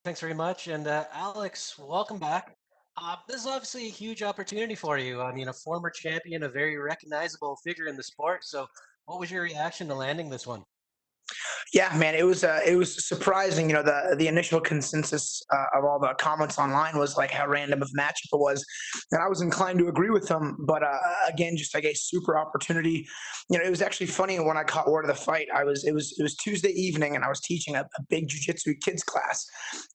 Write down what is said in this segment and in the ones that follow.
Thanks very much. And Alex, welcome back. This is obviously a huge opportunity for you. I mean, a former champion, a very recognizable figure in the sport. So, what was your reaction to landing this one? Yeah, man, it was surprising. The initial consensus of all the comments online was like how random of a matchup it was, and I was inclined to agree with them. But again, just like a super opportunity. It was actually funny when I caught word of the fight. It was Tuesday evening, and I was teaching a big jujitsu kids class.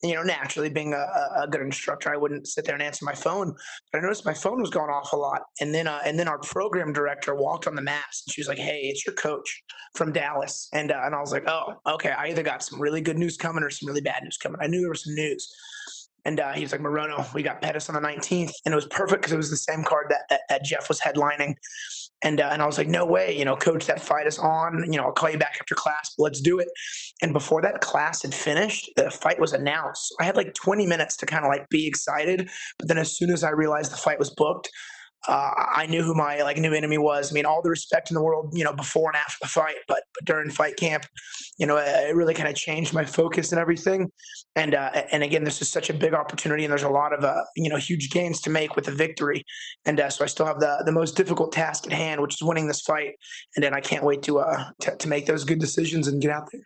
And, naturally, being a good instructor, I wouldn't sit there and answer my phone. But I noticed my phone was going off a lot, and then our program director walked on the mats, and she was like, "Hey, it's your coach from Dallas," and I was like, "Oh, okay. I either got some really good news coming or some really bad news coming." I knew there was some news, and he was like, "Morono, we got Pettis on the 19th," and it was perfect because it was the same card that Geoff was headlining, and I was like, "No way, coach, that fight is on. I'll call you back after class, but let's do it." And before that class had finished, the fight was announced. I had like 20 minutes to kind of like be excited, but then as soon as I realized the fight was booked, I knew who my like new enemy was. I mean, all the respect in the world, before and after the fight, but during fight camp, it really kind of changed my focus and everything. And again, this is such a big opportunity, and there's a lot of huge gains to make with the victory. And so I still have the most difficult task at hand, which is winning this fight. And then I can't wait to make those good decisions and get out there.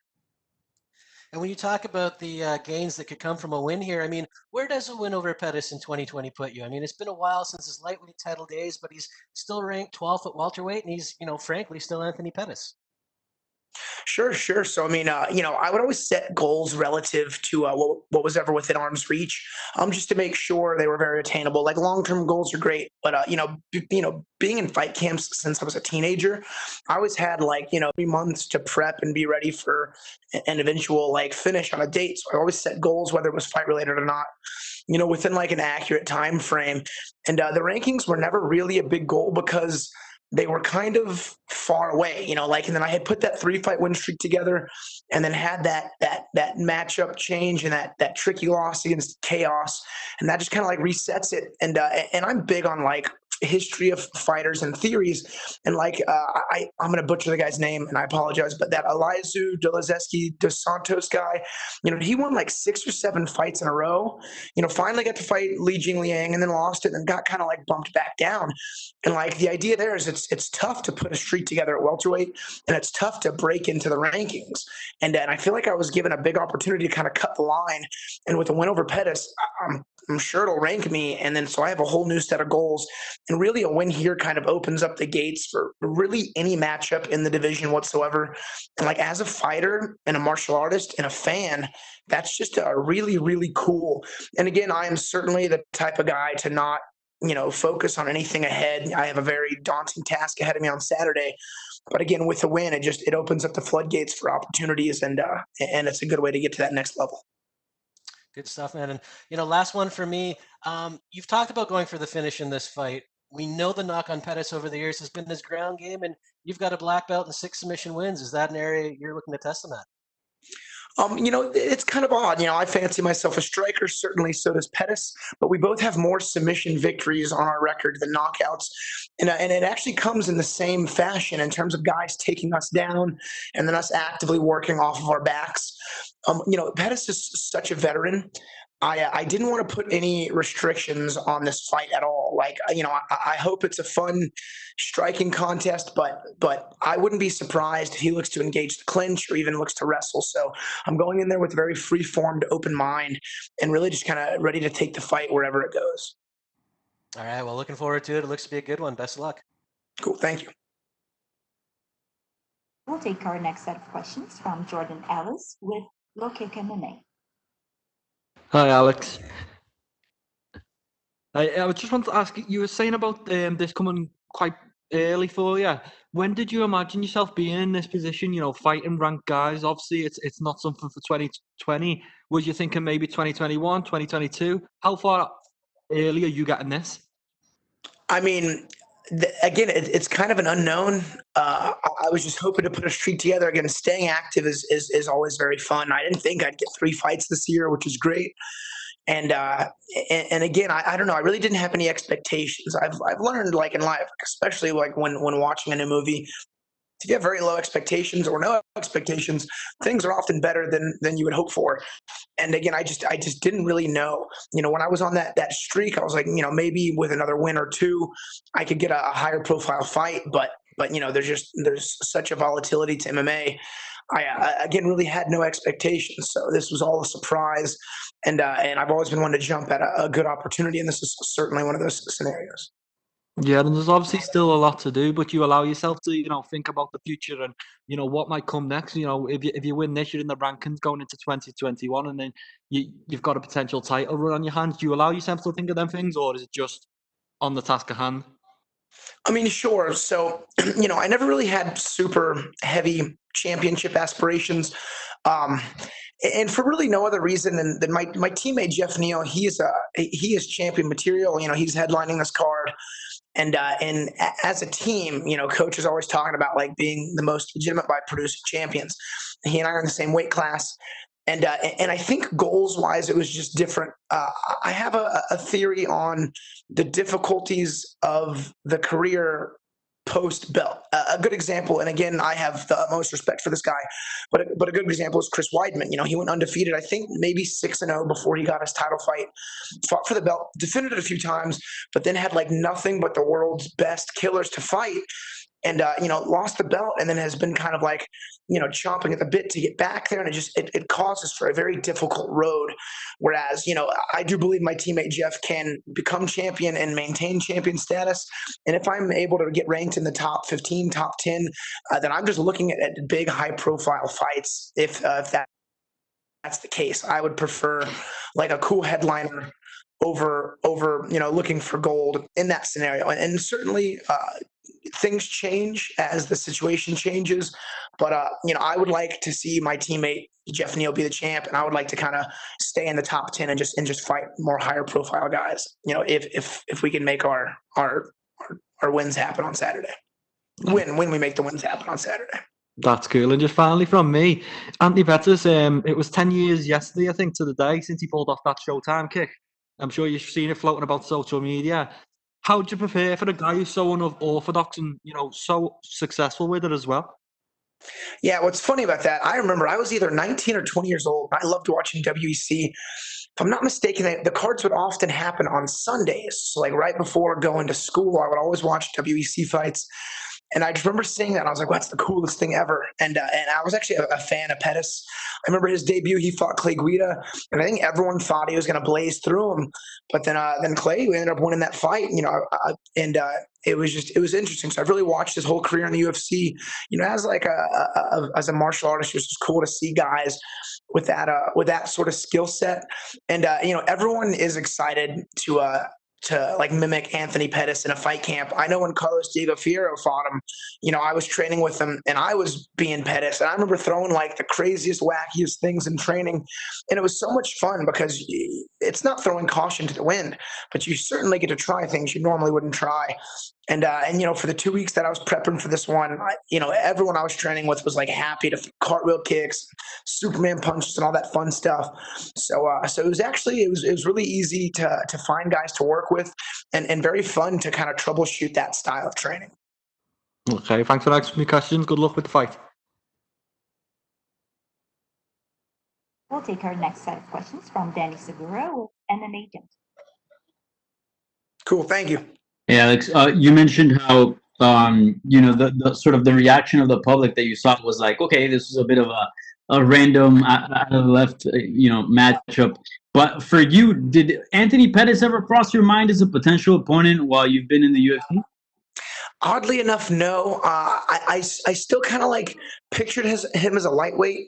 And when you talk about the gains that could come from a win here, I mean, where does a win over Pettis in 2020 put you? I mean, it's been a while since his lightweight title days, but he's still ranked 12th at welterweight, and he's, frankly, still Anthony Pettis. Sure, sure. So, I mean, I would always set goals relative to what was ever within arm's reach, just to make sure they were very attainable. Like long-term goals are great, but being in fight camps since I was a teenager, I always had like 3 months to prep and be ready for an eventual like finish on a date. So I always set goals, whether it was fight related or not, within like an accurate time frame. And the rankings were never really a big goal because they were kind of far away, like, and then I had put that 3 fight win streak together and then had that matchup change and that tricky loss against chaos. And that just kind of like resets it. And I'm big on like history of fighters and theories. And like, I'm going to butcher the guy's name and I apologize, but that Elizu Delazeski dos Santos guy, he won like 6 or 7 fights in a row, finally got to fight Li Jingliang and then lost it and got kind of like bumped back down. And like the idea there is it's tough to put a streak together at welterweight, and it's tough to break into the rankings. And I feel like I was given a big opportunity to kind of cut the line. And with a win over Pettis, I'm sure it'll rank me. And then so I have a whole new set of goals. And really, a win here kind of opens up the gates for really any matchup in the division whatsoever. And like as a fighter and a martial artist and a fan, that's just a really, really cool. And again, I am certainly the type of guy to not focus on anything ahead. I have a very daunting task ahead of me on Saturday. But again, with the win, it opens up the floodgates for opportunities, and it's a good way to get to that next level. Good stuff, man. And last one for me. You've talked about going for the finish in this fight. We know the knock on Pettis over the years has been his ground game, and you've got a black belt and 6 submission wins. Is that an area you're looking to test him at? It's kind of odd. I fancy myself a striker. Certainly, so does Pettis. But we both have more submission victories on our record than knockouts, and it actually comes in the same fashion in terms of guys taking us down and then us actively working off of our backs. Pettis is such a veteran. I didn't want to put any restrictions on this fight at all. Like, I hope it's a fun striking contest, but I wouldn't be surprised if he looks to engage the clinch or even looks to wrestle. So I'm going in there with a very free formed, open mind, and really just kind of ready to take the fight wherever it goes. All right. Well, looking forward to it. It looks to be a good one. Best of luck. Cool. Thank you. We'll take our next set of questions from Jordan Ellis with Low Kick MMA. Hi, Alex. I just want to ask, you were saying about this coming quite early for you. When did you imagine yourself being in this position, fighting ranked guys? Obviously, it's not something for 2020. Was you thinking maybe 2021, 2022? How far early are you getting this? I mean, again, it's kind of an unknown. I was just hoping to put a streak together. Again, staying active is always very fun. I didn't think I'd get 3 fights this year, which is great. And again, I don't know. I really didn't have any expectations. I've learned like in life, especially like when watching a new movie, if you have very low expectations or no expectations, things are often better than you would hope for. And again, I just didn't really know. When I was on that streak, I was like, maybe with another win or two, I could get a higher profile fight. But there's such a volatility to MMA. I again really had no expectations, so this was all a surprise. And I've always been one to jump at a good opportunity, and this is certainly one of those scenarios. Yeah, and there's obviously still a lot to do, but you allow yourself to, think about the future and, what might come next. If you win this, you're in the rankings going into 2021, and then you've got a potential title run on your hands. Do you allow yourself to think of them things, or is it just on the task at hand? I mean, sure. So, I never really had super heavy championship aspirations. And for really no other reason than my teammate Geoff Neal, he is champion material. He's headlining this card. And as a team, coach is always talking about like being the most legitimate by producing champions. He and I are in the same weight class. And I think goals wise, it was just different. I have a theory on the difficulties of the career post belt. A good example, and again, I have the utmost respect for this guy, but a good example is Chris Weidman. He went undefeated, I think maybe 6-0 before he got his title fight. Fought for the belt, defended it a few times, but then had like nothing but the world's best killers to fight. And lost the belt, and then has been kind of like chomping at the bit to get back there, and it causes for a very difficult road. Whereas I do believe my teammate Geoff can become champion and maintain champion status, and if I'm able to get ranked in the top 15, top 10, then I'm just looking at big, high profile fights. If that's the case, I would prefer like a cool headliner over looking for gold in that scenario, and certainly. Things change as the situation changes, but I would like to see my teammate Geoff Neal be the champ, and I would like to kind of stay in the top 10 and just fight more higher profile guys. If we can make our wins happen on Saturday, when we make the wins happen on Saturday. That's cool. And just finally from me, Anthony Pettis, it was 10 years yesterday, I think, to the day since he pulled off that Showtime kick. I'm sure you've seen it floating about social media. How do you prepare for a guy who's so unorthodox and so successful with it as well? Yeah, what's funny about that, I remember I was either 19 or 20 years old. I loved watching WEC. If I'm not mistaken, the cards would often happen on Sundays. So like right before going to school, I would always watch WEC fights. And I just remember seeing that, and I was like, well, that's the coolest thing ever. And I was actually a fan of Pettis. I remember his debut, he fought Clay Guida, and I think everyone thought he was going to blaze through him. But then Clay ended up winning that fight, it was interesting. So I've really watched his whole career in the UFC. As like as a martial artist, it's just cool to see guys with that sort of skill set. And everyone is excited to like mimic Anthony Pettis in a fight camp. I know when Carlos Diego Fierro fought him, I was training with him and I was being Pettis. And I remember throwing like the craziest, wackiest things in training. And it was so much fun because it's not throwing caution to the wind, but you certainly get to try things you normally wouldn't try. And for the 2 weeks that I was prepping for this one, everyone I was training with was like happy to cartwheel kicks, Superman punches, and all that fun stuff. So it was really easy to find guys to work with, and very fun to kind of troubleshoot that style of training. Okay, thanks for asking me questions. Good luck with the fight. We'll take our next set of questions from Danny Segura with MMA Junkie. Cool, thank you. Yeah, Alex, you mentioned how the sort of the reaction of the public that you saw was like, okay, this was a bit of a random out of the left matchup. But for you, did Anthony Pettis ever cross your mind as a potential opponent while you've been in the UFC? Oddly enough, no. I still kind of like pictured him as a lightweight.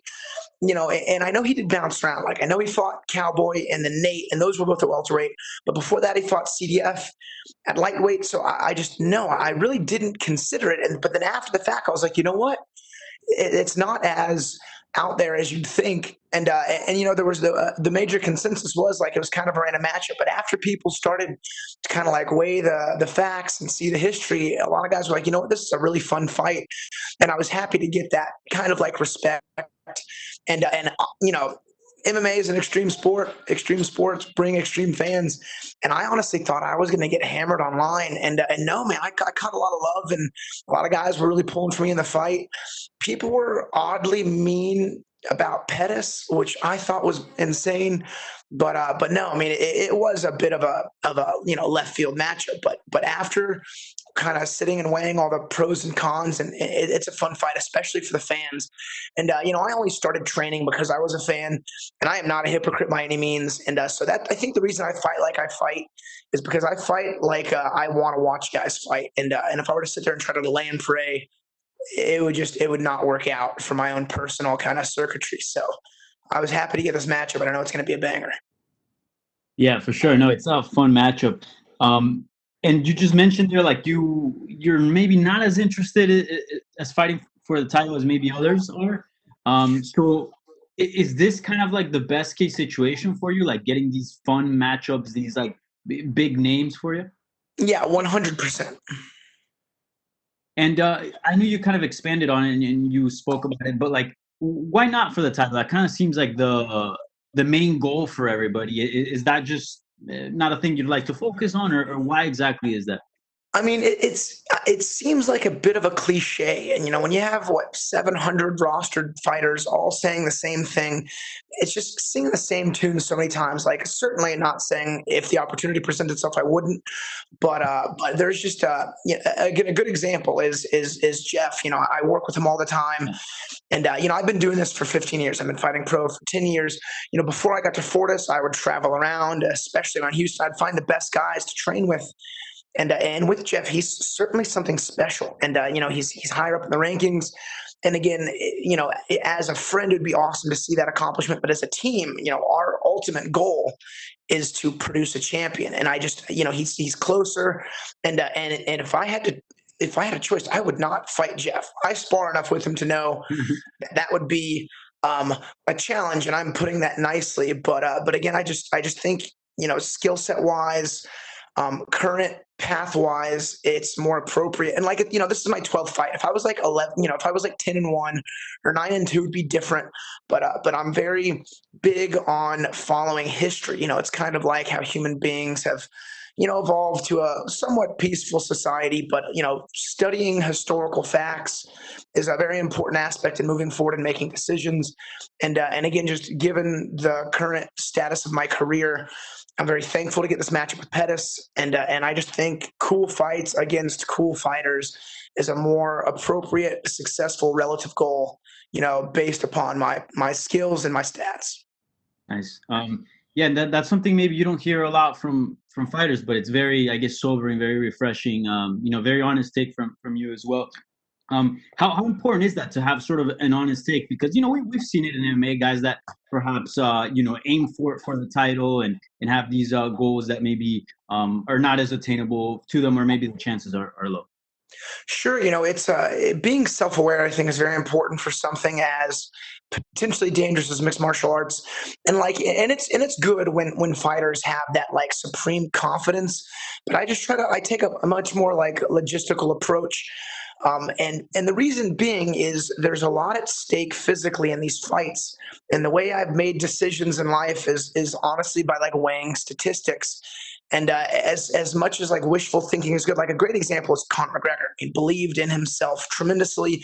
And I know he did bounce around. Like I know he fought Cowboy and then Nate, and those were both at welterweight. But before that, he fought CDF at lightweight. So I really didn't consider it. But then after the fact, I was like, you know what? It's not as out there as you'd think. And there was the major consensus was like it was kind of a random matchup. But after people started to kind of like weigh the facts and see the history, a lot of guys were like, you know what, this is a really fun fight. And I was happy to get that kind of like respect. And MMA is an extreme sport. Extreme sports bring extreme fans, and I honestly thought I was going to get hammered online. And no, man, I caught a lot of love, and a lot of guys were really pulling for me in the fight. People were oddly mean about Pettis, which I thought was insane. But no, I mean it was a bit of a left field matchup. But after kind of sitting and weighing all the pros and cons, and it's a fun fight, especially for the fans. And I only started training because I was a fan, and I am not a hypocrite by any means. And so that I think the reason I fight like I fight is because I fight like I want to watch guys fight. And if I were to sit there and try to lay and pray, it would not work out for my own personal kind of circuitry. So I was happy to get this matchup, and I know it's going to be a banger. Yeah, for sure. No, it's a fun matchup. And you just mentioned there, like you're maybe not as interested as fighting for the title as maybe others are. So is this kind of like the best case situation for you, like getting these fun matchups, these like big names for you? Yeah, 100%. And I know you kind of expanded on it and you spoke about it, but like, why not for the title? That kind of seems like the main goal for everybody. Is that just not a thing you'd like to focus on, or why exactly is that? I mean, it seems like a bit of a cliche, and when you have 700 rostered fighters all saying the same thing, it's just singing the same tune so many times. Like, certainly not saying if the opportunity presented itself, I wouldn't, but there's just again, a good example is Geoff. I work with him all the time, and I've been doing this for 15 years. I've been fighting pro for 10 years. Before I got to Fortis, I would travel around, especially around Houston. I'd find the best guys to train with. And with Geoff, he's certainly something special. And he's higher up in the rankings. And again, as a friend, it'd be awesome to see that accomplishment. But as a team, our ultimate goal is to produce a champion. And I just, he's closer. And if I had a choice, I would not fight Geoff. I spar enough with him to know that would be a challenge, and I'm putting that nicely. But again, I just think skill set wise, current path wise, it's more appropriate. And this is my 12th fight. If I was like 11, if I was like 10-1 or 9-2, it'd be different. But I'm very big on following history. It's kind of like how human beings have evolved to a somewhat peaceful society. But studying historical facts is a very important aspect in moving forward and making decisions. And again, just given the current status of my career, I'm very thankful to get this matchup with Pettis, and I just think cool fights against cool fighters is a more appropriate, successful relative goal, based upon my skills and my stats. Nice. Yeah, that's something maybe you don't hear a lot from fighters, but it's very, I guess, sobering, very refreshing. Very honest take from you as well. How important is that to have sort of an honest take? Because we've seen it in MMA, guys that perhaps aim for the title and have these goals that maybe are not as attainable to them, or maybe the chances are low. Sure, it's being self-aware, I think, is very important for something as potentially dangerous as mixed martial arts. And it's good when fighters have that like supreme confidence. But I take a much more like logistical approach. And the reason being is there's a lot at stake physically in these fights. And the way I've made decisions in life is honestly by like weighing statistics. And as much as like wishful thinking is good, like a great example is Conor McGregor. He believed in himself tremendously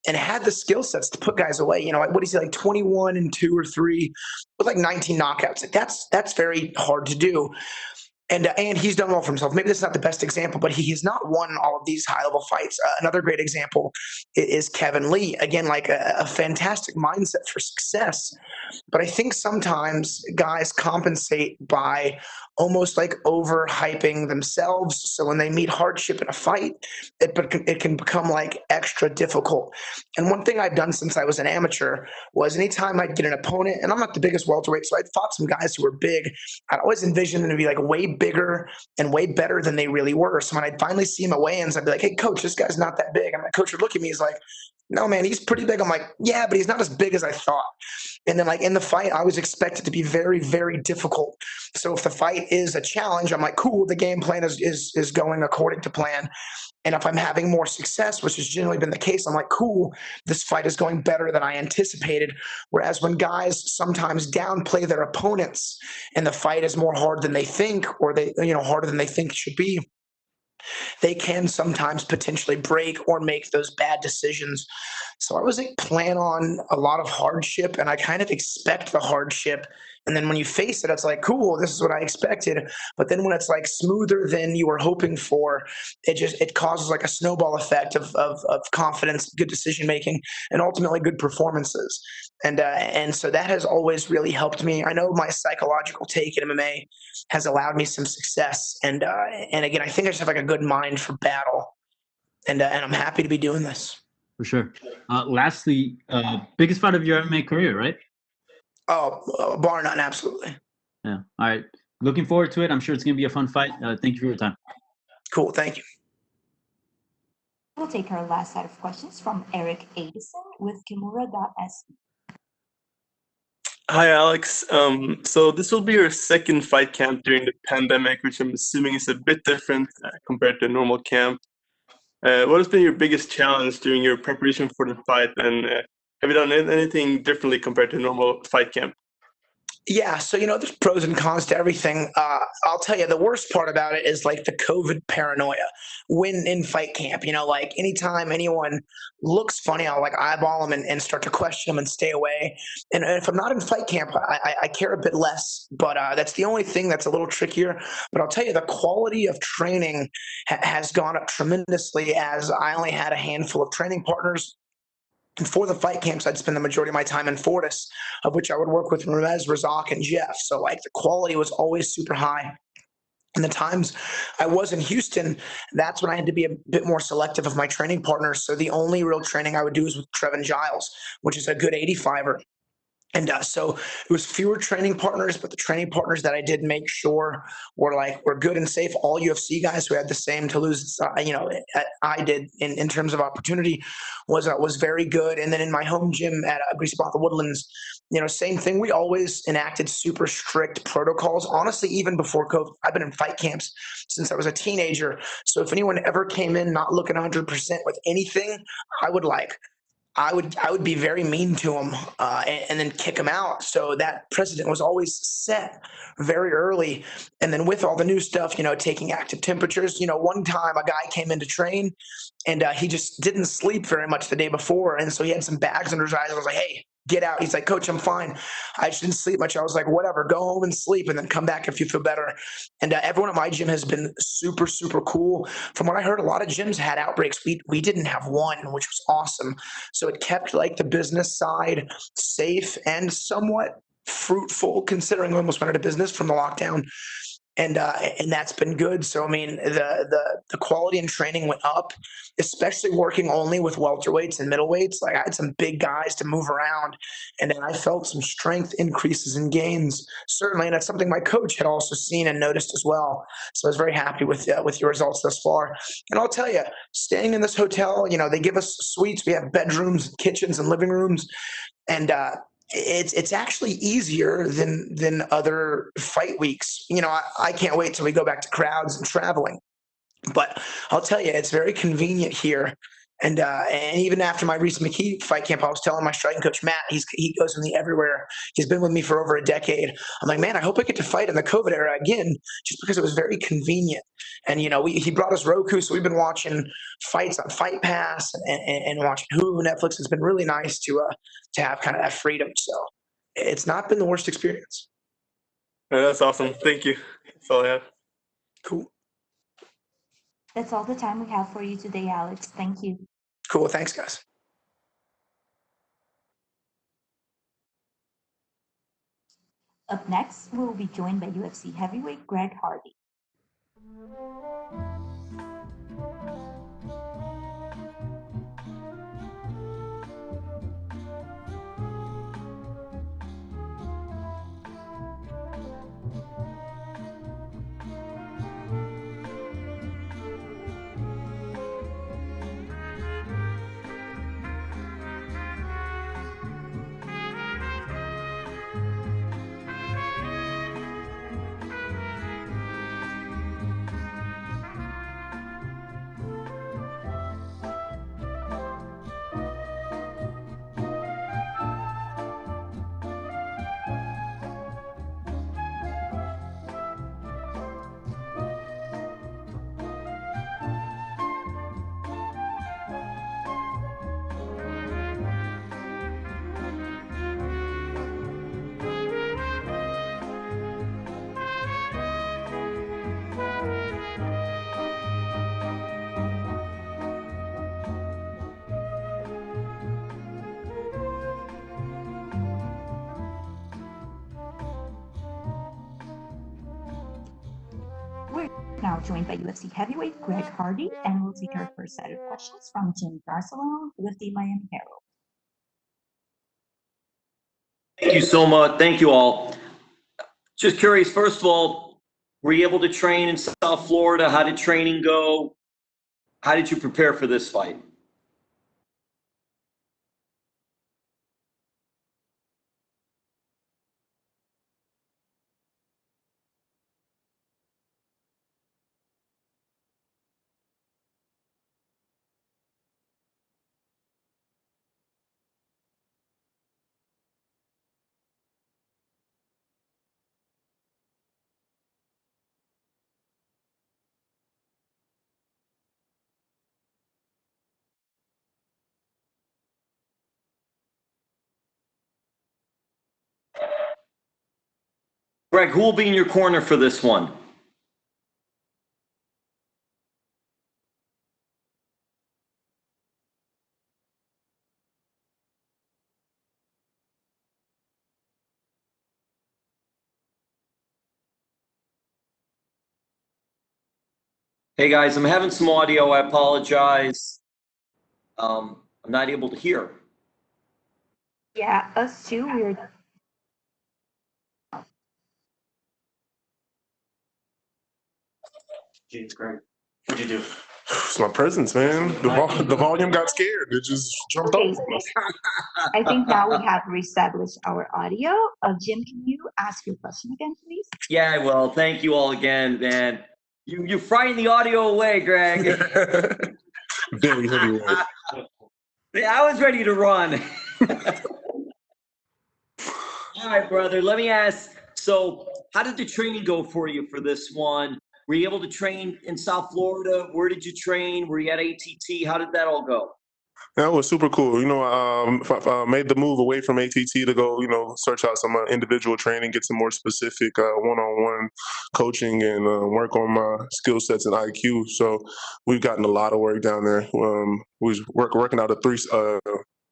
and had the skill sets to put guys away. What is he, like 21-2 or 3 with like 19 knockouts? Like that's very hard to do. And he's done well for himself. Maybe this is not the best example, but he has not won all of these high-level fights. Another great example is Kevin Lee. Again, like a fantastic mindset for success. But I think sometimes guys compensate by almost like overhyping themselves. So when they meet hardship in a fight, it can become like extra difficult. And one thing I've done since I was an amateur was anytime I'd get an opponent, and I'm not the biggest welterweight, so I'd fought some guys who were big. I'd always envision them to be like way bigger and way better than they really were. So when I'd finally see him at weigh-ins, I'd be like, "Hey, coach, this guy's not that big." And my coach would look at me, he's like, no, man, he's pretty big. I'm like, yeah, but he's not as big as I thought. And then like in the fight, I was expected to be very, very difficult. So if the fight is a challenge, I'm like, cool, the game plan is going according to plan. And if I'm having more success, which has generally been the case, I'm like, cool, this fight is going better than I anticipated. Whereas when guys sometimes downplay their opponents and the fight is more hard than they think, or harder than they think it should be, they can sometimes potentially break or make those bad decisions. So I was like, plan on a lot of hardship, and I kind of expect the hardship. And then when you face it, it's like, cool, this is what I expected. But then when it's like smoother than you were hoping for, it causes like a snowball effect of confidence, good decision making, and ultimately good performances. And so that has always really helped me. I know my psychological take in MMA has allowed me some success, and again, I think I just have like a good mind for battle, and I'm happy to be doing this. For sure. Lastly, biggest fight of your MMA career, right? Oh, bar none, absolutely. Yeah. All right. Looking forward to it. I'm sure it's going to be a fun fight. Thank you for your time. Cool. Thank you. We'll take our last set of questions from Eric Addison with Kimura.se. Hi, Alex. So this will be your second fight camp during the pandemic, which I'm assuming is a bit different compared to a normal camp. What has been your biggest challenge during your preparation for the fight, and have you done anything differently compared to a normal fight camp? Yeah, so there's pros and cons to everything. I'll tell you, the worst part about it is like the COVID paranoia. When in fight camp, like anytime anyone looks funny, I'll like eyeball them and start to question them and stay away. And if I'm not in fight camp, I care a bit less. But that's the only thing that's a little trickier. But I'll tell you, the quality of training has gone up tremendously, as I only had a handful of training partners. And for the fight camps, I'd spend the majority of my time in Fortis, of which I would work with Ramez, Razak, and Geoff. So like the quality was always super high. And the times I was in Houston, that's when I had to be a bit more selective of my training partners. So the only real training I would do is with Trevin Giles, which is a good 85er. And so it was fewer training partners, but the training partners that I did make sure were good and safe. All UFC guys who had the same to lose, I did in terms of opportunity was very good. And then in my home gym at Greaseball the Woodlands, same thing. We always enacted super strict protocols. Honestly, even before COVID, I've been in fight camps since I was a teenager. So if anyone ever came in not looking 100% with anything, I would be very mean to him and then kick him out. So that precedent was always set very early. And then with all the new stuff, taking active temperatures, one time a guy came in to train and he just didn't sleep very much the day before. And so he had some bags under his eyes. I was like, hey, get out. He's like, coach, I'm fine. I just didn't sleep much. I was like, whatever, go home and sleep and then come back if you feel better. And everyone at my gym has been super, super cool. From what I heard, a lot of gyms had outbreaks. We didn't have one, which was awesome. So it kept like the business side safe and somewhat fruitful, considering we almost went out of business from the lockdown. And that's been good. So I mean, the quality and training went up, especially working only with welterweights and middleweights. Like I had some big guys to move around, and then I felt some strength increases in gains, certainly, and that's something my coach had also seen and noticed as well. So I was very happy with your results thus far. And I'll tell you, staying in this hotel, they give us suites. We have bedrooms, kitchens, and living rooms, and it's actually easier than other fight weeks. I can't wait till we go back to crowds and traveling. But I'll tell you, it's very convenient here. And even after my recent McKee fight camp, I was telling my striking coach, Matt, he goes with me everywhere. He's been with me for over a decade. I'm like, man, I hope I get to fight in the COVID era again, just because it was very convenient. And, he brought us Roku, so we've been watching fights on Fight Pass and watching Hulu, Netflix. It's been really nice to have kind of that freedom. So it's not been the worst experience. That's awesome. Thank you. That's all I have. Cool. That's all the time we have for you today, Alex. Thank you. Cool. Thanks, guys. Up next, we'll be joined by UFC heavyweight Greg Hardy. now joined by UFC heavyweight Greg Hardy, and we'll take our first set of questions from Jim Barcelona with the Miami Herald. Thank you so much. Thank you all. Just curious, first of all, were you able to train in South Florida? How did training go? How did you prepare for this fight? Greg, who will be in your corner for this one? Hey guys, I'm having some audio. I apologize. I'm not able to hear. Yeah, us too. We're Jeez, Greg, what'd you do? It's my presence, man. The volume got scared. It just jumped okay. off. I think now we have reestablished our audio. Jim, can you ask your question again, please? Yeah, I will. Thank you all again, man. You frightened the audio away, Greg. Very heavyweight. Yeah, I was ready to run. All right, brother. Let me ask. So, how did the training go for you for this one? Were you able to train in South Florida? Where did you train? Were you at ATT? How did that all go? That was super cool. You know, I made the move away from ATT to go, search out some individual training, get some more specific one-on-one coaching, and work on my skill sets and IQ. So we've gotten a lot of work down there. We was working out at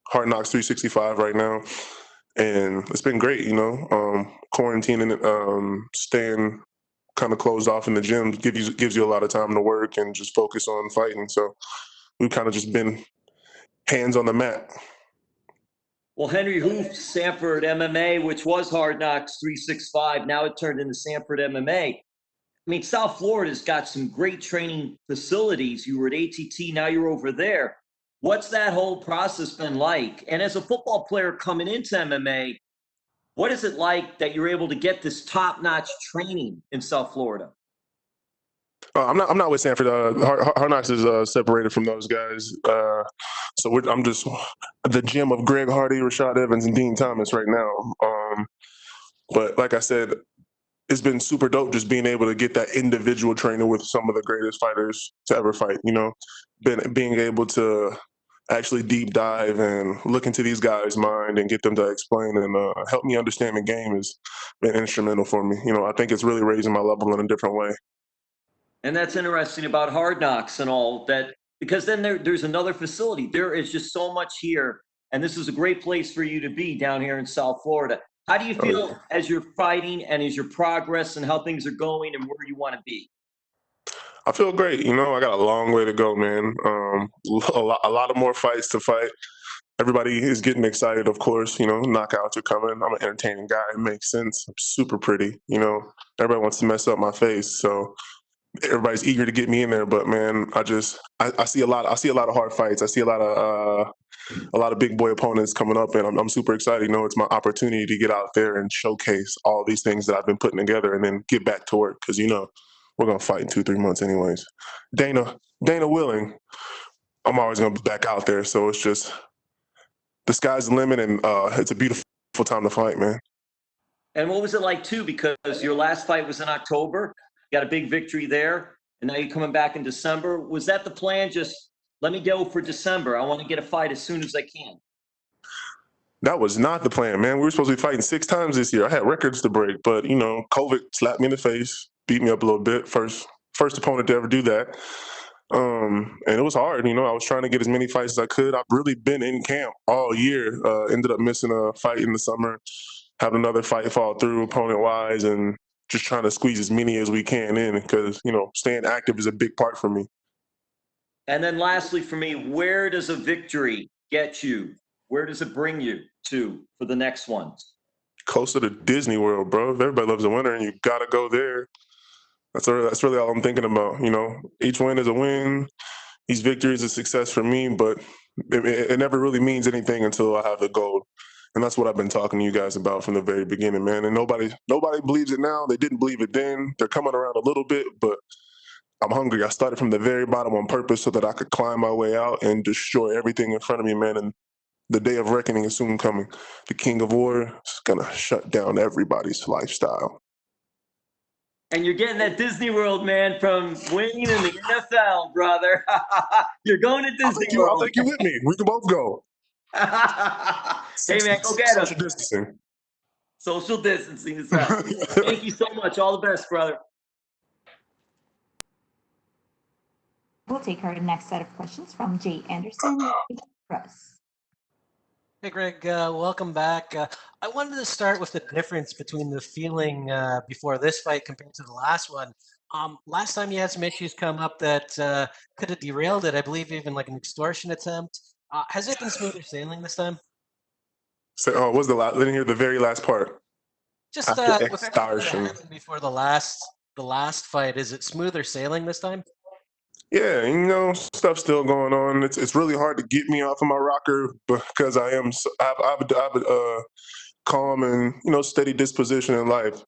Hard Knocks 365 right now, and it's been great. Quarantining, staying kind of closed off in the gym gives you a lot of time to work and just focus on fighting. So we've kind of just been hands on the mat. Well, Henry Hoof, Sanford MMA, which was Hard Knocks 365, now it turned into Sanford MMA. I mean, South Florida's got some great training facilities. You were at ATT, now you're over there. What's that whole process been like? And as a football player coming into MMA, what is it like that you're able to get this top-notch training in South Florida? I'm not with Sanford. Hard Knocks is separated from those guys. So I'm just the gym of Greg Hardy, Rashad Evans, and Dean Thomas right now. But like I said, it's been super dope just being able to get that individual training with some of the greatest fighters to ever fight. Being able to actually deep dive and look into these guys' mind and get them to explain and help me understand the game has been instrumental for me. I think it's really raising my level in a different way. And that's interesting about Hard Knocks and all that, because then there's another facility. There is just so much here, and this is a great place for you to be down here in South Florida. How do you feel as you're fighting and as your progress and how things are going and where you want to be? I feel great. I got a long way to go, man. A lot of more fights to fight. Everybody is getting excited, of course. Knockouts are coming. I'm an entertaining guy. It makes sense. I'm super pretty. Everybody wants to mess up my face, so everybody's eager to get me in there. But man, I see a lot. I see a lot of hard fights. I see a lot of big boy opponents coming up, and I'm super excited. It's my opportunity to get out there and showcase all these things that I've been putting together, and then get back to work because we're gonna fight in 2-3 months anyways. Dana willing, I'm always gonna be back out there. So it's just the sky's the limit, and it's a beautiful time to fight, man. And what was it like too? Because your last fight was in October, you got a big victory there, and now you're coming back in December. Was that the plan? Just let me go for December. I want to get a fight as soon as I can. That was not the plan, man. We were supposed to be fighting 6 times this year. I had records to break, but COVID slapped me in the face, beat me up a little bit. First opponent to ever do that. And it was hard. I was trying to get as many fights as I could. I've really been in camp all year. Ended up missing a fight in the summer, had another fight fall through opponent-wise, and just trying to squeeze as many as we can in because, staying active is a big part for me. And then lastly for me, where does a victory get you? Where does it bring you to for the next ones? Closer to Disney World, bro. If everybody loves a winner and you got to go there. That's really all I'm thinking about. Each win is a win. Each victory is a success for me, but it never really means anything until I have the gold. And that's what I've been talking to you guys about from the very beginning, man. And nobody believes it now. They didn't believe it then. They're coming around a little bit, but I'm hungry. I started from the very bottom on purpose so that I could climb my way out and destroy everything in front of me, man. And the day of reckoning is soon coming. The King of War is going to shut down everybody's lifestyle. And you're getting that Disney World, man, from winning in the NFL, brother. You're going to Disney World. I'll take you with me. We can both go. Hey, man, go get us. Social distancing. Social distancing is right. Thank you so much. All the best, brother. We'll take our next set of questions from Jay Anderson with Press. Hey, Greg, welcome back. I wanted to start with the difference between the feeling before this fight compared to the last one. Last time you had some issues come up that could have derailed it, I believe even like an extortion attempt. Has it been smoother sailing this time? So, what's the last? I didn't hear the very last part. Just After with everything that extortion. happened before the last fight, is it smoother sailing this time? Yeah, stuff's still going on. It's really hard to get me off of my rocker because I have a calm and steady disposition in life.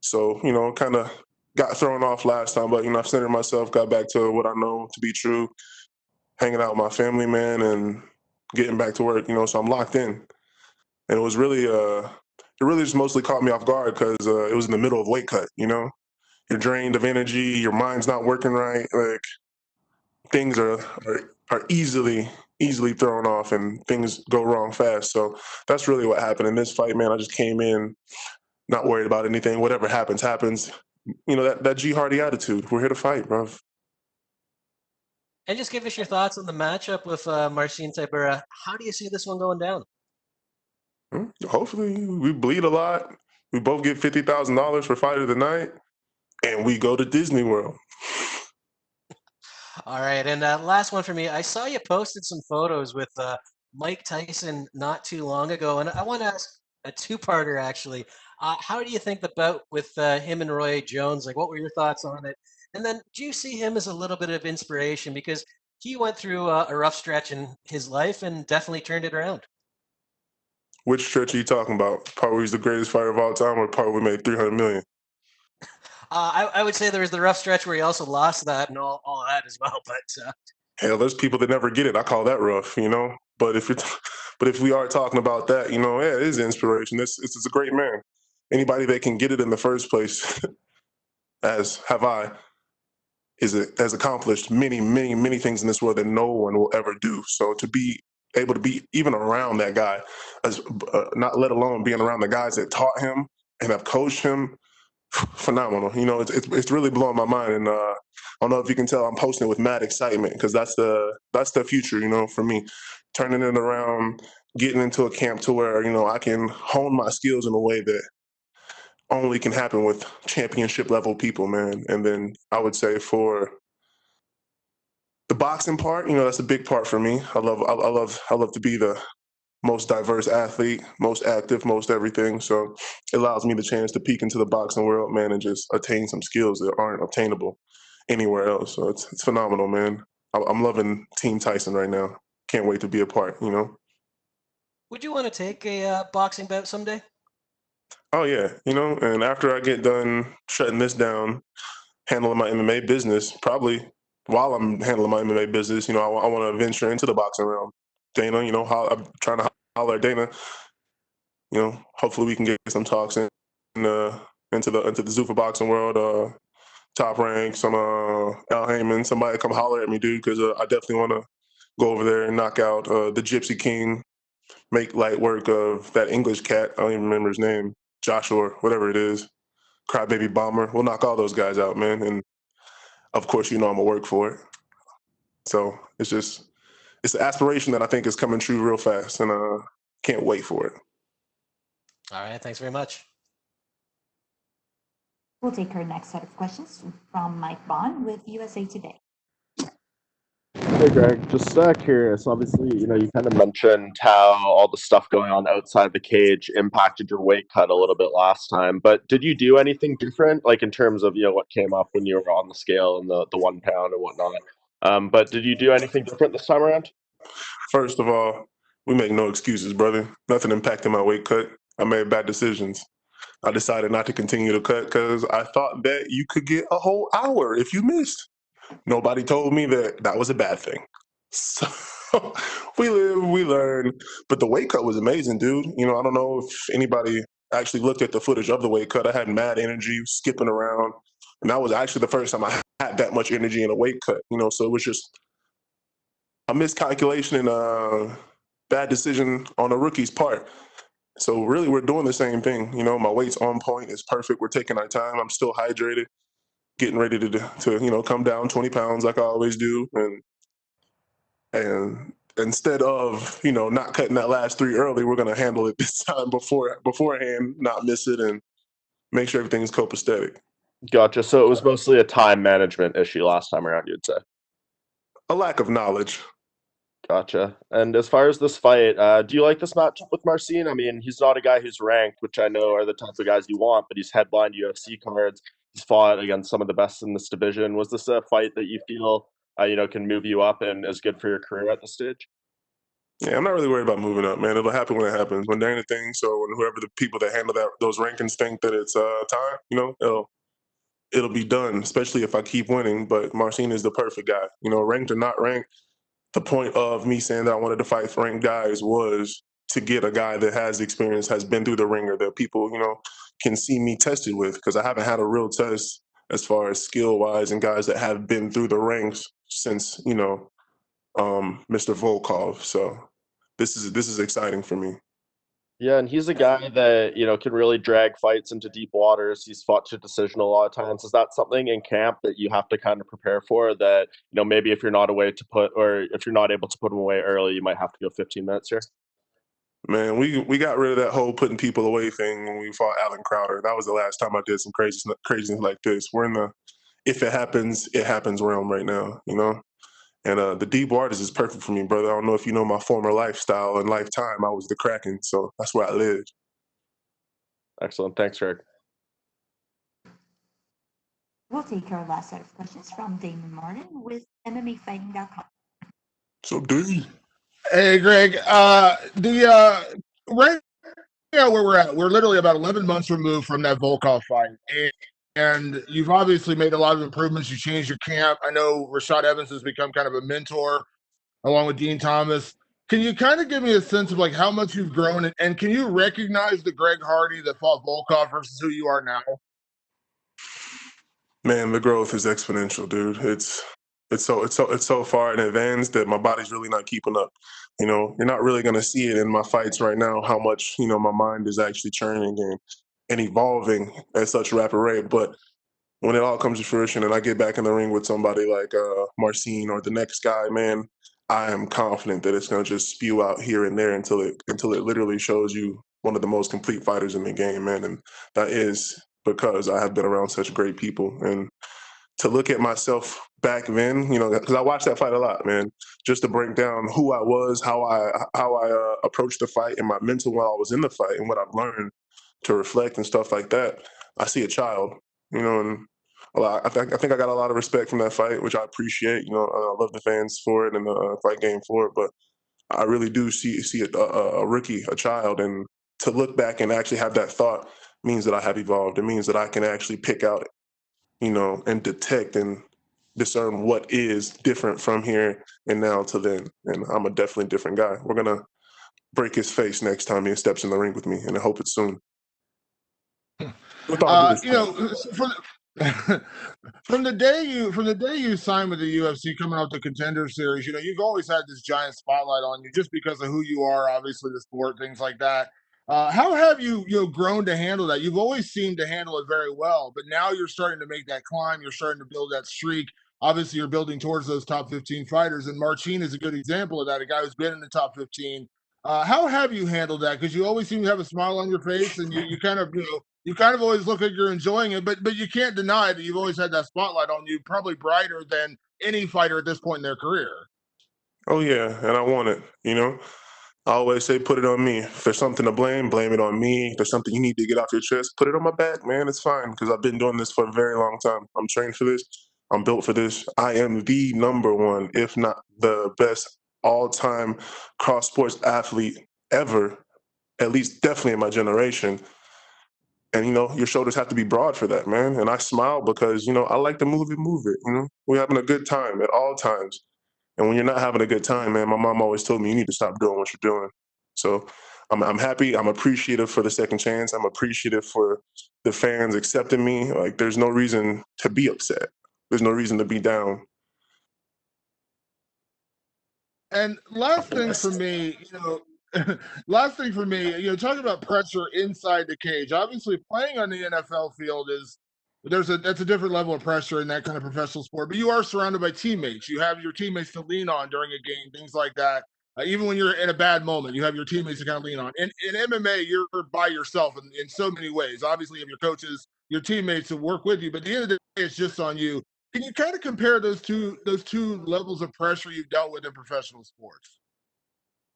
So kind of got thrown off last time, but I've centered myself, got back to what I know to be true, hanging out with my family, man, and getting back to work. So I'm locked in, and it was really it really just mostly caught me off guard because it was in the middle of weight cut. You're drained of energy, your mind's not working right, like. Things are easily thrown off and things go wrong fast. So that's really what happened in this fight, man. I just came in not worried about anything. Whatever happens, happens. That G Hardy attitude. We're here to fight, bro. And just give us your thoughts on the matchup with Marcin Tybura. How do you see this one going down? Hopefully we bleed a lot. We both get $50,000 for fight of the night, and we go to Disney World. All right, and last one for me. I saw you posted some photos with Mike Tyson not too long ago, and I want to ask a two-parter actually. How do you think the bout with him and Roy Jones? Like, what were your thoughts on it? And then, do you see him as a little bit of inspiration because he went through a rough stretch in his life and definitely turned it around? Which stretch are you talking about? Part where he's the greatest fighter of all time, or part where we made $300 million? I would say there was the rough stretch where he also lost that and all that as well. But hell, there's people that never get it. I call that rough, But if we are talking about that, yeah, it is inspiration. It's a great man. Anybody that can get it in the first place, as have I, has accomplished many, many, many things in this world that no one will ever do. So to be able to be even around that guy, as not let alone being around the guys that taught him and have coached him, phenomenal. It's really blowing my mind, and I don't know if you can tell I'm posting with mad excitement because that's the future, for me, turning it around, getting into a camp to where I can hone my skills in a way that only can happen with championship level people, man. And then I would say for the boxing part, that's a big part for me. I love to be the most diverse athlete, most active, most everything. So it allows me the chance to peek into the boxing world, man, and just attain some skills that aren't obtainable anywhere else. So it's phenomenal, man. I'm loving Team Tyson right now. Can't wait to be a part, would you want to take a boxing bout someday? Oh, yeah, and after I get done shutting this down, handling my MMA business, probably while I'm handling my MMA business, I want to venture into the boxing realm. Dana, I'm trying to holler at Dana. Hopefully we can get some talks into the Zuffa boxing world. Top Rank, some Al Heyman, somebody come holler at me, dude, because I definitely want to go over there and knock out the Gypsy King, make light work of that English cat. I don't even remember his name, Joshua, whatever it is. Crybaby Bomber. We'll knock all those guys out, man. And of course, I'm gonna work for it. So it's an aspiration that I think is coming true real fast, and can't wait for it. All right, thanks very much. We'll take our next set of questions from Mike Bond with USA Today. Hey Greg, just curious. Obviously, you kind of mentioned how all the stuff going on outside the cage impacted your weight cut a little bit last time. But did you do anything different, like in terms of what came up when you were on the scale and the 1 pound and whatnot? But did you do anything different this time around? First of all, we make no excuses, brother. Nothing impacted my weight cut. I made bad decisions. I decided not to continue to cut because I thought that you could get a whole hour if you missed. Nobody told me that that was a bad thing. So we live, we learn. But the weight cut was amazing, dude. I don't know if anybody actually looked at the footage of the weight cut. I had mad energy, skipping around. And that was actually the first time I had that much energy in a weight cut. So it was just a miscalculation and a bad decision on a rookie's part. So really, we're doing the same thing. My weight's on point. It's perfect. We're taking our time. I'm still hydrated, getting ready to come down 20 pounds like I always do. And instead of, not cutting that last 3 early, we're going to handle it this time beforehand, not miss it, and make sure everything's copacetic. Gotcha. So it was mostly a time management issue last time around, you'd say? A lack of knowledge. Gotcha. And as far as this fight, do you like this matchup with Marcin? I mean, he's not a guy who's ranked, which I know are the type of guys you want, but he's headlined UFC cards. He's fought against some of the best in this division. Was this a fight that you feel, can move you up and is good for your career at this stage? Yeah, I'm not really worried about moving up, man. It'll happen when it happens. When there ain't a thing, so when whoever the people that handle those rankings think that it's time, it'll be done, especially if I keep winning. But Marcin is the perfect guy. Ranked or not ranked, the point of me saying that I wanted to fight ranked guys was to get a guy that has experience, has been through the ringer, that people, can see me tested with, because I haven't had a real test as far as skill-wise and guys that have been through the ranks since, Mr. Volkov. So this is exciting for me. Yeah, and he's a guy that, can really drag fights into deep waters. He's fought to decision a lot of times. Is that something in camp that you have to kind of prepare for, that, maybe if you're not able to put him away early, you might have to go 15 minutes here? Man, we got rid of that whole putting people away thing when we fought Alan Crowder. That was the last time I did some craziness like this. We're in the if it happens realm right now, And the deep waters is perfect for me, brother. I don't know if you know my former lifestyle and lifetime. I was the Kraken, so that's where I lived. Excellent. Thanks, Greg. We'll take our last set of questions from Damon Martin with MMAfighting.com. So, dude. Hey, Greg. Right now where we're at, we're literally about 11 months removed from that Volkov fight. And you've obviously made a lot of improvements. You changed your camp. I know Rashad Evans has become kind of a mentor along with Dean Thomas. Can you kind of give me a sense of how much you've grown? And can you recognize the Greg Hardy that fought Volkov versus who you are now? Man, the growth is exponential, dude. It's so far in advance that my body's really not keeping up. You're not really gonna see it in my fights right now how much my mind is actually churning and evolving at such a rapid rate. But when it all comes to fruition and I get back in the ring with somebody like Marcin or the next guy, man, I am confident that it's gonna just spew out here and there until it literally shows you one of the most complete fighters in the game, man. And that is because I have been around such great people. And to look at myself back then, because I watched that fight a lot, man, just to break down who I was, how I approached the fight and my mental while I was in the fight and what I've learned to reflect and stuff like that. I see a child, and I think I got a lot of respect from that fight, which I appreciate. I love the fans for it and the fight game for it, but I really do see a rookie, a child, and to look back and actually have that thought means that I have evolved. It means that I can actually pick out, and detect and discern what is different from here and now to then. And I'm a definitely different guy. We're gonna break his face next time he steps in the ring with me, and I hope it's soon. From the day you signed with the UFC, coming out the Contender Series, you've always had this giant spotlight on you just because of who you are, obviously the sport, things like that. How have you grown to handle that? You've always seemed to handle it very well, but now you're starting to make that climb. You're starting to build that streak. Obviously, you're building towards those top 15 fighters, and Marcin is a good example of that, a guy who's been in the top 15. How have you handled that? Because you always seem to have a smile on your face, and you kind of, you kind of always look like you're enjoying it, but you can't deny that you've always had that spotlight on you, probably brighter than any fighter at this point in their career. Oh yeah, and I want it. You know, I always say, put it on me. If there's something to blame, blame it on me. If there's something you need to get off your chest, put it on my back, man. It's fine because I've been doing this for a very long time. I'm trained for this. I'm built for this. I am the number one, if not the best all-time cross sports athlete ever, at least definitely in my generation. And, you know, your shoulders have to be broad for that, man. And I smile because, you know, I like to move it, you know. We're having a good time at all times. And when you're not having a good time, man, my mom always told me you need to stop doing what you're doing. So I'm happy. I'm appreciative for the second chance. I'm appreciative for the fans accepting me. Like, there's no reason to be upset. There's no reason to be down. And last thing for me, last thing for me, talking about pressure inside the cage. Obviously, playing on the NFL field that's a different level of pressure in that kind of professional sport. But you are surrounded by teammates. You have your teammates to lean on during a game, things like that. Even when you're in a bad moment, you have your teammates to kind of lean on. In MMA, you're by yourself in so many ways. Obviously, you have your coaches, your teammates to work with you, but at the end of the day, it's just on you. Can you kind of compare those two levels of pressure you've dealt with in professional sports?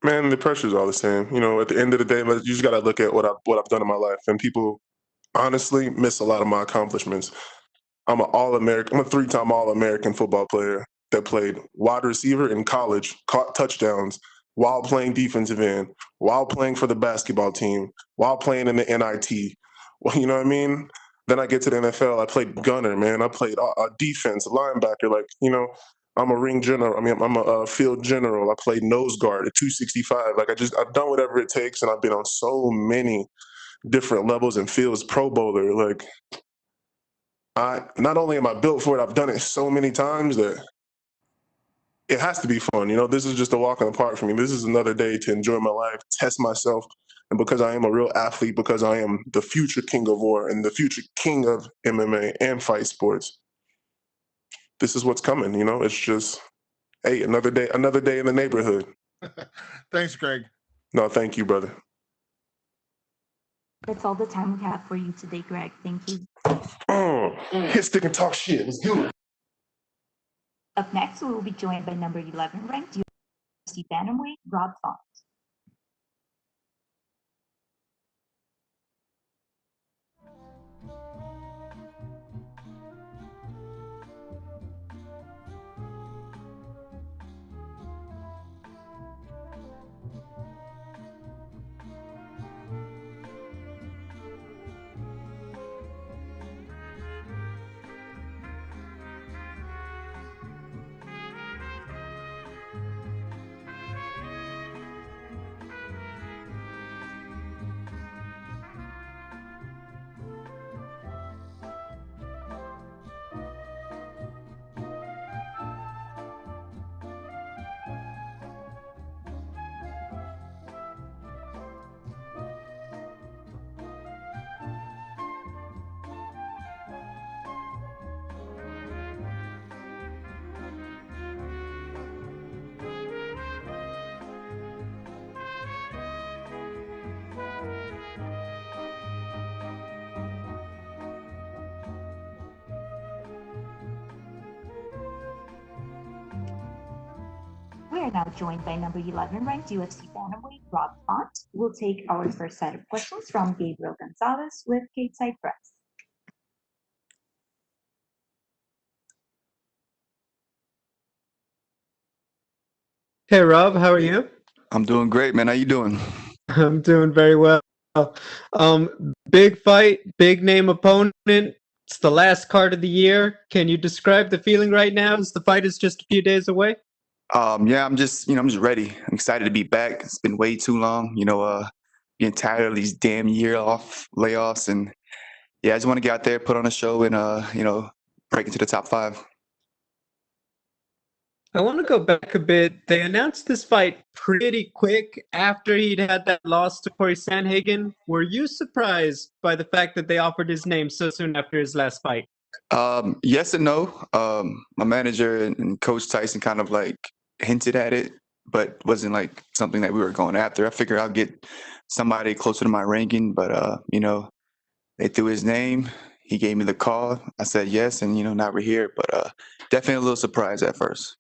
Man, the pressure's all the same. You know, at the end of the day, you just got to look at what I've done in my life. And people honestly miss a lot of my accomplishments. I'm an All-American. I'm a three-time All-American football player that played wide receiver in college, caught touchdowns while playing defensive end, while playing for the basketball team, while playing in the NIT. Well, you know what I mean? Then I get to the NFL. I played gunner, man. I played defense, linebacker. Like, you know, I'm a ring general. I mean, I'm a field general. I played nose guard at 265. Like, I've done whatever it takes, and I've been on so many different levels and fields. Pro bowler, like. Not only am I built for it, I've done it so many times that it has to be fun. You know, this is just a walk in the park for me. This is another day to enjoy my life, test myself. And because I am a real athlete, because I am the future king of war and the future king of MMA and fight sports, this is what's coming. You know, it's just, hey, another day in the neighborhood. Thanks, Greg. No, thank you, brother. That's all the time we have for you today, Greg. Thank you. Hit stick and talk shit. Let's do it. Up next, we will be joined by number 11 ranked UFC bantamweight Rob Font. We are now joined by number 11 ranked UFC bantamweight Rob Font. We'll take our first set of questions from Gabriel Gonzalez with Stateside Press. Hey Rob, how are you? I'm doing great, man. How you doing? I'm doing very well. Big fight, big name opponent. It's the last card of the year. Can you describe the feeling right now as the fight is just a few days away? Yeah, I'm just ready. I'm excited to be back. It's been way too long, getting tired of these damn layoffs, and yeah, I just want to get out there, put on a show, and break into the top 5. I want to go back a bit. They announced this fight pretty quick after he'd had that loss to Corey Sandhagen. Were you surprised by the fact that they offered his name so soon after his last fight? Yes and no. My manager and Coach Tyson kind of like hinted at it, but wasn't like something that we were going after. I figured I'll get somebody closer to my ranking, but They threw his name. He gave me the call. I said yes, and now we're here. But definitely a little surprised at first.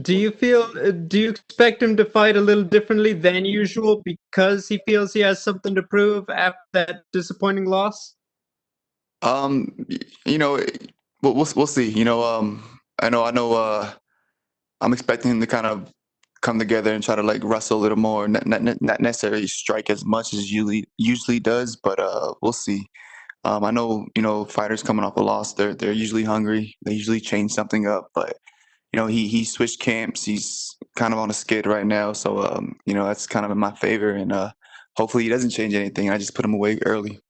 Do you expect him to fight a little differently than usual because he feels he has something to prove after that disappointing loss? We'll see. I know. I'm expecting him to kind of come together and try to like wrestle a little more, not necessarily strike as much as usually does, but we'll see. I know fighters coming off a loss, they're usually hungry. They usually change something up, but he switched camps. He's kind of on a skid right now, so that's kind of in my favor, and hopefully he doesn't change anything. I just put him away early.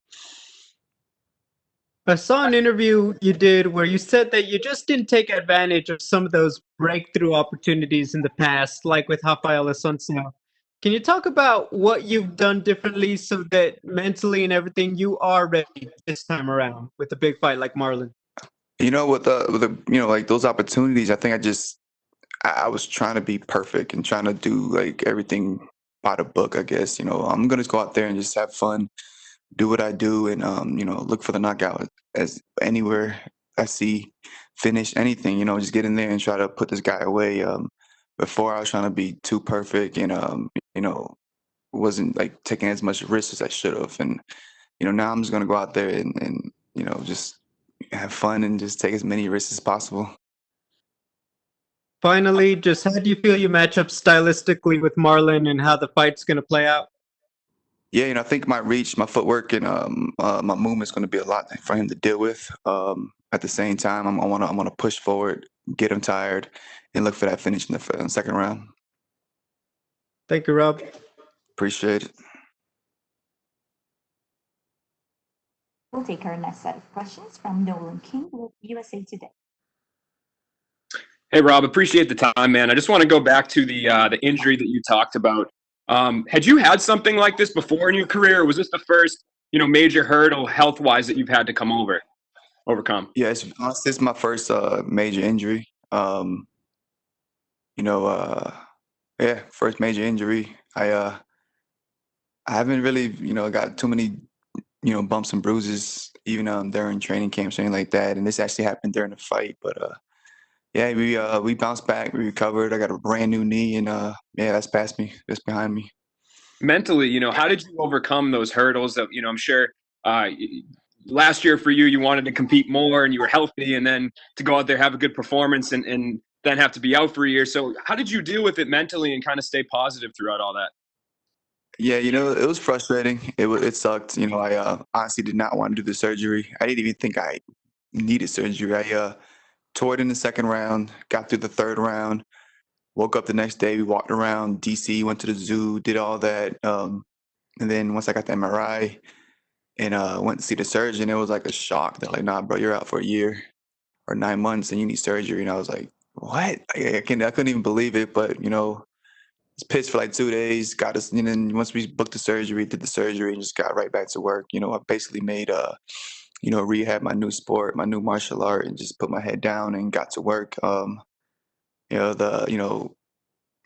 I saw an interview you did where you said that you just didn't take advantage of some of those breakthrough opportunities in the past, like with Rafael Assunção. Can you talk about what you've done differently so that mentally and everything you are ready this time around with a big fight like Marlon? With the like those opportunities, I think I was trying to be perfect and trying to do like everything by the book, I guess. I'm gonna go out there and just have fun, do what I do, and look for the knockout as anywhere I see, finish anything. Just get in there and try to put this guy away. Before I was trying to be too perfect and wasn't like taking as much risk as I should have. And now I'm just gonna go out there and just have fun and just take as many risks as possible. Finally, just how do you feel you match up stylistically with Marlon and how the fight's going to play out? Yeah, I think my reach, my footwork, and my movement is going to be a lot for him to deal with. At the same time, I want to push forward, get him tired, and look for that finish in the second round. Thank you, Rob. Appreciate it. We'll take our next set of questions from Nolan King with USA Today. Hey, Rob, appreciate the time, man. I just want to go back to the injury that you talked about. Had you had something like this before in your career, or was this the first, major hurdle health-wise that you've had to overcome? Yeah, honestly, it's my first major injury. First major injury. I haven't really, got too many, bumps and bruises, even during training camps or anything like that. And this actually happened during the fight, but yeah, we bounced back, we recovered. I got a brand new knee, and that's past me, that's behind me. Mentally, how did you overcome those hurdles? That I'm sure last year for you, you wanted to compete more, and you were healthy, and then to go out there have a good performance, and then have to be out for a year. So, how did you deal with it mentally and kind of stay positive throughout all that? Yeah, it was frustrating. It sucked. I honestly did not want to do the surgery. I didn't even think I needed surgery. I tore it in the second round, got through the third round, woke up the next day, we walked around DC, went to the zoo, did all that. And then once I got the MRI and went to see the surgeon, it was like a shock. They're like, nah, bro, you're out for a year or 9 months and you need surgery. And I was like, what? I couldn't even believe it. But, was pissed for like 2 days, got us, and then once we booked the surgery, did the surgery, and just got right back to work. I basically made rehab my new sport, my new martial art, and just put my head down and got to work. The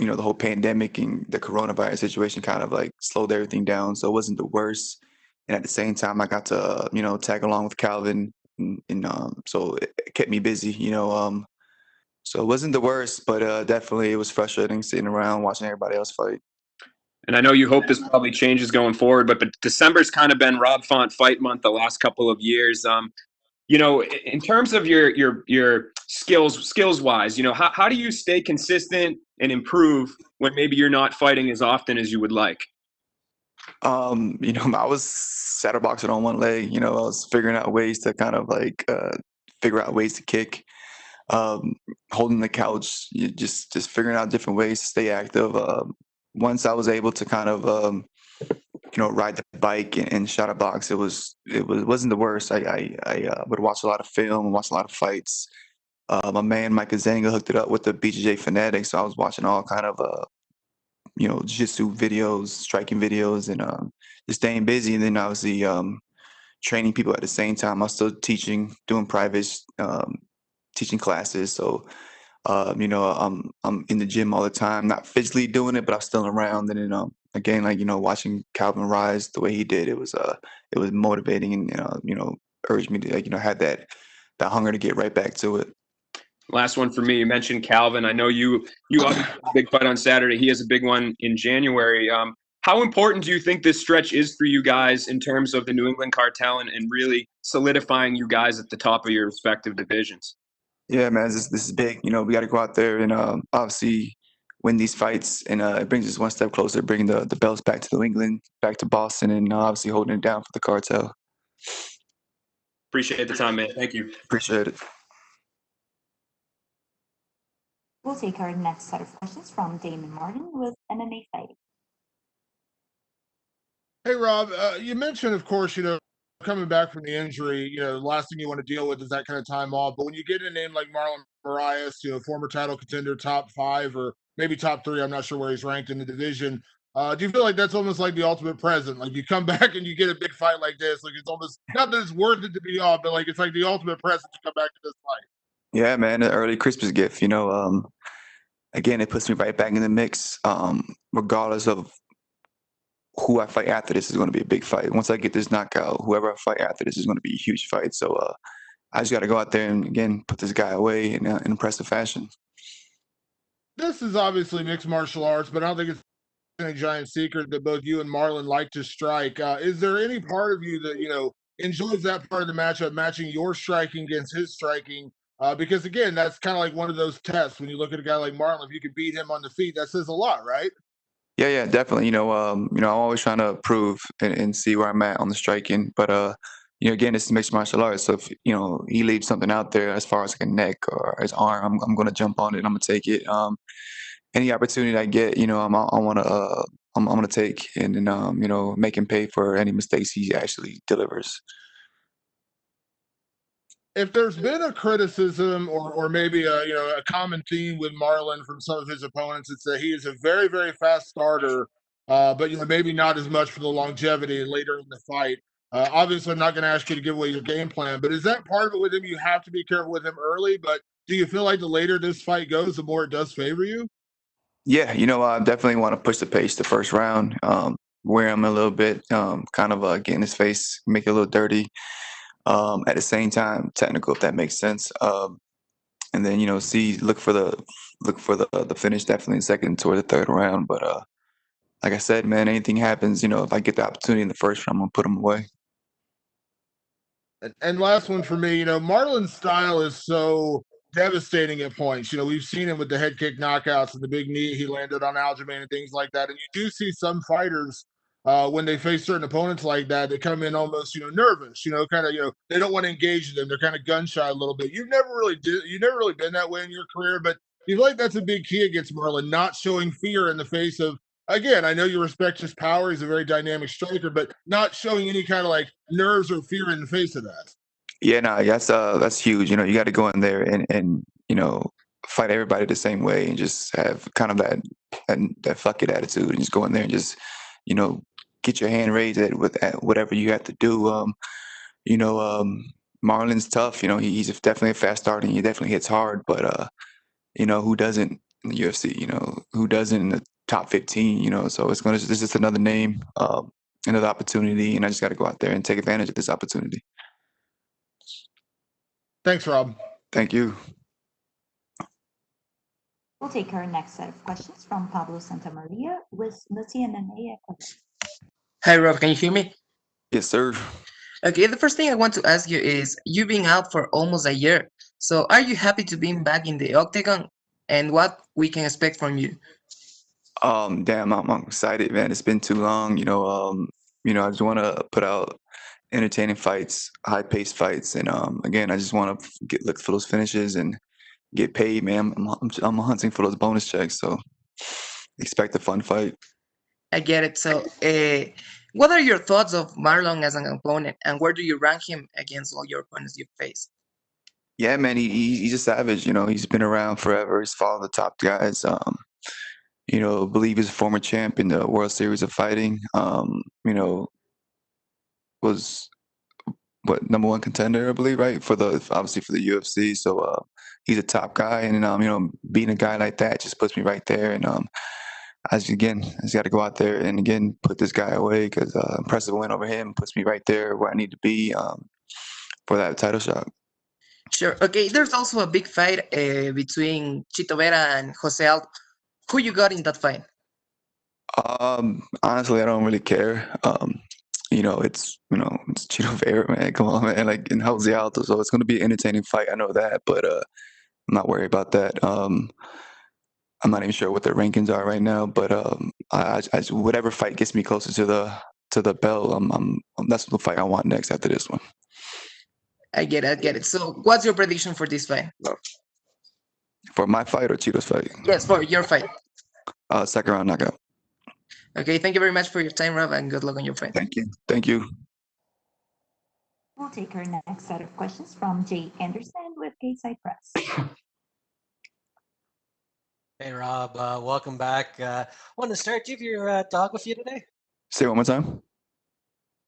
whole pandemic and the coronavirus situation kind of like slowed everything down, so it wasn't the worst. And at the same time, I got to tag along with Calvin, and so it kept me busy. So it wasn't the worst, but definitely it was frustrating sitting around watching everybody else fight. And I know you hope this probably changes going forward, but December's kind of been Rob Font fight month the last couple of years. In terms of your skills wise, how do you stay consistent and improve when maybe you're not fighting as often as you would like? I was saddle boxing on one leg. I was figuring out ways to kind of like figure out ways to kick. Holding the couch, just figuring out different ways to stay active. Once I was able to kind of ride the bike and shadow box, it wasn't the worst. I would watch a lot of film, watch a lot of fights. My man Mike Azanga hooked it up with the BJJ Fanatic, so I was watching all kind of jiu-jitsu videos, striking videos, and just staying busy. And then obviously training people at the same time. I was still teaching, doing privates, teaching classes. So I'm in the gym all the time, not physically doing it, but I'm still around. And then again, like watching Calvin rise the way he did, it was motivating and urged me to have that hunger to get right back to it. Last one for me. You mentioned Calvin. I know you obviously have a big fight on Saturday. He has a big one in January. How important do you think this stretch is for you guys in terms of the New England cartel and really solidifying you guys at the top of your respective divisions? Yeah, man, this is big. We got to go out there and obviously win these fights, and it brings us one step closer, bringing the belts back to New England, back to Boston, and obviously holding it down for the cartel. Appreciate the time, man. Thank you. Appreciate it. We'll take our next set of questions from Damon Martin with MMA Fighting. Hey, Rob, you mentioned, of course, coming back from the injury, the last thing you want to deal with is that kind of time off. But when you get a name like Marlon Moraes, former title contender, top 5 or maybe top 3, I'm not sure where he's ranked in the division. Do you feel like that's almost like the ultimate present? Like you come back and you get a big fight like this, like it's almost not that it's worth it to be off, but like it's like the ultimate present to come back to this fight. Yeah, man, an early Christmas gift. Again, it puts me right back in the mix. Regardless of who I fight after this is going to be a big fight. Once I get this knockout, whoever I fight after this is going to be a huge fight. So I just got to go out there and, again, put this guy away in impressive fashion. This is obviously mixed martial arts, but I don't think it's any giant secret that both you and Marlon like to strike. Is there any part of you that, enjoys that part of the matchup, matching your striking against his striking? Because, again, that's kind of like one of those tests. When you look at a guy like Marlon, if you can beat him on the feet, that says a lot, right? Yeah, definitely. I'm always trying to prove and see where I'm at on the striking. But again, this is mixed martial arts. So if he leaves something out there as far as like a neck or his arm, I'm going to jump on it and I'm going to take it. Any opportunity I get, I'm going to take and then make him pay for any mistakes he actually delivers. If there's been a criticism or maybe a common theme with Marlon from some of his opponents, it's that he is a very, very fast starter, but maybe not as much for the longevity later in the fight. Obviously, I'm not going to ask you to give away your game plan, but is that part of it with him? You have to be careful with him early, but do you feel like the later this fight goes, the more it does favor you? Yeah, I definitely want to push the pace the first round, wear him a little bit, kind of get in his face, make it a little dirty. At the same time, technical, if that makes sense. And then look for the finish definitely in second toward the third round. But like I said, man, anything happens. If I get the opportunity in the first round, I'm gonna put him away. And last one for me, Marlon's style is so devastating at points. We've seen him with the head kick knockouts and the big knee he landed on Aljamain and things like that. And you do see some fighters when they face certain opponents like that, they come in almost, nervous, kind of, they don't want to engage them. They're kind of gun shy a little bit. You've never really been that way in your career, but you feel like that's a big key against Marlon, not showing fear in the face of, again, I know you respect his power. He's a very dynamic striker, but not showing any kind of like nerves or fear in the face of that. Yeah, no, that's huge. You got to go in there and fight everybody the same way and just have kind of that fuck it attitude and just go in there and just get your hand raised at whatever you have to do. Marlon's tough. He's definitely a fast starter. And he definitely hits hard, but who doesn't in the UFC? Who doesn't in the top 15? So this is just another name, another opportunity, and I just got to go out there and take advantage of this opportunity. Thanks, Rob. Thank you. We'll take our next set of questions from Pablo Santamaria with Multi MMA Ecuador. Hi, Rob. Can you hear me? Yes, sir. Okay, the first thing I want to ask you is, you've been out for almost a year. So are you happy to be back in the octagon, and what we can expect from you? Damn, I'm excited, man. It's been too long. I just want to put out entertaining fights, high-paced fights, and again, I just want to look for those finishes and get paid, man. I'm hunting for those bonus checks, so expect a fun fight. I get it. So, what are your thoughts of Marlon as an opponent, and where do you rank him against all your opponents you've faced? Yeah, man, he's a savage. He's been around forever. He's followed the top guys. Believe he's a former champ in the World Series of Fighting. Was number 1 contender, I believe, right? Obviously for the UFC. So he's a top guy, and beating a guy like that just puts me right there. And I just got to go out there and again put this guy away because impressive win over him puts me right there where I need to be for that title shot. Sure. Okay. There's also a big fight between Chito Vera and Jose Aldo. Who you got in that fight? Honestly, I don't really care. It's Chito Vera, man. Come on, man. Like in Jose Aldo, so it's gonna be an entertaining fight. I know that, but I'm not worried about that. I'm not even sure what their rankings are right now, but I whatever fight gets me closer to the belt, that's the fight I want next after this one. I get it. So, what's your prediction for this fight? For my fight or Chito's fight? Yes, for your fight. Second round knockout. Okay, thank you very much for your time, Rob, and good luck on your fight. Thank you. Thank you. We'll take our next set of questions from Jay Anderson with Gateside Press. Hey, Rob, welcome back. Want to start? Do you have your dog with you today? Say it one more time.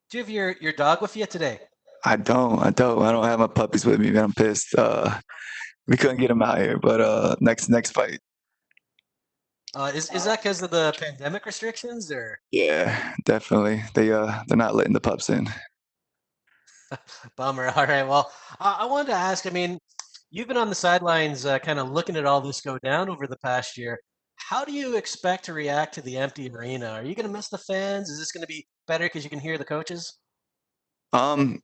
Do you have your dog with you today? I don't have my puppies with me, man. I'm pissed. We couldn't get them out here, but next fight. Is that because of the pandemic restrictions, or? Yeah, definitely. They're not letting the pups in. Bummer. All right. Well, I wanted to ask. I mean, you've been on the sidelines, kind of looking at all this go down over the past year. How do you expect to react to the empty arena? Are you going to miss the fans? Is this going to be better because you can hear the coaches? I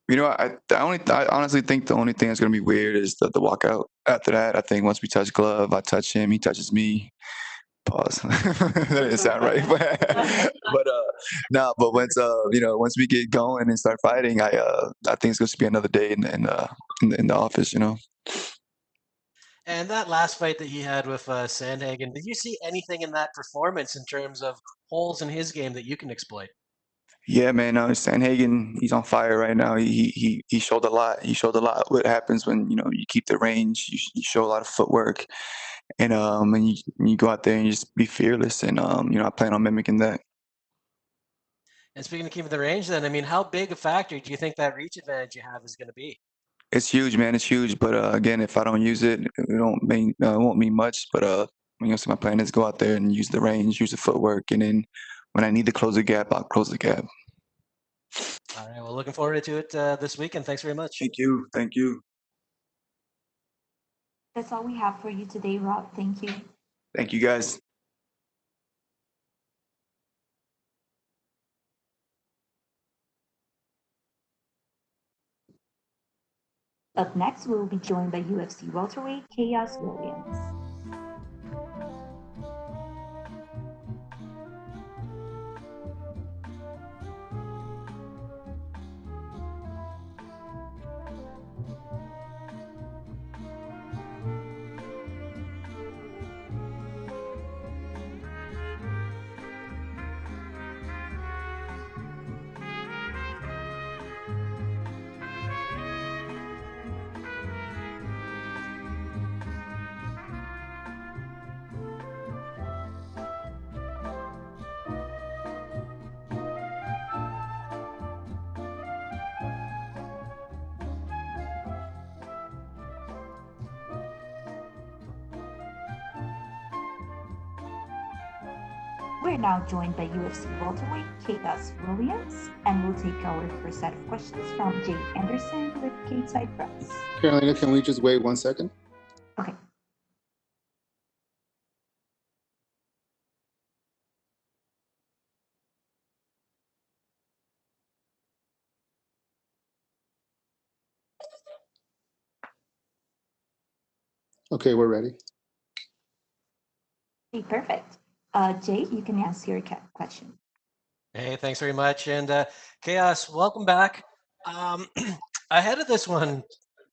honestly think the only thing that's gonna be weird is the walkout. After that, I think once we touch glove, I touch him, he touches me. Pause. That didn't sound right, but no. But once we get going and start fighting, I think it's going to be another day in the office. And that last fight that he had with Sandhagen, did you see anything in that performance in terms of holes in his game that you can exploit? Yeah, man. Sandhagen, he's on fire right now. He showed a lot. He showed a lot. What happens when you keep the range? You show a lot of footwork, and you go out there and you just be fearless. And I plan on mimicking that. And speaking of keeping the range, then I mean, how big a factor do you think that reach advantage you have is going to be? It's huge, man. It's huge. But again, if I don't use it, it won't mean much. But so my plan is go out there and use the range, use the footwork, and then when I need to close the gap, I'll close the gap. All right. Well, looking forward to it this weekend. Thanks very much. Thank you. Thank you. That's all we have for you today, Rob. Thank you. Thank you, guys. Up next, we'll be joined by UFC welterweight Khaos Williams. We're now joined by UFC welterweight Khaos Williams, and we'll take our first set of questions from Jay Anderson with Gateside Press. Carolina, can we just wait 1 second? Okay. Okay, we're ready. Okay, perfect. Jay, you can ask your question. Hey, thanks very much. And Khaos, welcome back. Ahead of this one,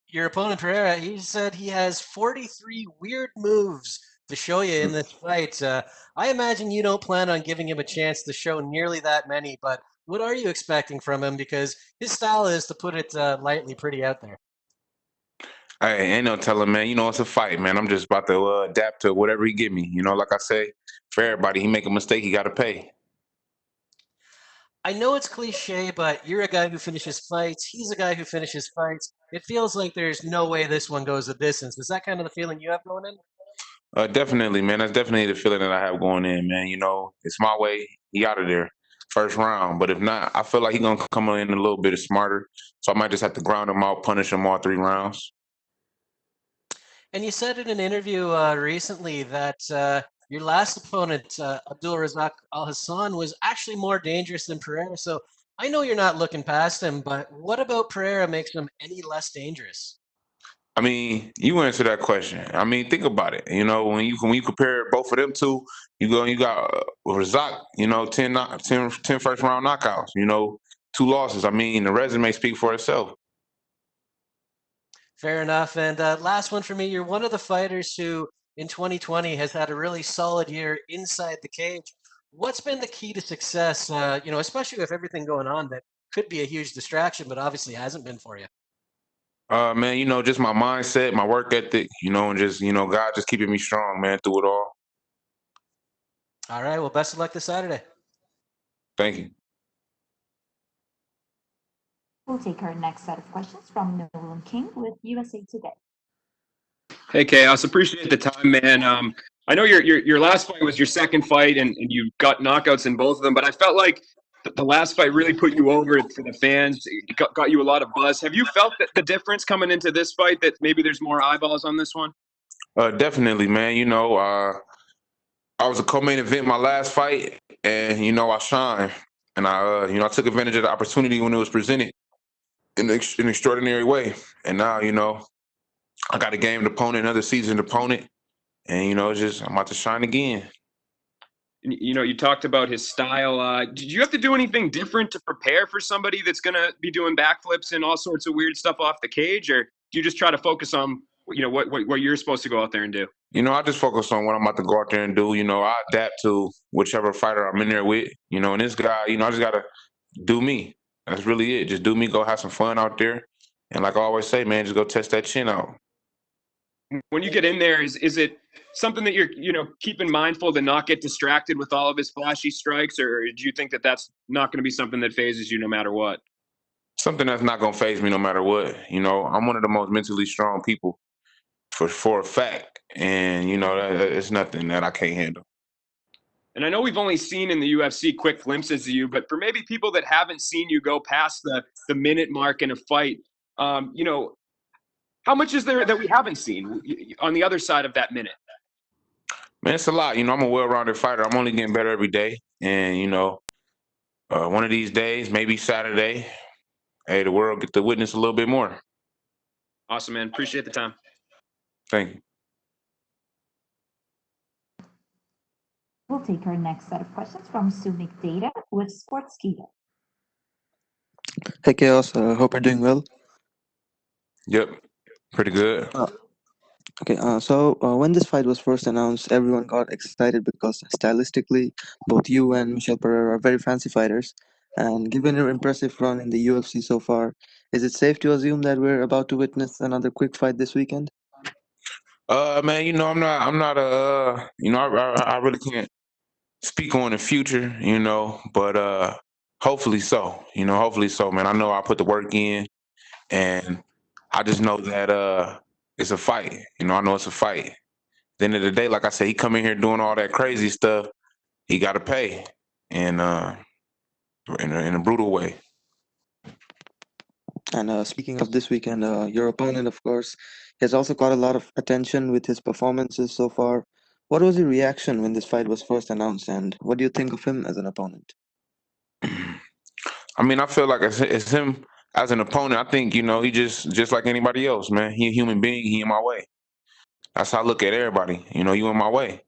your opponent Pereira, he said he has 43 weird moves to show you in this fight. I imagine you don't plan on giving him a chance to show nearly that many, but what are you expecting from him? Because his style is, to put it lightly, pretty out there. Hey, ain't no telling, man. It's a fight, man. I'm just about to adapt to whatever he give me. Like I say, for everybody, he make a mistake, he got to pay. I know it's cliche, but you're a guy who finishes fights. He's a guy who finishes fights. It feels like there's no way this one goes the distance. Is that kind of the feeling you have going in? Definitely, man. That's definitely the feeling that I have going in, man. You know, it's my way. He out of there first round. But if not, I feel like he's gonna come in a little bit smarter. So I might just have to ground him out, punish him all 3 rounds. And you said in an interview recently that your last opponent, Abdul Razak Al Hassan, was actually more dangerous than Pereira. So I know you're not looking past him, but what about Pereira makes him any less dangerous? I mean, you answer that question. I mean, think about it. You know, when you compare both of them two, you got Razak, you know, 10 first round knockouts, you know, 2 losses. I mean, the resume speaks for itself. Fair enough. And last one for me, you're one of the fighters who in 2020 has had a really solid year inside the cage. What's been the key to success, especially with everything going on that could be a huge distraction, but obviously hasn't been for you? Man, you know, just my mindset, my work ethic, you know, and just, you know, God just keeping me strong, man, through it all. All right. Well, best of luck this Saturday. Thank you. We'll take our next set of questions from Nolan King with USA Today. Hey, Khaos, appreciate the time, man. I know your last fight was your second fight, and you got knockouts in both of them, but I felt like the last fight really put you over for the fans. It got you a lot of buzz. Have you felt the difference coming into this fight, that maybe there's more eyeballs on this one? Definitely, man. You know, I was a co-main event my last fight, and you know, I shined, and I took advantage of the opportunity when it was presented in an extraordinary way. And now, you know, I got a gamed opponent, another seasoned opponent, and you know, it's just I'm about to shine again. You know, you talked about his style. Did you have to do anything different to prepare for somebody that's going to be doing backflips and all sorts of weird stuff off the cage, or do you just try to focus on, you know, what you're supposed to go out there and do? You know, I just focus on what I'm about to go out there and do. You know, I adapt to whichever fighter I'm in there with. You know, and this guy, you know, I just gotta do me. That's really it. Just do me. Go have some fun out there, and like I always say, man, just go test that chin out. When you get in there, is it something that you're, you know, keeping mindful to not get distracted with all of his flashy strikes, or do you think that that's not going to be something that phases you no matter what? Something that's not gonna phase me no matter what. You know, I'm one of the most mentally strong people for a fact, and you know, it's nothing that I can't handle. And I know we've only seen in the UFC quick glimpses of you, but for maybe people that haven't seen you go past the minute mark in a fight, you know, how much is there that we haven't seen on the other side of that minute? Man, it's a lot. You know, I'm a well-rounded fighter. I'm only getting better every day, and you know, one of these days, maybe Saturday, hey, the world get to witness a little bit more. Awesome, man. Appreciate the time. Thank you. We'll take our next set of questions from Sumik Data with Sportskeeda. Hey Chaos, hope you're doing well. Yep, pretty good. Okay, so when this fight was first announced, everyone got excited because stylistically, both you and Michel Pereira are very fancy fighters. And given your impressive run in the UFC so far, is it safe to assume that we're about to witness another quick fight this weekend? Man, you know, I'm not you know, I really can't speak on the future, you know, but hopefully so. You know, hopefully so, man. I know I put the work in, and I just know that it's a fight. You know, I know it's a fight. At the end of the day, like I said, he come in here doing all that crazy stuff. He got to pay, and in a brutal way. And speaking of this weekend, your opponent, of course, has also caught a lot of attention with his performances so far. What was your reaction when this fight was first announced, and what do you think of him as an opponent? I mean, I feel like it's him as an opponent. I think, you know, he just like anybody else, man. He a human being. He in my way. That's how I look at everybody. You know, you in my way.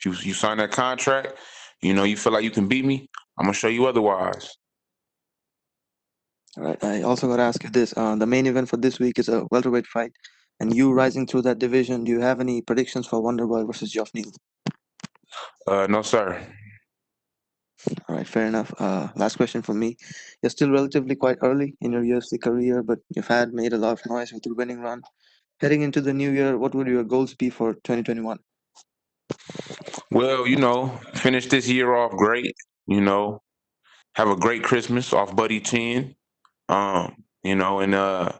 If you sign that contract, you know, you feel like you can beat me, I'm gonna show you otherwise. All right, I also got to ask you this. The main event for this week is a welterweight fight, and you rising through that division, do you have any predictions for Wonderboy versus Geoff Neal? No, sir. All right, fair enough. Last question for me. You're still relatively quite early in your UFC career, but you've made a lot of noise with your winning run. Heading into the new year, what would your goals be for 2021? Well, you know, finish this year off great. You know, have a great Christmas off Buddy 10. You know, and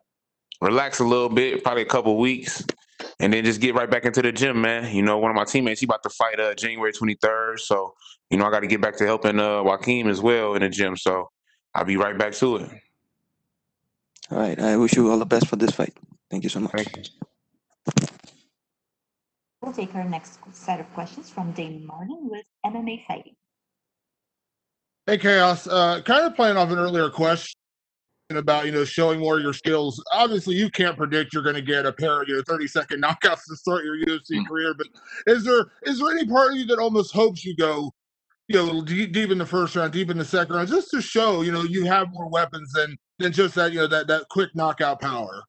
relax a little bit, probably a couple weeks, and then just get right back into the gym, man. You know, one of my teammates, he about to fight January 23rd, so you know I got to get back to helping Joaquin as well in the gym. So I'll be right back to it. All right. I wish you all the best for this fight. Thank you so much. Thank you. We'll take our next set of questions from Damon Martin with MMA Fighting. Hey, Khaos. Kind of playing off an earlier question about, showing more of your skills. Obviously, you can't predict you're going to get a pair of 30-second knockouts to start your UFC career, but is there any part of you that almost hopes you go, deep in the first round, deep in the second round, just to show, you have more weapons than just that, that quick knockout power?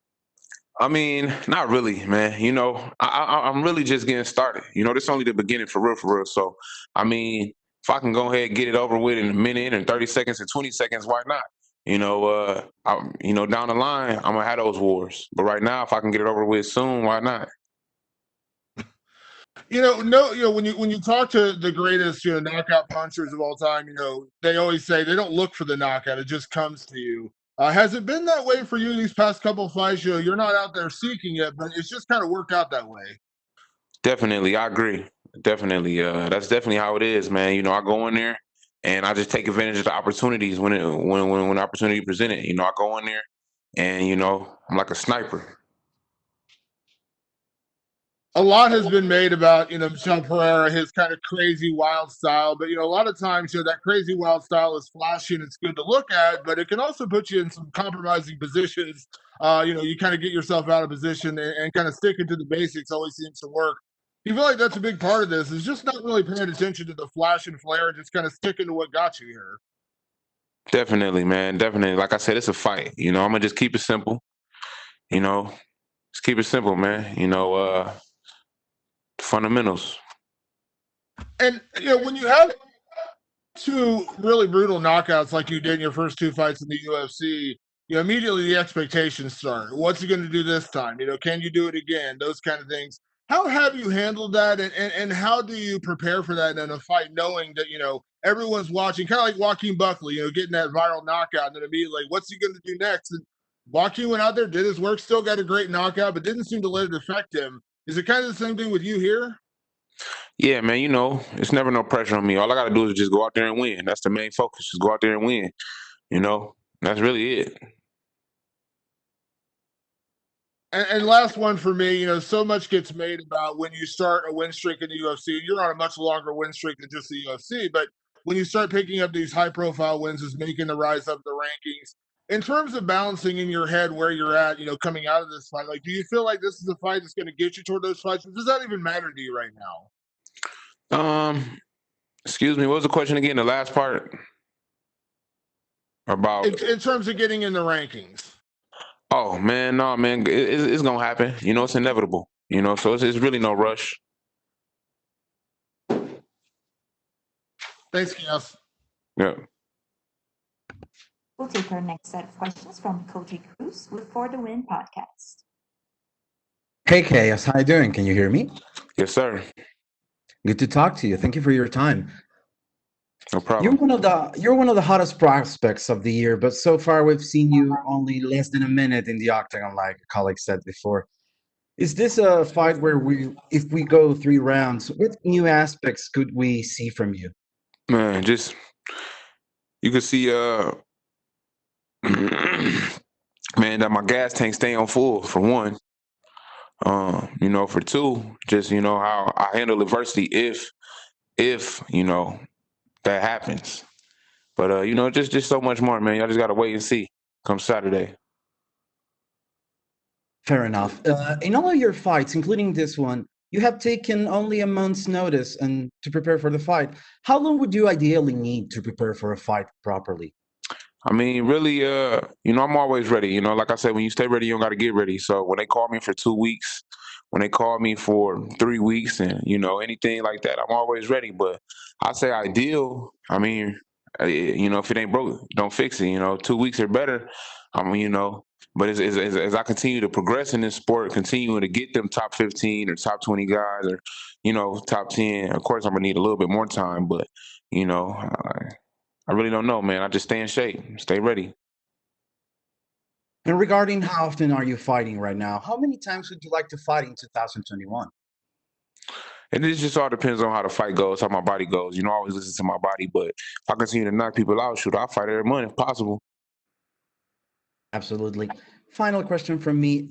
I mean, not really, man. You know, I'm really just getting started. You know, this is only the beginning for real. So, I mean, if I can go ahead and get it over with in a minute and 30 seconds and 20 seconds, why not? You know, down the line, I'm gonna have those wars. But right now, if I can get it over with soon, why not? When you talk to the greatest, knockout punchers of all time, they always say they don't look for the knockout; it just comes to you. Has it been that way for you these past couple of fights? You're not out there seeking it, but it's just kind of worked out that way. Definitely, I agree. Definitely, that's definitely how it is, man. You know, I go in there and I just take advantage of the opportunities when the opportunity presented. You know, I go in there and I'm like a sniper. A lot has been made about, Michel Pereira, his kind of crazy, wild style. But, a lot of times, that crazy, wild style is flashy and it's good to look at, but it can also put you in some compromising positions. You kind of get yourself out of position and kind of sticking to the basics always seems to work. You feel like that's a big part of this, is just not really paying attention to the flash and flare and just kind of sticking to what got you here. Definitely, man. Definitely. Like I said, it's a fight. You know, I'm gonna just keep it simple. You know, just keep it simple, man. Fundamentals. And, when you have two really brutal knockouts like you did in your first two fights in the UFC, immediately the expectations start. What's he going to do this time? Can you do it again? Those kind of things. How have you handled that, and how do you prepare for that in a fight, knowing that everyone's watching, kind of like Joaquin Buckley, getting that viral knockout, and then immediately, like, what's he going to do next? And Joaquin went out there, did his work, still got a great knockout, but didn't seem to let it affect him. Is it kind of the same thing with you here? Yeah, man. It's never no pressure on me. All I gotta do is just go out there and win. That's the main focus. Just go out there and win. That's really it. And last one for me, so much gets made about when you start a win streak in the UFC. You're on a much longer win streak than just the UFC, but when you start picking up these high-profile wins, is making the rise up the rankings. In terms of balancing in your head where you're at, coming out of this fight, like, do you feel like this is a fight that's going to get you toward those fights? Or does that even matter to you right now? Excuse me. What was the question again? The last part about in terms of getting in the rankings. Oh man, no man, it's gonna happen. It's inevitable. So it's really no rush. Thanks, Khaos. Yeah. We'll take our next set of questions from Koji Cruz with For the Win podcast. Hey, Khaos, how you doing? Can you hear me? Yes, sir. Good to talk to you. Thank you for your time. No problem. You're one of the hottest prospects of the year, but so far we've seen you only less than a minute in the octagon, like a colleague said before. Is this a fight where if we go 3 rounds, what new aspects could we see from you? Man, just you can see man, that my gas tank stay on full for one. For two, just how I handle adversity if that happens. But just so much more, man. Y'all just gotta wait and see come Saturday. Fair enough. In all of your fights, including this one, you have taken only a month's notice and to prepare for the fight. How long would you ideally need to prepare for a fight properly? I mean, really, I'm always ready. Like I said, when you stay ready, you don't got to get ready. So when they call me for 2 weeks, when they call me for 3 weeks and, anything like that, I'm always ready. But I say ideal. I mean, if it ain't broke, don't fix it. 2 weeks or better. But as I continue to progress in this sport, continuing to get them top 15 or top 20 guys or, top 10, of course, I'm going to need a little bit more time. But, I really don't know, man. I just stay in shape, stay ready. And regarding how often are you fighting right now, how many times would you like to fight in 2021? And it just all depends on how the fight goes, how my body goes. You know, I always listen to my body, but if I continue to knock people out, shoot, I'll fight every month if possible. Absolutely. Final question from me.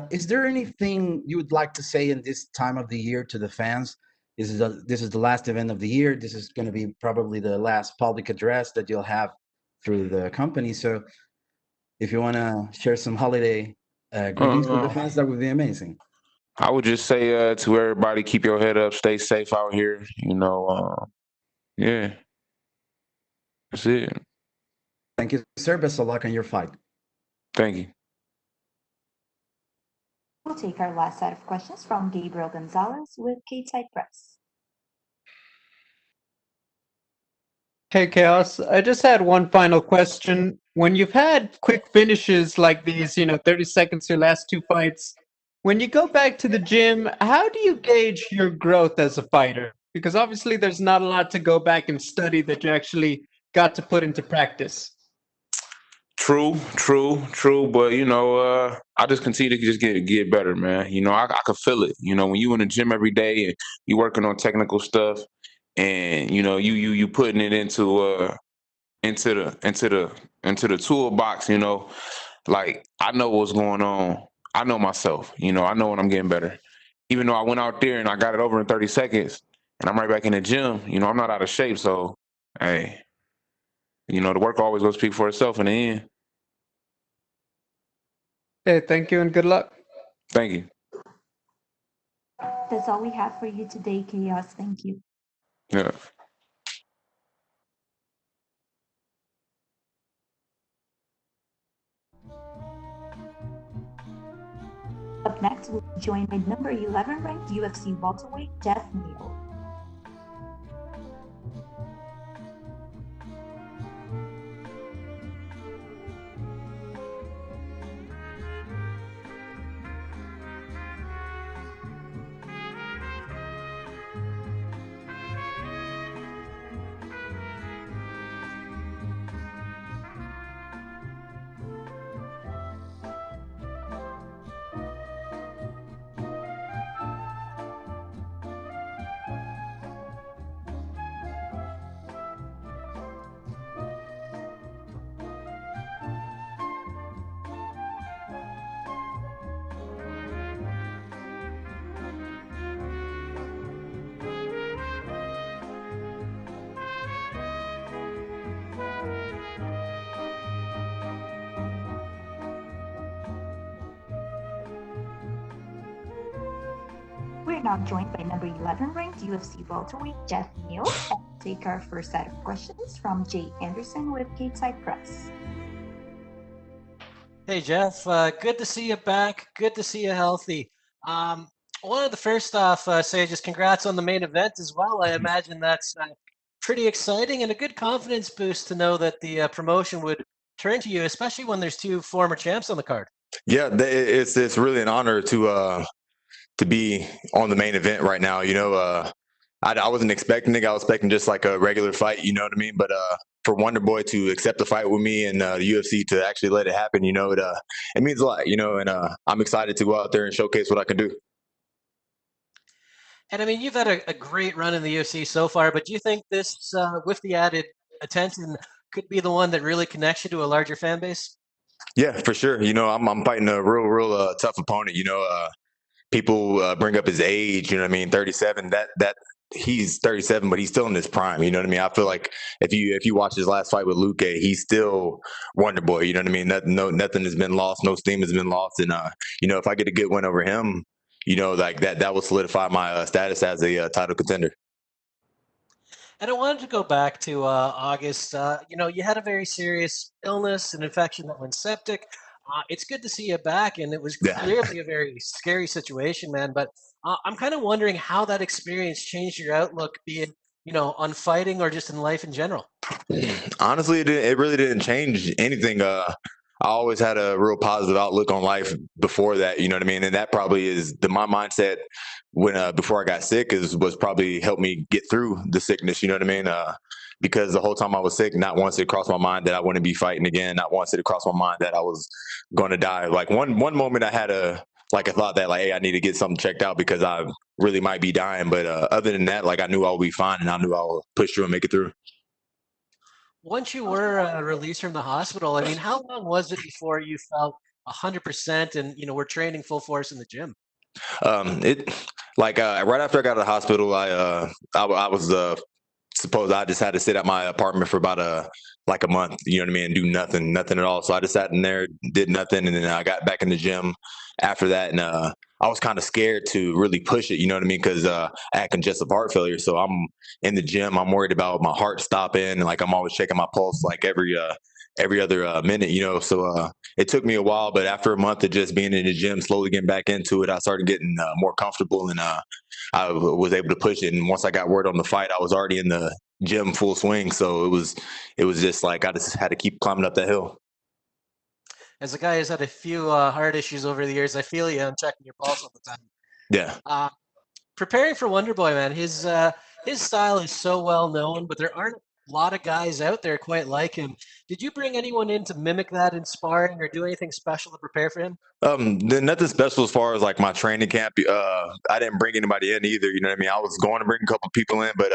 Is there anything you would like to say in this time of the year to the fans? This is the last event of the year. This is going to be probably the last public address that you'll have through the company. So if you want to share some holiday greetings with the fans, that would be amazing. I would just say to everybody, keep your head up, stay safe out here. You know, yeah, that's it. Thank you, sir. Best of luck on your fight. Thank you. We'll take our last set of questions from Gabriel Gonzalez with Stateside Press. Hey, Chaos. I just had one final question. When you've had quick finishes like these, 30 seconds your last two fights, when you go back to the gym, how do you gauge your growth as a fighter? Because obviously there's not a lot to go back and study that you actually got to put into practice. True. But I just continue to just get better, man. You know, I can feel it. You know, when you in the gym every day and you working on technical stuff, and you putting it into the toolbox. You know, like I know what's going on. I know myself. You know, I know when I'm getting better. Even though I went out there and I got it over in 30 seconds, and I'm right back in the gym. You know, I'm not out of shape, so hey. You know, the work always will speak for itself in the end. Hey, thank you and good luck. Thank you. That's all we have for you today, Chaos. Thank you. Yeah. Up next, we'll be joined by number 11 ranked UFC welterweight Geoff Neal. We're now joined by number 11 ranked UFC welterweight Geoff Neal. And we'll take our first set of questions from Jay Anderson with Stateside Press. Hey, Geoff. Good to see you back. Good to see you healthy. I wanted to first off say just congrats on the main event as well. I imagine that's pretty exciting and a good confidence boost to know that the promotion would turn to you, especially when there's two former champs on the card. Yeah, it's really an honor to be on the main event right now. You know, I wasn't expecting it. I was expecting just like a regular fight. You know what I mean? But for Wonder Boy to accept the fight with me and the UFC to actually let it happen, you know, it means a lot. You know, and I'm excited to go out there and showcase what I can do. And I mean, you've had a great run in the UFC so far, but do you think this, with the added attention, could be the one that really connects you to a larger fan base? Yeah, for sure. You know, I'm fighting a real tough opponent. You know, people bring up his age. You know what I mean? 37. That he's 37, but he's still in his prime. You know what I mean? I feel like if you watch his last fight with Luke, he's still Wonder Boy. You know what I mean? Nothing has been lost. No steam has been lost. And you know, if I get a good win over him, you know, like that will solidify my status as a title contender. And I wanted to go back to August. You know, you had a very serious illness, an infection that went septic. It's good to see you back, and it was clearly a very scary situation, man. But I'm kind of wondering how that experience changed your outlook, be it, you know, on fighting or just in life in general. Honestly, it really didn't change anything. I always had a real positive outlook on life before that, you know what I mean? And that probably is my mindset when before I got sick was probably helped me get through the sickness, you know what I mean? because the whole time I was sick, not once it crossed my mind that I wouldn't be fighting again. Not once did it cross my mind that I was going to die. Like one moment I had a thought that like, hey, I need to get something checked out because I really might be dying. But other than that, like I knew I would be fine, and I knew I would push through and make it through. Once you were released from the hospital, I mean, how long was it before you felt 100% and were training full force in the gym? It like right after I got out of the hospital, I was suppose I just had to sit at my apartment for about a month, you know what I mean, and do nothing at all. So I just sat in there, did nothing, and then I got back in the gym after that, and I was kind of scared to really push it, you know what I mean, because I had congestive heart failure. So I'm in the gym, I'm worried about my heart stopping, and like I'm always checking my pulse like every other minute, you know. So it took me a while, but after a month of just being in the gym, slowly getting back into it, I started getting more comfortable, and I was able to push it. And once I got word on the fight, I was already in the gym full swing. So it was just like I just had to keep climbing up that hill. As a guy who's had a few heart issues over the years, I feel you. I'm checking your pulse all the time. Yeah. Preparing for Wonder Boy, man, his style is so well known, but there aren't a lot of guys out there quite like him. Did you bring anyone in to mimic that in sparring or do anything special to prepare for him? Nothing special as far as like my training camp. I didn't bring anybody in either. You know what I mean? I was going to bring a couple people in, but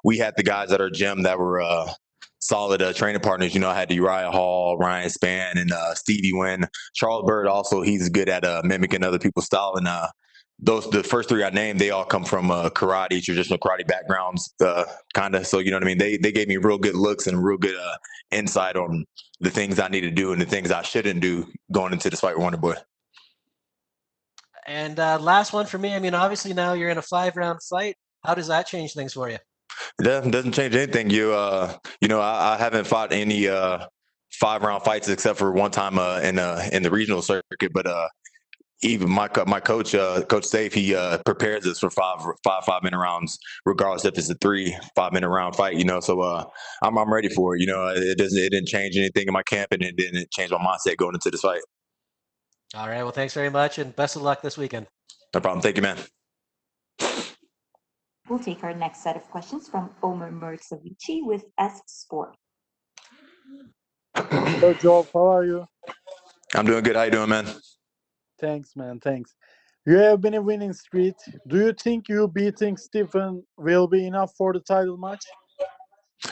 we had the guys at our gym that were solid training partners. You know, I had Uriah Hall, Ryan Spann, and Stevie Wynn. Charles Bird also, he's good at mimicking other people's style. And the first three I named, they all come from karate, traditional karate backgrounds, kind of. So, you know what I mean? They gave me real good looks and real good insight on the things I need to do and the things I shouldn't do going into this fight with Wonder Boy. And last one for me. I mean, obviously now you're in a 5-round fight. How does that change things for you? It doesn't change anything. You know, I haven't fought any 5-round fights except for one time in the regional circuit, but even my coach, Coach Safe, he prepares us for five minute rounds, regardless if it's a 5-minute round fight. You know, so I'm ready for it. You know, it didn't change anything in my camp, and it didn't change my mindset going into this fight. All right. Well, thanks very much, and best of luck this weekend. No problem. Thank you, man. We'll take our next set of questions from Omer Murtzavici with S Sport. Hello, Geoff. How are you? I'm doing good. How you doing, man? Thanks, man. Thanks. You have been a winning streak. Do you think you beating Stephen will be enough for the title match?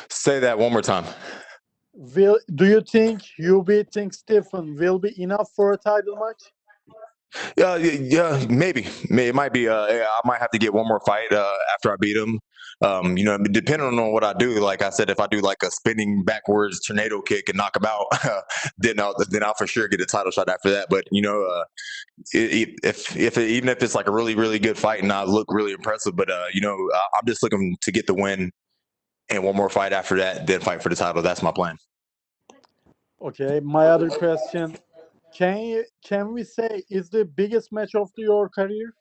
Say that one more time. Do you think you beating Stephen will be enough for a title match? Yeah, maybe. It might be. I might have to get one more fight after I beat him. You know, depending on what I do. Like I said, if I do like a spinning backwards tornado kick and knock him out, then I'll for sure get a title shot after that. But you know, even if it's like a really really good fight and I look really impressive, but you know, I'm just looking to get the win and one more fight after that, then fight for the title. That's my plan. Okay, my other question. Can we say it's the biggest match of your career?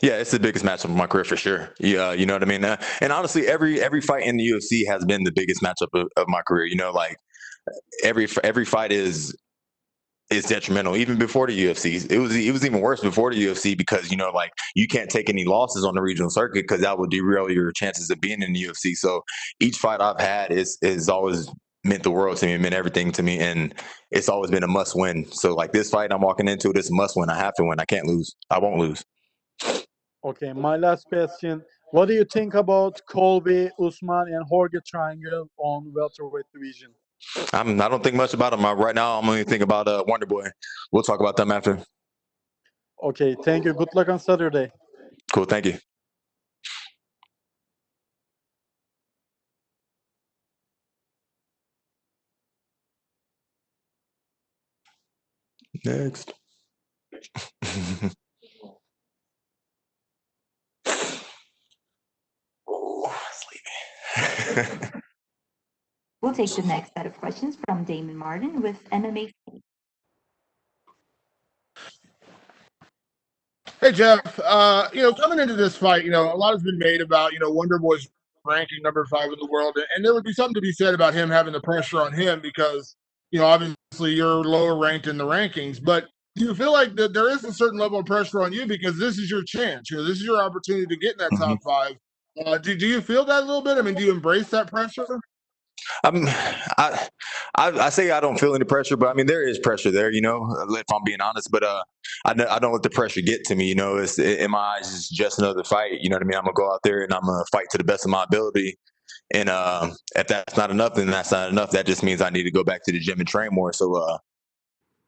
Yeah, it's the biggest matchup of my career for sure. Yeah, you know what I mean. And honestly, every fight in the UFC has been the biggest matchup of my career. You know, like every fight is detrimental. Even before the UFC, it was even worse before the UFC because you know, like you can't take any losses on the regional circuit because that would derail your chances of being in the UFC. So each fight I've had is always meant the world to me, it meant everything to me, and it's always been a must win. So like this fight I'm walking into, this must win. I have to win. I can't lose. I won't lose. Okay, my last question. What do you think about Colby, Usman, and Jorge Triangle on welterweight division? I don't think much about them right now. I'm only thinking about Wonder Boy. We'll talk about them after. Okay, thank you. Good luck on Saturday. Cool, thank you. Next. We'll take the next set of questions from Damon Martin with MMA. Hey Geoff, you know, coming into this fight, you know, a lot has been made about, you know, Wonder Boy's ranking number 5 in the world, and there would be something to be said about him having the pressure on him because, you know, obviously you're lower ranked in the rankings, but do you feel like that there is a certain level of pressure on you because this is your chance, you know, this is your opportunity to get in that top 5? Do you feel that a little bit? I mean, do you embrace that pressure? I say I don't feel any pressure, but I mean there is pressure there, you know, if I'm being honest. But I don't let the pressure get to me. You know, it's in my eyes, it's just another fight. You know what I mean? I'm gonna go out there and I'm gonna fight to the best of my ability. And if that's not enough, then that's not enough. That just means I need to go back to the gym and train more. So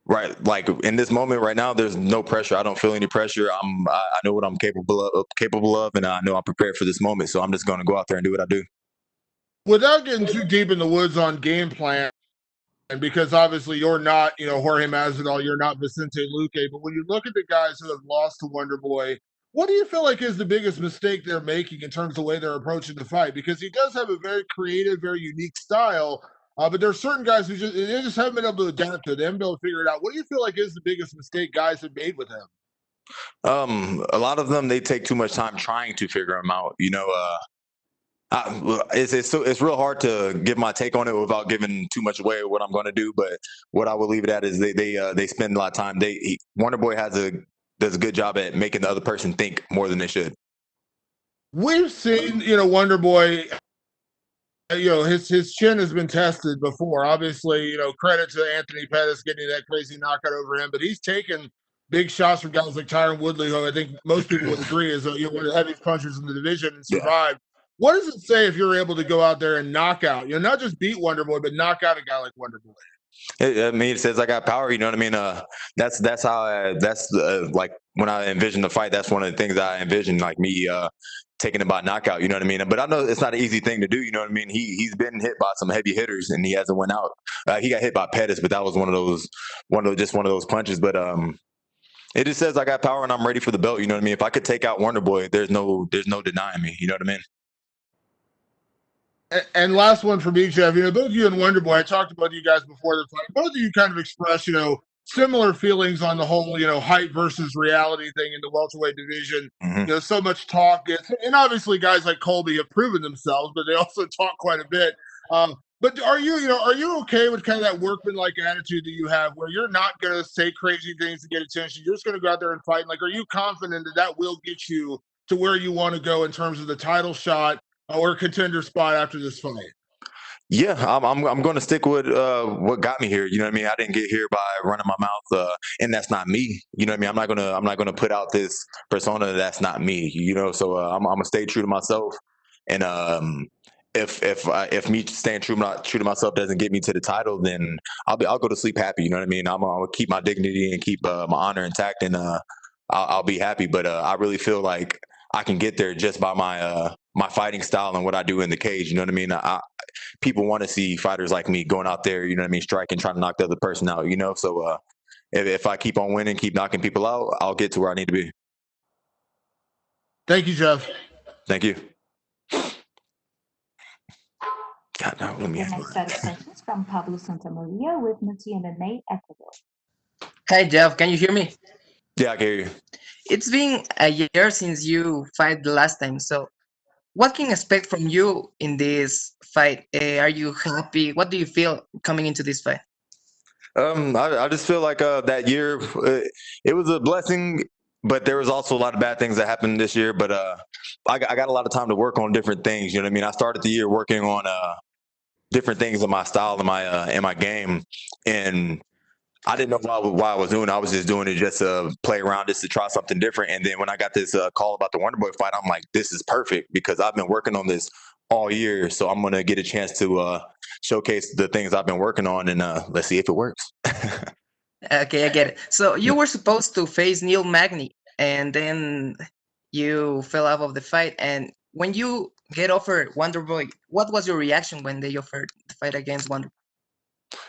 right, like in this moment right now, there's no pressure. I don't feel any pressure. I know what I'm capable of, and I know I'm prepared for this moment. So I'm just gonna go out there and do what I do. Without getting too deep in the woods on game plan, and because obviously you're not, Jorge Masvidal, you're not Vicente Luque, but when you look at the guys who have lost to Wonder Boy, what do you feel like is the biggest mistake they're making in terms of the way they're approaching the fight? Because he does have a very creative, very unique style, but there are certain guys who they just haven't been able to adapt to it. They haven't been able to figure it out. What do you feel like is the biggest mistake guys have made with him? A lot of them, they take too much time trying to figure them out. You know, it's real hard to give my take on it without giving too much away of what I'm going to do. But what I will leave it at is they spend a lot of time. Wonder Boy does a good job at making the other person think more than they should. We've seen, Wonder Boy, his chin has been tested before. Obviously, credit to Anthony Pettis getting that crazy knockout over him, but he's taken big shots from guys like Tyron Woodley, who I think most people would agree is one of the heaviest punchers in the division and survived. Yeah. What does it say if you're able to go out there and knock out, not just beat Wonder Boy, but knock out a guy like Wonder Boy? I mean, it says I got power. You know what I mean? That's how like when I envision the fight. That's one of the things I envision, like me taking it by knockout. You know what I mean? But I know it's not an easy thing to do. You know what I mean? He's been hit by some heavy hitters and he hasn't went out. He got hit by Pettis, but that was one of those punches. But it just says I got power and I'm ready for the belt. You know what I mean? If I could take out Wonder Boy, there's no denying me. You know what I mean? And last one for me, Geoff. Both you and Wonder Boy, I talked about you guys before the fight. Both of you kind of expressed, similar feelings on the whole, height versus reality thing in the welterweight division. Mm-hmm. So much talk, and obviously guys like Colby have proven themselves, but they also talk quite a bit. But are you okay with kind of that workman-like attitude that you have, where you're not going to say crazy things to get attention? You're just going to go out there and fight. Like, are you confident that will get you to where you want to go in terms of the title shot or contender spot after this fight? Yeah, I'm going to stick with what got me here. You know what I mean? I didn't get here by running my mouth, and that's not me. You know what I mean? I'm not gonna put out this persona that's not me. So I'm gonna stay true to myself. And if me staying true to myself doesn't get me to the title, then I'll go to sleep happy. You know what I mean? I'm gonna keep my dignity and keep my honor intact, and I'll be happy. But I really feel like I can get there just by my fighting style and what I do in the cage. You know what I mean? People want to see fighters like me going out there, you know what I mean, striking, trying to knock the other person out, So if I keep on winning, keep knocking people out, I'll get to where I need to be. Thank you, Geoff. Thank you. God, no, let me the next set of questions from Pablo Santamaria with Multi MMA Ecuador. Hi, Geoff. Can you hear me? Yeah, I can hear you. It's been a year since you fight the last time, so what can you expect from you in this fight? Are you happy? What do you feel coming into this fight? I just feel like that year, it was a blessing, but there was also a lot of bad things that happened this year. But I got a lot of time to work on different things. You know what I mean? I started the year working on different things in my style and in my game, and I didn't know why I was doing it. I was just doing it just to play around, just to try something different. And then when I got this call about the Wonder Boy fight, I'm like, this is perfect because I've been working on this all year. So I'm going to get a chance to showcase the things I've been working on, and let's see if it works. Okay, I get it. So you were supposed to face Neil Magny, and then you fell out of the fight. And when you get offered Wonder Boy, what was your reaction when they offered the fight against Wonder Boy?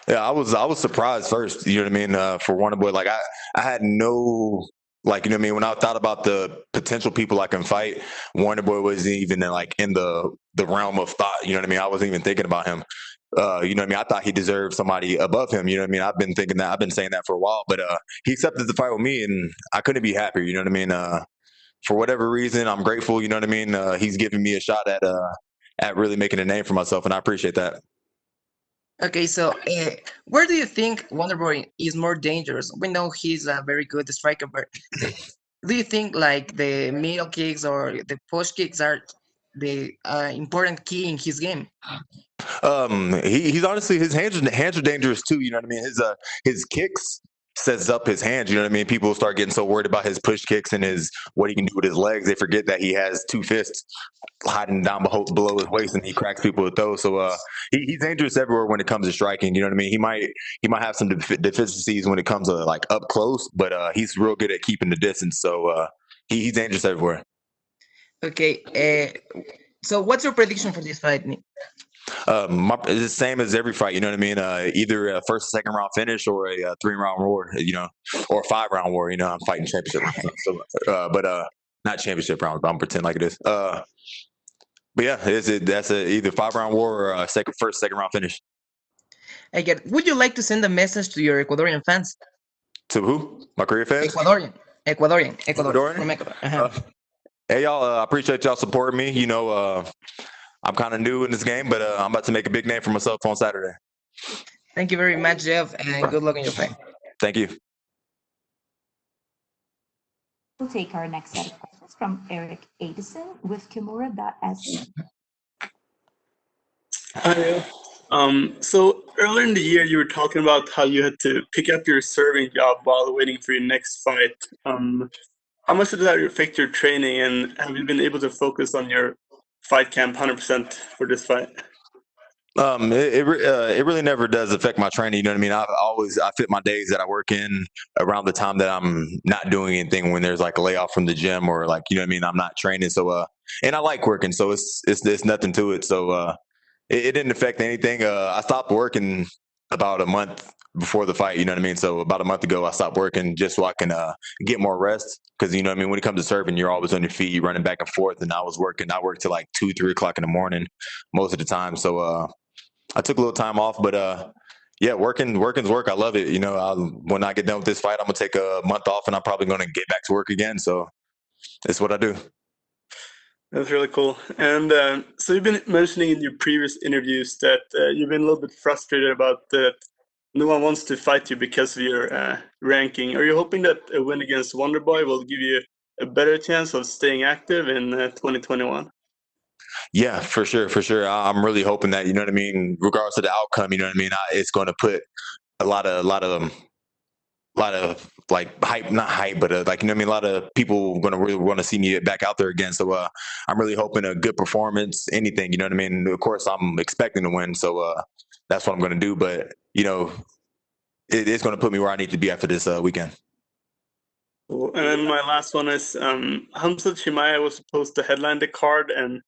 Yeah, I was surprised first, you know what I mean, for Wonder Boy. Like I had no, like, you know what I mean, when I thought about the potential people I can fight, Wonder Boy wasn't even in the realm of thought, you know what I mean? I wasn't even thinking about him. You know what I mean? I thought he deserved somebody above him, you know what I mean? I've been thinking that, I've been saying that for a while, but he accepted the fight with me and I couldn't be happier, you know what I mean? For whatever reason, I'm grateful, you know what I mean? He's giving me a shot at really making a name for myself, and I appreciate that. Okay, so where do you think Wonder Boy is more dangerous? We know he's a very good striker, but do you think like the middle kicks or the push kicks are the important key in his game? He's honestly his hands are dangerous too. You know what I mean? His kicks sets up his hands. You know what I mean? People start getting so worried about his push kicks and his what he can do with his legs, they forget that he has two fists hiding down below his waist, and he cracks people with those. So he's dangerous everywhere when it comes to striking. You know what I mean? He might have some deficiencies when it comes to like up close, but he's real good at keeping the distance. So he's dangerous everywhere. Okay. So what's your prediction for this fight, Nick? It's the same as every fight. You know what I mean? Either a first, second round finish or a 3-round war. You know, or a 5-round war. You know, I'm fighting championship rounds, but not championship rounds. But I'm pretending like it is. But yeah, that's either 5-round war or a first, second round finish. I get. Would you like to send a message to your Ecuadorian fans? To who? My Korea fans? Ecuadorian From Ecuador. Hey y'all, I appreciate y'all supporting me. You know, I'm kind of new in this game, but I'm about to make a big name for myself on Saturday. Thank you very much, Geoff, and good luck in your fight. Thank you. We'll take our next set of questions from Eric Addison with Kimura.se. Hi. So earlier in the year, you were talking about how you had to pick up your serving job while waiting for your next fight. How much did that affect your training, and have you been able to focus on your fight camp 100% for this fight? It really never does affect my training. You know what I mean? I fit my days that I work in around the time that I'm not doing anything, when there's like a layoff from the gym or like, you know what I mean? I'm not training. So, and I like working, so it's nothing to it. So, it didn't affect anything. I stopped working about a month before the fight. You know what I mean? So about a month ago, I stopped working just so I can get more rest. Because you know what I mean, when it comes to serving, you're always on your feet, you're running back and forth. And I worked till like 2-3 o'clock in the morning most of the time. So I took a little time off, but yeah, working's work. I love it. You know, when I get done with this fight, I'm gonna take a month off, and I'm probably gonna get back to work again. So it's what I do. That's really cool. And so you've been mentioning in your previous interviews that you've been a little bit frustrated about that no one wants to fight you because of your ranking. Are you hoping that a win against Wonderboy will give you a better chance of staying active in 2021? Yeah, for sure. I'm really hoping that, you know what I mean, regardless of the outcome, you know what I mean, it's going to put a lot of like hype, not hype, but like, you know what I mean, a lot of people going to really want to see me back out there again. So I'm really hoping a good performance, anything, you know what I mean. Of course, I'm expecting to win, so that's what I'm going to do. But you know, it's going to put me where I need to be after this weekend. Cool. And then my last one is Khamzat Chimaev was supposed to headline the card, and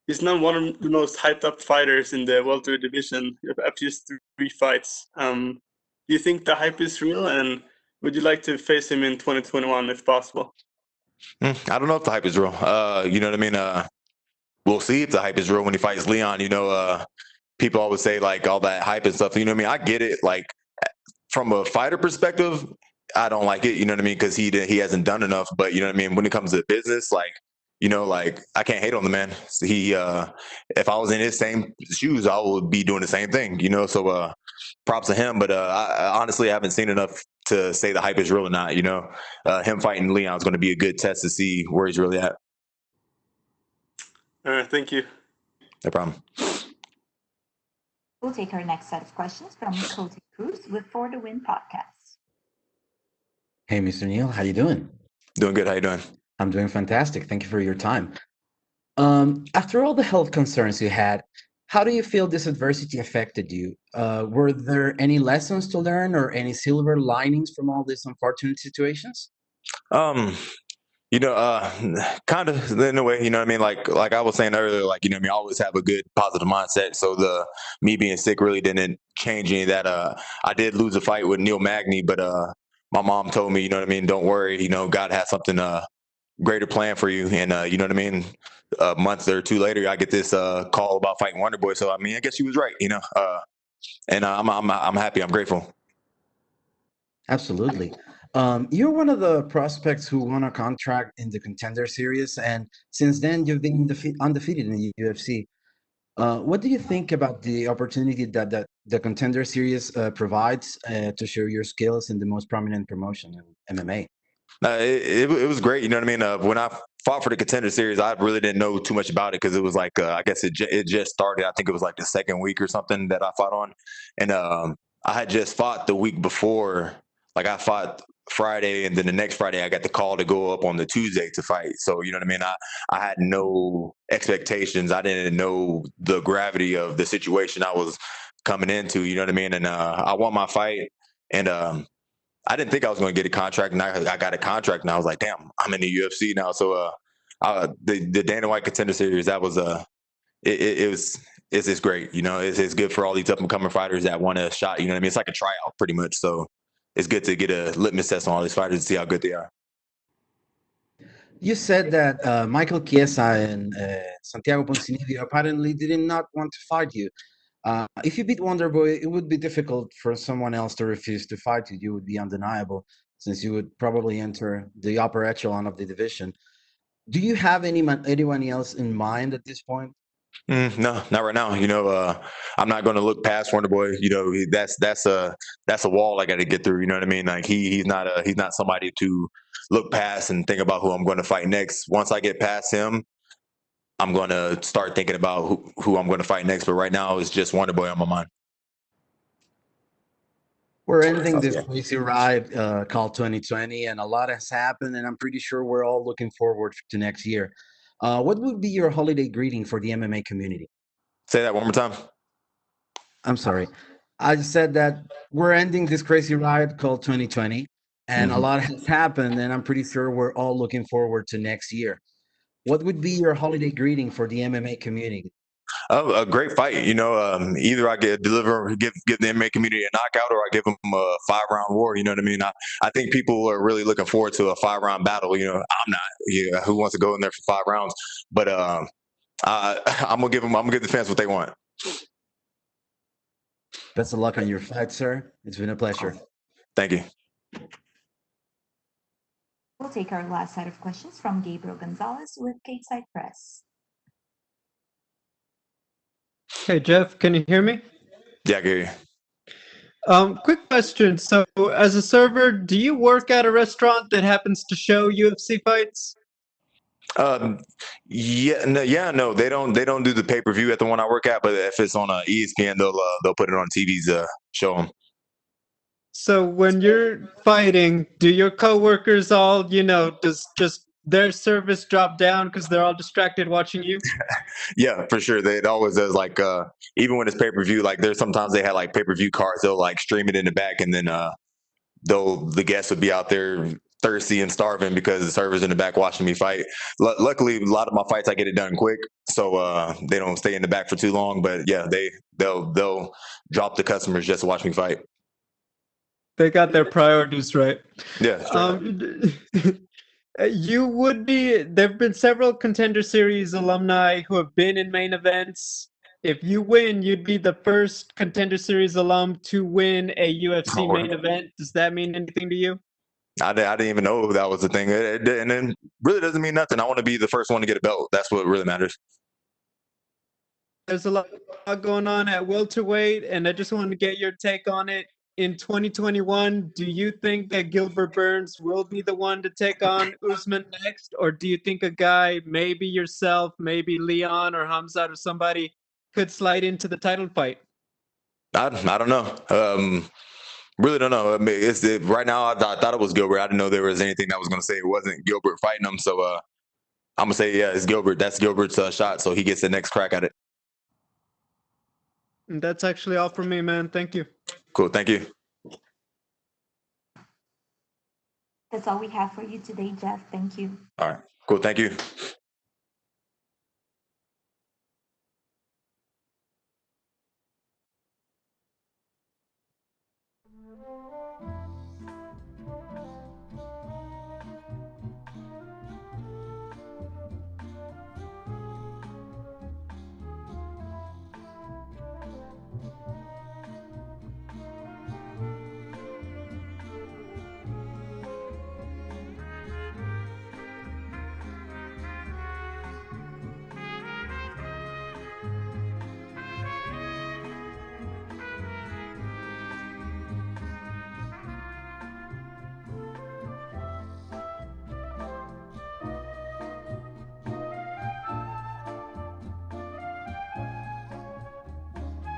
he's now one of the most hyped up fighters in the welterweight division after just 3 fights. Do you think the hype is real, and would you like to face him in 2021 if possible? I don't know if the hype is real. You know what I mean? We'll see if the hype is real when he fights Leon. You know, people always say like all that hype and stuff. You know what I mean? I get it. Like from a fighter perspective, I don't like it. You know what I mean? Because he hasn't done enough. But you know what I mean? When it comes to business, like, you know, like I can't hate on the man. So if I was in his same shoes, I would be doing the same thing. You know, so props to him. But I honestly haven't seen enough to say the hype is real or not. You know, him fighting Leon is going to be a good test to see where he's really at. All right, thank you. No problem. We'll take our next set of questions from Coty Cruz with For the Win podcast. Hey, Mr. Neal, how you doing? Doing good. How you doing? I'm doing fantastic. Thank you for your time. After all the health concerns you had, how do you feel this adversity affected you? Were there any lessons to learn or any silver linings from all these unfortunate situations? You know, kind of in a way, you know what I mean? Like I was saying earlier, like, you know what I mean, I always have a good positive mindset. So me being sick really didn't change any of that. I did lose a fight with Neil Magny, but my mom told me, you know what I mean, don't worry, you know, God has something greater plan for you. And you know what I mean? A month or two later, I get this call about fighting Wonderboy. So I mean, I guess she was right, you know. And I'm happy, I'm grateful. Absolutely. You're one of the prospects who won a contract in the Contender Series, and since then you've been undefeated in the UFC. What do you think about the opportunity that the Contender Series provides to show your skills in the most prominent promotion in MMA? It was great, you know what I mean. When I fought for the Contender Series, I really didn't know too much about it because it was like I guess it just started. I think it was like the second week or something that I fought on, and I had just fought the week before. Like I fought Friday, and then the next Friday I got the call to go up on the Tuesday to fight. So you know what I mean. I had no expectations. I didn't know the gravity of the situation I was coming into. You know what I mean. And I won my fight, and I didn't think I was going to get a contract, and I got a contract, and I was like, damn, I'm in the UFC now. So the Dana White Contender Series, that was it's great. You know, it's good for all these up and coming fighters that want a shot. You know what I mean? It's like a tryout pretty much. So it's good to get a litmus test on all these fighters to see how good they are. You said that Michael Chiesa and Santiago Ponzinibbio apparently did not want to fight you. If you beat Wonderboy, it would be difficult for someone else to refuse to fight you. You would be undeniable, since you would probably enter the upper echelon of the division. Do you have anyone else in mind at this point? No, not right now. You know, I'm not going to look past Wonderboy. You know, that's a wall I got to get through. You know what I mean? Like he's not somebody to look past and think about who I'm going to fight next. Once I get past him, I'm going to start thinking about who I'm going to fight next. But right now, it's just Wonderboy on my mind. We're ending this crazy ride called 2020, and a lot has happened, and I'm pretty sure we're all looking forward to next year. What would be your holiday greeting for the MMA community? Say that one more time. I'm sorry. I said that we're ending this crazy ride called 2020, and a lot has happened, and I'm pretty sure we're all looking forward to next year. What would be your holiday greeting for the MMA community? Oh, a great fight. You know, either I give the MMA community a knockout, or I give them a 5-round war. You know what I mean? I think people are really looking forward to a 5-round battle. You know, I'm not. Yeah, who wants to go in there for 5 rounds? But I'm gonna give the fans what they want. Best of luck on your fight, sir. It's been a pleasure. Thank you. We'll take our last set of questions from Gabriel Gonzalez with Stateside Press. Hey, Geoff, can you hear me? Yeah, I can hear you. Quick question. So, as a server, do you work at a restaurant that happens to show UFC fights? No, they don't do the pay-per-view at the one I work at, but if it's on ESPN, they'll put it on TVs, show them. So when you're fighting, do your coworkers all, does just their service drop down because they're all distracted watching you? Yeah, for sure. It always does. Like even when it's pay-per-view, like there's sometimes they have like pay-per-view cards. They'll like stream it in the back, and then the guests would be out there thirsty and starving because the server's in the back watching me fight. Luckily, a lot of my fights I get it done quick, so they don't stay in the back for too long. But yeah, they'll drop the customers just to watch me fight. They got their priorities right. Yeah. There have been several Contender Series alumni who have been in main events. If you win, you'd be the first Contender Series alum to win a UFC main event. Does that mean anything to you? I didn't even know that was the thing. And then really doesn't mean nothing. I want to be the first one to get a belt. That's what really matters. There's a lot going on at welterweight, and I just wanted to get your take on it. In 2021, do you think that Gilbert Burns will be the one to take on Usman next? Or do you think a guy, maybe yourself, maybe Leon or Hamzat or somebody, could slide into the title fight? I don't know. Really don't know. I mean, right now, I thought it was Gilbert. I didn't know there was anything that was going to say it wasn't Gilbert fighting him. So I'm going to say, yeah, it's Gilbert. That's Gilbert's shot. So he gets the next crack at it. And that's actually all from me, man. Thank you. Cool. Thank you. That's all we have for you today, Geoff. Thank you. All right. Cool. Thank you.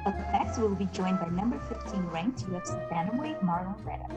Up next, we'll be joined by number 15 ranked UFC bantamweight Marlon Vera.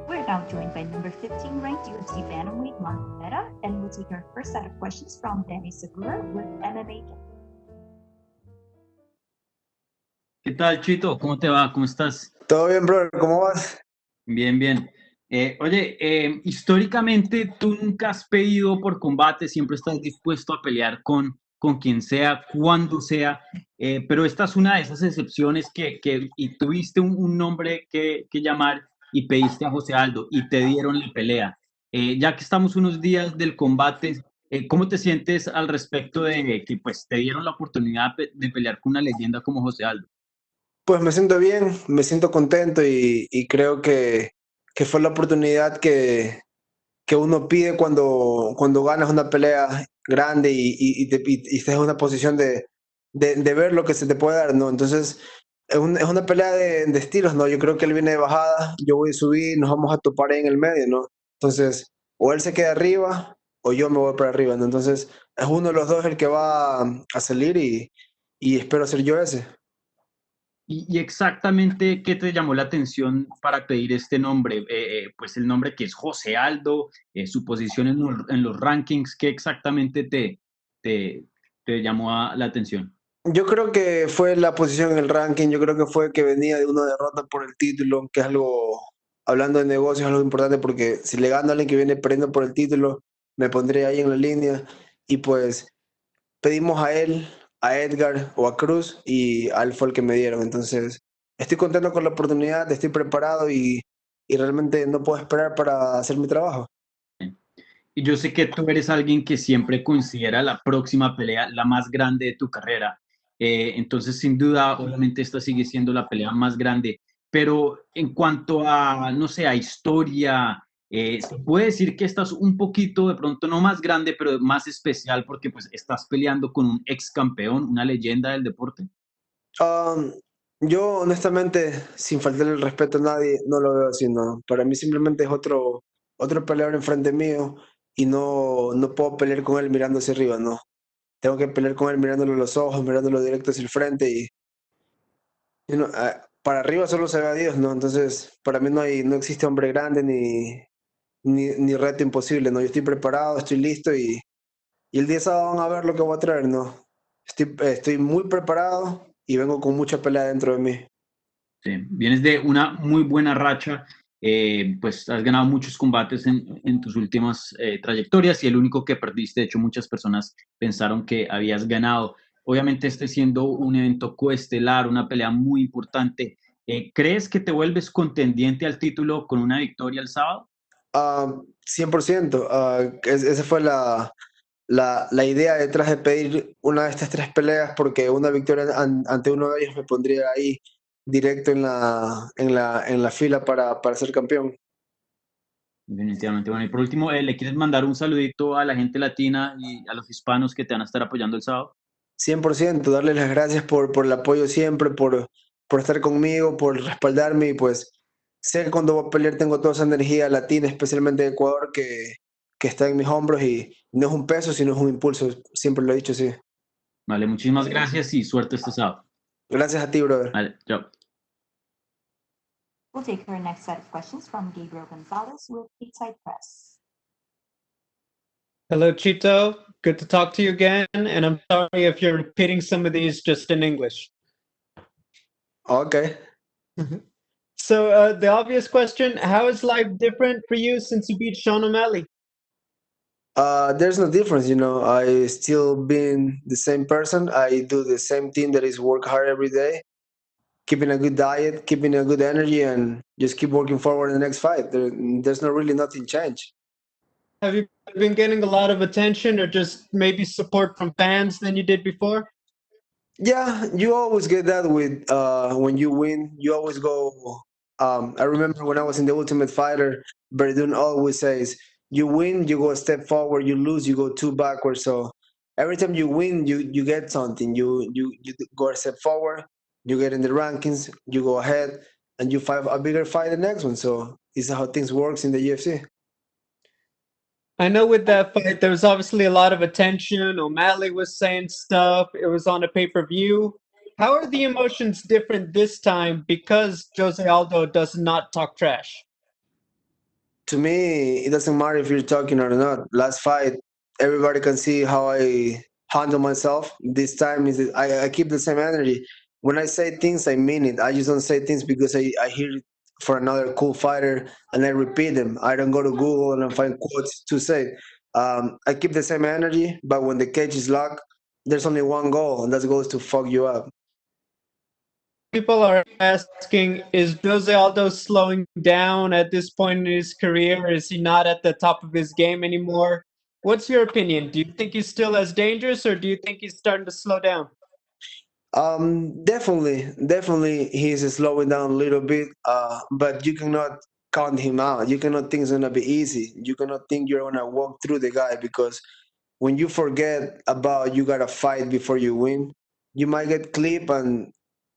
We're now joined by number 15 ranked UFC bantamweight Marlon Vera, and we'll take our first set of questions from Taila Santos with MMA. ¿Qué tal, Chito? ¿Cómo te va? ¿Cómo estás? Todo bien, brother, ¿cómo vas? Bien, bien. Oye, históricamente tú nunca has pedido por combate, siempre estás dispuesto a pelear con quien sea, cuando sea, pero esta es una de esas excepciones y tuviste un nombre que llamar y pediste a José Aldo y te dieron la pelea. Ya que estamos unos días del combate, ¿cómo te sientes al respecto de que pues, te dieron la oportunidad de pelear con una leyenda como José Aldo? Pues me siento bien, me siento contento y creo que fue la oportunidad que uno pide cuando ganas una pelea grande y estás en una posición de ver lo que se te puede dar, ¿no? Entonces, es una pelea de estilos, ¿no? Yo creo que él viene de bajada, yo voy a subir, nos vamos a topar ahí en el medio, ¿no? Entonces, o él se queda arriba o yo me voy para arriba, ¿no? Entonces, es uno de los dos el que va a salir y espero ser yo ese. Y exactamente, ¿qué te llamó la atención para pedir este nombre? Pues el nombre que es José Aldo, su posición en los rankings, ¿qué exactamente te, te llamó la atención? Yo creo que fue la posición en el ranking, yo creo que fue que venía de una derrota por el título, que es algo, hablando de negocios, es algo importante porque si le gano a alguien que viene perdiendo por el título, me pondré ahí en la línea y pues pedimos a él, a Edgar o a Cruz y a él fue el que me dieron. Entonces, estoy contento con la oportunidad, estoy preparado y realmente no puedo esperar para hacer mi trabajo. Y yo sé que tú eres alguien que siempre considera la próxima pelea la más grande de tu carrera. Entonces, sin duda, obviamente esta sigue siendo la pelea más grande. Pero en cuanto a, no sé, a historia, se puede decir que esta es un poquito, de pronto no más grande, pero más especial porque pues estás peleando con un ex campeón, una leyenda del deporte. Um, yo honestamente, sin faltarle el respeto a nadie, no lo veo así, no. Para mí simplemente es otro peleador enfrente mío y no puedo pelear con él mirando hacia arriba, no. Tengo que pelear con él mirándolo a los ojos, mirándolo directo hacia el frente para arriba solo se ve a Dios, ¿no? Entonces, para mí no existe hombre grande ni reto imposible, ¿no? Yo estoy preparado, estoy listo y el día sábado van a ver lo que voy a traer, ¿no? Estoy muy preparado y vengo con mucha pelea dentro de mí. Sí, vienes de una muy buena racha, pues has ganado muchos combates en tus últimas trayectorias y el único que perdiste, de hecho muchas personas pensaron que habías ganado. Obviamente este siendo un evento coestelar, una pelea muy importante, ¿crees que te vuelves contendiente al título con una victoria el sábado? 100%. Esa fue la idea detrás de pedir una de estas tres peleas, porque una victoria ante uno de ellos me pondría ahí directo en la fila para ser campeón. Definitivamente. Bueno, y por último, ¿le quieres mandar un saludito a la gente latina y a los hispanos que te van a estar apoyando el sábado? 100%, darles las gracias por el apoyo siempre, por estar conmigo, por respaldarme y pues sé que cuando voy a pelear tengo toda esa energía latina, especialmente de Ecuador, que está en mis hombros y no es un peso, sino es un impulso, siempre lo he dicho así. Vale, muchísimas gracias y suerte este sábado. Gracias a ti, brother. Vale, chao. We'll take our next set of questions from Gabriel Gonzalez with Stateside Press. Hello, Chito. Good to talk to you again. And I'm sorry if you're repeating some of these just in English. Okay. So the obvious question, how is life different for you since you beat Sean O'Malley? There's no difference, you know. I still been the same person. I do the same thing, that is work hard every day, keeping a good diet, keeping a good energy, and just keep working forward in the next fight. There's no really nothing changed. Have you been getting a lot of attention or just maybe support from fans than you did before? Yeah, you always get that with when you win. You always go. I remember when I was in the Ultimate Fighter, Verdun always says, "You win, you go a step forward. You lose, you go two backwards." So every time you win, you get something. You go a step forward. You get in the rankings. You go ahead, and you fight a bigger fight the next one. So this is how things works in the UFC. I know with that fight, there was obviously a lot of attention. O'Malley was saying stuff. It was on a pay-per-view. How are the emotions different this time because Jose Aldo does not talk trash? To me, it doesn't matter if you're talking or not. Last fight, everybody can see how I handle myself. This time is I keep the same energy. When I say things, I mean it. I just don't say things because I hear it for another cool fighter and I repeat them. I don't go to Google and I find quotes to say. I keep the same energy, but when the cage is locked, there's only one goal, and that goal is to fuck you up. People are asking, is Jose Aldo slowing down at this point in his career? Is he not at the top of his game anymore? What's your opinion? Do you think he's still as dangerous or do you think he's starting to slow down? Definitely, he's slowing down a little bit. But you cannot count him out. You cannot think it's gonna be easy. You cannot think you're gonna walk through the guy, because when you forget about you gotta fight before you win, you might get clipped, and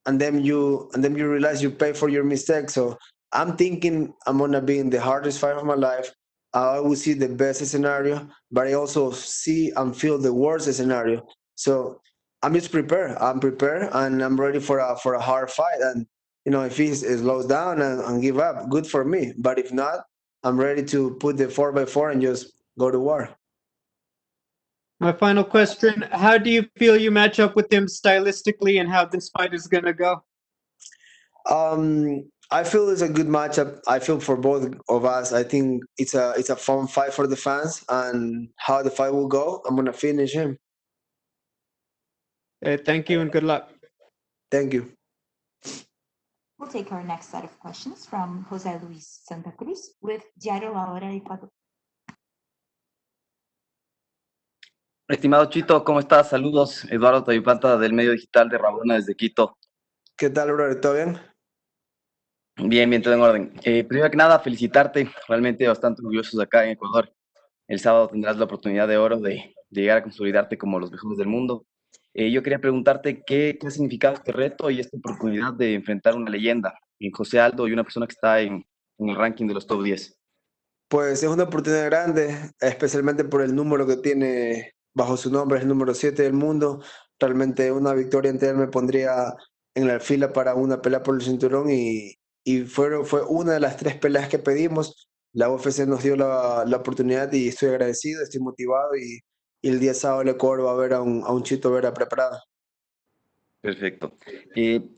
then you realize you pay for your mistakes. So I'm thinking I'm gonna be in the hardest fight of my life. I will see the best scenario, but I also see and feel the worst scenario. So I'm just prepared. I'm prepared, and I'm ready for a hard fight. And if he slows down and give up, good for me. But if not, I'm ready to put the 4x4 and just go to war. My final question, how do you feel you match up with him stylistically and how this fight is going to go? I feel it's a good matchup. I feel for both of us. I think it's a fun fight for the fans, and how the fight will go, I'm gonna finish him. Thank you and good luck. Thank you. We'll take our next set of questions from Jose Luis Santa Cruz with Diario La Hora de Ecuador. Estimado Chito, ¿cómo estás? Saludos, Eduardo Tavipanta del medio digital de Rabona desde Quito. ¿Qué tal, brother? ¿Todo bien? Bien, todo en orden. Primero que nada, felicitarte, realmente bastante orgullosos acá en Ecuador. El sábado tendrás la oportunidad de oro de llegar a consolidarte como los mejores del mundo. Yo quería preguntarte qué ha significado este reto y esta oportunidad de enfrentar una leyenda, en José Aldo, y una persona que está en el ranking de los top 10. Pues es una oportunidad grande, especialmente por el número que tiene bajo su nombre, es el número 7 del mundo. Realmente una victoria ante él me pondría en la fila para una pelea por el cinturón, y fue una de las 3 peleas que pedimos. La UFC nos dio la oportunidad y estoy agradecido, estoy motivado, y el día sábado el Ecuador va a ver a un Chito Vera preparado. Perfecto.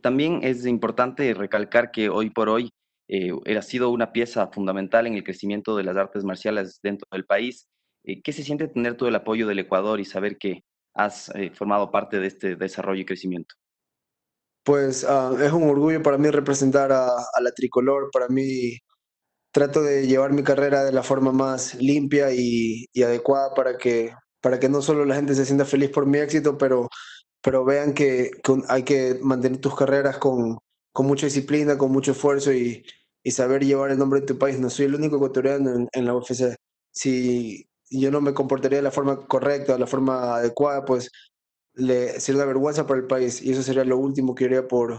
También es importante recalcar que hoy por hoy ha sido una pieza fundamental en el crecimiento de las artes marciales dentro del país. ¿Qué se siente tener todo el apoyo del Ecuador y saber que has formado parte de este desarrollo y crecimiento? Pues es un orgullo para mí representar a la tricolor. Para mí, trato de llevar mi carrera de la forma más limpia y adecuada para que para que no solo la gente se sienta feliz por mi éxito, pero vean que hay que mantener tus carreras con mucha disciplina, con mucho esfuerzo y saber llevar el nombre de tu país. No soy el único ecuatoriano en la UFC. Si yo no me comportaría de la forma correcta, de la forma adecuada, pues sería una vergüenza para el país y eso sería lo último que haría por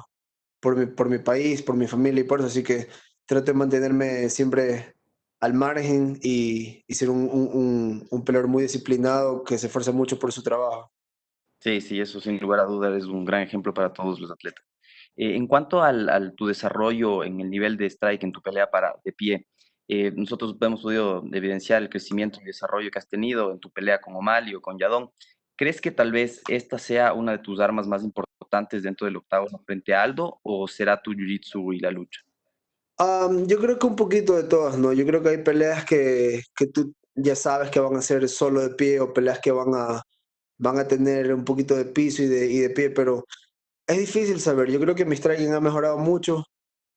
mi país, por mi familia y por eso. Así que trato de mantenerme siempre al margen y ser un peleador muy disciplinado que se esfuerza mucho por su trabajo. Sí, sí, eso sin lugar a dudas es un gran ejemplo para todos los atletas. En cuanto al tu desarrollo en el nivel de strike en tu pelea de pie, nosotros hemos podido evidenciar el crecimiento y desarrollo que has tenido en tu pelea con O'Malley o con Yadón. ¿Crees que tal vez esta sea una de tus armas más importantes dentro del octágono frente a Aldo o será tu jiu-jitsu y la lucha? Yo creo que un poquito de todas, ¿no? Yo creo que hay peleas que tú ya sabes que van a ser solo de pie o peleas que van a tener un poquito de piso y de pie, pero es difícil saber. Yo creo que mi striking ha mejorado mucho,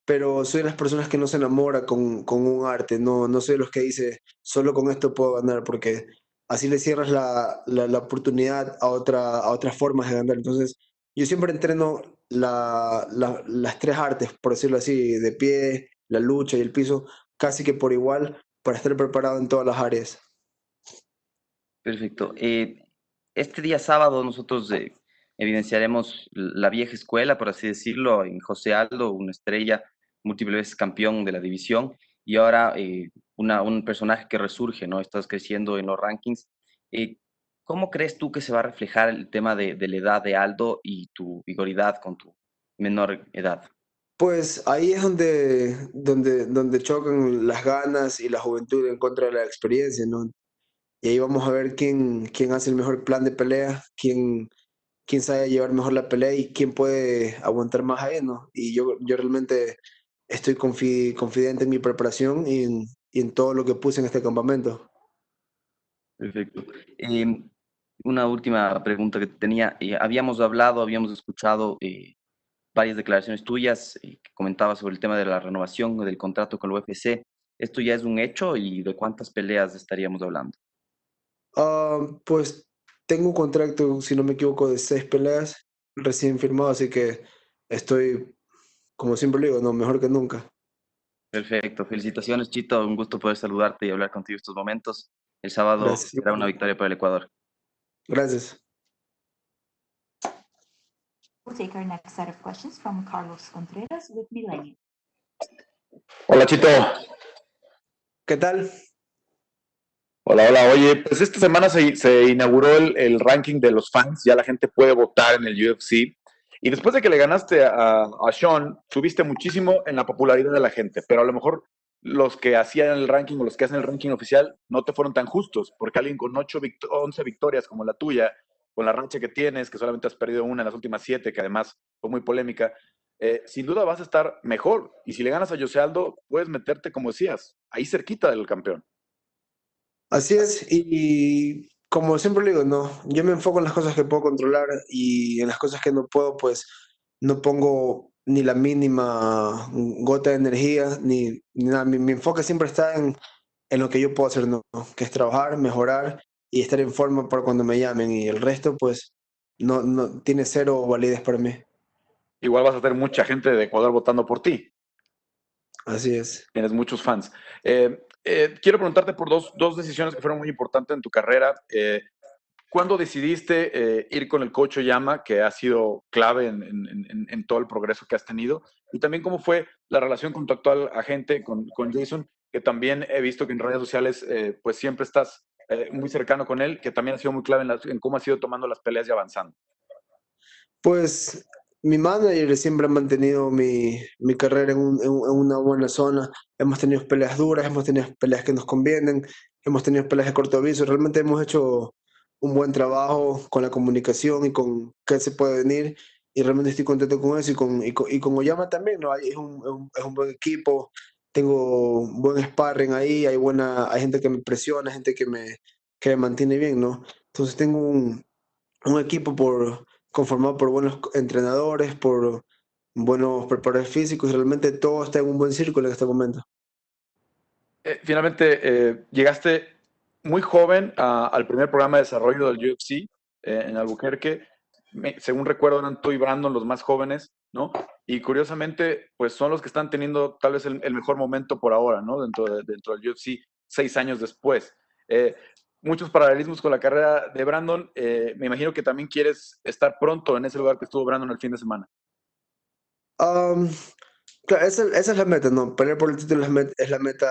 pero soy de las personas que no se enamora con un arte, no soy de los que dice, solo con esto puedo ganar, porque así le cierras la oportunidad a otras formas de ganar. Entonces, yo siempre entreno las tres artes, por decirlo así, de pie, la lucha y el piso, casi que por igual, para estar preparado en todas las áreas. Perfecto. Este día sábado nosotros evidenciaremos la vieja escuela, por así decirlo, en José Aldo, una estrella, múltiples veces campeón de la división, y ahora un personaje que resurge, ¿no? Estás creciendo en los rankings. ¿Cómo crees tú que se va a reflejar el tema de la edad de Aldo y tu vigoridad con tu menor edad? Pues ahí es donde chocan las ganas y la juventud en contra de la experiencia, ¿no? Y ahí vamos a ver quién hace el mejor plan de pelea, quién sabe llevar mejor la pelea y quién puede aguantar más ahí, ¿no? Y yo realmente estoy confidente en mi preparación y en todo lo que puse en este campamento. Perfecto. Una última pregunta que tenía. Habíamos escuchado varias declaraciones tuyas que comentabas sobre el tema de la renovación del contrato con la UFC. ¿Esto ya es un hecho y de cuántas peleas estaríamos hablando? Pues tengo un contrato, si no me equivoco, de 6 peleas recién firmado, así que estoy, como siempre digo, no, mejor que nunca. Perfecto. Felicitaciones, Chito. Un gusto poder saludarte y hablar contigo estos momentos. El sábado Gracias. será una victoria para el Ecuador. Gracias. We'll take our next set of questions from Carlos Contreras with Millennium. Hola, Chito. ¿Qué tal? Hola, hola. Oye, pues esta semana se inauguró el ranking de los fans. Ya la gente puede votar en el UFC. Y después de que le ganaste a Sean, subiste muchísimo en la popularidad de la gente. Pero a lo mejor los que hacían el ranking o los que hacen el ranking oficial no te fueron tan justos. Porque alguien con 11 victorias como la tuya, con la racha que tienes, que solamente has perdido una en las últimas 7, que además fue muy polémica, sin duda vas a estar mejor. Y si le ganas a José Aldo, puedes meterte, como decías, ahí cerquita del campeón. Así es, y como siempre le digo, no, yo me enfoco en las cosas que puedo controlar y en las cosas que no puedo, pues no pongo ni la mínima gota de energía, ni nada. Mi enfoque siempre está en lo que yo puedo hacer, ¿no? Que es trabajar, mejorar y estar en forma para cuando me llamen y el resto, pues, no tiene cero validez para mí. Igual vas a tener mucha gente de Ecuador votando por ti. Así es. Tienes muchos fans. Quiero preguntarte por dos decisiones que fueron muy importantes en tu carrera. ¿Cuándo decidiste ir con el coach Oyama, que ha sido clave en todo el progreso que has tenido? Y también cómo fue la relación con tu actual agente, con Jason, que también he visto que en redes sociales pues siempre estás muy cercano con él, que también ha sido muy clave en cómo has ido tomando las peleas y avanzando. Pues mi manager siempre ha mantenido mi carrera en una buena zona. Hemos tenido peleas duras, hemos tenido peleas que nos convienen, hemos tenido peleas de corto aviso. Realmente hemos hecho un buen trabajo con la comunicación y con qué se puede venir. Y realmente estoy contento con eso y con Oyama también, ¿no? Es un buen equipo, tengo buen sparring ahí, hay gente que me presiona, gente que me mantiene bien, ¿no? Entonces tengo un equipo conformado por buenos entrenadores, por buenos preparadores físicos, y realmente todo está en un buen círculo en este momento. Finalmente, llegaste muy joven al primer programa de desarrollo del UFC en Albuquerque. Según recuerdo, eran tú y Brandon los más jóvenes, ¿no? Y curiosamente, pues son los que están teniendo tal vez el mejor momento por ahora, ¿no? Dentro del UFC, 6 años después. Muchos paralelismos con la carrera de Brandon. Me imagino que también quieres estar pronto en ese lugar que estuvo Brandon el fin de semana. Claro, esa es la meta, ¿no? Pelear por el título es la meta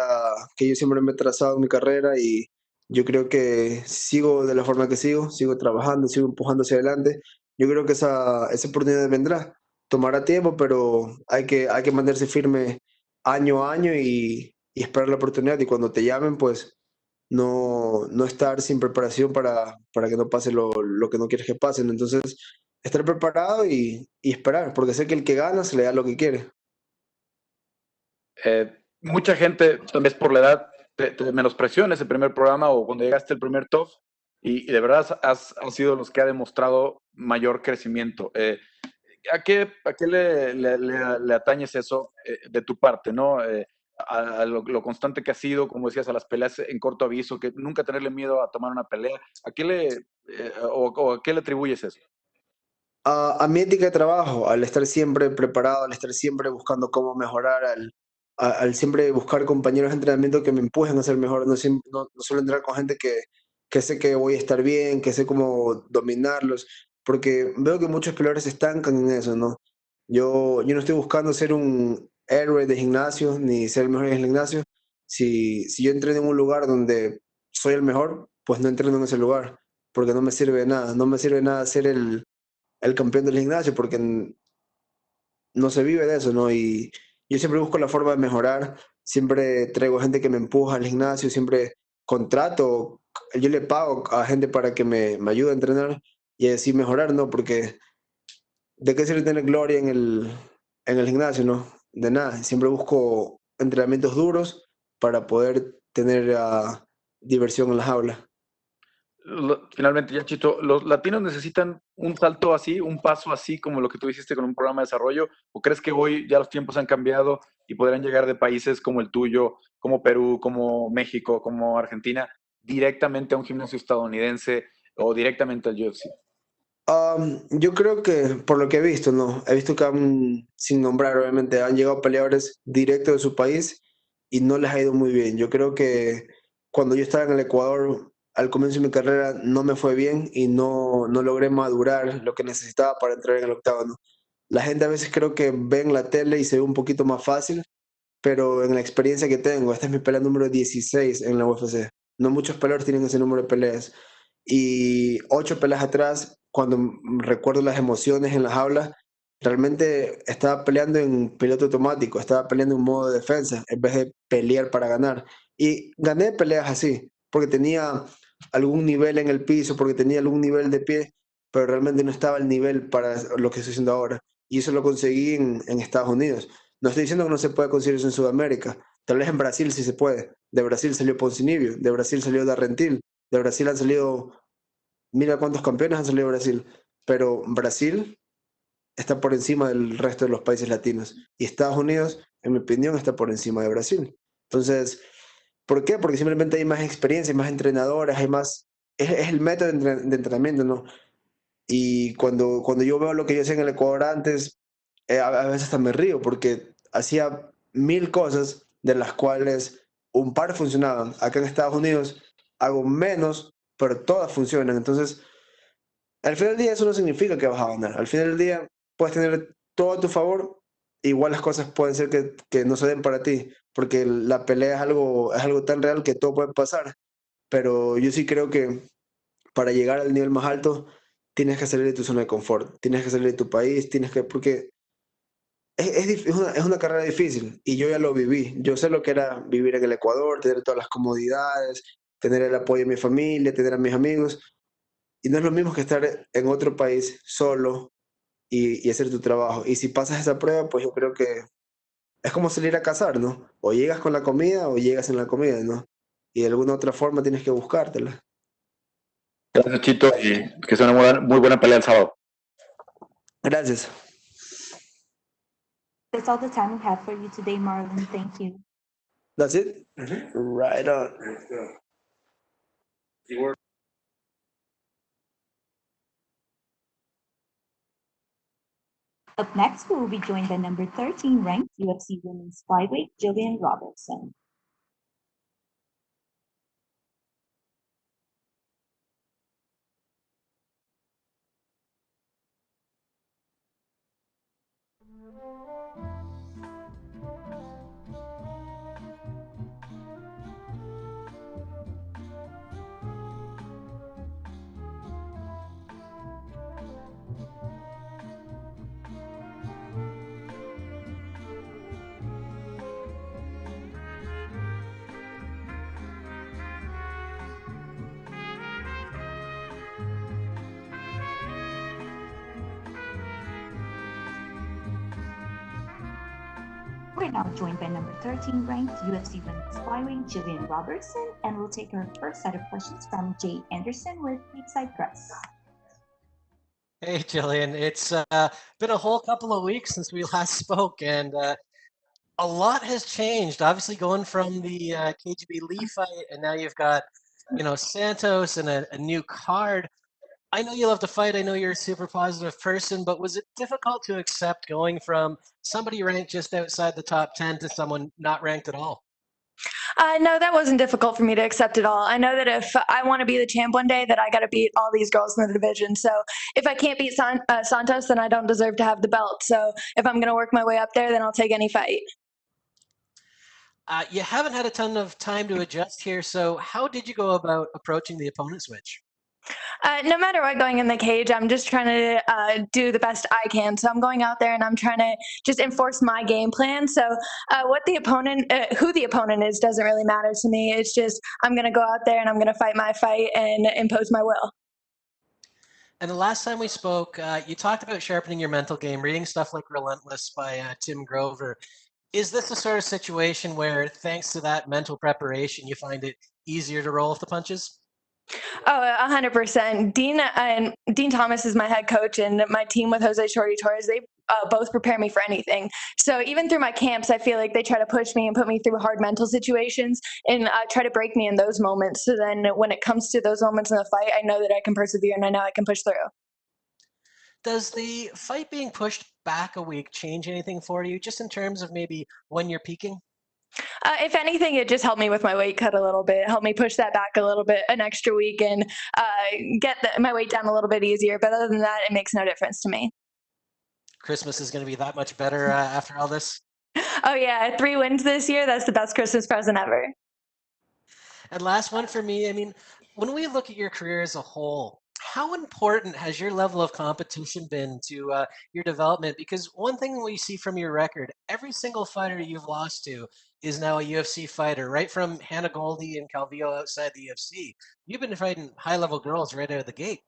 que yo siempre me he trazado en mi carrera y yo creo que sigo de la forma que sigo trabajando, sigo empujando hacia adelante. Yo creo que esa oportunidad vendrá. Tomará tiempo, pero hay que mantenerse firme año a año y esperar la oportunidad. Y cuando te llamen, pues no estar sin preparación para que no pase lo que no quieres que pase, ¿no? Entonces, estar preparado y esperar, porque sé que el que gana se le da lo que quiere. Mucha gente, tal vez por la edad, te menospreció en ese primer programa o cuando llegaste al primer top y de verdad has sido los que ha demostrado mayor crecimiento. ¿A qué le atañes eso de tu parte, ¿no? A lo constante que has sido, como decías, a las peleas en corto aviso, que nunca tenerle miedo a tomar una pelea. ¿A qué a qué le atribuyes eso? A mi ética de trabajo, al estar siempre preparado, al estar siempre buscando cómo mejorar, al siempre buscar compañeros de entrenamiento que me empujen a ser mejor. No suelo entrenar con gente que sé que voy a estar bien, que sé cómo dominarlos, porque veo que muchos peleadores se estancan en eso, ¿no? Yo no estoy buscando ser un héroe de gimnasio ni ser el mejor en el gimnasio. Si yo entreno en un lugar donde soy el mejor, pues no entreno en ese lugar, porque no me sirve de nada. No me sirve de nada ser el campeón del gimnasio, porque no se vive de eso, ¿no? Y yo siempre busco la forma de mejorar, siempre traigo gente que me empuja al gimnasio, siempre contrato, yo le pago a gente para que me ayude a entrenar y así mejorar, ¿no? Porque ¿de qué sirve tener gloria en el gimnasio, no? De nada, siempre busco entrenamientos duros para poder tener diversión en las aulas. Finalmente, ya Chito, ¿los latinos necesitan un salto así, un paso así como lo que tú hiciste con un programa de desarrollo? ¿O crees que hoy ya los tiempos han cambiado y podrán llegar de países como el tuyo, como Perú, como México, como Argentina, directamente a un gimnasio estadounidense o directamente al UFC? Yo creo que, por lo que he visto, ¿no? He visto que sin nombrar, obviamente, han llegado peleadores directos de su país y no les ha ido muy bien. Yo creo que cuando yo estaba en el Ecuador, al comienzo de mi carrera, no me fue bien y no logré madurar lo que necesitaba para entrar en el octágono. La gente a veces creo que ve en la tele y se ve un poquito más fácil, pero en la experiencia que tengo, esta es mi pelea número 16 en la UFC. No muchos peleadores tienen ese número de peleas. Y 8 peleas atrás, cuando recuerdo las emociones en las aulas, realmente estaba peleando en piloto automático, estaba peleando en modo de defensa, en vez de pelear para ganar. Y gané peleas así, porque tenía algún nivel en el piso, porque tenía algún nivel de pie, pero realmente no estaba al nivel para lo que estoy haciendo ahora. Y eso lo conseguí en Estados Unidos. No estoy diciendo que no se puede conseguir eso en Sudamérica. Tal vez en Brasil sí se puede. De Brasil salió Poncinibio, de Brasil salió Darrentil, de Brasil han salido, mira cuántos campeones han salido de Brasil. Pero Brasil está por encima del resto de los países latinos. Y Estados Unidos, en mi opinión, está por encima de Brasil. Entonces, ¿por qué? Porque simplemente hay más experiencia, hay más entrenadores, hay más... Es el método de entrenamiento, ¿no? Y cuando yo veo lo que yo hacía en el Ecuador antes, a veces hasta me río porque hacía 1000 cosas de las cuales un par funcionaban. Acá en Estados Unidos hago menos, pero todas funcionan. Entonces, al final del día eso no significa que vas a ganar. Al final del día puedes tener todo a tu favor, igual las cosas pueden ser que no se den para ti, porque la pelea es algo tan real que todo puede pasar. Pero yo sí creo que para llegar al nivel más alto, tienes que salir de tu zona de confort, tienes que salir de tu país, porque es una carrera difícil y yo ya lo viví. Yo sé lo que era vivir en el Ecuador, tener todas las comodidades, tener el apoyo de mi familia, tener a mis amigos. Y no es lo mismo que estar en otro país solo y hacer tu trabajo. Y si pasas esa prueba, pues yo creo que es como salir a cazar, ¿no? O llegas con la comida o llegas en la comida, ¿no? Y de alguna otra forma tienes que buscártela. Gracias, Chito, y que sea una muy buena pelea el sábado. Gracias. That's all the time we have for you today, Marlon. Thank you. That's it? Right on. Up next, we will be joined by number 13 ranked UFC women's flyweight Jillian Robertson. We're now joined by number 13 ranked UFC women's flyweight Jillian Robertson, and we'll take our first set of questions from Jay Anderson with Beachside Press. Hey, Jillian. It's been a whole couple of weeks since we last spoke, and a lot has changed. Obviously, going from the KGB Lee fight, and now you've got, Santos and a new card. I know you love to fight. I know you're a super positive person, but was it difficult to accept going from somebody ranked just outside the top 10 to someone not ranked at all? No, that wasn't difficult for me to accept at all. I know that if I want to be the champ one day, that I got to beat all these girls in the division. So if I can't beat Santos, then I don't deserve to have the belt. So if I'm going to work my way up there, then I'll take any fight. You haven't had a ton of time to adjust here, so how did you go about approaching the opponent switch? No matter what, going in the cage, I'm just trying to do the best I can. So I'm going out there and I'm trying to just enforce my game plan. So who the opponent is doesn't really matter to me. It's just I'm going to go out there and I'm going to fight my fight and impose my will. And the last time we spoke, you talked about sharpening your mental game, reading stuff like Relentless by Tim Grover. Is this the sort of situation where, thanks to that mental preparation, you find it easier to roll with the punches? Oh, 100%. Dean Thomas is my head coach, and my team with Jose Shorty Torres, they both prepare me for anything. So even through my camps, I feel like they try to push me and put me through hard mental situations and try to break me in those moments. So then when it comes to those moments in the fight, I know that I can persevere and I know I can push through. Does the fight being pushed back a week change anything for you, just in terms of maybe when you're peaking? If anything, it just helped me with my weight cut a little bit, helped me push that back a little bit, an extra week, and get my weight down a little bit easier. But other than that, it makes no difference to me. Christmas is going to be that much better after all this? Oh, yeah. 3 wins this year. That's the best Christmas present ever. And last one for me, I mean, when we look at your career as a whole, how important has your level of competition been to your development? Because one thing we see from your record, every single fighter you've lost to is now a UFC fighter, right from Hannah Goldie and Calvillo outside the UFC. You've been fighting high-level girls right out of the gate.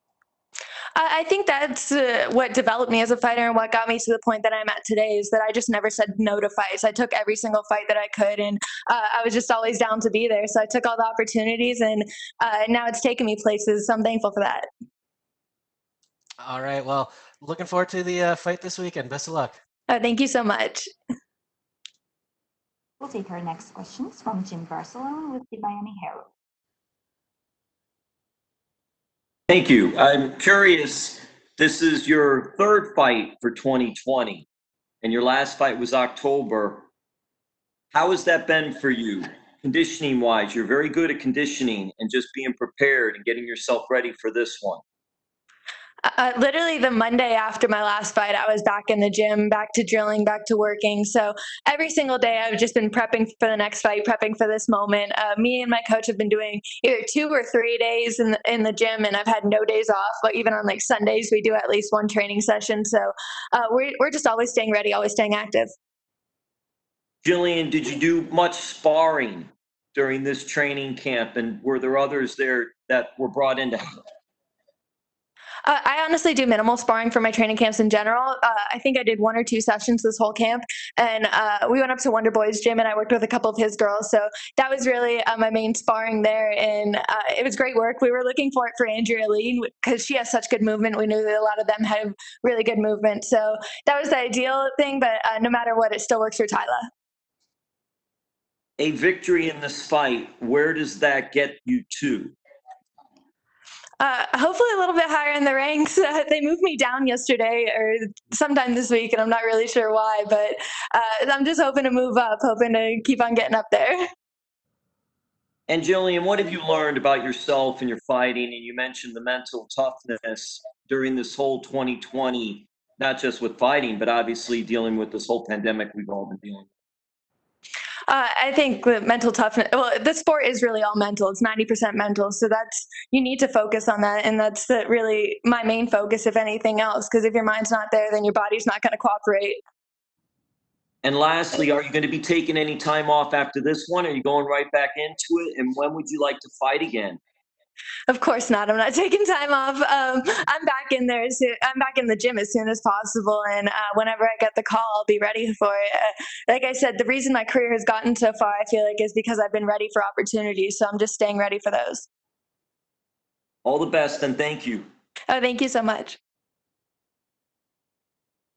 I think that's what developed me as a fighter and what got me to the point that I'm at today is that I just never said no to fights. I took every single fight that I could, and I was just always down to be there. So I took all the opportunities, and now it's taken me places. So I'm thankful for that. All right. Well, looking forward to the fight this weekend. Best of luck. Thank you so much. We'll take our next questions from Jim Barcelona with the Miami Herald. Thank you. I'm curious, this is your third fight for 2020, and your last fight was October. How has that been for you, conditioning-wise? You're very good at conditioning and just being prepared and getting yourself ready for this one. Literally the Monday after my last fight, I was back in the gym, back to drilling, back to working. So every single day I've just been prepping for the next fight, prepping for this moment. Me and my coach have been doing either 2 or 3 days in the gym, and I've had no days off. But even on like Sundays, we do at least 1 training session. So we're just always staying ready, always staying active. Jillian, did you do much sparring during this training camp, and were there others there that were brought in to help? I honestly do minimal sparring for my training camps in general. I think I did 1 or 2 sessions this whole camp, and we went up to Wonder Boy's gym, and I worked with a couple of his girls. So that was really my main sparring there, and it was great work. We were looking for it for Andrea Lee because she has such good movement. We knew that a lot of them have really good movement. So that was the ideal thing, but no matter what, it still works for Taila. A victory in this fight, where does that get you to? Hopefully a little bit higher in the ranks. They moved me down yesterday or sometime this week, and I'm not really sure why, but I'm just hoping to move up, hoping to keep on getting up there. And Jillian, what have you learned about yourself and your fighting? And you mentioned the mental toughness during this whole 2020, not just with fighting, but obviously dealing with this whole pandemic we've all been dealing with. I think the mental toughness, well, the sport is really all mental. It's 90% mental. So you need to focus on that. And that's really my main focus, if anything else, because if your mind's not there, then your body's not going to cooperate. And lastly, are you going to be taking any time off after this one? Are you going right back into it? And when would you like to fight again? Of course not. I'm not taking time off. I'm back in there. I'm back in the gym as soon as possible, and whenever I get the call, I'll be ready for it. Like I said, the reason my career has gotten so far, I feel like, is because I've been ready for opportunities. So I'm just staying ready for those. All the best, and thank you. Oh, thank you so much.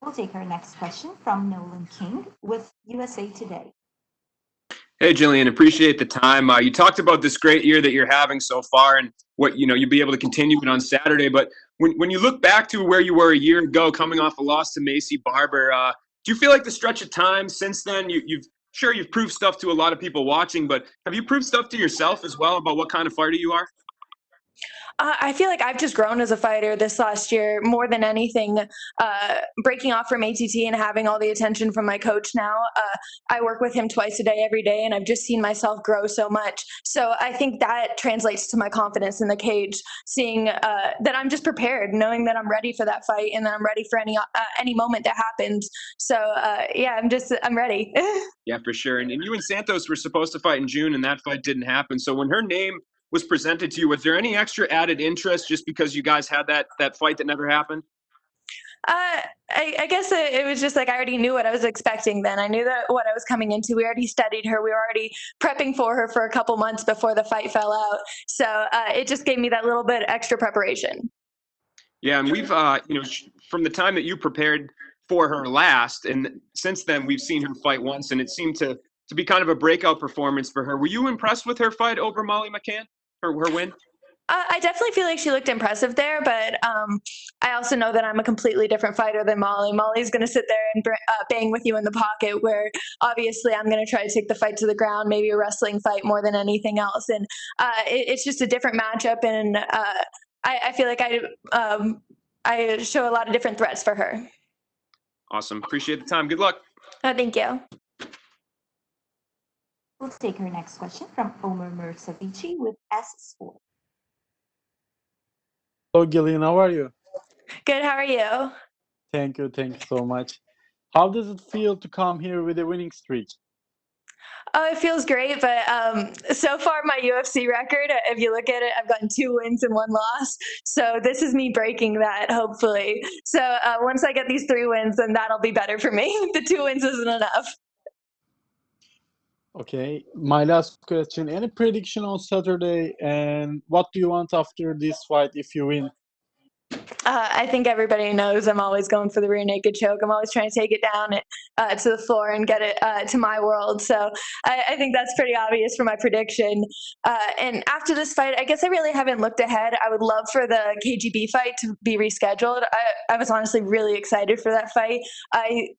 We'll take our next question from Nolan King with USA Today. Hey, Jillian, appreciate the time. You talked about this great year that you're having so far and what, you'll be able to continue it on Saturday. But when you look back to where you were a year ago, coming off a loss to Macy Barber, do you feel like the stretch of time since then, you've proved stuff to a lot of people watching, but have you proved stuff to yourself as well about what kind of fighter you are? I feel like I've just grown as a fighter this last year more than anything. Breaking off from ATT and having all the attention from my coach now, I work with him twice a day, every day, and I've just seen myself grow so much. So I think that translates to my confidence in the cage, seeing that I'm just prepared, knowing that I'm ready for that fight and that I'm ready for any moment that happens. So yeah, I'm ready. Yeah, for sure. And you and Santos were supposed to fight in June, and that fight didn't happen. So when her name was presented to you, was there any extra added interest just because you guys had that fight that never happened? I guess it was just like I already knew what I was expecting then. I knew that what I was coming into. We already studied her. We were already prepping for her for a couple months before the fight fell out. So it just gave me that little bit extra preparation. Yeah, and we've, from the time that you prepared for her last, and since then we've seen her fight once, and it seemed to be kind of a breakout performance for her. Were you impressed with her fight over Molly McCann, her win? I definitely feel like she looked impressive there, but I also know that I'm a completely different fighter than Molly. Molly's going to sit there and bang with you in the pocket, where obviously I'm going to try to take the fight to the ground, maybe a wrestling fight more than anything else. And it's just a different matchup, and I feel like I show a lot of different threats for her. Awesome. Appreciate the time. Good luck. Thank you. We'll take our next question from Omer Mursavici with S Sport. Hello, Gillian. How are you? Good. How are you? Thank you so much. How does it feel to come here with a winning streak? Oh, it feels great, but so far my UFC record, if you look at it, I've gotten 2 wins and 1 loss. So this is me breaking that, hopefully. So once I get these 3 wins, then that'll be better for me. The 2 wins isn't enough. Okay, my last question. Any prediction on Saturday, and what do you want after this fight if you win? I think everybody knows I'm always going for the rear naked choke. I'm always trying to take it down to the floor and get it to my world. So I think that's pretty obvious for my prediction. And after this fight, I guess I really haven't looked ahead. I would love for the KGB fight to be rescheduled. I was honestly really excited for that fight.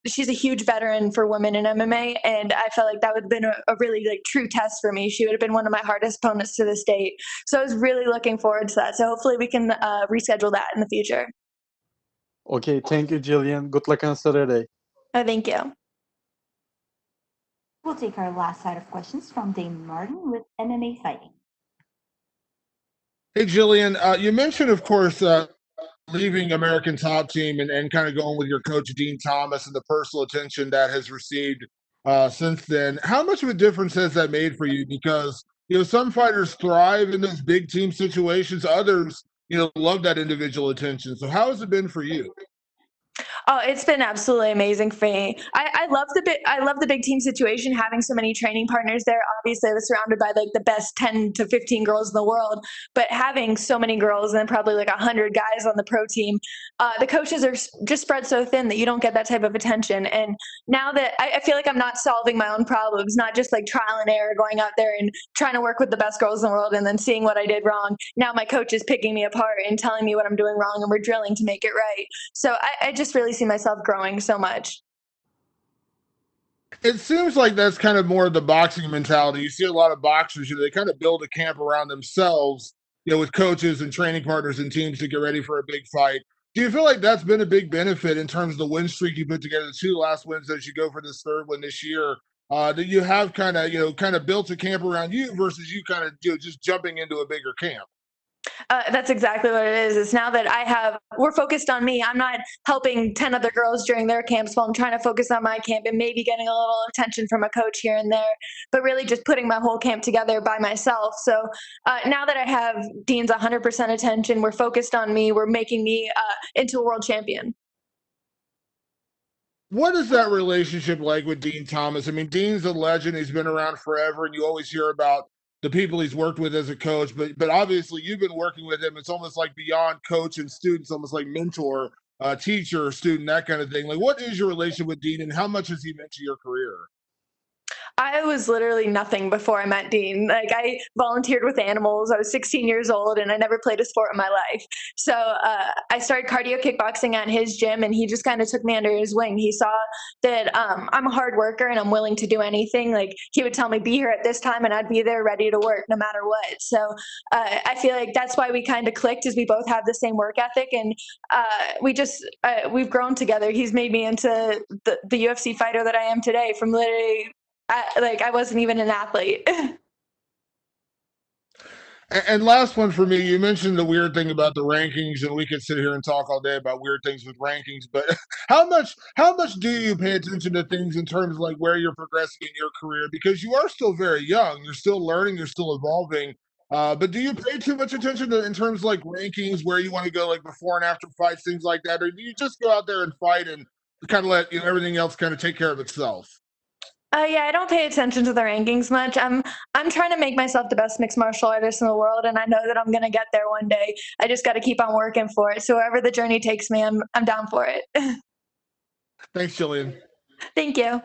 She's a huge veteran for women in MMA, and I felt like that would have been a really true test for me. She would have been one of my hardest opponents to this date. So I was really looking forward to that. So hopefully we can reschedule that in the future. Okay, thank you, Jillian. Good luck on Saturday. Thank you. We'll take our last set of questions from Damon Martin with MMA Fighting. Hey, Jillian, you mentioned, of course, leaving American Top Team and kind of going with your coach, Dean Thomas, and the personal attention that has received since then. How much of a difference has that made for you? Because, some fighters thrive in those big team situations. Others, love that individual attention. So how has it been for you? Oh, it's been absolutely amazing for me. I love the big team situation, having so many training partners there. Obviously, I was surrounded by like the best 10 to 15 girls in the world, but having so many girls and then probably like 100 guys on the pro team, the coaches are just spread so thin that you don't get that type of attention. And now that I feel like I'm not solving my own problems, not just like trial and error, going out there and trying to work with the best girls in the world and then seeing what I did wrong. Now my coach is picking me apart and telling me what I'm doing wrong, and we're drilling to make it right. So I just really see myself growing so much. It seems like that's kind of more of the boxing mentality. You see a lot of boxers, they kind of build a camp around themselves, with coaches and training partners and teams to get ready for a big fight. Do you feel like that's been a big benefit in terms of the win streak you put together, the 2 last wins as you go for this 3rd one this year? That you have kind of built a camp around you versus you kind of just jumping into a bigger camp? That's exactly what it is. It's now that we're focused on me. I'm not helping 10 other girls during their camps while I'm trying to focus on my camp and maybe getting a little attention from a coach here and there, but really just putting my whole camp together by myself. So now that I have Dean's 100% attention, we're focused on me. We're making me into a world champion. What is that relationship like with Dean Thomas? I mean, Dean's a legend. He's been around forever, and you always hear about the people he's worked with as a coach. But obviously, you've been working with him. It's almost like beyond coach and students, almost like mentor, teacher, student, that kind of thing. Like, what is your relationship with Dean, and how much has he meant to your career? I was literally nothing before I met Dean. Like, I volunteered with animals. I was 16 years old and I never played a sport in my life. So I started cardio kickboxing at his gym, and he just kind of took me under his wing. He saw that I'm a hard worker and I'm willing to do anything. Like, he would tell me, be here at this time, and I'd be there ready to work no matter what. So I feel like that's why we kind of clicked, is we both have the same work ethic, and we've grown together. He's made me into the UFC fighter that I am today, from literally I wasn't even an athlete. And last one for me, you mentioned the weird thing about the rankings, and we could sit here and talk all day about weird things with rankings, but how much do you pay attention to things in terms of like where you're progressing in your career? Because you are still very young, you're still learning, you're still evolving. But do you pay too much attention to in terms of like rankings, where you want to go, like before and after fights, things like that, or do you just go out there and fight and kind of let everything else kind of take care of itself? Yeah, I don't pay attention to the rankings much. I'm trying to make myself the best mixed martial artist in the world, and I know that I'm gonna get there one day. I just got to keep on working for it. So wherever the journey takes me, I'm down for it. Thanks, Jillian. Thank you.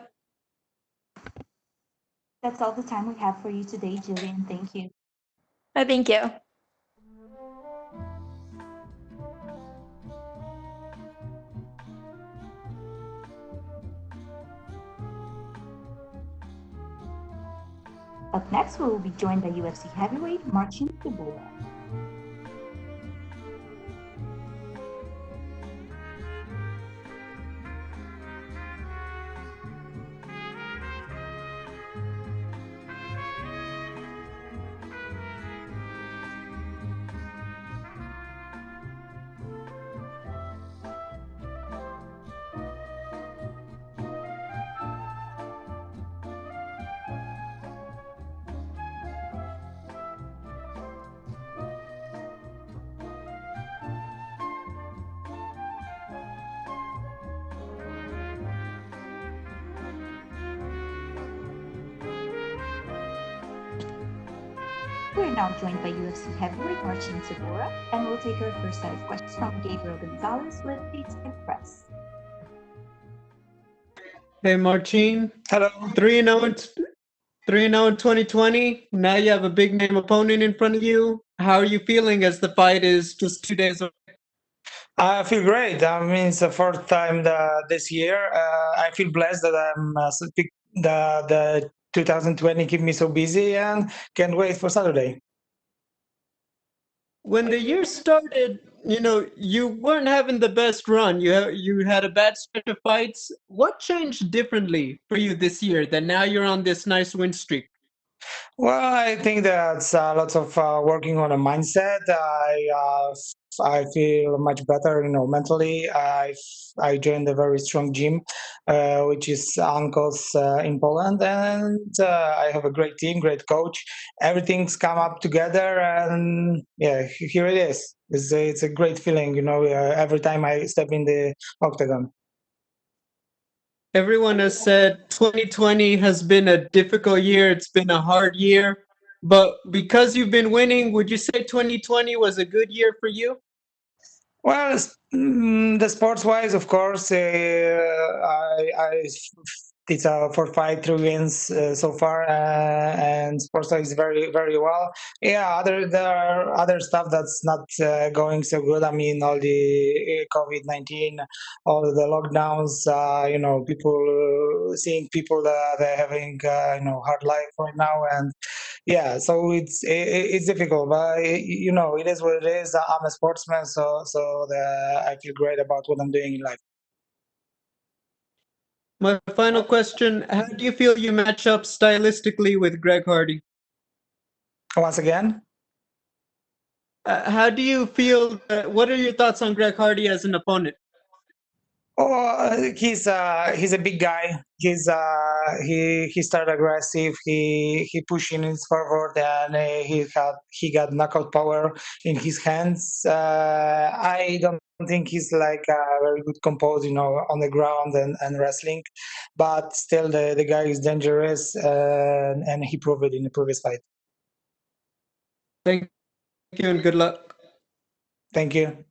That's all the time we have for you today, Jillian. Thank you. Thank you. Up next, we will be joined by UFC heavyweight Marcin Tybura. We're now joined by UFC heavyweight Marcin Tybura, and we'll take our first set of questions from Gabriel Gonzalez with Stateside Press. Hey, Marcin. Hello. 3-0 in 2020. Now you have a big name opponent in front of you. How are you feeling as the fight is just 2 days away? I feel great. I mean, it's the first time this year. I feel blessed that the 2020 keep me so busy, and can't wait for Saturday. When the year started, you weren't having the best run. You had a bad stretch of fights. What changed differently for you this year that now you're on this nice win streak? Well, I think that's lots of working on a mindset. I feel much better, mentally. I joined a very strong gym, which is Uncle's in Poland, and I have a great team, great coach. Everything's come up together, and yeah, here it is. It's a great feeling, every time I step in the octagon. Everyone has said 2020 has been a difficult year. It's been a hard year. But because you've been winning, would you say 2020 was a good year for you? Well, the sports wise, of course, it's a 4 fight, 3 wins so far, and sports wise very very well. Yeah, there are other stuff that's not going so good. I mean, all the COVID-19, all the lockdowns. People seeing people that they're having hard life right now, and yeah, so it's difficult, but it is what it is. I'm a sportsman, I feel great about what I'm doing in life. My final question, how do you feel you match up stylistically with Greg Hardy? Once again? How do you feel, what are your thoughts on Greg Hardy as an opponent? Oh, he's a big guy. He started aggressive. He pushing his forward, and he got knockout power in his hands. I don't think he's like a very good composed, on the ground and wrestling, but still the guy is dangerous, and he proved it in the previous fight. Thank you and good luck. Thank you.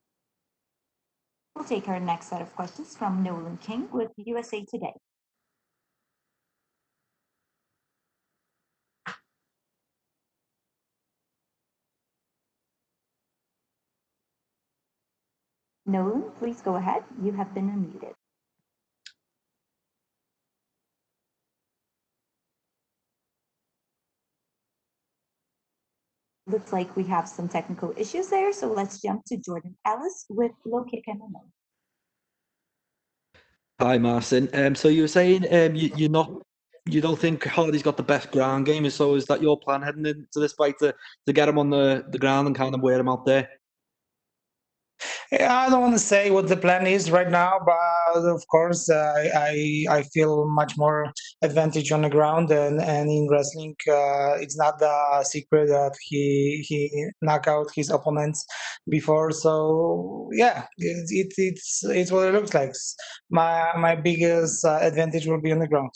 We'll take our next set of questions from Nolan King with USA Today. Nolan, please go ahead. You have been unmuted. Looks like we have some technical issues there, so let's jump to Jordan Ellis with Low Kick MMA. Hi, Marcin. So you were saying you don't think Hardy's got the best ground game, so is that your plan heading into this fight to get him on the ground and kind of wear him out there? Yeah, I don't want to say what the plan is right now, but of course, I feel much more advantage on the ground, and in wrestling, it's not a secret that he knocked out his opponents before. So yeah, it's what it looks like. My biggest advantage will be on the ground.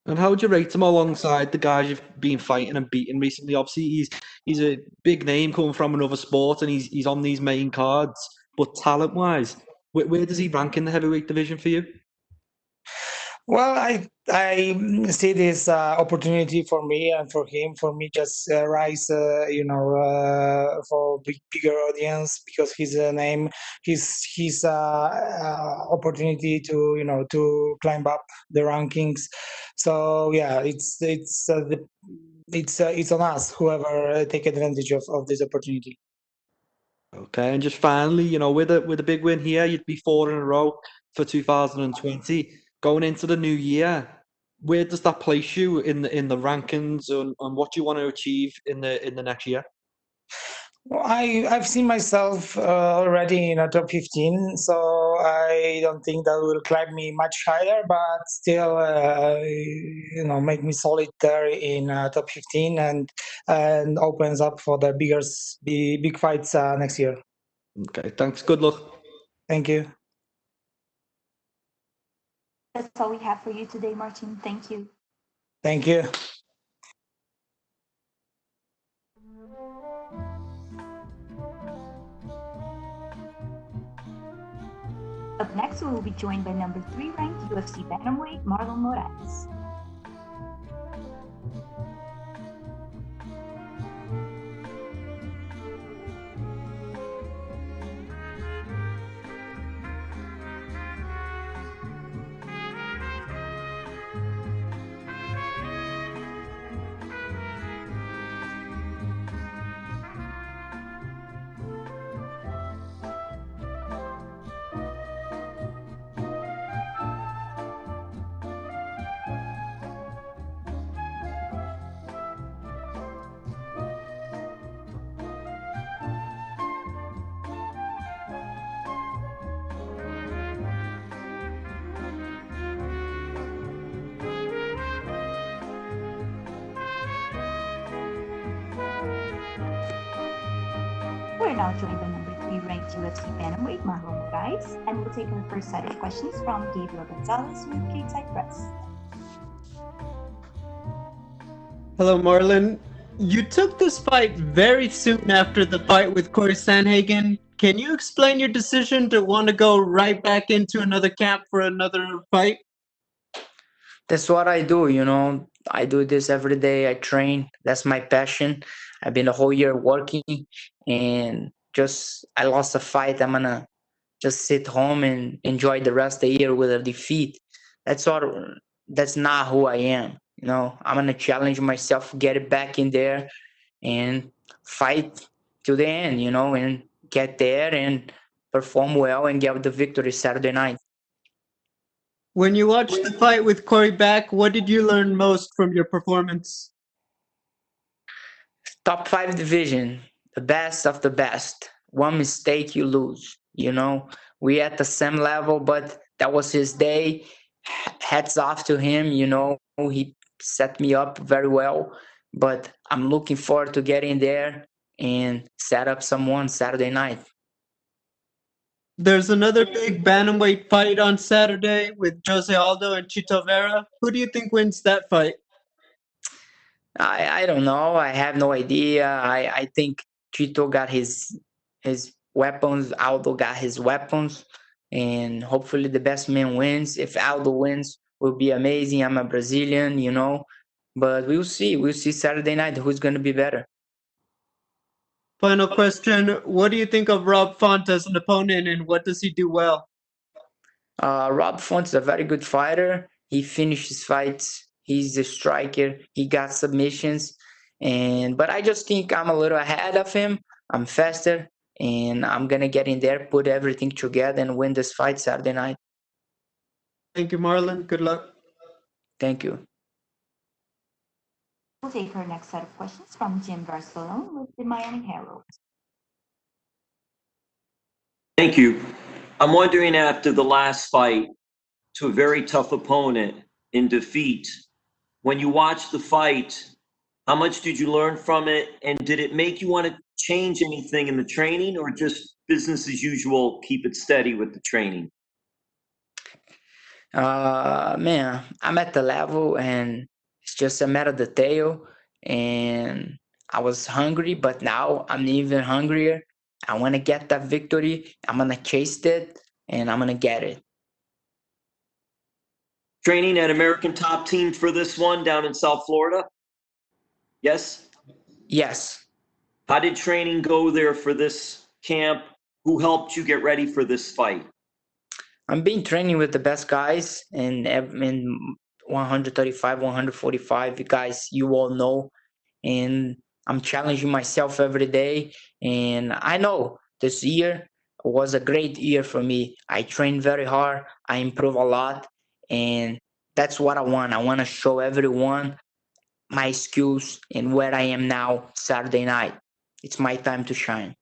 And how would you rate him alongside the guys you've been fighting and beating recently? Obviously, he's a big name coming from another sport, and he's on these main cards. But talent-wise, where does he rank in the heavyweight division for you? Well, I see this opportunity for me and for him, just rise, for bigger audience, because he's a name, his opportunity to climb up the rankings. So yeah, it's on us, whoever take advantage of this opportunity. Okay, and just finally, with a big win here, you'd be 4 in a row for 2020. Going into the new year, where does that place you in the rankings, and what do you want to achieve in the next year? Well, I've seen myself already in a top 15, so I don't think that will climb me much higher, but still, make me solid there in top 15, and opens up for the big fights next year. Okay, thanks. Good luck. Thank you. That's all we have for you today, Marcin. Thank you. Thank you. Up next, we will be joined by number 3 ranked UFC bantamweight Marlon Moraes. We're now joined by number 3 ranked UFC bantamweight Marlon Moraes, and we'll take our first set of questions from Gabriel Gonzalez with Stateside Press. Hello, Marlon. You took this fight very soon after the fight with Corey Sandhagen. Can you explain your decision to want to go right back into another camp for another fight? That's what I do, you know. I do this every day. I train. That's my passion. I've been the whole year working, and just I lost a fight. I'm gonna just sit home and enjoy the rest of the year with a defeat. That's all. That's not who I am. You know, I'm gonna challenge myself, get it back in there, and fight to the end. You know, and get there and perform well and get the victory Saturday night. When you watched the fight with Corey back, what did you learn most from your performance? Top 5 division, the best of the best. One mistake, you lose. You know, we at the same level, but that was his day. Hats off to him. You know, he set me up very well. But I'm looking forward to getting there and set up someone Saturday night. There's another big bantamweight fight on Saturday with Jose Aldo and Chito Vera. Who do you think wins that fight? I don't know. I have no idea. I think Chito got his weapons. Aldo got his weapons, and hopefully the best man wins. If Aldo wins, will be amazing. I'm a Brazilian, you know, but we'll see. We'll see Saturday night who's going to be better. Final question: what do you think of Rob Font as an opponent, and what does he do well? Rob Font's a very good fighter. He finishes fights. He's a striker. He got submissions, but I just think I'm a little ahead of him. I'm faster, and I'm gonna get in there, put everything together, and win this fight Saturday night. Thank you, Marlon. Good luck. Thank you. We'll take our next set of questions from Jim Barcelone with the Miami Herald. Thank you. I'm wondering, after the last fight to a very tough opponent in defeat, when you watched the fight, how much did you learn from it? And did it make you want to change anything in the training, or just business as usual, keep it steady with the training? Man, I'm at the level, and it's just a matter of detail. And I was hungry, but now I'm even hungrier. I want to get that victory. I'm gonna chase it, and I'm gonna get it. Training at American Top Team for this one down in South Florida? Yes? Yes. How did training go there for this camp? Who helped you get ready for this fight? I've been training with the best guys in 135, 145 you guys you all know, and I'm challenging myself every day. And I know this year was a great year for me. I trained very hard. I improved a lot, and that's what I want. I want to show everyone my skills and where I am now Saturday night. It's my time to shine.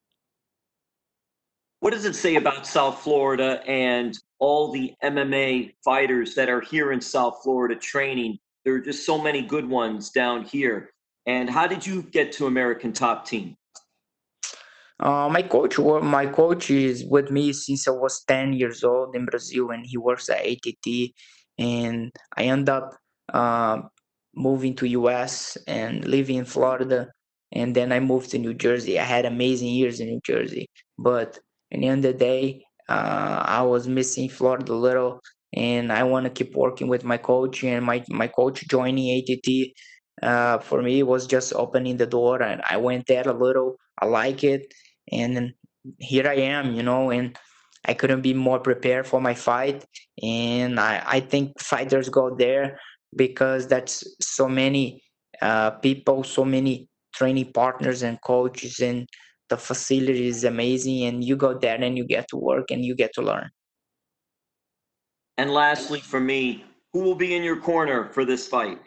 What does it say about South Florida and all the MMA fighters that are here in South Florida training? There are just so many good ones down here. And how did you get to American Top Team? My coach is with me since I was 10 years old in Brazil, and he works at ATT. And I ended up moving to US and living in Florida. And then I moved to New Jersey. I had amazing years in New Jersey. But at the end of the day, I was missing Florida a little. And I want to keep working with my coach. And my coach joining ATT for me was just opening the door. And I went there a little. I like it. And then here I am, you know, and I couldn't be more prepared for my fight. And I think fighters go there because that's so many people, so many training partners and coaches, and the facility is amazing. And you go there and you get to work and you get to learn. And lastly, for me, who will be in your corner for this fight?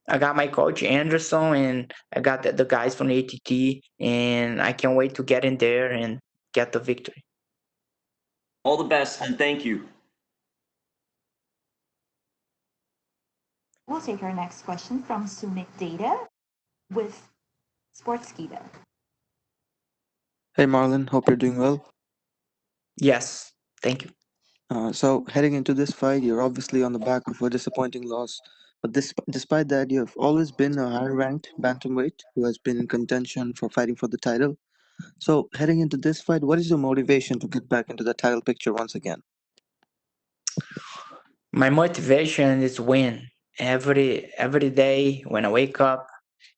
I got my coach Anderson, and I got the guys from ATT, and I can't wait to get in there and get the victory. All the best, and thank you. We'll take our next question from Sumit Data with Sportskeeda. Hey Marlon, hope you're doing well. Yes, thank you. So heading into this fight, you're obviously on the back of a disappointing loss, but despite that, you've always been a high-ranked bantamweight who has been in contention for fighting for the title. So heading into this fight, what is your motivation to get back into the title picture once again? My motivation is win. Every day when I wake up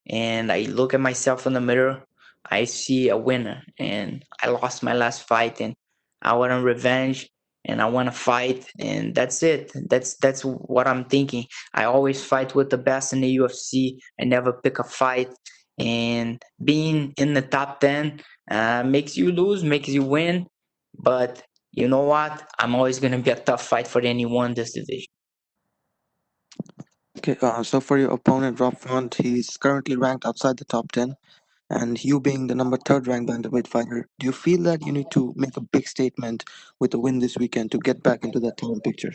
and I look at myself in the mirror, I see a winner. And I lost my last fight, and I want revenge, and I want to fight, and that's it. That's what I'm thinking. I always fight with the best in the UFC. I never pick a fight, and being in the top 10 makes you lose, makes you win. But you know what? I'm always gonna be a tough fight for anyone in this division. Okay, so for your opponent, Rob Font, he's currently ranked outside the top 10, and you being the number third ranked bantamweight fighter, do you feel that you need to make a big statement with a win this weekend to get back into that title picture?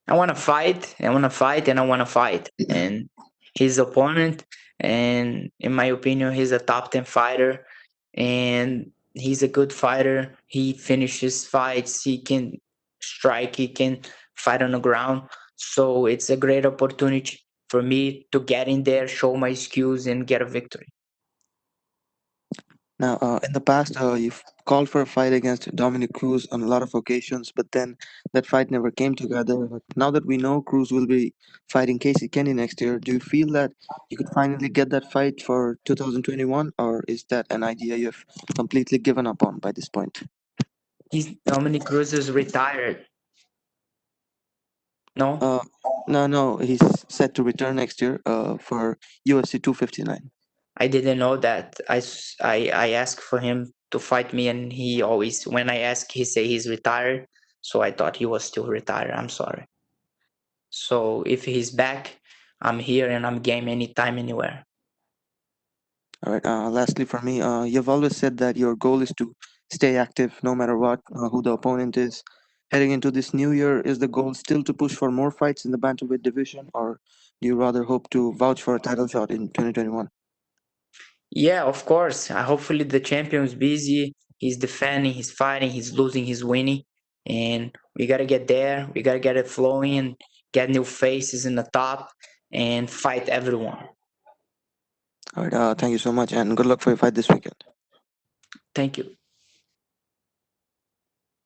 I want to fight. I want to fight, and I want to fight. And his opponent, and in my opinion, he's a top 10 fighter, and he's a good fighter. He finishes fights. He can strike. He can fight on the ground. So it's a great opportunity for me to get in there, show my skills, and get a victory. Now, in the past, you've called for a fight against Dominic Cruz on a lot of occasions, but then that fight never came together. But now that we know Cruz will be fighting Casey Kenny next year, do you feel that you could finally get that fight for 2021, or is that an idea you've completely given up on by this point? Dominic Cruz is retired. No? No, he's set to return next year for UFC 259. I didn't know that. I asked for him to fight me, and he always, when I ask, he say he's retired. So I thought he was still retired. I'm sorry. So if he's back, I'm here and I'm game anytime, anywhere. All right. Lastly, for me, you've always said that your goal is to stay active no matter what, who the opponent is. Heading into this new year, is the goal still to push for more fights in the bantamweight division, or do you rather hope to vouch for a title shot in 2021? Yeah, of course. Hopefully the champion is busy. He's defending, he's fighting, he's losing, he's winning. And we got to get there. We got to get it flowing and get new faces in the top and fight everyone. All right. Thank you so much, and good luck for your fight this weekend. Thank you.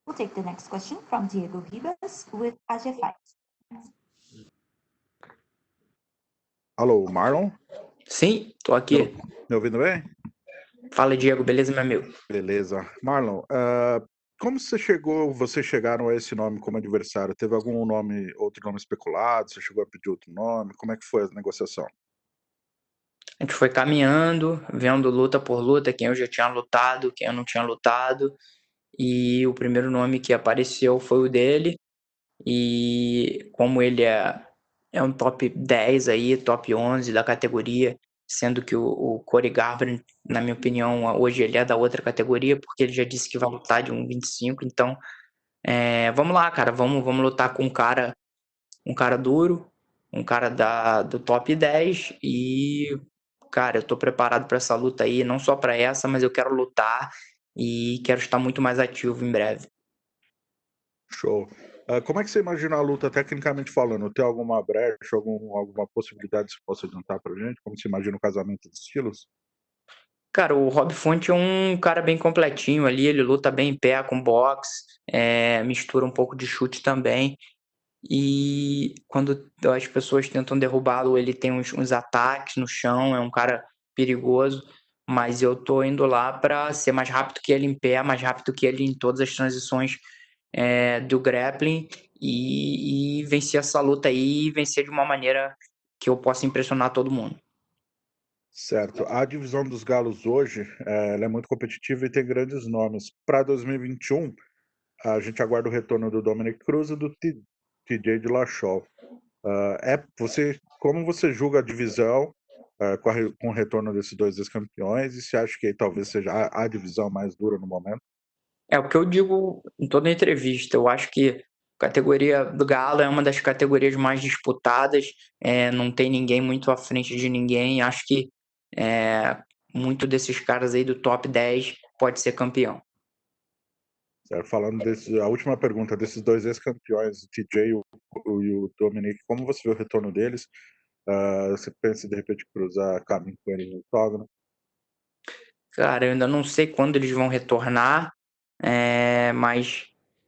We'll take the next question from Diego Vivas with Asia Fights. Alô, Marlon? Sim, tô aqui. Me ouvindo bem? Fala, Diego, beleza, meu amigo? Beleza. Marlon, como vocês chegaram a esse nome como adversário? Teve algum nome, outro nome especulado? Você chegou a pedir outro nome? Como é que foi a negociação? A gente foi caminhando, vendo luta por luta, quem eu já tinha lutado, quem eu não tinha lutado. E o primeiro nome que apareceu foi o dele. E como ele é um top 10 aí, top 11 da categoria, sendo que o Corey Garbrandt, na minha opinião, hoje ele é da outra categoria, porque ele já disse que vai lutar de 1,25. Então, vamos lá, cara, vamos lutar com um cara duro, um cara do top 10 e, cara, eu tô preparado para essa luta aí, não só para essa, mas eu quero lutar e quero estar muito mais ativo em breve. Show. Como é que você imagina a luta tecnicamente falando? Tem alguma brecha, alguma possibilidade que você possa adiantar pra gente? Como você imagina o casamento de estilos? Cara, o Rob Font é um cara bem completinho ali, ele luta bem em pé com boxe, mistura um pouco de chute também. E quando as pessoas tentam derrubá-lo, ele tem uns ataques no chão, é um cara perigoso, mas eu tô indo lá para ser mais rápido que ele em pé, mais rápido que ele em todas as transições do grappling e vencer essa luta aí e vencer de uma maneira que eu possa impressionar todo mundo. Certo. A divisão dos galos hoje, ela é muito competitiva e tem grandes nomes. Para 2021, a gente aguarda o retorno do Dominic Cruz e do TJ Dillashaw. Como você julga a divisão com o retorno desses dois ex-campeões, e você acha que talvez seja a divisão mais dura no momento? É o que eu digo em toda entrevista. Eu acho que a categoria do Galo é uma das categorias mais disputadas. Não tem ninguém muito à frente de ninguém. Acho que muito desses caras aí do top 10 pode ser campeão. Certo, falando a última pergunta desses dois ex-campeões, o TJ e o Dominic, como você vê o retorno deles? Você pensa de repente cruzar caminho com eles no octógono? Cara, eu ainda não sei quando eles vão retornar, mas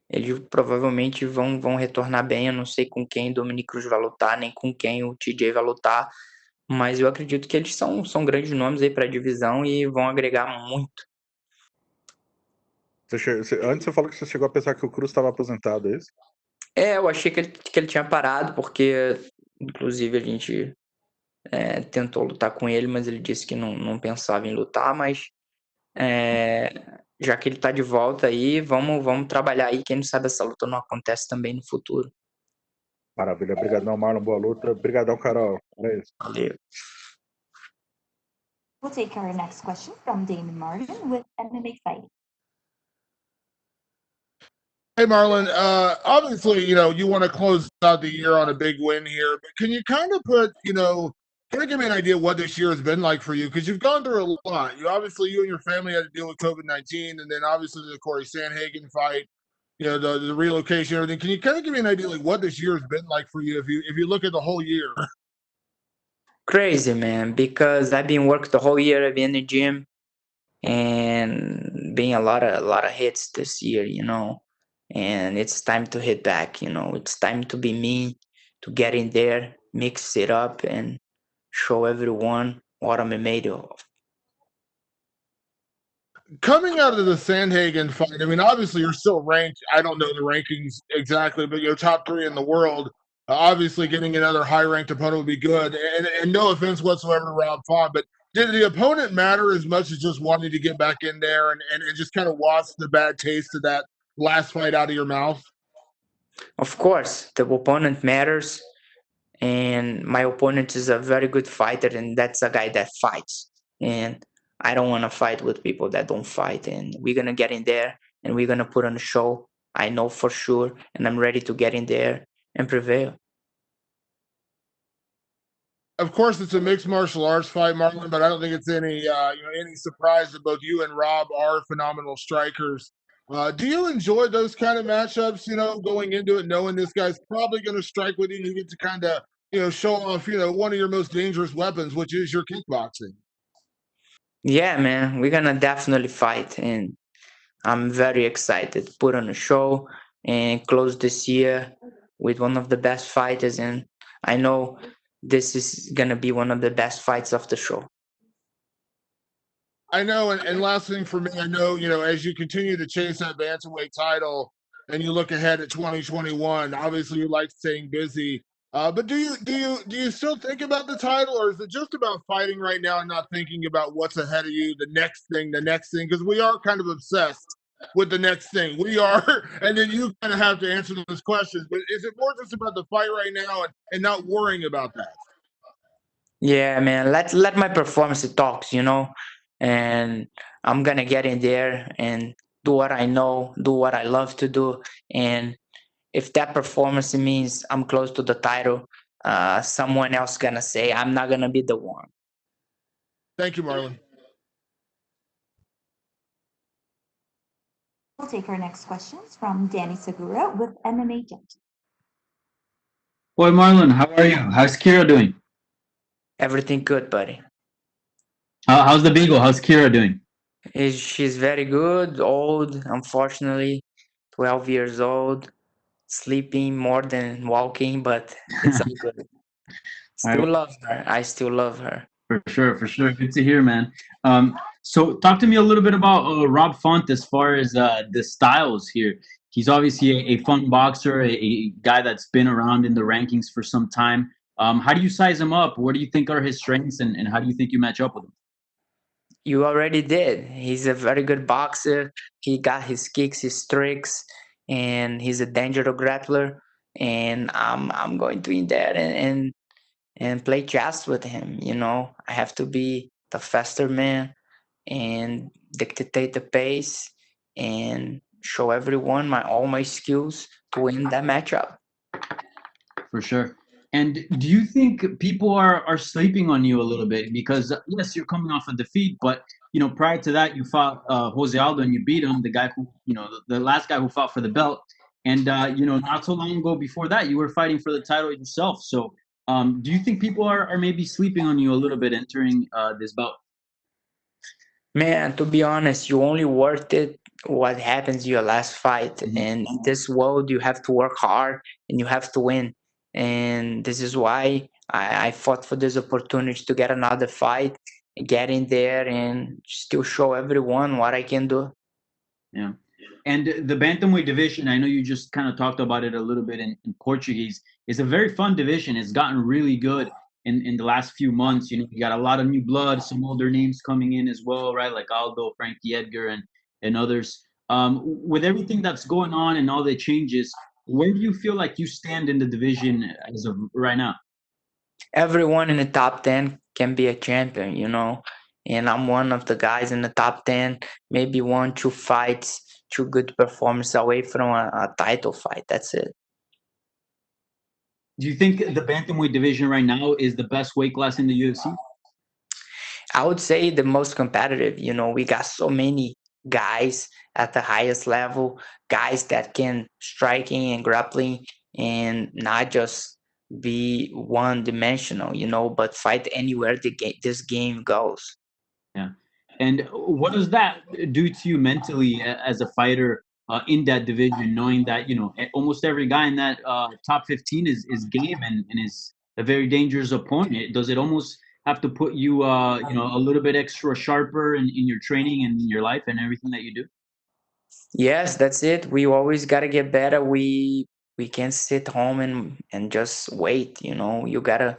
eles provavelmente vão retornar bem. Eu não sei com quem o Dominic Cruz vai lutar, nem com quem o TJ vai lutar, mas eu acredito que eles são grandes nomes aí para a divisão e vão agregar muito. Antes você falou que você chegou a pensar que o Cruz estava aposentado, é isso? Eu achei que ele tinha parado, porque inclusive a gente tentou lutar com ele, mas ele disse que não pensava em lutar, mas já que ele tá de volta aí, vamos trabalhar aí, quem não sabe essa luta não acontece também no futuro. Maravilha, obrigadão Marlon, boa luta. Obrigadão, Carol. É isso. Valeu. We'll take our next question from Damon Martin with MMA Fighting. Hey, Marlon. Obviously, you want to close out the year on a big win here, but can you kind of kind of give me an idea what this year has been like for you? Because you've gone through a lot. You and your family had to deal with COVID-19, and then obviously the Corey Sandhagen fight, the relocation, everything. Can you kind of give me an idea like what this year has been like for you if you look at the whole year? Crazy, man, because I've been working the whole year. I've been in the gym and being a lot of hits this year, and it's time to hit back, it's time to be me, to get in there, mix it up, and show everyone what I'm made of. Coming out of the Sandhagen fight, I mean, obviously you're still ranked. I don't know the rankings exactly, but you're top 3 in the world. Obviously, getting another high-ranked opponent would be good. And no offense whatsoever to Rob Font, but did the opponent matter as much as just wanting to get back in there and just kind of wash the bad taste of that last fight out of your mouth? Of course, the opponent matters, and my opponent is a very good fighter, and that's a guy that fights. And I don't want to fight with people that don't fight, and we're going to get in there, and we're going to put on a show. I know for sure, and I'm ready to get in there and prevail. Of course, it's a mixed martial arts fight, Marlon, but I don't think it's any surprise that both you and Rob are phenomenal strikers. Do you enjoy those kind of matchups? Going into it knowing this guy's probably going to strike with you, and you get to kind of show off one of your most dangerous weapons, which is your kickboxing. Yeah, man, we're gonna definitely fight, and I'm very excited. Put on a show and close this year with one of the best fighters, and I know this is gonna be one of the best fights of the show. I know, and last thing for me, I know, as you continue to chase that bantamweight title and you look ahead at 2021, obviously you like staying busy. But do you still think about the title, or is it just about fighting right now and not thinking about what's ahead of you, the next thing? Because we are kind of obsessed with the next thing. We are, and then you kind of have to answer those questions. But is it more just about the fight right now and not worrying about that? Yeah, man, let my performance talks, and I'm gonna get in there and do what I know, do what I love to do, and if that performance means I'm close to the title, someone else gonna say I'm not gonna be the one. Thank you, Marlon. We'll take our next questions from Danny Segura with MMA Junkie. Boy, Marlon, how are you? How's Kira doing? Everything good, buddy. How's the Beagle? How's Kira doing? She's very good, old, unfortunately, 12 years old, sleeping more than walking, but it's all good. Still love her. I still love her. For sure. Good to hear, man. So talk to me a little bit about Rob Font as far as the styles here. He's obviously a fun boxer, a guy that's been around in the rankings for some time. How do you size him up? What do you think are his strengths, and how do you think you match up with him? You already did. He's a very good boxer. He got his kicks, his tricks, and he's a dangerous grappler. And I'm going to in there and play chess with him. I have to be the faster man and dictate the pace and show everyone all my skills to win that matchup. For sure. And do you think people are sleeping on you a little bit? Because yes, you're coming off a defeat, but prior to that, you fought Jose Aldo and you beat him, the guy who the last guy who fought for the belt. And not so long ago before that, you were fighting for the title yourself. So do you think people are maybe sleeping on you a little bit entering this bout? Man, to be honest, you only worth it what happens in your last fight. And in this world, you have to work hard and you have to win. And this is why I fought for this opportunity to get another fight, get in there and still show everyone what I can do. Yeah. And the bantamweight division, I know you just kind of talked about it a little bit in Portuguese, is a very fun division. It's gotten really good in the last few months. You got a lot of new blood, some older names coming in as well, right? Like Aldo, Frankie Edgar, and others. With everything that's going on and all the changes, where do you feel like you stand in the division as of right now? Everyone in the top 10 can be a champion, and I'm one of the guys in the top 10, maybe 1-2 fights, 2 good performances away from a title fight. That's it. Do you think the bantamweight division right now is the best weight class in the UFC? I would say the most competitive. We got so many guys at the highest level, guys that can striking and grappling and not just be one-dimensional, but fight anywhere this game goes. Yeah. And what does that do to you mentally as a fighter in that division, knowing that, almost every guy in that top 15 is game and is a very dangerous opponent? Does it almost have to put you, a little bit extra sharper in your training and in your life and everything that you do? Yes, that's it. We always got to get better. We can't sit home and just wait. You got to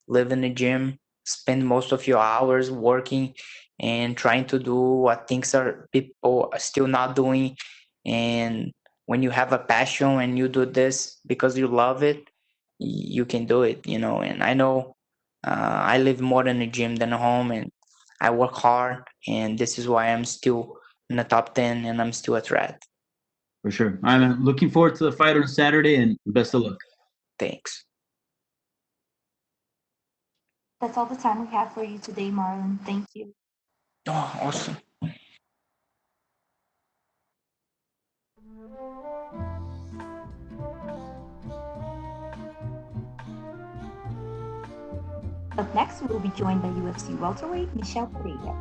live in the gym, spend most of your hours working and trying to do what things people are still not doing. And when you have a passion and you do this because you love it, you can do it. And I know I live more in the gym than home, and I work hard, and this is why I'm still in the top 10 and I'm still a threat. For sure. I'm looking forward to the fight on Saturday, and best of luck. Thanks. That's all the time we have for you today, Marlon. Thank you. Oh, awesome. Up next, we will be joined by UFC welterweight Michel Pereira.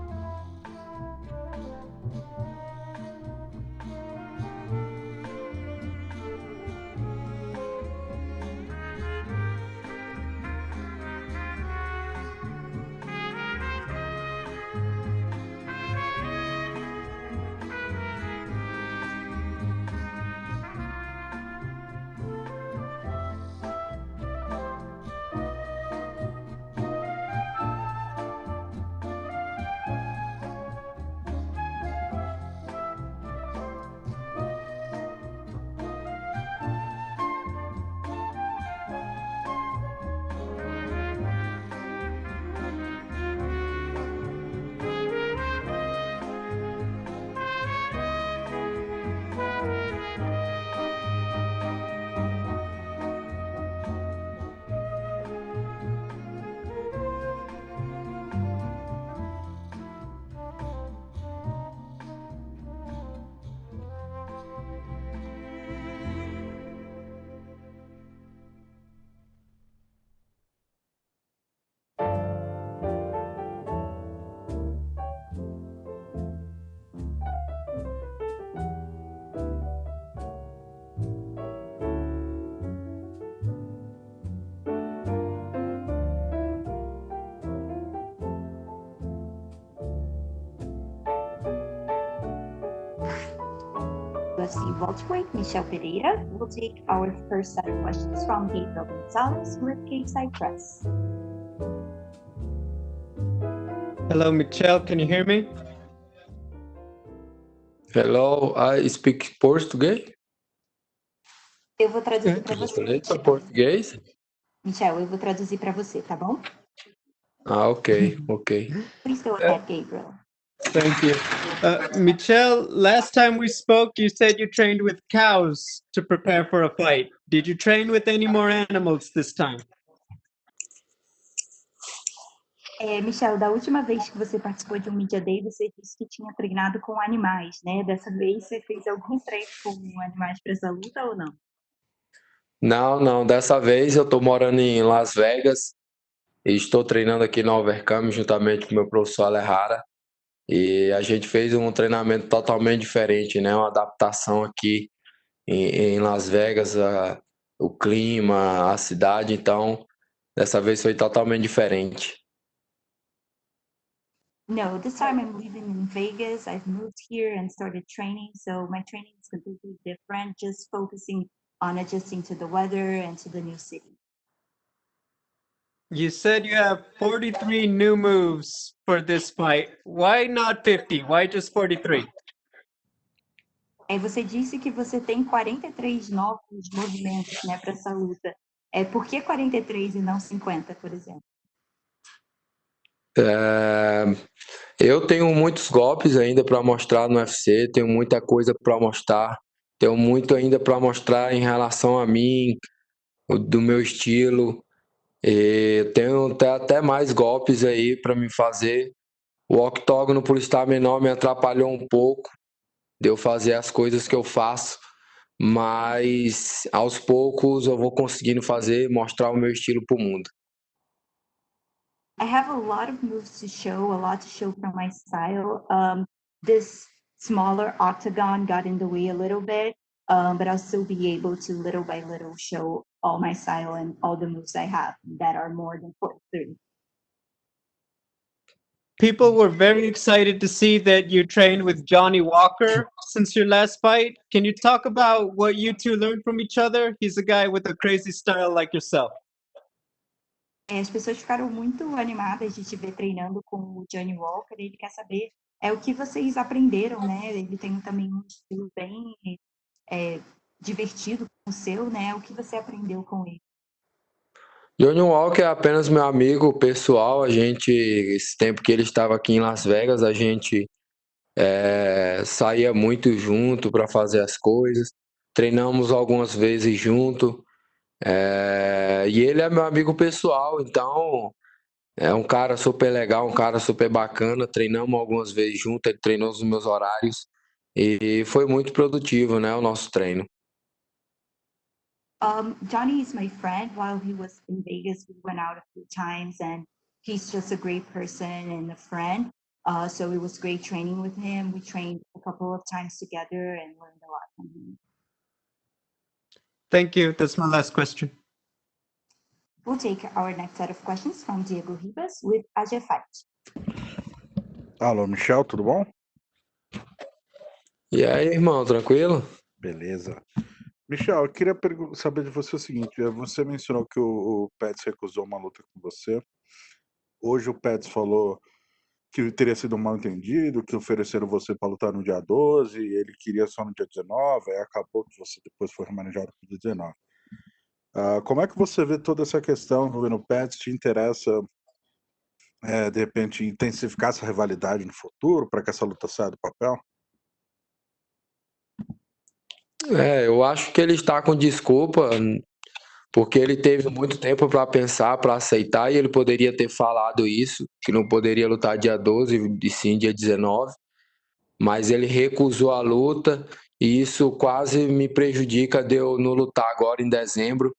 UFC welterweight Michel Pereira will take our first set of questions from Gabriel Gonzalez with Cayside Press. Hello, Michel. Can you hear me? Hello, I speak português. Eu vou traduzir para você. Excelente, português. Michel, eu vou traduzir para você, tá bom? Ah, ok. Please go ahead, Gabriel. Thank you. Michel, last time we spoke, you said you trained with cows to prepare for a fight. Did you train with any more animals this time? Michel, da última vez que você participou de um Media Day, você disse que tinha treinado com animais, né? Dessa vez você fez algum treino com animais para essa luta ou não? Não, dessa vez eu tô morando em Las Vegas e estou treinando aqui no Overcome juntamente com o meu professor Alejara. E a gente fez um treinamento totalmente diferente, né? Uma adaptação aqui em Las Vegas, o clima, a cidade. Então, dessa vez foi totalmente diferente. No, this time I'm living in Vegas. I've moved here and started training, so my training is completely different, just focusing on adjusting to the weather and to the new city. You said you have 43 new moves for this fight. Why not 50? Why just 43? Você disse que você tem 43 novos movimentos, né, para essa luta. Por que 43 e não 50, por exemplo? Eu tenho muitos golpes ainda para mostrar no UFC, tenho muita coisa para mostrar, tenho muito ainda para mostrar em relação a mim, do meu estilo. E tenho até mais golpes aí para me fazer. O octógono, por estar menor, me atrapalhou um pouco de eu fazer as coisas que eu faço, mas aos poucos eu vou conseguindo fazer, mostrar o meu estilo para o mundo. I have a lot of moves to show, a lot to show from my style. This smaller octagon got in the way a little bit, but I'll still be able to little by little show all my style and all the moves I have that are more than 43. People were very excited to see that you trained with Johnny Walker since your last fight. Can you talk about what you two learned from each other? He's a guy with a crazy style like yourself. As pessoas ficaram muito animadas de te ver treinando com o Johnny Walker. Ele quer saber o que vocês aprenderam, né? Ele tem também um estilo bem divertido com o seu, né? O que você aprendeu com ele? Johnny Walker é apenas meu amigo pessoal. Esse tempo que ele estava aqui em Las Vegas, a gente saía muito junto para fazer as coisas. Treinamos algumas vezes junto. E ele é meu amigo pessoal, então é um cara super legal, um cara super bacana. Treinamos algumas vezes junto, ele treinou nos meus horários e foi muito produtivo, né, o nosso treino. Johnny is my friend. While he was in Vegas, we went out a few times, and he's just a great person and a friend. So it was great training with him. We trained a couple of times together and learned a lot from him. Thank you. That's my last question. We'll take our next set of questions from Diego Ribas with AG Fight. Alô, Michel, tudo bom? E aí, irmão, tranquilo? Beleza. Michel, eu queria saber de você o seguinte: você mencionou que o Pettis recusou uma luta com você. Hoje o Pettis falou que teria sido um mal entendido, que ofereceram você para lutar no dia 12, e ele queria só no dia 19, aí acabou que você depois foi remanejado para o dia 19. Como é que você vê toda essa questão envolvendo o Pettis? Te interessa, de repente, intensificar essa rivalidade no futuro, para que essa luta saia do papel? Eu acho que ele está com desculpa, porque ele teve muito tempo para pensar, para aceitar, e ele poderia ter falado isso, que não poderia lutar dia 12 e sim dia 19, mas ele recusou a luta, e isso quase me prejudica de eu não lutar agora em dezembro,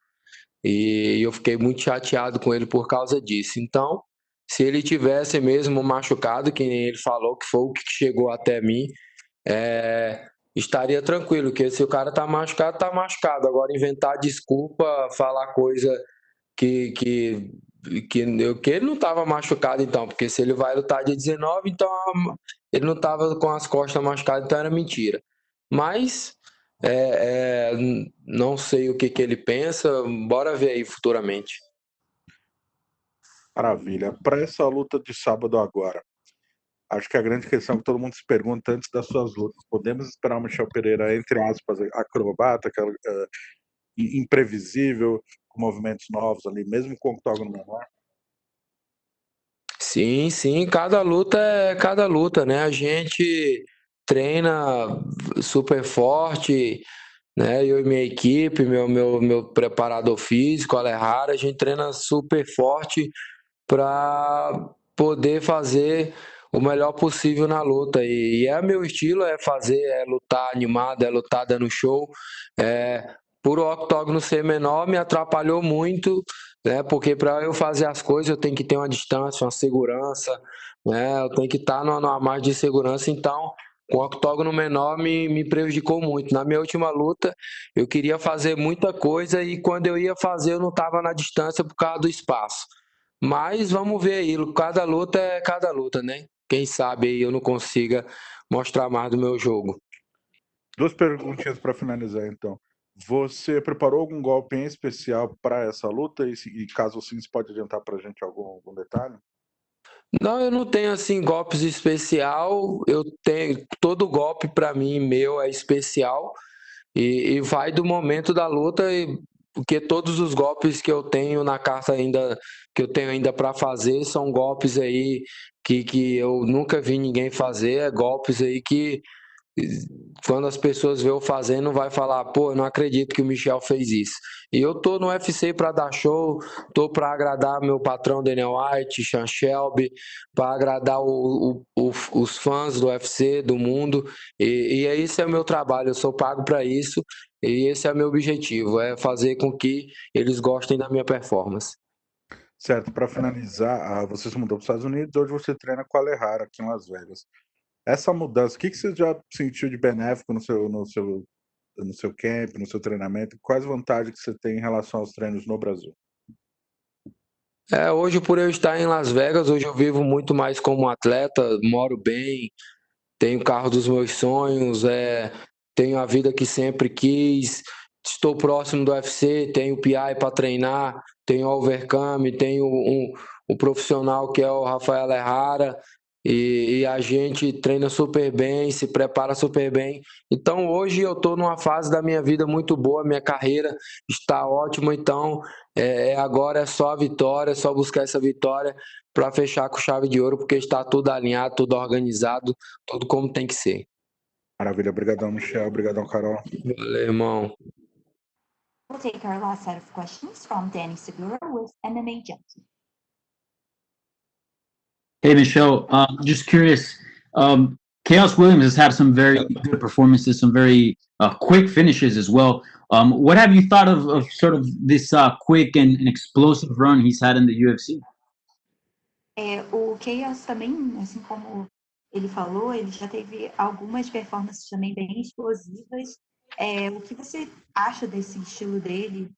e eu fiquei muito chateado com ele por causa disso. Então, se ele tivesse mesmo machucado, que nem ele falou, que foi o que chegou até mim, estaria tranquilo, porque se o cara tá machucado, tá machucado. Agora, inventar desculpa, falar coisa que ele não tava machucado, então, porque se ele vai lutar dia 19, então ele não tava com as costas machucadas, então era mentira. Mas não sei o que ele pensa, bora ver aí futuramente. Maravilha. Para essa luta de sábado agora, acho que a grande questão que todo mundo se pergunta antes das suas lutas: podemos esperar o Michel Pereira, entre aspas, acrobata, imprevisível, com movimentos novos ali, mesmo com o octógono menor? Sim, cada luta é cada luta, né? A gente treina super forte, né? Eu e minha equipe, meu preparador físico, Alejara, a gente treina super forte para poder fazer o melhor possível na luta. E é meu estilo, é fazer, é lutar animado, é lutar dando show. Por o octógono ser menor me atrapalhou muito, né? Porque para eu fazer as coisas eu tenho que ter uma distância, uma segurança, né? Eu tenho que estar numa margem de segurança, então com o octógono menor me prejudicou muito. Na minha última luta eu queria fazer muita coisa e quando eu ia fazer eu não estava na distância por causa do espaço. Mas vamos ver aí, cada luta é cada luta, né? Quem sabe aí eu não consiga mostrar mais do meu jogo. 2 perguntinhas para finalizar, então. Você preparou algum golpe em especial para essa luta? E caso sim, você pode adiantar para a gente algum detalhe? Não, eu não tenho assim golpes especial. Eu tenho todo golpe para mim meu é especial e vai do momento da luta, porque todos os golpes que eu tenho na carta ainda que eu tenho ainda para fazer são golpes aí que eu nunca vi ninguém fazer, é golpes aí que quando as pessoas vê eu fazendo, vai falar, pô, eu não acredito que o Michel fez isso. E eu tô no UFC para dar show, tô para agradar meu patrão Daniel White, Sean Shelby, para agradar os fãs do UFC, do mundo. E esse é o meu trabalho, eu sou pago para isso. E esse é o meu objetivo, é fazer com que eles gostem da minha performance. Certo, para finalizar, você se mudou para os Estados Unidos, hoje você treina com a Alejara aqui em Las Vegas. Essa mudança, o que você já sentiu de benéfico no seu camp, no seu treinamento? Quais vantagens que você tem em relação aos treinos no Brasil? Hoje, por eu estar em Las Vegas, hoje eu vivo muito mais como atleta, moro bem, tenho o carro dos meus sonhos, tenho a vida que sempre quis, estou próximo do UFC, tenho o PI para treinar, tenho o Overcome, tenho o profissional que é o Rafael Herrara, e a gente treina super bem, se prepara super bem. Então hoje eu estou numa fase da minha vida muito boa, minha carreira está ótima, então agora é só a vitória, é só buscar essa vitória para fechar com chave de ouro, porque está tudo alinhado, tudo organizado, tudo como tem que ser. Maravilha, obrigadão, Michel, obrigadão, Carol. Valeu, irmão. We'll take our last set of questions from Danny Segura with MMA Junkie. Hey, Michelle, just curious. Khaos Williams has had some very good performances, some very quick finishes as well. What have you thought of sort of this quick and explosive run he's had in the UFC? O Khaos também, assim como ele falou, ele já teve algumas performances também bem explosivas. O que você acha desse estilo dele?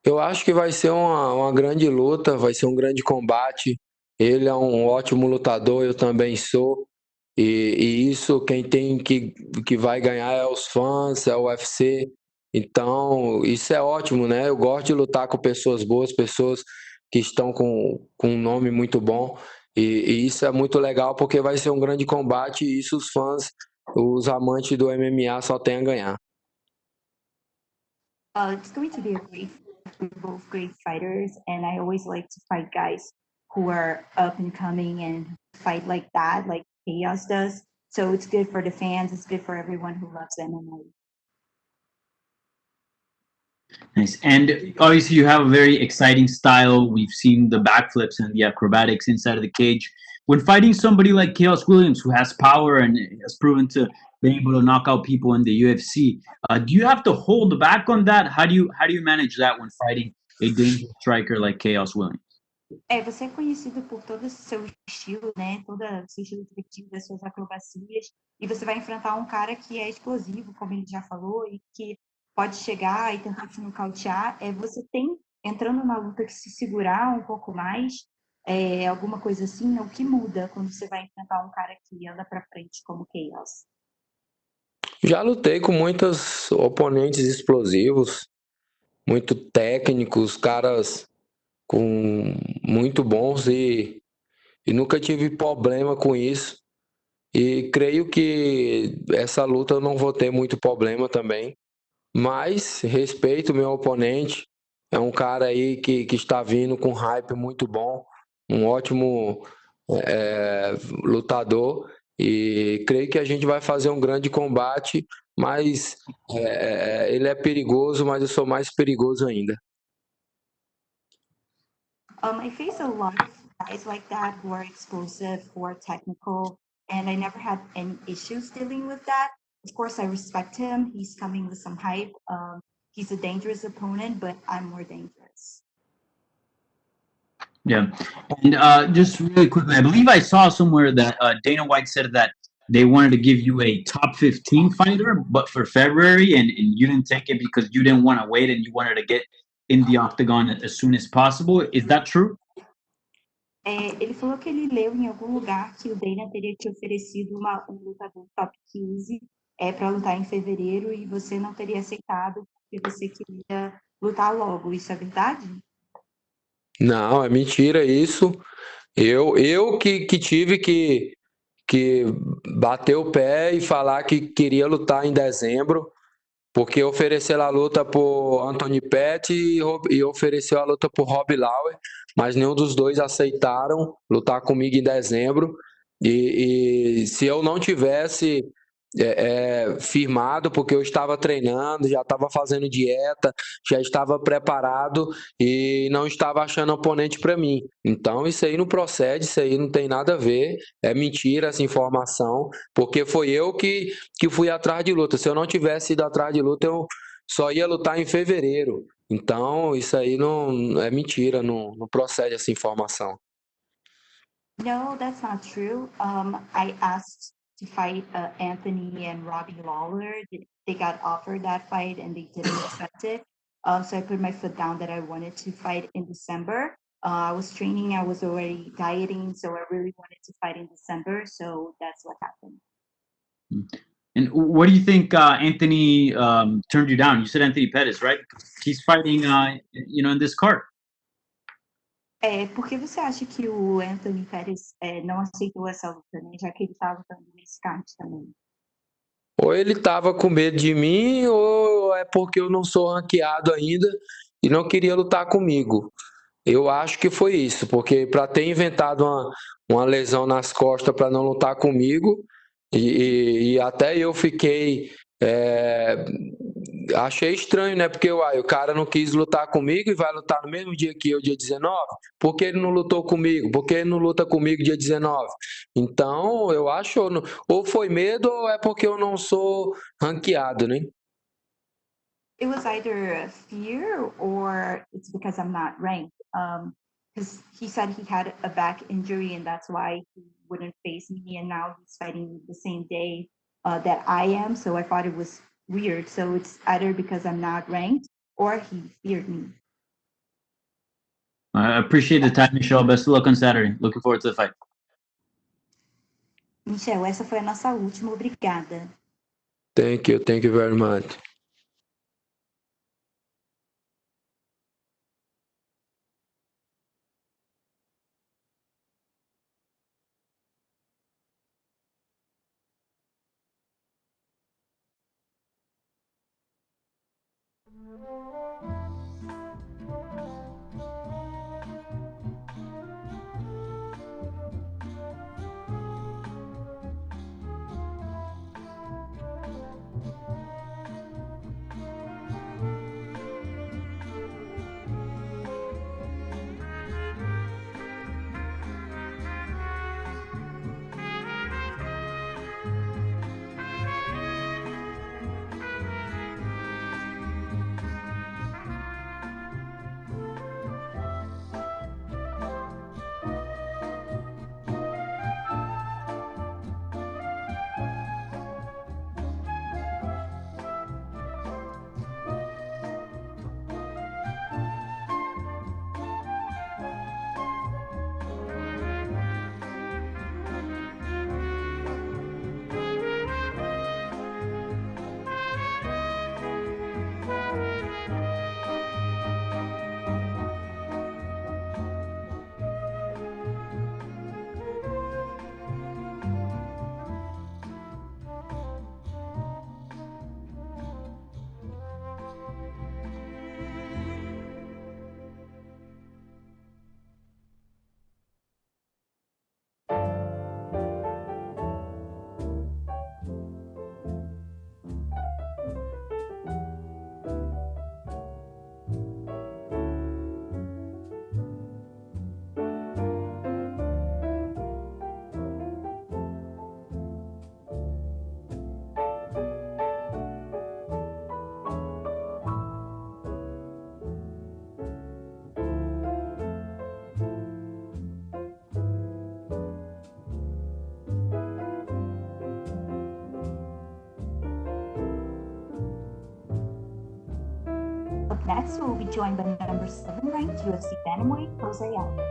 Eu acho que vai ser uma grande luta, vai ser um grande combate. Ele é um ótimo lutador, eu também sou. E isso quem tem que vai ganhar é os fãs, é o UFC. Então, isso é ótimo, né? Eu gosto de lutar com pessoas boas, pessoas que estão com um nome muito bom. E isso é muito legal porque vai ser um grande combate e isso os fãs, os amantes do MMA só têm a ganhar. It's going to be a great fight. We're both great fighters, and I always like to fight guys who are up and coming and fight like that, like Khaos does. So it's good for the fans. It's good for everyone who loves MMA. Nice. And obviously, you have a very exciting style. We've seen the backflips and the acrobatics inside of the cage. When fighting somebody like Khaos Williams, who has power and has proven to be able to knock out people in the UFC, do you have to hold back on that? How do you manage that when fighting a dangerous striker like Khaos Williams? Você é conhecido por todo o seu estilo, né? Todo o seu estilo divertido, das suas acrobacias. E você vai enfrentar um cara que é explosivo, como ele já falou, e que pode chegar e tentar te nocautear. Você tem, entrando na luta, que se segurar um pouco mais, alguma coisa assim, o que muda quando você vai enfrentar um cara que anda pra frente como Khaos? Já lutei com muitos oponentes explosivos, muito técnicos, caras muito bons e nunca tive problema com isso. E creio que essa luta eu não vou ter muito problema também. Mas respeito o meu oponente, é um cara aí que está vindo com hype muito bom, um ótimo lutador. E creio que a gente vai fazer um grande combate, mas ele é perigoso, mas eu sou mais perigoso ainda. I face a lot of guys like that who are explosive, who are technical, and I never had any issues dealing with that. Of course, I respect him. He's coming with some hype. He's a dangerous opponent, but I'm more dangerous. Yeah, and just really quickly, I believe I saw somewhere that Dana White said that they wanted to give you a top 15 fighter, but for February, and you didn't take it because you didn't want to wait and you wanted to get in the octagon as soon as possible. Is that true? Ele falou que ele leu em algum lugar que o Dana teria te oferecido um lutador top 15 para lutar em fevereiro e você não teria aceitado porque você queria lutar logo. Isso é verdade? Não, é mentira isso. Eu que tive que bater o pé e falar que queria lutar em dezembro, porque ofereceu a luta por Anthony Pettis e ofereceu a luta por Rob Lauer, mas nenhum dos dois aceitaram lutar comigo em dezembro. E se eu não tivesse firmado, porque eu estava treinando, já estava fazendo dieta, já estava preparado e não estava achando oponente para mim. Então isso aí não procede, isso aí não tem nada a ver, é mentira essa informação, porque foi eu que fui atrás de luta. Se eu não tivesse ido atrás de luta, eu só ia lutar em fevereiro. Então isso aí não é mentira, não procede essa informação. No, that's not true. I asked to fight Anthony and Robbie Lawler. They got offered that fight and they didn't accept it. So I put my foot down that I wanted to fight in December. I was training, I was already dieting, so I really wanted to fight in December. So that's what happened. And what do you think Anthony turned you down? You said Anthony Pettis, right? He's fighting, in this card. Por que você acha que o Anthony Pettis não aceitou essa luta, né? Já que ele está lutando nesse card também? Ou ele estava com medo de mim, ou é porque eu não sou ranqueado ainda e não queria lutar comigo. Eu acho que foi isso, porque para ter inventado uma lesão nas costas para não lutar comigo, e até eu fiquei. Achei estranho, né? Porque o cara não quis lutar comigo e vai lutar no mesmo dia que eu, dia 19. Por que ele não lutou comigo? Por que ele não luta comigo dia 19? Então, eu acho, ou foi medo ou é porque eu não sou ranqueado, né? It was either fear or it's because I'm not ranked. Because he said he had a back injury and that's why he wouldn't face me. And now he's fighting the same day that I am. So I thought it was weird. So it's either because I'm not ranked or he feared me. I appreciate the time, Michel. Best of luck on Saturday. Looking forward to the fight. Michel, essa foi a nossa última. Obrigada. Thank you very much. Up next, we'll be joined by number 7 ranked UFC bantamweight Jose Aldo.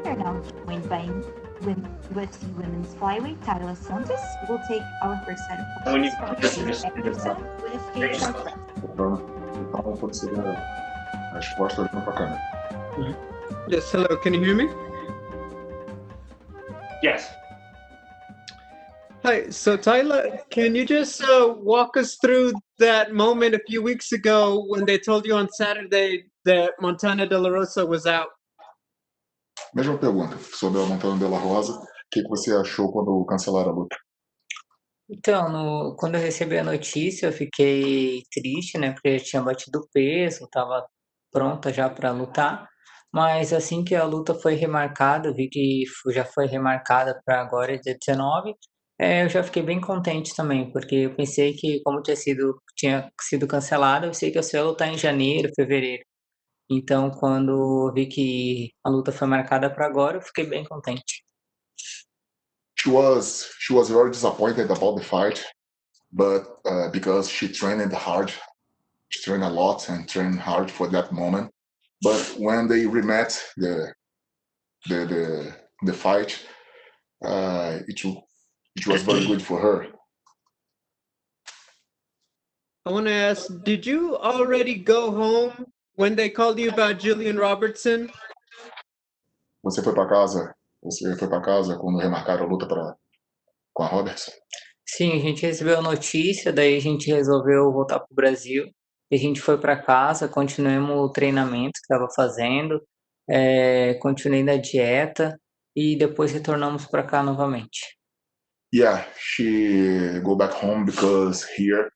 We are now joined by UFC Women's Flyweight Taila Santos. We'll take our first set of questions from Steve Anderson with Cage Shark. Então, pode ser a resposta olhando para a câmera. Yes, hello, can you hear me? Yes. Hi, so Tyler, can you just walk us through that moment a few weeks ago when they told you on Saturday that Montana De La Rosa was out? Mesma pergunta, sobre a Montana de la Rosa, o que você achou quando cancelaram a luta? Então, quando eu recebi a notícia, eu fiquei triste, né? Porque eu tinha batido peso, estava pronta já para lutar. Mas assim que a luta foi remarcada, eu vi que já foi remarcada para agora, dia 19, eu já fiquei bem contente também, porque eu pensei que, como tinha sido cancelada, eu sei que eu só ia lutar em janeiro, fevereiro. Então, quando eu vi que a luta foi marcada para agora, eu fiquei bem contente. She was very disappointed about the fight, but because she trained hard, she trained a lot and trained hard for that moment. But when they rematched the fight, it was very good for her. I want to ask, did you already go home when they called you about Jillian Robertson? Você foi para casa? Você foi para casa quando remarcaram a luta com a Robertson? Sim, a gente recebeu a notícia, daí a gente resolveu voltar para o Brasil. E a gente foi para casa, continuamos o treinamento que estava fazendo, continuei na dieta e depois retornamos para cá novamente. Yeah, she go back home because here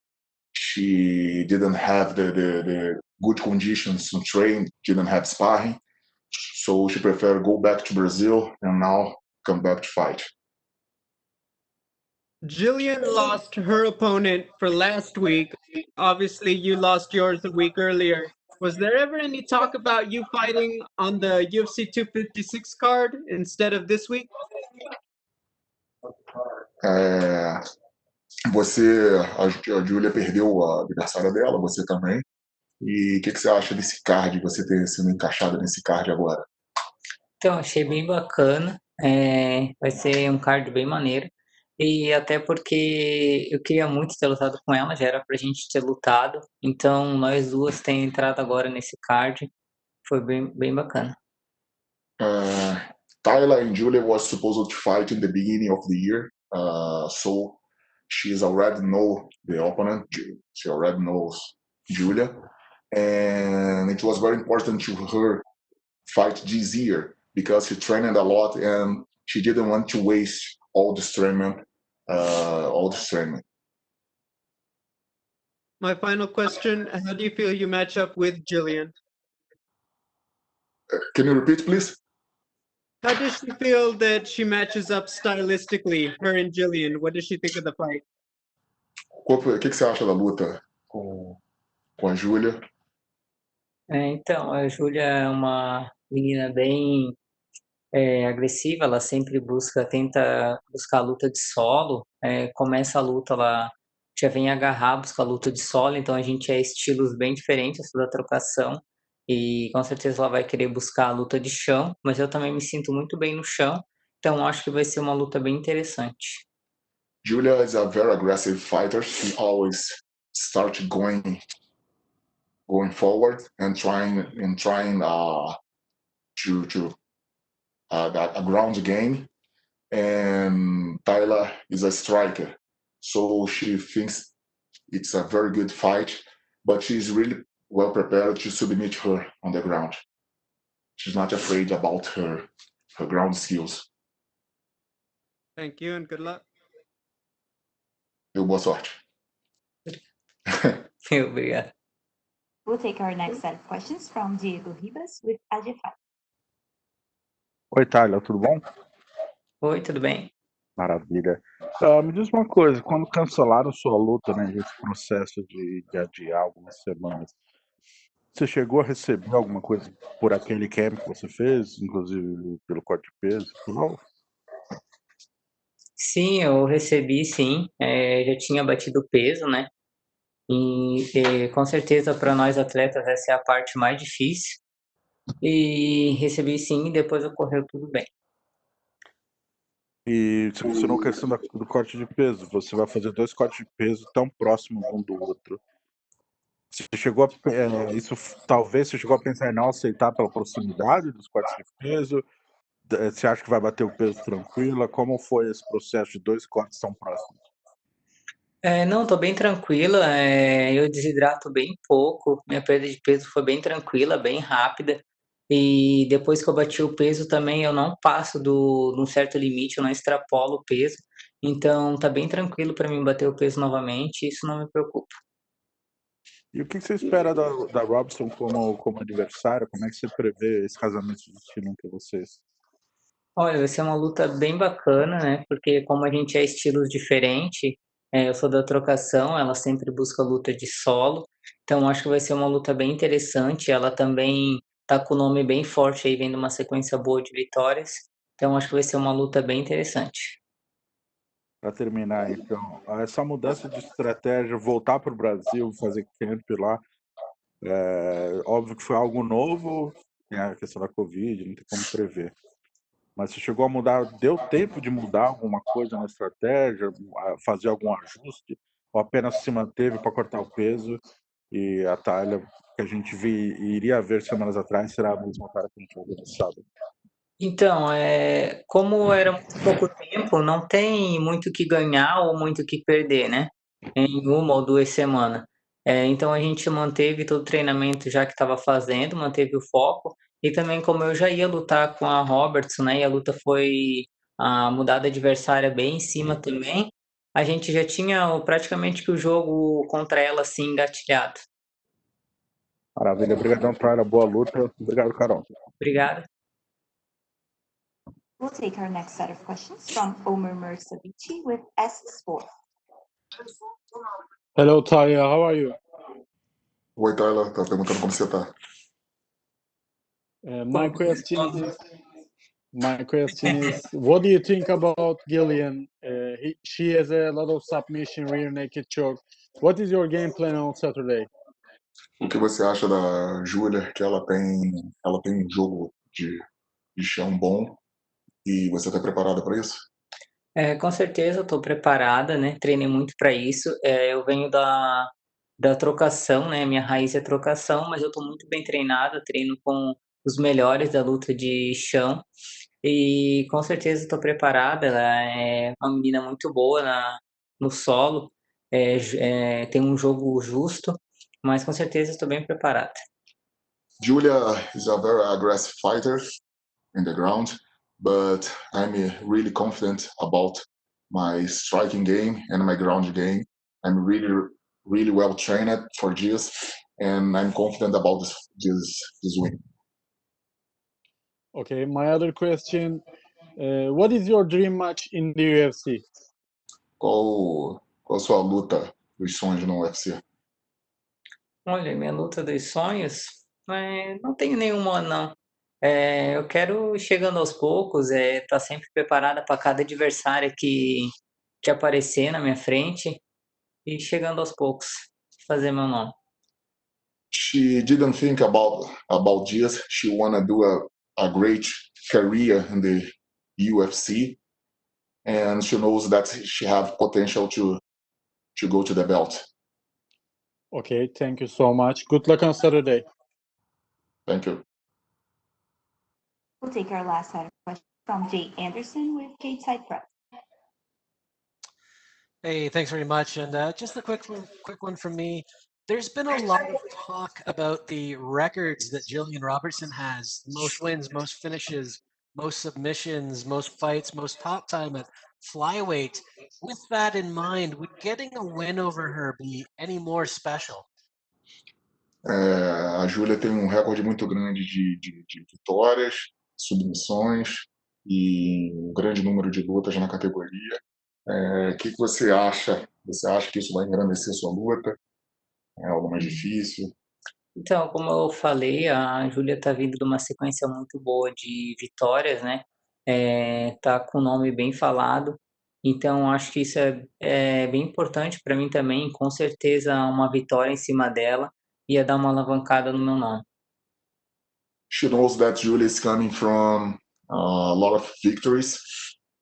she didn't have the good conditions to train, didn't have sparring. So she preferred go back to Brazil and now come back to fight. Jillian lost her opponent for last week. Obviously, you lost yours a week earlier. Was there ever any talk about you fighting on the UFC 256 card instead of this week? A Júlia perdeu a adversária dela, você também. E o que você acha desse card, você ter sido encaixada nesse card agora? Então, achei bem bacana. Vai ser um card bem maneiro. E até porque eu queria muito ter lutado com ela, já era pra gente ter lutado. Então, nós duas temos entrado agora nesse card. Foi bem bacana. Taila and Julia was supposed to fight in the beginning of the year, so she's already know the opponent. She already knows Julia, and it was very important to her fight this year because she trained a lot and she didn't want to waste all the training. My final question, how do you feel you match up with Jillian? Can you repeat, please? How does she feel that she matches up stylistically, her and Jillian? What does she think of the fight? O que você acha da luta com a Júlia? Então, a Júlia é uma menina bem agressiva, ela sempre tenta buscar a luta de solo. Começa a luta, ela já vem agarrar, buscar a luta de solo, então a gente é estilos bem diferentes da trocação. E com certeza ela vai querer buscar a luta de chão, mas eu também me sinto muito bem no chão, então acho que vai ser uma luta bem interessante. Julia is a very aggressive fighter. She always starts going forward and trying to a ground game. And Taila is a striker, so she thinks it's a very good fight, but she's really well prepared to submit her on the ground. She's not afraid about her ground skills. Thank you and good luck. Boa sorte. Obrigado. We'll take our next set of questions from Diego Ribas with AG5. Oi, Taila, tudo bom? Oi, tudo bem? Maravilha. Me diz uma coisa, quando cancelaram sua luta, né, esse processo de adiar algumas semanas, você chegou a receber alguma coisa por aquele camp que você fez, inclusive pelo corte de peso? Não? Sim, eu recebi sim, já tinha batido peso, né? E com certeza para nós atletas essa é a parte mais difícil. E recebi sim, e depois ocorreu tudo bem. E você mencionou a questão do corte de peso. Você vai fazer 2 cortes de peso tão próximos um do outro. Você chegou talvez você chegou a pensar em não aceitar pela proximidade dos cortes de peso? Você acha que vai bater o peso tranquila? Como foi esse processo de 2 cortes tão próximos? Não, tô bem tranquila, eu desidrato bem pouco, minha perda de peso foi bem tranquila, bem rápida. E depois que eu bati o peso também eu não passo de um certo limite, eu não extrapolo o peso. Então tá bem tranquilo para mim bater o peso novamente, isso não me preocupa. E o que você espera da Robertson como adversária? Como é que você prevê esse casamento de destino entre vocês? Olha, vai ser uma luta bem bacana, né? Porque como a gente é estilos diferentes, eu sou da trocação, ela sempre busca luta de solo. Então acho que vai ser uma luta bem interessante. Ela também tá com o nome bem forte aí, vendo uma sequência boa de vitórias. Então acho que vai ser uma luta bem interessante. Para terminar, então, essa mudança de estratégia, voltar para o Brasil, fazer camp lá, óbvio que foi algo novo, tem a questão da Covid, não tem como prever. Mas você chegou a mudar, deu tempo de mudar alguma coisa na estratégia, fazer algum ajuste, ou apenas se manteve para cortar o peso e a Taila que a gente iria ver semanas atrás será a mesma cara que a gente vai ver no sábado? Então, como era muito pouco tempo, não tem muito o que ganhar ou muito o que perder, né? Em 1 ou 2 semanas. Então a gente manteve todo o treinamento já que estava fazendo, manteve o foco. E também como eu já ia lutar com a Robertson, né? E a luta foi mudar de adversária bem em cima também. A gente já tinha praticamente que o jogo contra ela assim engatilhado. Maravilha, obrigadão, Taila, boa luta. Obrigado, Carol. Obrigado. We'll take our next set of questions from Omer Mersavici with S Sport. Hello, Taila. How are you? Oi, Taila. Tá perguntando como você tá. My question is, what do you think about Gillian? She has a lot of submission, rear naked choke. What is your game plan on Saturday? O que você acha da Júlia, que ela tem um jogo de chão bom e você está preparada para isso? Com certeza, eu estou preparada, né? Treinei muito para isso. Eu venho da trocação, né? Minha raiz é trocação, mas eu estou muito bem treinada, treino com os melhores da luta de chão e com certeza estou preparada. Ela é uma menina muito boa no solo, tem um jogo justo, mas com certeza estou bem preparada. Julia is a very aggressive fighter in the ground, but I'm really confident about my striking game and my ground game. I'm really well trained for this, and I'm confident about this win. Okay, my other question, what is your dream match in the UFC? Qual a sua luta dos sonhos no UFC? Olha, minha luta dos sonhos, não tenho nenhuma, não. Eu quero ir chegando aos poucos, tá sempre preparada para cada adversário que aparecer na minha frente e chegando aos poucos, fazer meu nome. She didn't think about this. She wanna do a great career in the UFC, and she knows that she have potential to go to the belt. Okay, thank you so much. Good luck on Saturday. Thank you. We'll take our last set of questions from Jay Anderson with Cage Side Press. Hey, thanks very much. And just a quick one from me. There's been a lot of talk about the records that Jillian Robertson has: most wins, most finishes, most submissions, most fights, most top time at flyweight. With that in mind, would getting a win over her be any more special? A Júlia tem um recorde muito grande de vitórias, submissões e um grande número de lutas na categoria. O que você acha? Você acha que isso vai engrandecer sua luta? É algo mais difícil? Então, como eu falei, a Júlia tá vindo de uma sequência muito boa de vitórias, né? Tá com o nome bem falado. Então, acho que isso é bem importante para mim também. Com certeza, uma vitória em cima dela ia dar uma alavancada no meu nome. She knows that Julia is coming from a lot of victories.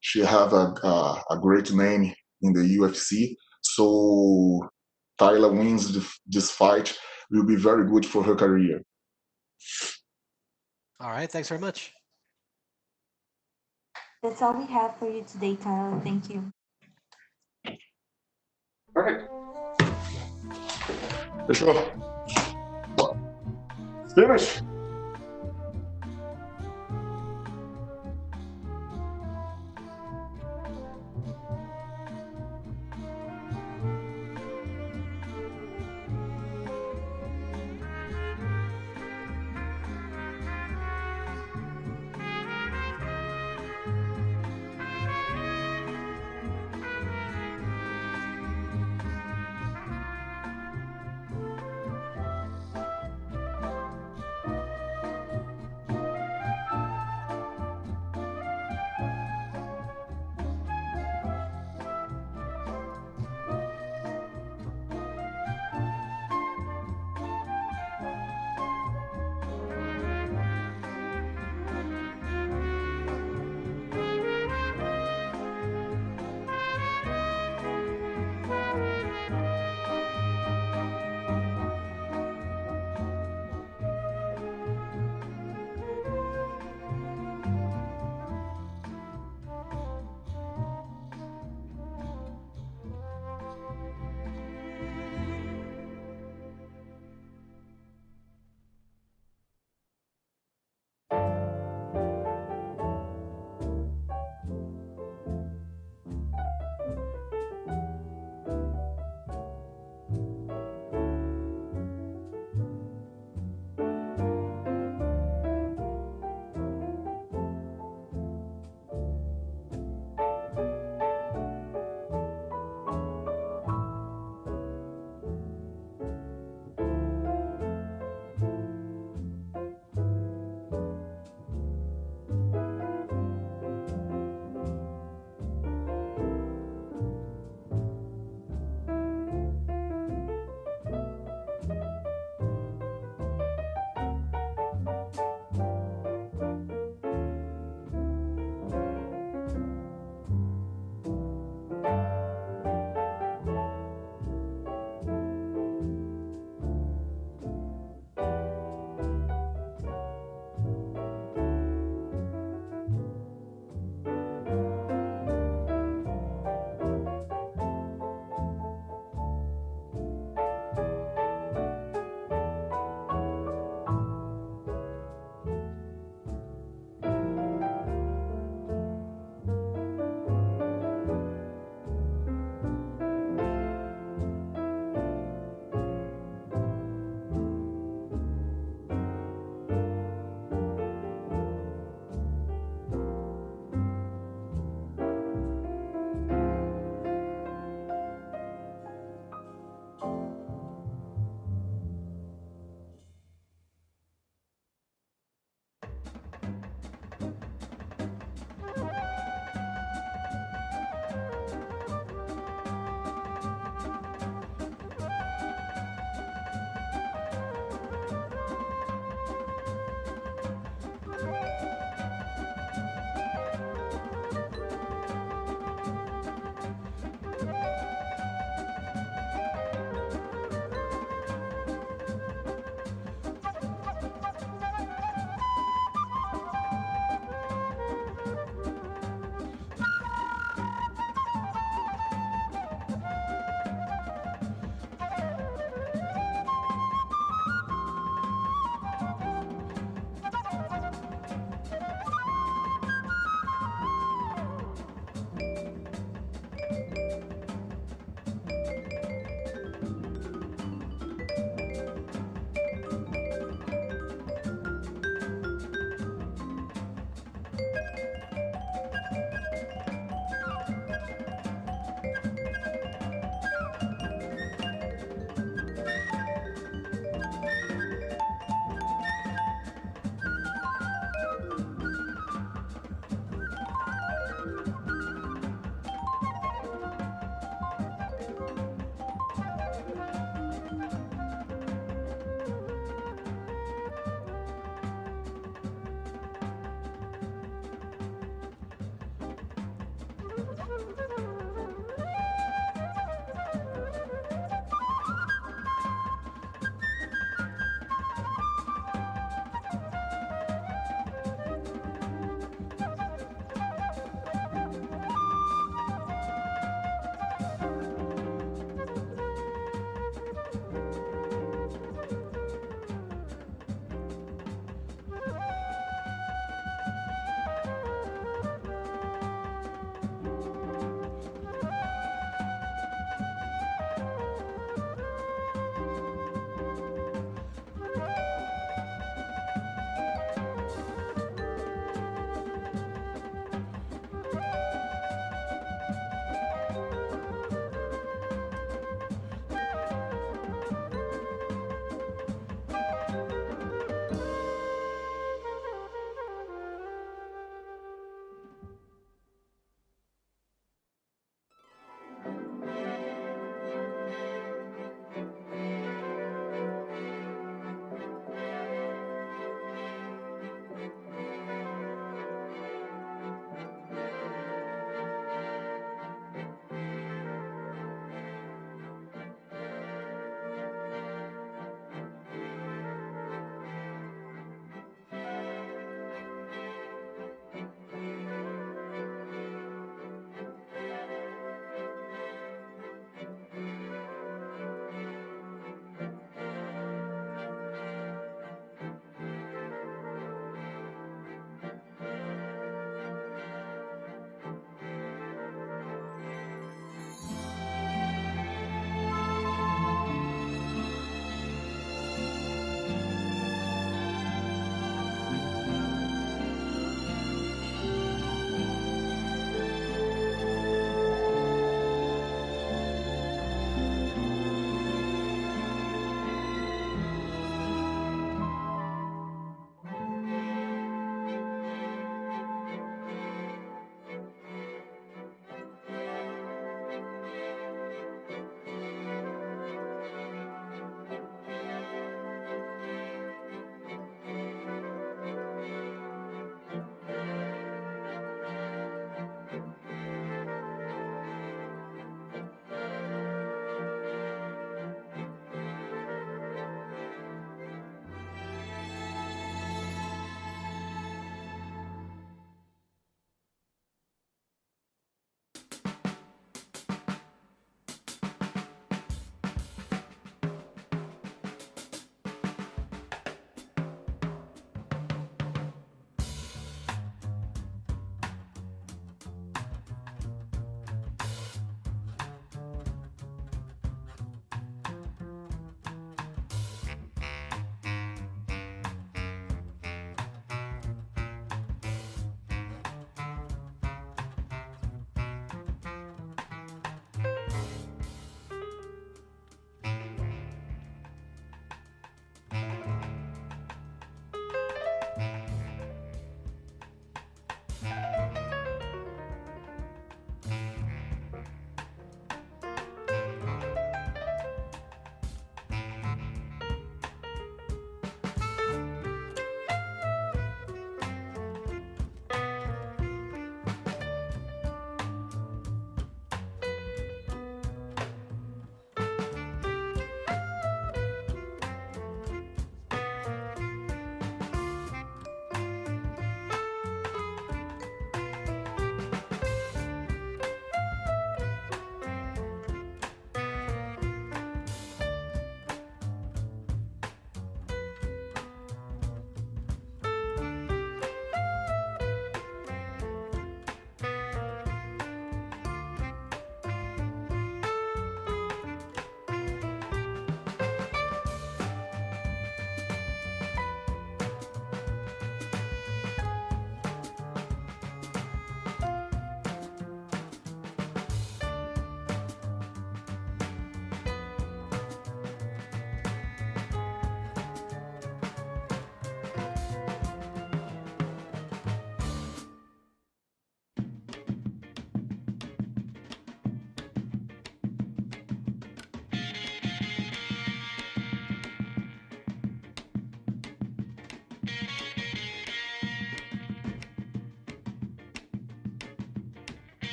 She have a great name in the UFC. So Taila wins this fight will be very good for her career. All right, thanks very much. That's all we have for you today, Tyler. Thank you. Perfect. Fechou. Finish.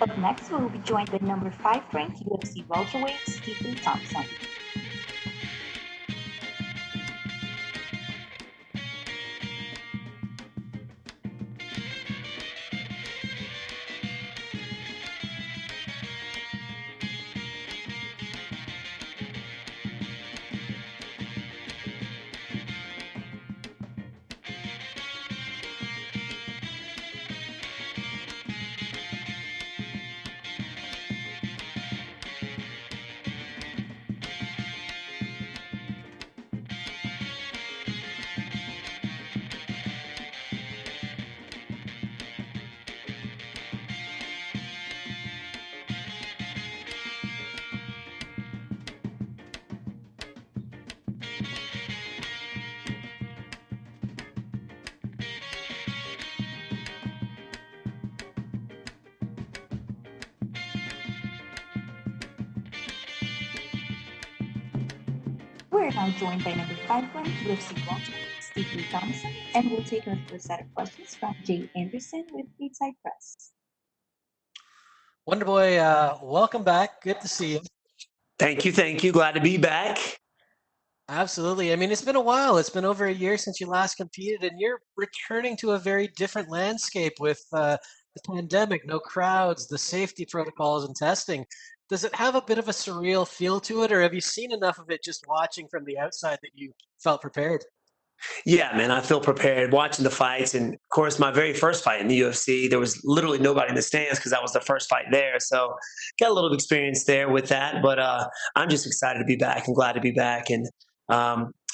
Up next, we will be joined by number 5 ranked UFC welterweight Stephen Thompson. We're now joined by number 5 ranked UFC welterweight Stephen Thompson, and we'll take our first set of questions from Jay Anderson with Stateside Press. Wonder Boy, welcome back. Good to see you. Thank you. Thank you. Glad to be back. Absolutely. I mean, it's been a while. It's been over a year since you last competed, and you're returning to a very different landscape with the pandemic, no crowds, the safety protocols and testing. Does it have a bit of a surreal feel to it, or have you seen enough of it just watching from the outside that you felt prepared? Yeah, man, I feel prepared watching the fights. And of course, my very first fight in the UFC, there was literally nobody in the stands because that was the first fight there. So got a little experience there with that. But I'm just excited to be back and glad to be back and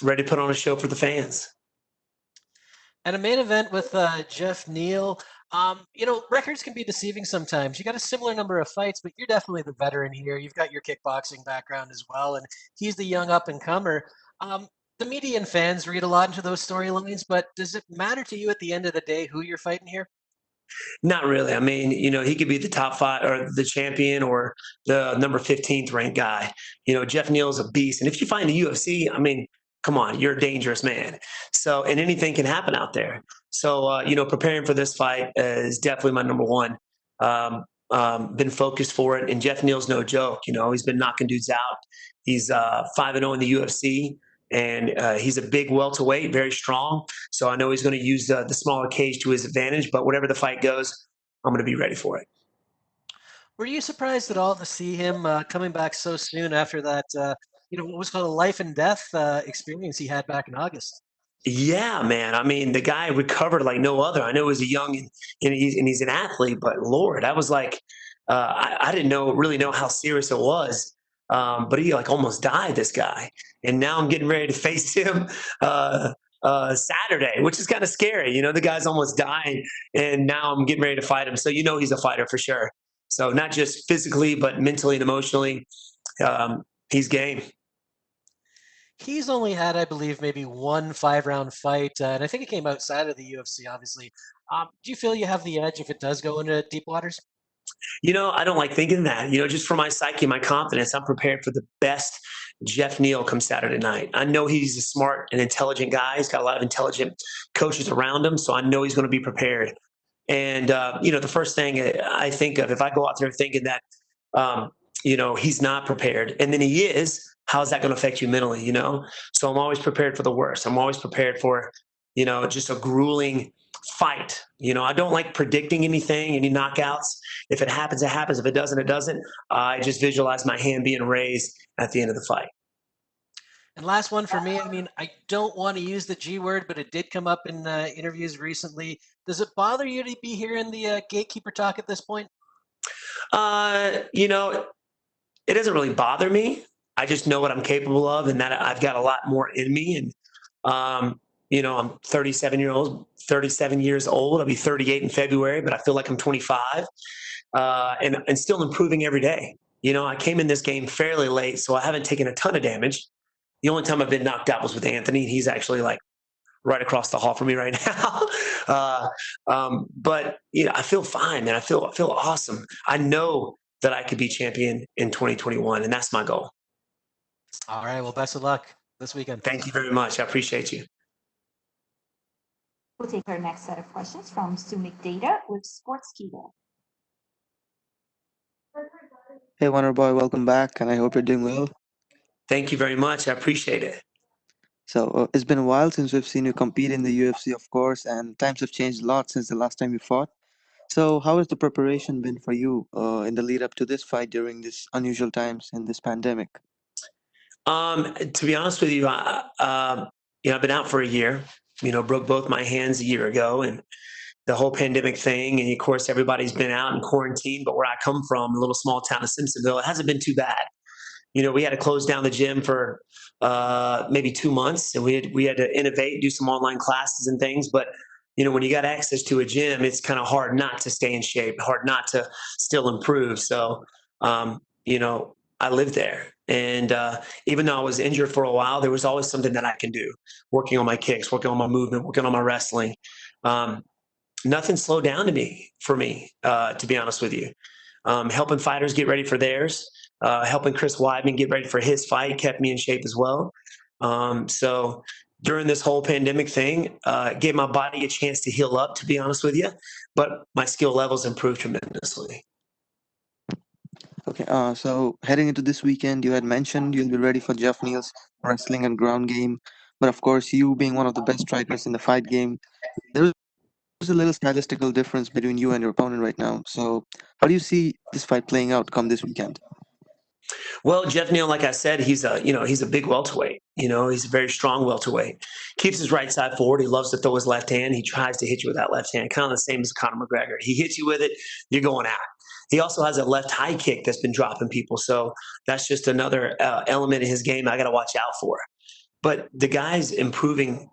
ready to put on a show for the fans. And a main event with Geoff Neal. Records can be deceiving sometimes. You got a similar number of fights, but you're definitely the veteran here. You've got your kickboxing background as well, and he's the young up-and-comer. The media and fans read a lot into those storylines, but does it matter to you at the end of the day who you're fighting here? Not really. I mean, he could be the top 5 or the champion or the number 15th ranked guy. Geoff Neal's a beast. And if you fight in the UFC, I mean, come on, you're a dangerous man. So, and anything can happen out there. So, preparing for this fight is definitely my number one. Been focused for it. And Geoff Neal's no joke. He's been knocking dudes out. He's 5-0 in the UFC. And he's a big welterweight, very strong. So I know he's going to use the smaller cage to his advantage. But whatever the fight goes, I'm going to be ready for it. Were you surprised at all to see him coming back so soon after that, what was called a life and death experience he had back in August? Yeah, man. I mean, the guy recovered like no other. I know he was a young and he's an athlete, but Lord, that was like I didn't really know how serious it was. But he almost died, this guy. And now I'm getting ready to face him Saturday, which is kind of scary. The guy's almost dying, and now I'm getting ready to fight him. So he's a fighter for sure. So not just physically, but mentally and emotionally, he's game. He's only had, I believe, maybe one 5-round fight, and I think it came outside of the UFC, obviously. Do you feel you have the edge if it does go into deep waters? I don't like thinking that. Just for my psyche, my confidence, I'm prepared for the best Geoff Neal come Saturday night. I know he's a smart and intelligent guy. He's got a lot of intelligent coaches around him, so I know he's going to be prepared. And, the first thing I think of, if I go out there thinking that, he's not prepared, and then he is, how's that going to affect you mentally, So I'm always prepared for the worst. I'm always prepared for, just a grueling fight. I don't like predicting anything, any knockouts. If it happens, it happens. If it doesn't, it doesn't. I just visualize my hand being raised at the end of the fight. And last one for me, I mean, I don't want to use the G word, but it did come up in interviews recently. Does it bother you to be hearing the gatekeeper talk at this point? It doesn't really bother me. I just know what I'm capable of, and that I've got a lot more in me. And, I'm 37 years old. I'll be 38 in February, but I feel like I'm 25 and still improving every day. I came in this game fairly late, so I haven't taken a ton of damage. The only time I've been knocked out was with Anthony. He's actually like right across the hall from me right now. But I feel fine, man. I feel awesome. I know that I could be champion in 2021, and that's my goal. All right. Well, best of luck this weekend. Thank you very much. I appreciate you. We'll take our next set of questions from Sumik Data with Sportskeeda. Hey, Wonder Boy, welcome back, and I hope you're doing well. Thank you very much. I appreciate it. So it's been a while since we've seen you compete in the UFC, of course, and times have changed a lot since the last time you fought. So how has the preparation been for you in the lead up to this fight during these unusual times in this pandemic? To be honest with you, I've been out for a year. Broke both my hands a year ago, and the whole pandemic thing. And of course, everybody's been out in quarantine. But where I come from, a little small town of Simpsonville, it hasn't been too bad. We had to close down the gym for maybe 2 months, and we had to innovate, do some online classes and things. But when you got access to a gym, it's kind of hard not to stay in shape, hard not to still improve. So, I lived there, and even though I was injured for a while, there was always something that I can do: working on my kicks, working on my movement, working on my wrestling. Nothing slowed down for me, to be honest with you. Helping fighters get ready for theirs, helping Chris Weidman get ready for his fight kept me in shape as well. So during this whole pandemic thing, gave my body a chance to heal up, to be honest with you, but my skill levels improved tremendously. Okay, so heading into this weekend, you had mentioned you'll be ready for Geoff Neal's wrestling and ground game, but of course, you being one of the best strikers in the fight game, there's a little stylistical difference between you and your opponent right now. So how do you see this fight playing out come this weekend? Well, Geoff Neal, like I said, he's a big welterweight. He's a very strong welterweight. Keeps his right side forward. He loves to throw his left hand. He tries to hit you with that left hand, kind of the same as Conor McGregor. He hits you with it, you're going out. He also has a left high kick that's been dropping people. So that's just another element in his game I got to watch out for. But the guy's improving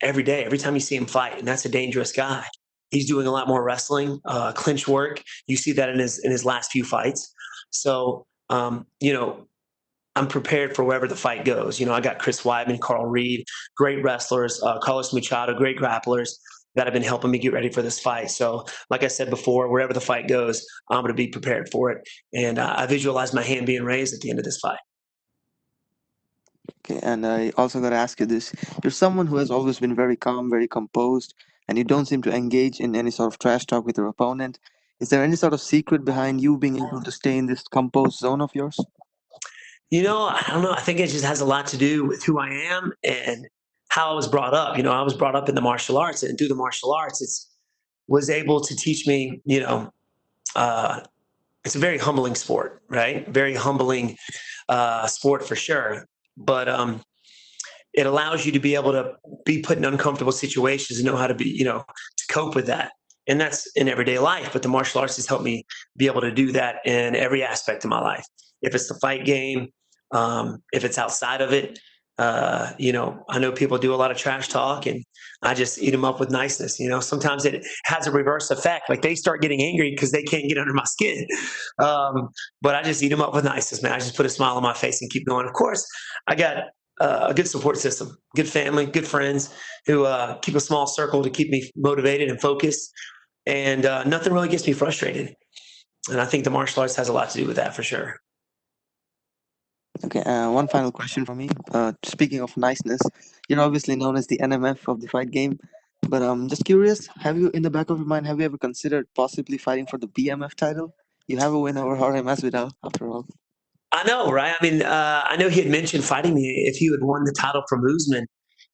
every day, every time you see him fight, and that's a dangerous guy. He's doing a lot more wrestling, clinch work. You see that in his last few fights. So I'm prepared for wherever the fight goes. I got Chris Weidman, Carl Reed, great wrestlers, Carlos Machado, great grapplers that have been helping me get ready for this fight. So, like I said before, wherever the fight goes, I'm going to be prepared for it. And I visualize my hand being raised at the end of this fight. Okay, and I also got to ask you this. You're someone who has always been very calm, very composed, and you don't seem to engage in any sort of trash talk with your opponent. Is there any sort of secret behind you being able to stay in this composed zone of yours? I don't know. I think it just has a lot to do with who I am and how I was brought up. I was brought up in the martial arts, and through the martial arts, was able to teach me, it's a very humbling sport, right? Very humbling sport for sure. But it allows you to be able to be put in uncomfortable situations and know how to be, to cope with that. And that's in everyday life. But the martial arts has helped me be able to do that in every aspect of my life. If it's the fight game, if it's outside of it, I know people do a lot of trash talk, and I just eat them up with niceness. Sometimes it has a reverse effect. Like they start getting angry because they can't get under my skin. But I just eat them up with niceness, man. I just put a smile on my face and keep going. Of course, I got a good support system, good family, good friends who keep a small circle to keep me motivated and focused. And nothing really gets me frustrated. And I think the martial arts has a lot to do with that for sure. Okay, one final question for me. Speaking of niceness, you're obviously known as the NMF of the fight game, but I'm just curious, have you, in the back of your mind, have you ever considered possibly fighting for the BMF title? You have a win over Jorge Masvidal, after all. I know, right? I mean, I know he had mentioned fighting me if he had won the title from Usman.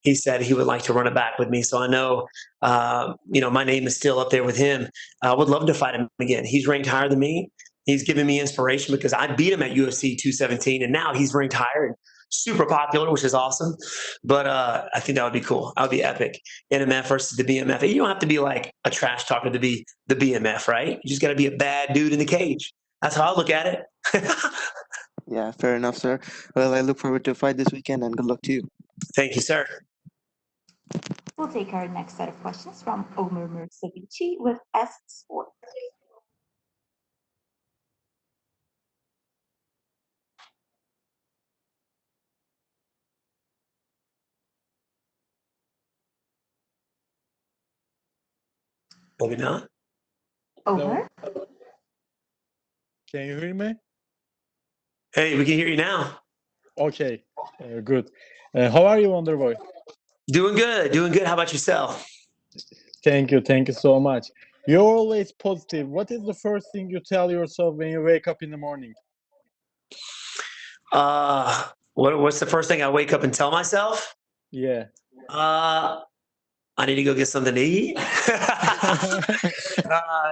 He said he would like to run it back with me. So I know, my name is still up there with him. I would love to fight him again. He's ranked higher than me. He's given me inspiration because I beat him at UFC 217, and now he's ranked higher and super popular, which is awesome. But I think that would be cool. That would be epic. NMF versus the BMF. You don't have to be like a trash talker to be the BMF, right? You just got to be a bad dude in the cage. That's how I look at it. Yeah, fair enough, sir. Well, I look forward to a fight this weekend, and good luck to you. Thank you, sir. We'll take our next set of questions from Omer Mursavici with S Sport. Maybe not. Over. Can you hear me? Hey, we can hear you now. Okay, good. How are you, Wonderboy? Doing good. Doing good. How about yourself? Thank you so much. You're always positive. What is the first thing you tell yourself when you wake up in the morning? What's the first thing I wake up and tell myself? Yeah. I need to go get something to eat.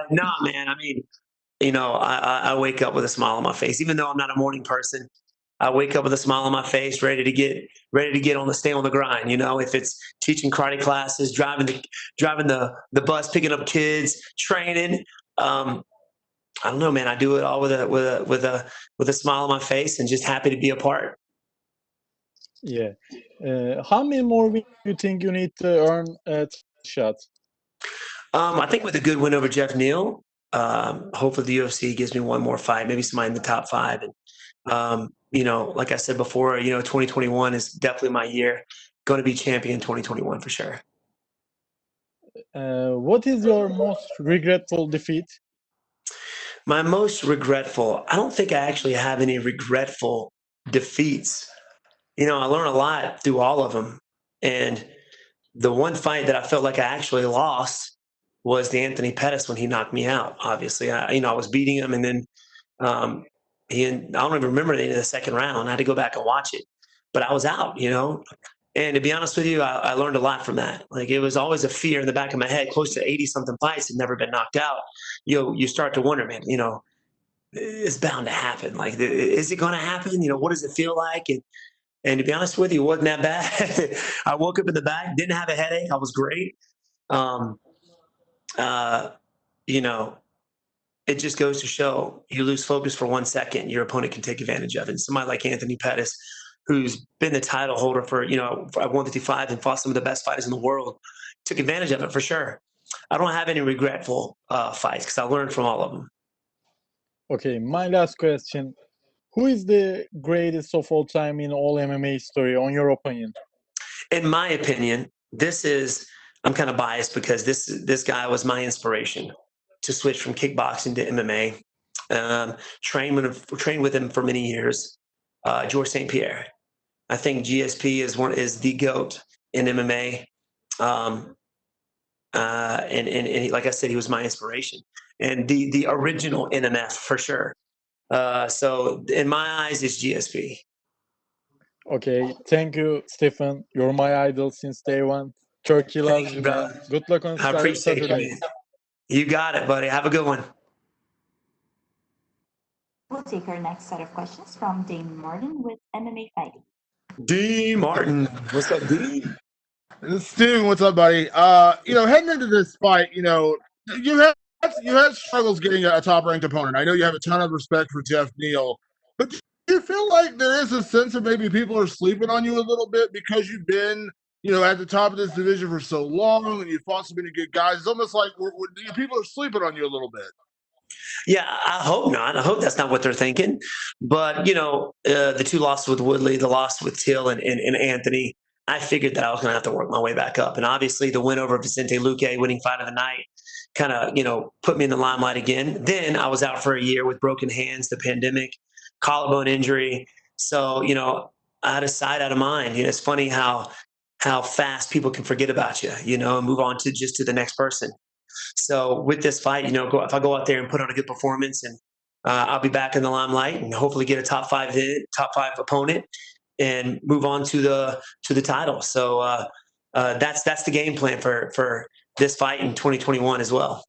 No, man. I mean, I wake up with a smile on my face, even though I'm not a morning person. I wake up with a smile on my face, ready to get on stay on the grind. If it's teaching karate classes, driving the bus, picking up kids, training. I don't know, man. I do it all with a smile on my face and just happy to be a part. Yeah. How many more wins do you think you need to earn a shot? I think with a good win over Geoff Neal, hopefully the UFC gives me one more fight, maybe somebody in the top 5. And like I said before, 2021 is definitely my year. Going to be champion 2021 for sure. What is your most regretful defeat? My most regretful, I don't think I actually have any regretful defeats. I learned a lot through all of them. And the one fight that I felt like I actually lost was the Anthony Pettis when he knocked me out. Obviously, I was beating him, and then I don't even remember the end of the second round. I had to go back and watch it, but I was out. And to be honest with you, I learned a lot from that. Like, it was always a fear in the back of my head. Close to 80 something fights had never been knocked out. You start to wonder, man. It's bound to happen. Like, is it going to happen? What does it feel like? And to be honest with you, it wasn't that bad. I woke up in the back, didn't have a headache. I was great. It just goes to show, you lose focus for 1 second, your opponent can take advantage of it. And somebody like Anthony Pettis, who's been the title holder for, at 155 and fought some of the best fighters in the world, took advantage of it for sure. I don't have any regretful fights because I learned from all of them. Okay, my last question. Who is the greatest of all time in all MMA history, on your opinion? In my opinion, I'm kind of biased because this guy was my inspiration to switch from kickboxing to MMA. Trained with him for many years. George St. Pierre. I think GSP is the GOAT in MMA. And like I said, he was my inspiration and the original NMF for sure. So in my eyes, it's GSP. Okay, thank you, Stephen. You're my idol since day one. Turkey loves you, man. Good luck on I appreciate you, Saturday. man. You got it, buddy. Have a good one. We'll take our next set of questions from Dean Martin with MMA Fighting. Dean Martin. What's up, Dean? Steven, what's up, buddy? Heading into this fight, you had struggles getting a top-ranked opponent. I know you have a ton of respect for Geoff Neal, but do you feel like there is a sense of maybe people are sleeping on you a little bit because you've been, at the top of this division for so long and you've fought so many good guys? It's almost like people are sleeping on you a little bit. Yeah, I hope not. I hope that's not what they're thinking. But, the 2 losses with Woodley, the loss with Till and Anthony, I figured that I was going to have to work my way back up. And obviously the win over Vicente Luque, winning fight of the night, kind of, put me in the limelight again. Then I was out for a year with broken hands, the pandemic, collarbone injury. So, out of sight, out of mind. It's funny how fast people can forget about you, and move on to the next person. So with this fight, if I go out there and put on a good performance, and I'll be back in the limelight and hopefully get a top 5 opponent and move on to the title. So that's the game plan for this fight in 2021 as well.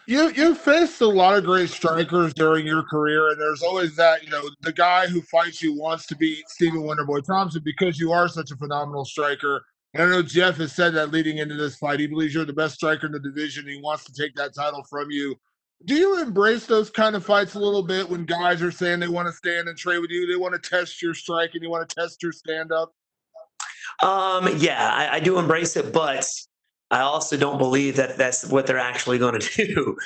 You faced a lot of great strikers during your career, and there's always that, the guy who fights you wants to beat Stephen Wonderboy Thompson because you are such a phenomenal striker. And I know Geoff has said that leading into this fight. He believes you're the best striker in the division. He wants to take that title from you. Do you embrace those kind of fights a little bit when guys are saying they want to stand and trade with you? They want to test your strike and you want to test your stand-up? Yeah, I do embrace it, but I also don't believe that that's what they're actually going to do.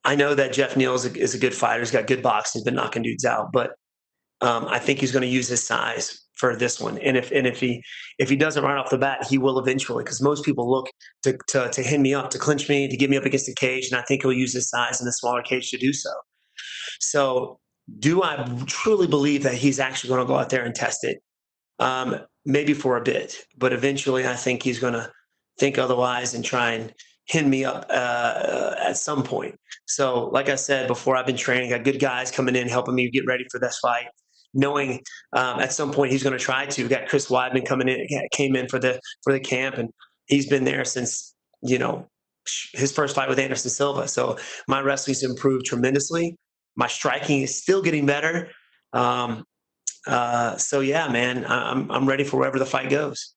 I know that Geoff Neal is a good fighter. He's got good boxing. He's been knocking dudes out, but I think he's going to use his size for this one. And if he doesn't right off the bat, he will eventually, because most people look to hand me up, to clinch me, to get me up against the cage, and I think he'll use his size in the smaller cage to do so. So do I truly believe that he's actually going to go out there and test it? Maybe for a bit, but eventually I think he's going to think otherwise and try and hand me up at some point. So like I said before, I've been training, got good guys coming in, helping me get ready for this fight, knowing at some point he's going to try to. Got Chris Weidman coming in, came in for the camp, and he's been there since, you know, his first fight with Anderson Silva. So my wrestling's improved tremendously. My striking is still getting better. So yeah, man, I'm ready for wherever the fight goes.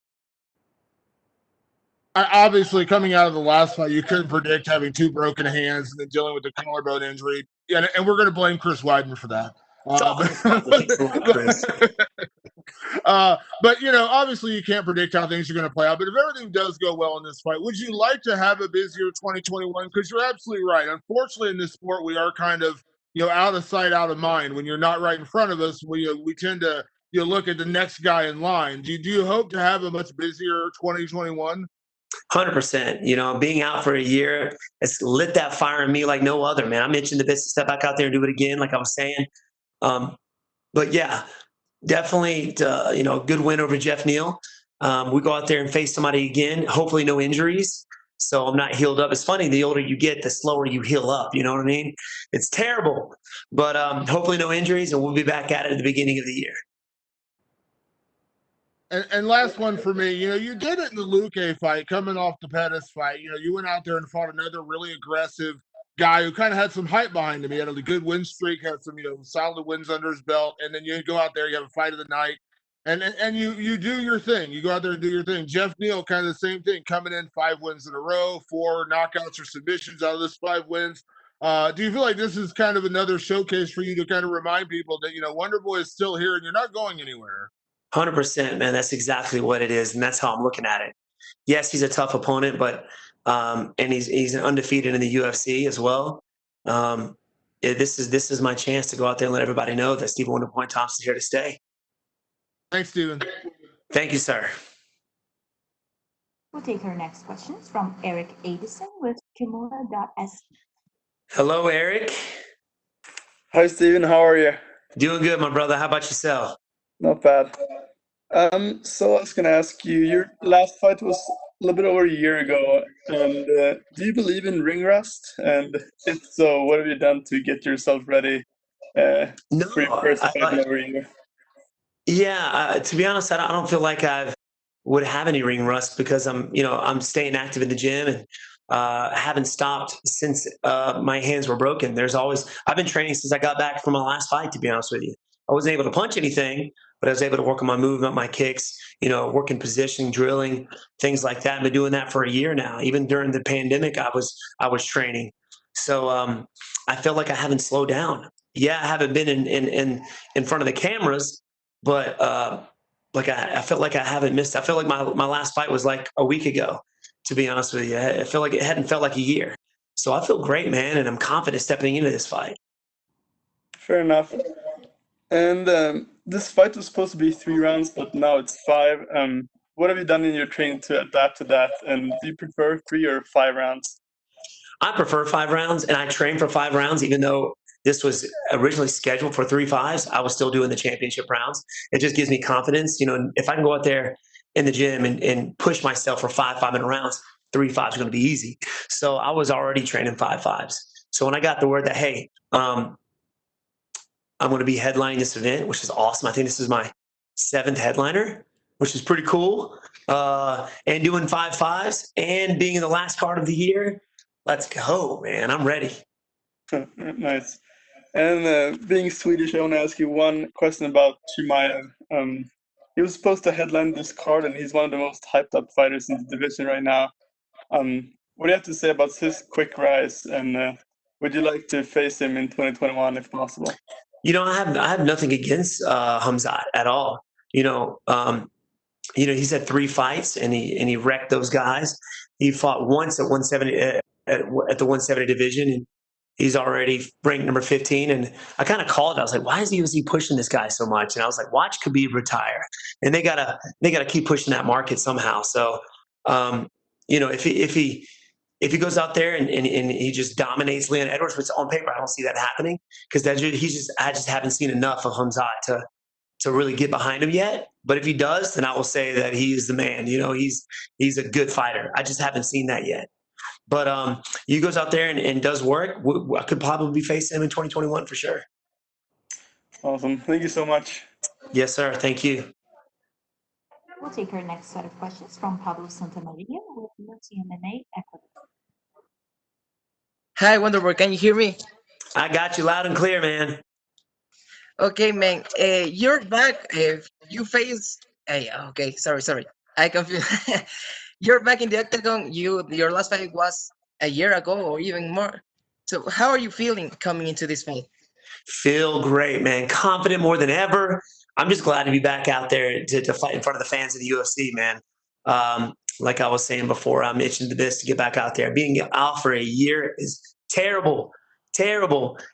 Obviously, coming out of the last fight, you couldn't predict having 2 broken hands and then dealing with the collarbone injury. Yeah, and we're going to blame Chris Weidman for that. But you know, obviously, you can't predict how things are going to play out. But if everything does go well in this fight, would you like to have a busier 2021? Because you're absolutely right. Unfortunately, in this sport, we are kind of, you know, out of sight, out of mind. When you're not right in front of us, we tend to, you know, look at the next guy in line. Do you hope to have a much busier 2021? 100%. You know, being out for a year, it's lit that fire in me like no other, man. I'm itching the bits to step back out there and do it again, like I was saying. But yeah, definitely, you know, good win over Geoff Neal. We go out there and face somebody again, hopefully no injuries. So I'm not healed up. It's funny, the older you get, the slower you heal up. You know what I mean? It's terrible. But hopefully no injuries, and we'll be back at it at the beginning of the year. And last one for me, you know, you did it in the Luque fight, coming off the Pettis fight. You know, you went out there and fought another really aggressive guy who kind of had some hype behind him. He had a good win streak, had some, you know, solid wins under his belt, and then you go out there, you have a fight of the night, and you do your thing. You go out there and do your thing. Geoff Neal, kind of the same thing, coming in 5 wins in a row, 4 knockouts or submissions out of those 5 wins. Do you feel like this is kind of another showcase for you to kind of remind people that, you know, Wonder Boy is still here and you're not going anywhere? 100%, man. That's exactly what it is, and that's how I'm looking at it. Yes, he's a tough opponent, but and he's undefeated in the UFC as well. This is my chance to go out there and let everybody know that Stephen Wonder Boy Thompson is here to stay. Thanks, Stephen. Thank you, sir. We'll take our next questions from Eric Addison with Kimura.s. Hello, Eric. Hi, Stephen. How are you? Doing good, my brother. How about yourself? Not bad. So I was gonna ask you, your last fight was a little bit over a year ago, and do you believe in ring rust? And if so, what have you done to get yourself ready for your first fight in over a year? Yeah, to be honest, I don't feel like I would have any ring rust because I'm staying active in the gym and haven't stopped since my hands were broken. I've been training since I got back from my last fight, to be honest with you. I wasn't able to punch anything, but I was able to work on my movement, my kicks, you know, working positioning, drilling, things like that. I've been doing that for a year now. Even during the pandemic, I was training. So I feel like I haven't slowed down. Yeah, I haven't been in front of the cameras, but like I felt like I haven't missed. I feel like my last fight was like a week ago, to be honest with you. I feel like it hadn't felt like a year. So I feel great, man, and I'm confident stepping into this fight. Fair enough. And this fight was supposed to be 3 rounds, but now it's 5. What have you done in your training to adapt to that? And do you prefer 3 or 5 rounds? I prefer 5 rounds, and I train for 5 rounds, even though this was originally scheduled for 3 5s. I was still doing the championship rounds. It just gives me confidence. You know, if I can go out there in the gym and push myself for 5-minute rounds, 3 5s are going to be easy. So I was already training 5 5s. So when I got the word that, hey, I'm going to be headlining this event, which is awesome. I think this is my 7th headliner, which is pretty cool. And doing 5 5s and being in the last card of the year. Let's go, man. I'm ready. Nice. And being Swedish, I want to ask you one question about Chimaev. He was supposed to headline this card, and he's one of the most hyped up fighters in the division right now. What do you have to say about his quick rise? And would you like to face him in 2021 if possible? You know, I have nothing against Hamzat at all. You know, he's had 3 fights and he wrecked those guys. He fought once at 170 at the 170 division, and He's already ranked number 15. And I kind of called it. I was like, why is the UFC pushing this guy so much? And I was like, watch Khabib retire. And they gotta keep pushing that market somehow. So, if he goes out there and he just dominates Leon Edwards, which on paper I don't see that happening, because I just haven't seen enough of Hamzat to really get behind him yet. But if he does, then I will say that he is the man. He's a good fighter. I just haven't seen that yet. But he goes out there and does work. I could probably be facing him in 2021 for sure. Awesome. Thank you so much. Yes, sir. Thank you. We'll take our next set of questions from Pablo Santamaria with MMA Ecuador. Hi, Wonderboy. Can you hear me? I got you loud and clear, man. Okay, man. You're back. You face. Okay, sorry. I confused. You're back in the octagon. Your last fight was a year ago or even more. So how are you feeling coming into this fight? Feel great, man. Confident more than ever. I'm just glad to be back out there to fight in front of the fans of the UFC, man. Like I was saying before, I'm itching to get back out there. Being out for a year is terrible.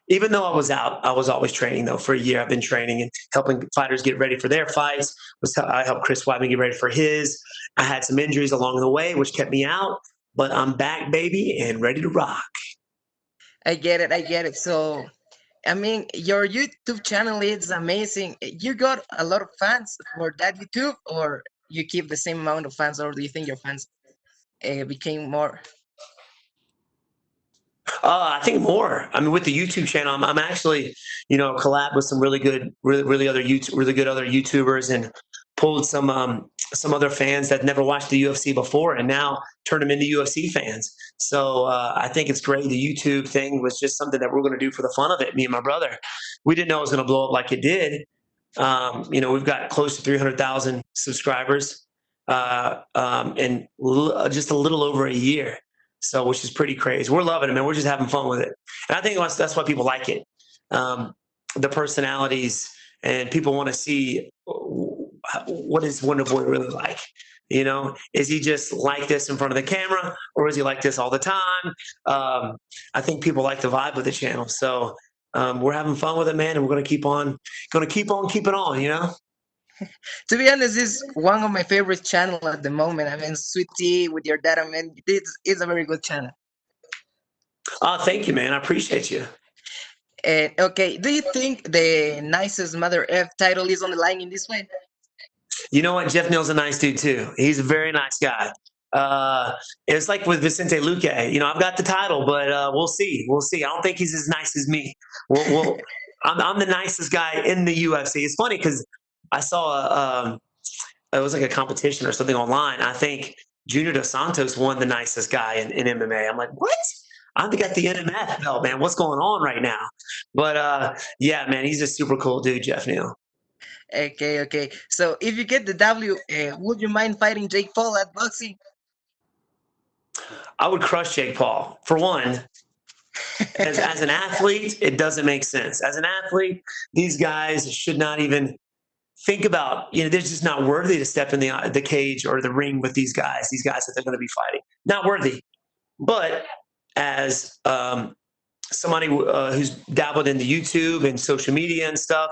Even though I was out, I was always training though. For a year, I've been training and helping fighters get ready for their fights. I helped Chris Weidman get ready for his. I had some injuries along the way, which kept me out, but I'm back, baby, and ready to rock. I get it. So, I mean, your YouTube channel is amazing. You got a lot of fans for that YouTube, or you keep the same amount of fans, or do you think your fans became more? I think more. I mean, with the YouTube channel, I'm actually, collab with some really good other YouTubers, and pulled some other fans that never watched the UFC before, and now turned them into UFC fans. So I think it's great. The YouTube thing was just something that we're going to do for the fun of it. Me and my brother, we didn't know it was going to blow up like it did. We've got close to 300,000 subscribers, in just a little over a year. So, which is pretty crazy. We're loving it, man. We're just having fun with it. And I think that's why people like it. The personalities, and people want to see what is Wonder Boy really like. Is he just like this in front of the camera, or is he like this all the time? I think people like the vibe of the channel. So we're having fun with it, man. And we're going to keep on keeping on, To be honest, this is one of my favorite channels at the moment. I mean, Sweet Tea with your dad, I mean, it's a very good channel. Oh, thank you, man. I appreciate you. Okay, do you think the nicest Mother F title is on the line in this fight? You know what? Geoff Neal's a nice dude too. He's a very nice guy. It's like with Vicente Luque. I've got the title, but we'll see. I don't think he's as nice as me. I'm the nicest guy in the UFC. It's funny because I saw it was like a competition or something online. I think Junior Dos Santos won the nicest guy in MMA. I'm like, what? I've got the NMF belt, man. What's going on right now? But yeah, man, he's a super cool dude, Geoff Neal. Okay. So if you get the W, would you mind fighting Jake Paul at boxing? I would crush Jake Paul. For one, as an athlete, it doesn't make sense. As an athlete, these guys should not even think about, they're just not worthy to step in the cage or the ring with these guys that they're going to be fighting. Not worthy. But as somebody who's dabbled in the YouTube and social media and stuff,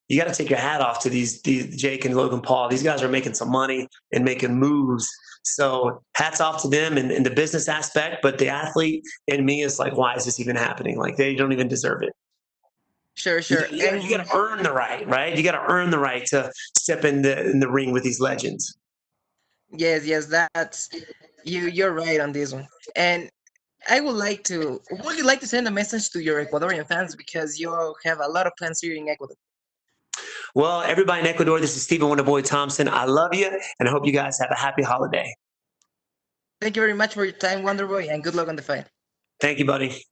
you got to take your hat off to these Jake and Logan Paul. These guys are making some money and making moves. So hats off to them in the business aspect. But the athlete in me is like, why is this even happening? Like, they don't even deserve it. Sure. You got to earn the right? You got to earn the right to step in the ring with these legends. Yes, that's you're right on this one. And would you like to send a message to your Ecuadorian fans, because you have a lot of fans here in Ecuador? Well, everybody in Ecuador, this is Stephen Wonderboy Thompson. I love you, and I hope you guys have a happy holiday. Thank you very much for your time, Wonderboy, and good luck on the fight. Thank you, buddy.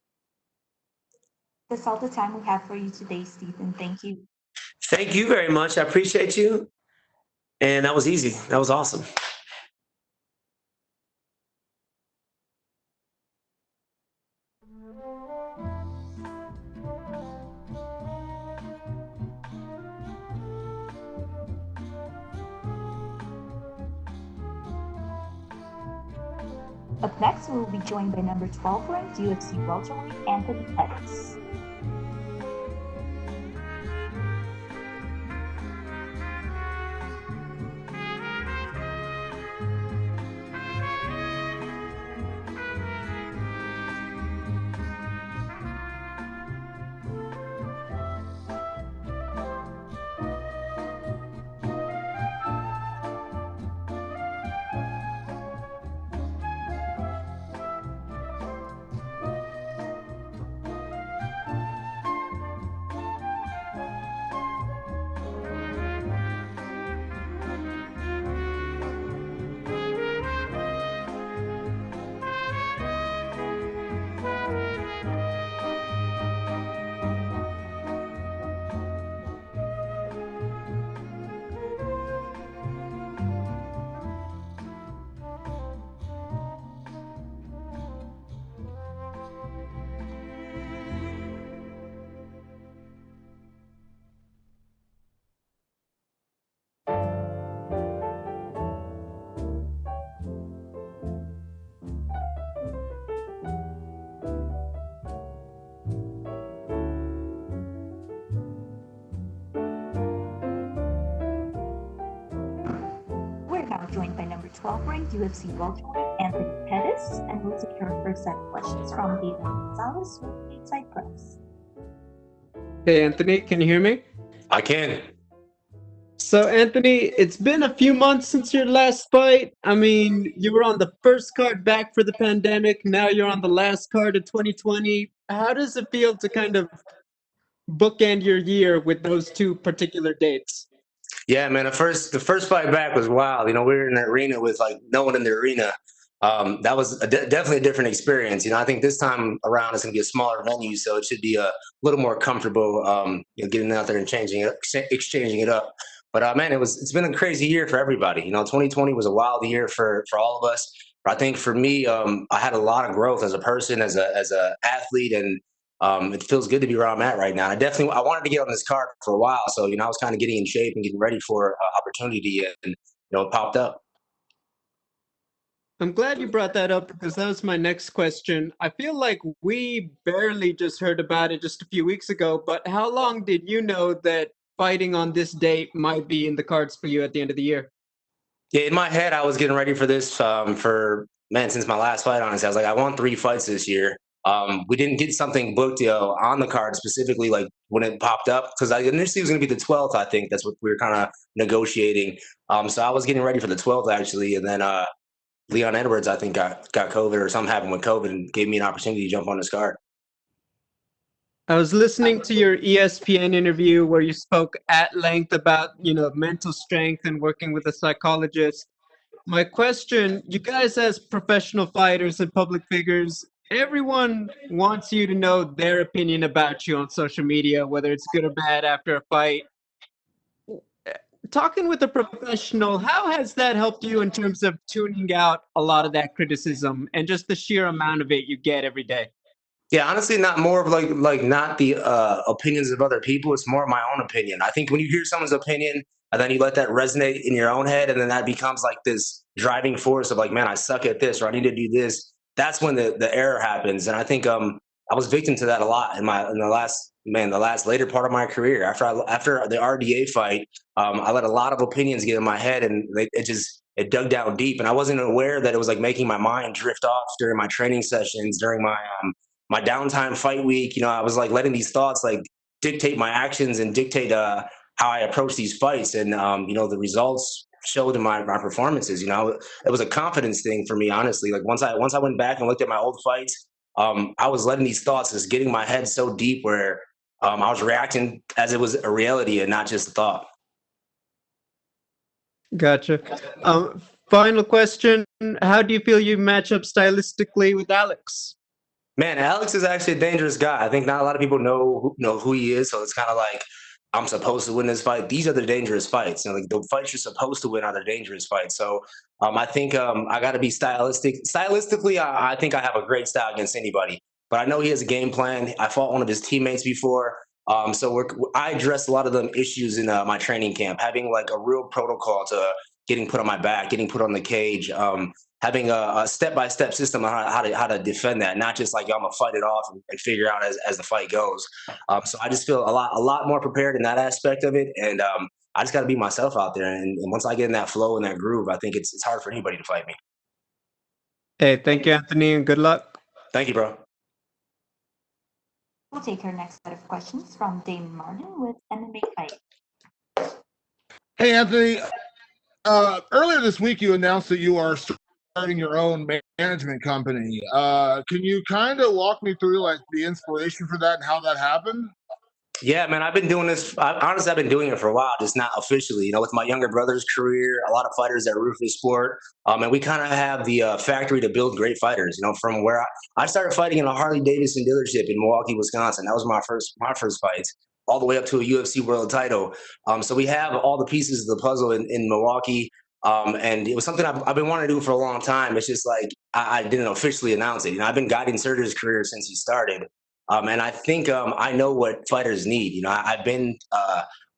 That's all the time we have for you today, Stephen. Thank you. Thank you very much. I appreciate you. And that was easy. That was awesome. Up next, we will be joined by number 12 ranked UFC welterweight Anthony Pettis. We're now joined by number 12 ranked UFC welterweight Anthony Pettis, and we'll take our first set of questions from David Gonzalez with Stateside Press. Hey, Anthony, can you hear me? I can. So, Anthony, it's been a few months since your last fight. I mean, you were on the first card back for the pandemic. Now you're on the last card of 2020. How does it feel to kind of bookend your year with those two particular dates? Yeah, man. The first fight back was wild. You know, we were in the arena with like no one in the arena. That was definitely a different experience. You know, I think this time around it's going to be a smaller venue, so it should be a little more comfortable. You know, getting out there and exchanging it up. But man, it's been a crazy year for everybody. You know, 2020 was a wild year for all of us. But I think for me, I had a lot of growth as a person, as a athlete, and it feels good to be where I'm at right now. I wanted to get on this card for a while, so you know I was kind of getting in shape and getting ready for opportunity, and you know it popped up. I'm glad you brought that up because that was my next question. I feel like we barely just heard about it just a few weeks ago, but how long did you know that fighting on this date might be in the cards for you at the end of the year? Yeah, in my head, I was getting ready for this since my last fight. Honestly, I was like, I want 3 fights this year. We didn't get something booked, on the card specifically, like when it popped up, because I initially it was going to be the 12th. I think that's what we were kind of negotiating. So I was getting ready for the 12th actually, and then Leon Edwards, I think, got COVID or something happened with COVID and gave me an opportunity to jump on this card. I was listening to your ESPN interview where you spoke at length about, mental strength and working with a psychologist. My question, you guys as professional fighters and public figures, everyone wants you to know their opinion about you on social media, whether it's good or bad after a fight. Talking with a professional, how has that helped you in terms of tuning out a lot of that criticism and just the sheer amount of it you get every day? Yeah, honestly, not more of like not the opinions of other people. It's more of my own opinion. I think when you hear someone's opinion and then you let that resonate in your own head, and then that becomes like this driving force of like, man, I suck at this, or I need to do this. That's when the error happens. And I think I was victim to that a lot in the last later part of my career. After the RDA fight, I let a lot of opinions get in my head, and it dug down deep. And I wasn't aware that it was like making my mind drift off during my training sessions, during my downtime fight week. I was like letting these thoughts like dictate my actions and dictate how I approach these fights. And the results showed in my performances. It was a confidence thing for me, honestly. Like once I went back and looked at my old fights, I was letting these thoughts just getting my head so deep where I was reacting as it was a reality and not just a thought. Gotcha. Final question. How do you feel you match up stylistically with Alex? Man, Alex is actually a dangerous guy. I think not a lot of people know who he is, so it's kind of like I'm supposed to win this fight. These are the dangerous fights. Like the fights you're supposed to win are the dangerous fights. So I think I got to be stylistic. Stylistically, I think I have a great style against anybody. But I know he has a game plan. I fought one of his teammates before. I addressed a lot of them issues in my training camp, having like a real protocol to getting put on my back, getting put on the cage, having a step-by-step system on how to defend that, not just like, I'm gonna fight it off and figure out as the fight goes. So I just feel a lot more prepared in that aspect of it, and I just got to be myself out there. And once I get in that flow and that groove, I think it's hard for anybody to fight me. Hey, thank you, Anthony, and good luck. Thank you, bro. We'll take our next set of questions from Damon Martin with MMA Fight. Hey, Anthony. Earlier this week, you announced that you are starting your own management company. Can you kind of walk me through like the inspiration for that and how that happened? Yeah, man, I've been doing this. Honestly, I've been doing it for a while, just not officially. You know, with my younger brother's career, a lot of fighters that root for the sport, and we kind of have the factory to build great fighters. You know, from where I started fighting in a Harley Davidson dealership in Milwaukee, Wisconsin. That was my first fight, all the way up to a UFC world title. So we have all the pieces of the puzzle in Milwaukee. And it was something I've been wanting to do for a long time. It's just like I didn't officially announce it. You know, I've been guiding Sergio's career since he started. And I think I know what fighters need. You know, I've been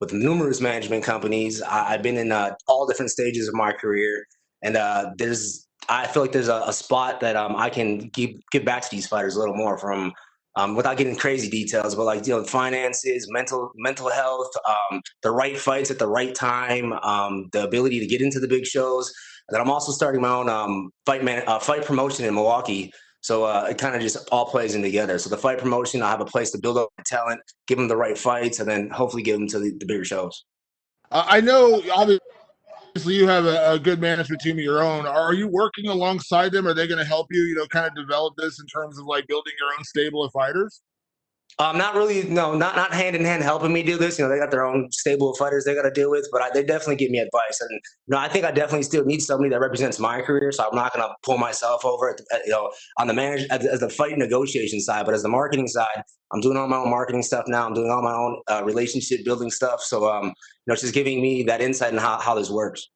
with numerous management companies. I've been in all different stages of my career, and I feel like there's a spot that I can give back to these fighters a little more from. Without getting crazy details, but like, you know, finances, mental health, the right fights at the right time, the ability to get into the big shows. And then I'm also starting my own fight promotion in Milwaukee. So it kind of just all plays in together. So the fight promotion, I have a place to build up talent, give them the right fights, and then hopefully give them to the bigger shows. I know, obviously, you have a good management team of your own. Are you working alongside them? Are they going to help you, you know, kind of develop this in terms of like building your own stable of fighters? Not really, no, not hand in hand helping me do this. You know, they got their own stable of fighters they got to deal with, but they definitely give me advice. And you know, I think I definitely still need somebody that represents my career. So I'm not going to pull myself over, you know, on the as the fight negotiation side, but as the marketing side, I'm doing all my own marketing stuff now. I'm doing all my own relationship building stuff. So you know, it's just giving me that insight in how this works.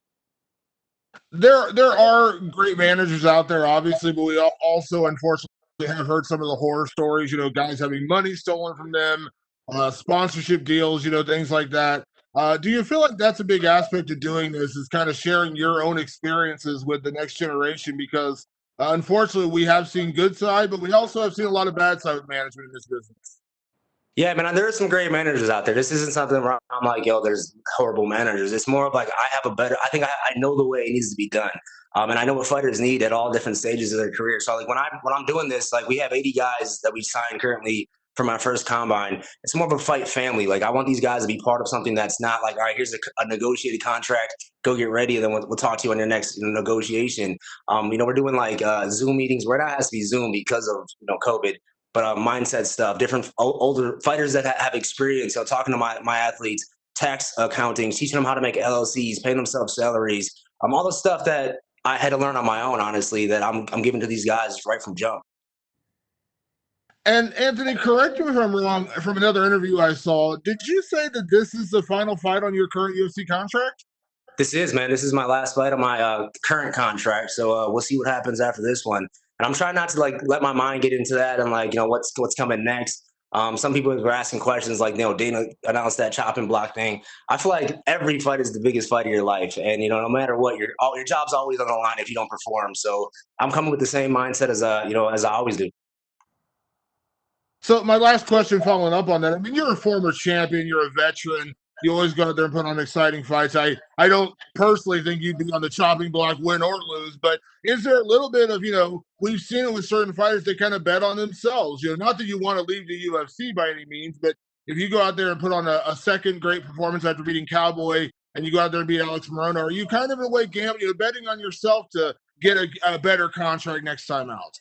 There are great managers out there, obviously, but we also unfortunately have heard some of the horror stories. You know, guys having money stolen from them, sponsorship deals, you know, things like that. Do you feel like that's a big aspect of doing this? Is kind of sharing your own experiences with the next generation? Because unfortunately, we have seen good side, but we also have seen a lot of bad side of management in this business. Yeah, man, there are some great managers out there. This isn't something where I'm like, yo, there's horrible managers. It's more of like I think I know the way it needs to be done. And I know what fighters need at all different stages of their career. So like when I'm doing this, like we have 80 guys that we signed currently for my first combine. It's more of a fight family. Like I want these guys to be part of something that's not like, all right, here's a negotiated contract, go get ready, and then we'll talk to you on your next negotiation. You know, we're doing like Zoom meetings where it has to be Zoom because of, you know, COVID. But mindset stuff, different older fighters that have experience, you know, talking to my athletes, tax accounting, teaching them how to make LLCs, paying themselves salaries, all the stuff that I had to learn on my own, honestly, that I'm giving to these guys right from jump. And Anthony, correct me if I'm wrong, from another interview I saw, did you say that this is the final fight on your current UFC contract? This is, man. This is my last fight on my current contract. So we'll see what happens after this one. And I'm trying not to like let my mind get into that and like, you know, what's coming next. Some people were asking questions like, you know, Dana announced that chopping block thing. I feel like every fight is the biggest fight of your life. And, you know, no matter what, your job's always on the line if you don't perform. So I'm coming with the same mindset as I always do. So my last question following up on that, I mean, you're a former champion, you're a veteran. You always go out there and put on exciting fights. I don't personally think you'd be on the chopping block, win or lose, but is there a little bit of, you know, we've seen it with certain fighters, they kind of bet on themselves. You know, not that you want to leave the UFC by any means, but if you go out there and put on a second great performance after beating Cowboy and you go out there and beat Alex Morono, are you kind of in a way gambling, you know, betting on yourself to get a better contract next time out?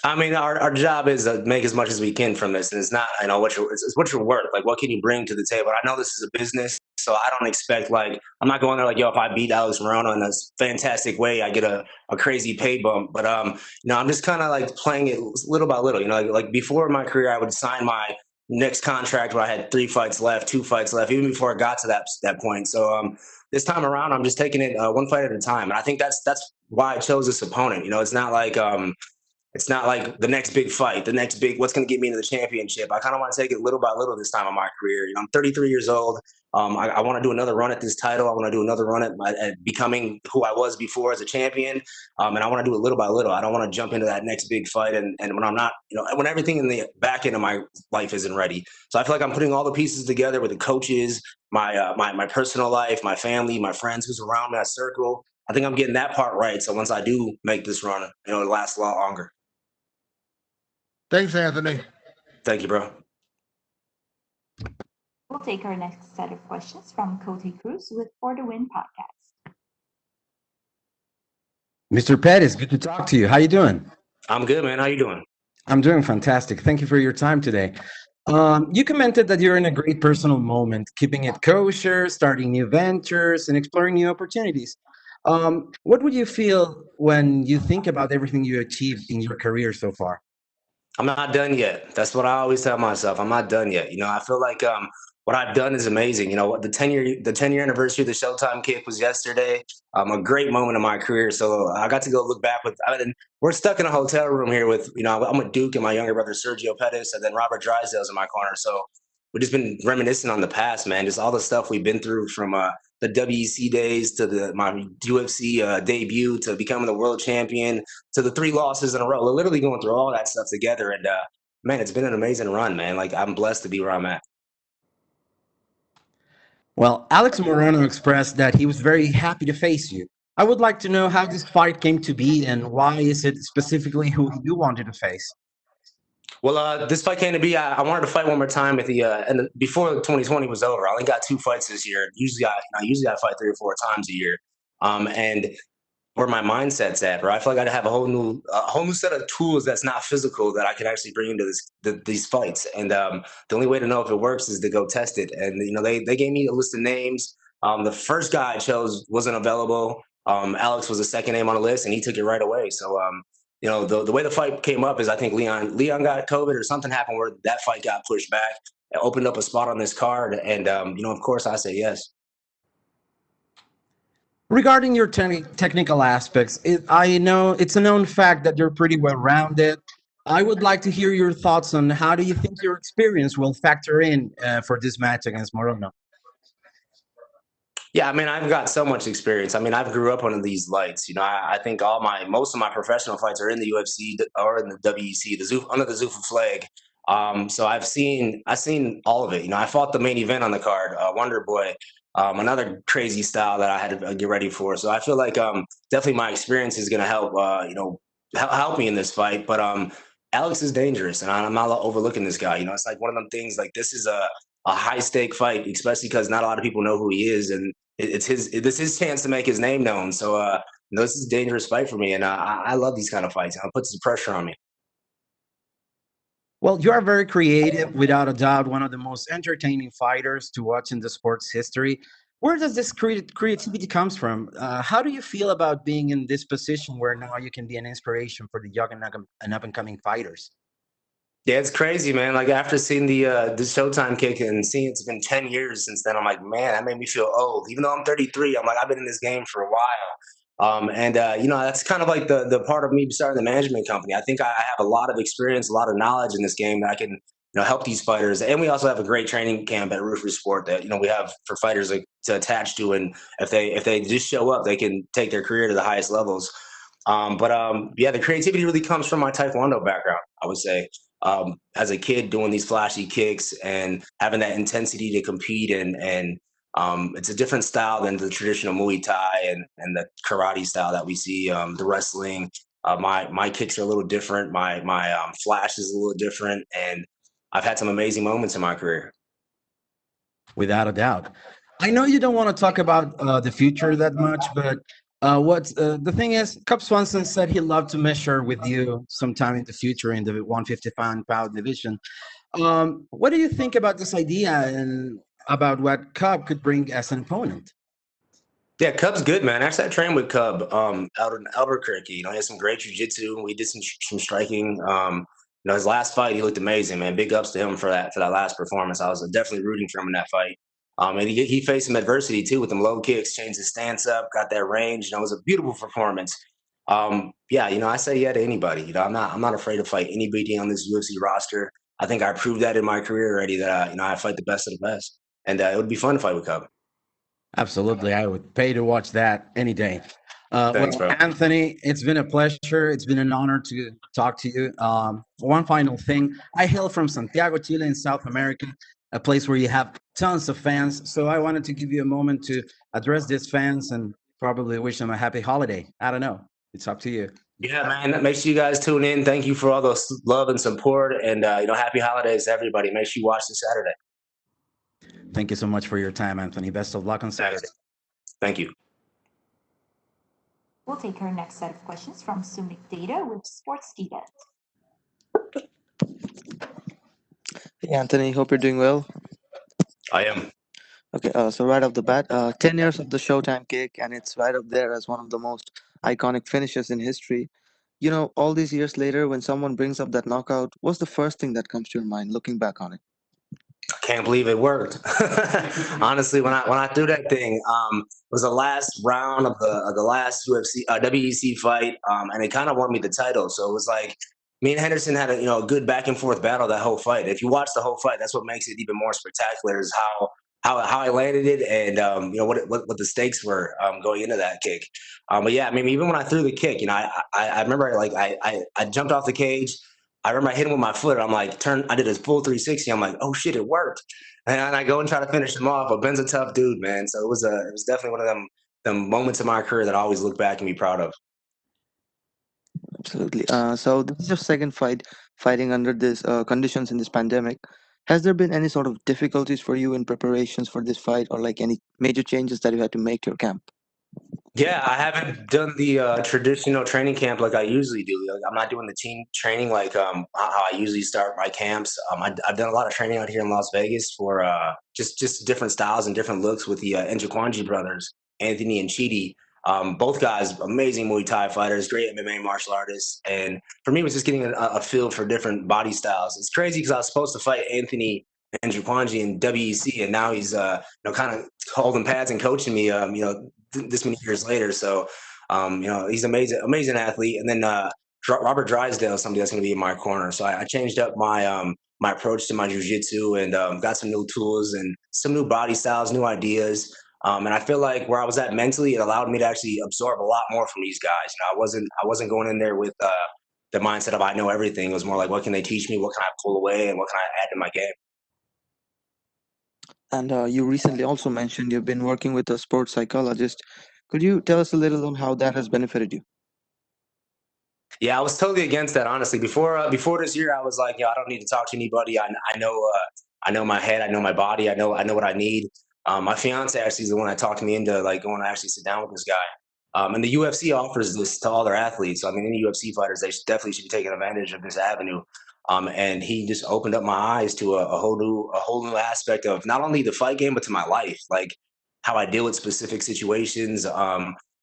I mean, our job is to make as much as we can from this, and it's not, you know, it's what you're worth. Like, what can you bring to the table? I know this is a business, so I don't expect like I'm not going there like, yo, if I beat Alex Morono in a fantastic way, I get a crazy pay bump. But you know, I'm just kind of like playing it little by little. You know, like before my career, I would sign my next contract where I had 3 fights left, 2 fights left, even before I got to that point. So this time around, I'm just taking it one fight at a time, and I think that's why I chose this opponent. You know, it's not like the next big fight, the next big, what's going to get me into the championship. I kind of want to take it little by little this time in my career. You know, I'm 33 years old. I want to do another run at this title. I want to do another run at becoming who I was before as a champion. And I want to do it little by little. I don't want to jump into that next big fight. And when I'm not, when everything in the back end of my life isn't ready. So I feel like I'm putting all the pieces together with the coaches, my personal life, my family, my friends who's around that circle. I think I'm getting that part right. So once I do make this run, it'll last a lot longer. Thanks, Anthony. Thank you, bro. We'll take our next set of questions from Cody Cruz with For the Win podcast. Mr. Pettis, good to talk to you. How you doing? I'm good, man. How you doing? I'm doing fantastic. Thank you for your time today. You commented that you're in a great personal moment, keeping it kosher, starting new ventures, and exploring new opportunities. What would you feel when you think about everything you achieved in your career so far? I'm not done yet. That's what I always tell myself. I'm not done yet. I feel like what I've done is amazing. The 10-year anniversary of the Showtime kick was yesterday. A great moment in my career. So I got to go look back we're stuck in a hotel room here with, I'm with Duke and my younger brother, Sergio Pettis, and then Robert Drysdale's in my corner. So we've just been reminiscing on the past, man. Just all the stuff we've been through from the WEC days to my UFC debut to becoming the world champion to the 3 losses in a row. We're literally going through all that stuff together. And man, it's been an amazing run, man. Like I'm blessed to be where I'm at. Well, Alex Morono expressed that he was very happy to face you. I would like to know how this fight came to be and why is it specifically who you wanted to face? Well, this fight came to be. I wanted to fight one more time at and before 2020 was over. I only got 2 fights this year. Usually, I fight 3 or 4 times a year. And where my mindset's at, right? I feel like I have a whole new set of tools that's not physical that I can actually bring into these fights. And the only way to know if it works is to go test it. And they gave me a list of names. The first guy I chose wasn't available. Alex was the second name on the list, and he took it right away. So the way the fight came up is I think Leon got COVID or something happened where that fight got pushed back. It opened up a spot on this card, and of course I say yes. Regarding your technical aspects, I know it's a known fact that you're pretty well-rounded. I would like to hear your thoughts on how do you think your experience will factor in for this match against Morono? Yeah, I mean, I've got so much experience. I mean, I've grew up under these lights. I think most of my professional fights are in the UFC or in the WEC, under the Zuffa flag. So I've seen all of it. I fought the main event on the card, Wonder Boy, another crazy style that I had to get ready for. So I feel like definitely my experience is going to help, help me in this fight. But Alex is dangerous, and I'm not overlooking this guy. It's like one of them things. Like this is a high stake fight, especially because not a lot of people know who he is, and it's his chance to make his name known. So this is a dangerous fight for me, and I love these kind of fights. It puts the pressure on me. Well, you are very creative, without a doubt, one of the most entertaining fighters to watch in the sport's history. Where does this creativity comes from? How do you feel about being in this position where now you can be an inspiration for the young and up-and-coming fighters? Yeah, it's crazy, man. Like after seeing the Showtime kick and seeing it's been 10 years since then, I'm like, man, that made me feel old. Even though I'm 33, I'm like, I've been in this game for a while. That's kind of like the part of me starting the management company. I think I have a lot of experience, a lot of knowledge in this game that I can help these fighters. And we also have a great training camp at Ruthless Sport that we have for fighters to attach to, and if they just show up, they can take their career to the highest levels. The creativity really comes from my Taekwondo background, I would say. As a kid doing these flashy kicks and having that intensity to compete and it's a different style than the traditional Muay Thai and the karate style that we see, the wrestling. My kicks are a little different. My flash is a little different, and I've had some amazing moments in my career. Without a doubt. I know you don't want to talk about the future that much, but the thing is, Cub Swanson said he'd love to measure with you sometime in the future in the 155-pound division. What do you think about this idea and about what Cub could bring as an opponent? Yeah, Cub's good, man. Actually, I trained with Cub out in Albuquerque. He has some great jiu-jitsu. We did some striking. His last fight, he looked amazing, man. Big ups to him for that last performance. I was definitely rooting for him in that fight. And he faced some adversity too with them low kicks, changed his stance up, got that range. It was a beautiful performance. I say yeah to anybody. I'm not afraid to fight anybody on this UFC roster. I think I proved that in my career already that I fight the best of the best. and it would be fun to fight with Cub. Absolutely. I would pay to watch that any day. Thanks, Well, bro. Anthony, it's been a pleasure. It's been an honor to talk to you. One final thing. I hail from Santiago, Chile, in South America, a place where you have tons of fans. So I wanted to give you a moment to address these fans and probably wish them a happy holiday. I don't know. It's up to you. Yeah, man. Make sure you guys tune in. Thank you for all the love and support, and happy holidays, everybody. Make sure you watch this Saturday. Thank you so much for your time, Anthony. Best of luck on Saturday. Thank you. We'll take our next set of questions from Sumit Data with Sports Event. Hey, Anthony, hope you're doing well. I am. Okay, so right off the bat, 10 years of the Showtime kick, and it's right up there as one of the most iconic finishes in history. You know, all these years later, when someone brings up that knockout, what's the first thing that comes to your mind looking back on it? Can't believe it worked. Honestly, when I threw that thing, it was the last round of the last UFC WEC fight, and it kind of won me the title. So it was like me and Henderson had a good back and forth battle that whole fight. If you watch the whole fight, that's what makes it even more spectacular is how I landed it and what the stakes were going into that kick. But yeah, I mean, even when I threw the kick, I remember I jumped off the cage. I remember I hit him with my foot. I'm like, I did a full 360. I'm like, oh shit, it worked. And I go and try to finish him off. But Ben's a tough dude, man. So it was definitely one of them moments in my career that I always look back and be proud of. Absolutely. So this is your second fight fighting under this conditions in this pandemic. Has there been any sort of difficulties for you in preparations for this fight, or like any major changes that you had to make to your camp? Yeah, I haven't done the traditional training camp like I usually do. Like, I'm not doing the team training like how I usually start my camps. I've done a lot of training out here in Las Vegas for just different styles and different looks with the Njikwanji brothers, Anthony and Chidi. Both guys, amazing Muay Thai fighters, great MMA martial artists. And for me, it was just getting a feel for different body styles. It's crazy because I was supposed to fight Anthony and Njikwanji in WEC, and now he's kind of holding pads and coaching me. This many years later. So, he's amazing athlete. And then Robert Drysdale is somebody that's going to be in my corner. So I changed up my my approach to my jiu-jitsu and got some new tools and some new body styles, new ideas. And I feel like where I was at mentally, it allowed me to actually absorb a lot more from these guys. I wasn't going in there with the mindset of I know everything. It was more like, what can they teach me? What can I pull away? And what can I add to my game? And you recently also mentioned you've been working with a sports psychologist. Could you tell us a little on how that has benefited you? Yeah, I was totally against that, honestly. Before this year, I was like, I don't need to talk to anybody. I know my head, I know my body, I know what I need. My fiance actually is the one that talked me into like going to actually sit down with this guy. And the UFC offers this to all their athletes. So, I mean, any UFC fighters, they definitely should be taking advantage of this avenue. And he just opened up my eyes to a whole new aspect of not only the fight game, but to my life, like how I deal with specific situations.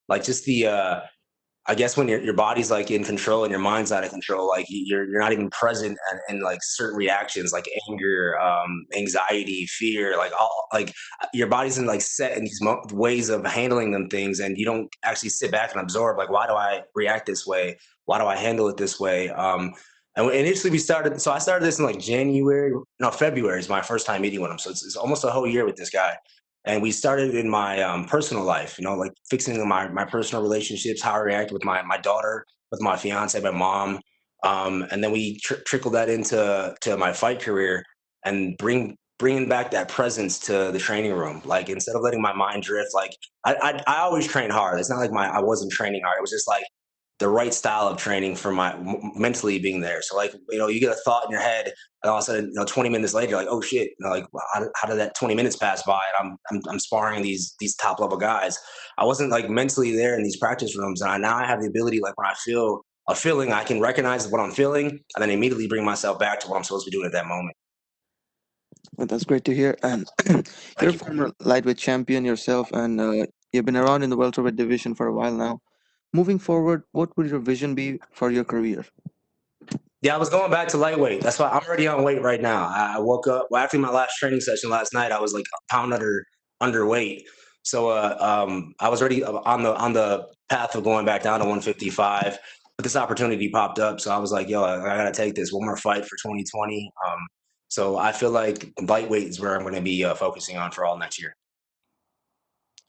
Like just the I guess when your body's like in control and your mind's out of control, like you're not even present in like certain reactions like anger, anxiety, fear, like all like your body's in like set in these ways of handling them things, and you don't actually sit back and absorb like why do I react this way? Why do I handle it this way? And initially so I started this in like February is my first time meeting with him. So it's almost a whole year with this guy. And we started in my personal life, like fixing my personal relationships, how I react with my daughter, with my fiance, my mom. And then we trickled that into my fight career and bringing back that presence to the training room. Like instead of letting my mind drift, like I always train hard. It's not like I wasn't training hard. It was just like the right style of training for my mentally being there. So like, you get a thought in your head and all of a sudden, 20 minutes later, you're like, oh shit, like how did that 20 minutes pass by? And I'm sparring these top level guys. I wasn't like mentally there in these practice rooms. And now I have the ability, like when I feel a feeling, I can recognize what I'm feeling and then immediately bring myself back to what I'm supposed to be doing at that moment. Well, that's great to hear. And you're a former lightweight champion yourself, and you've been around in the welterweight division for a while now. Moving forward, what would your vision be for your career? Yeah, I was going back to lightweight. That's why I'm already on weight right now. I woke up after my last training session last night. I was like a pound underweight. So I was already on the path of going back down to 155. But this opportunity popped up, so I was like, "Yo, I gotta take this one more fight for 2020." So I feel like lightweight is where I'm going to be focusing on for all next year.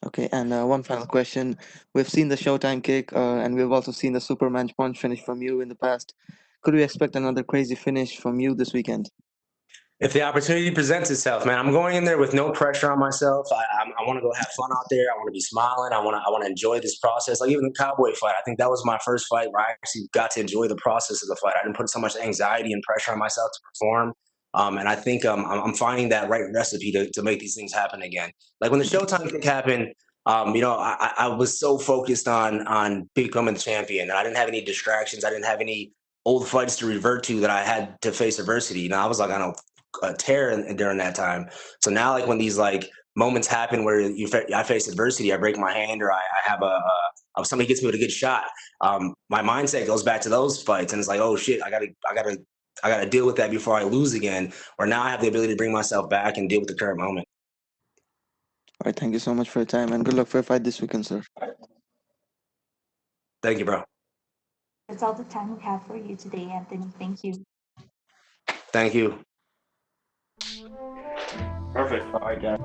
Okay, and one final question. We've seen the Showtime kick, and we've also seen the Superman punch finish from you in the past. Could we expect another crazy finish from you this weekend? If the opportunity presents itself, man, I'm going in there with no pressure on myself. I want to go have fun out there. I want to be smiling. I want to enjoy this process. Like even the Cowboy fight, I think that was my first fight where I actually got to enjoy the process of the fight. I didn't put so much anxiety and pressure on myself to perform. And I think I'm finding that right recipe to make these things happen again. Like when the Showtime kick happened, I was so focused on becoming the champion, and I didn't have any distractions. I didn't have any old fights to revert to that I had to face adversity. I was like on a tear during that time. So now, like when these like moments happen where I face adversity, I break my hand, or I have somebody gets me with a good shot. My mindset goes back to those fights, and it's like, oh shit, I gotta deal with that before I lose again. Or now I have the ability to bring myself back and deal with the current moment. All right, thank you so much for your time, and good luck for your fight this weekend, sir. Thank you, bro. That's all the time we have for you today, Anthony. Thank you. Thank you. Perfect. All right, guys.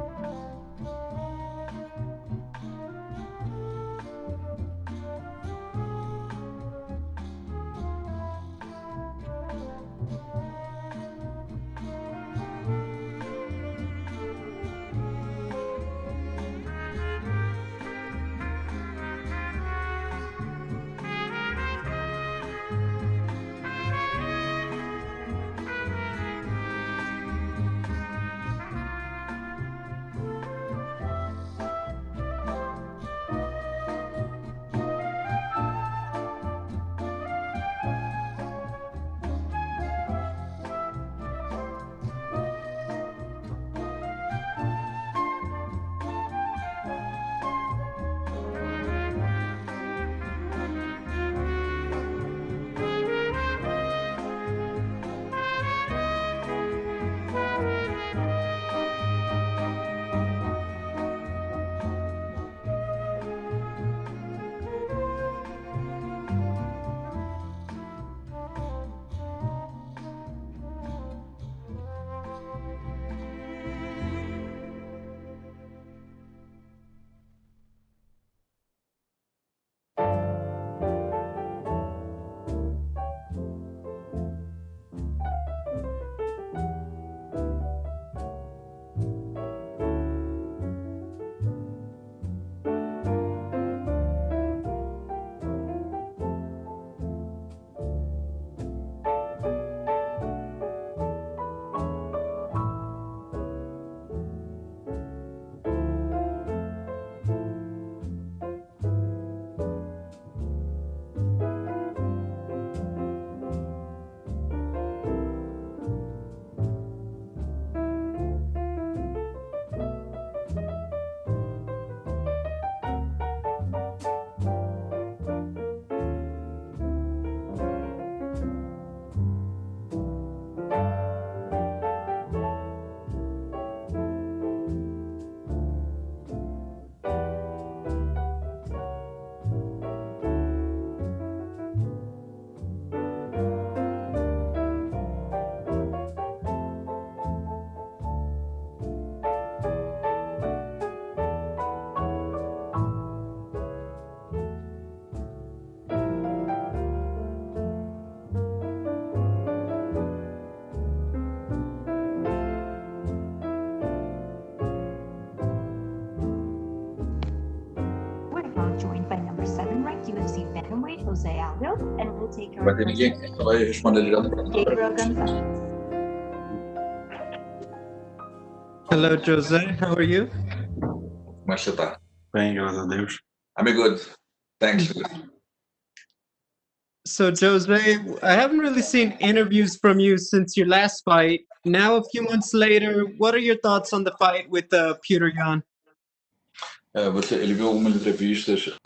Joined by number 7 ranked UFC bantamweight Jose Aldo, and we'll take our Vai ter ninguém aqui, só vai responder direto para Gabriel Gonzalez. Hello, Jose. How are you? Como é que você tá? Bem, graças a Deus. I'm good. Thanks. So, Jose, I haven't really seen interviews from you since your last fight. Now, a few months later, what are your thoughts on the fight with Petr Yan? Ele viu algumas entrevistas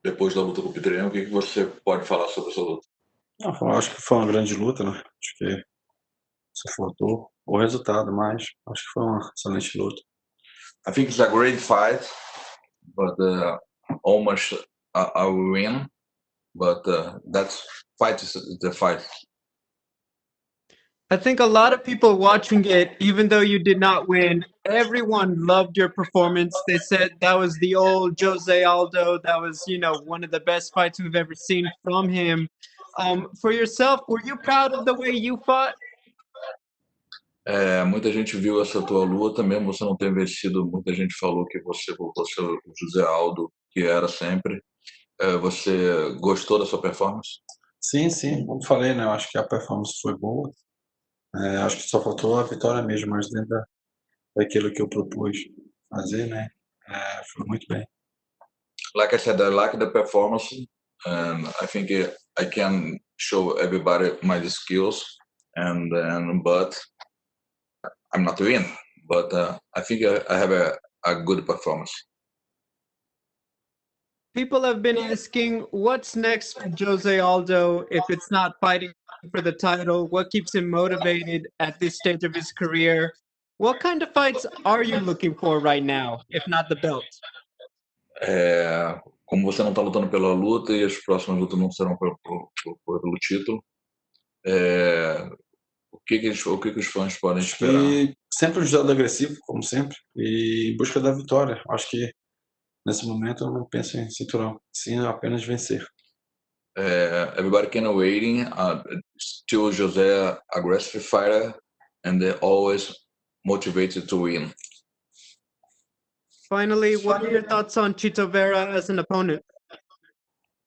depois da luta com o Petr Yan. O que você pode falar sobre essa luta? Não, acho que foi uma grande luta, né? Acho que só faltou o resultado, mas acho que foi uma excelente luta. I think it's a great fight, but almost I will win. But that's fight is the fight. I think a lot of people watching it, even though you did not win, everyone loved your performance. They said that was the old Jose Aldo. That was, one of the best fights we've ever seen from him. For yourself, were you proud of the way you fought? Muita gente viu essa tua luta, mesmo você não ter vencido, muita gente falou que você voltou a ser o José Aldo, que era sempre. Você gostou da sua performance? Sim, como falei, né? Eu acho que a performance foi boa. Acho que só faltou a vitória mesmo, mas dentro daquilo que eu propus fazer, né? Foi muito bem. Like I said, I like the performance, and I think I can show everybody my skills, but I'm not win. But I think I have a good performance. People have been asking, what's next for Jose Aldo if it's not fighting for the title? What keeps him motivated at this stage of his career? What kind of fights are you looking for right now, if not the belt? Como você não está lutando pela luta e as próximas lutas não serão pelo título, o que os fãs podem esperar? E sempre um judô agressivo, como sempre, e em busca da vitória. Acho que nesse momento eu não penso em cinturão, sim apenas vencer. Everybody can waiting. Still José aggressive fighter, and they're always motivated to win. Finally, what are your thoughts on Chito Vera as an opponent?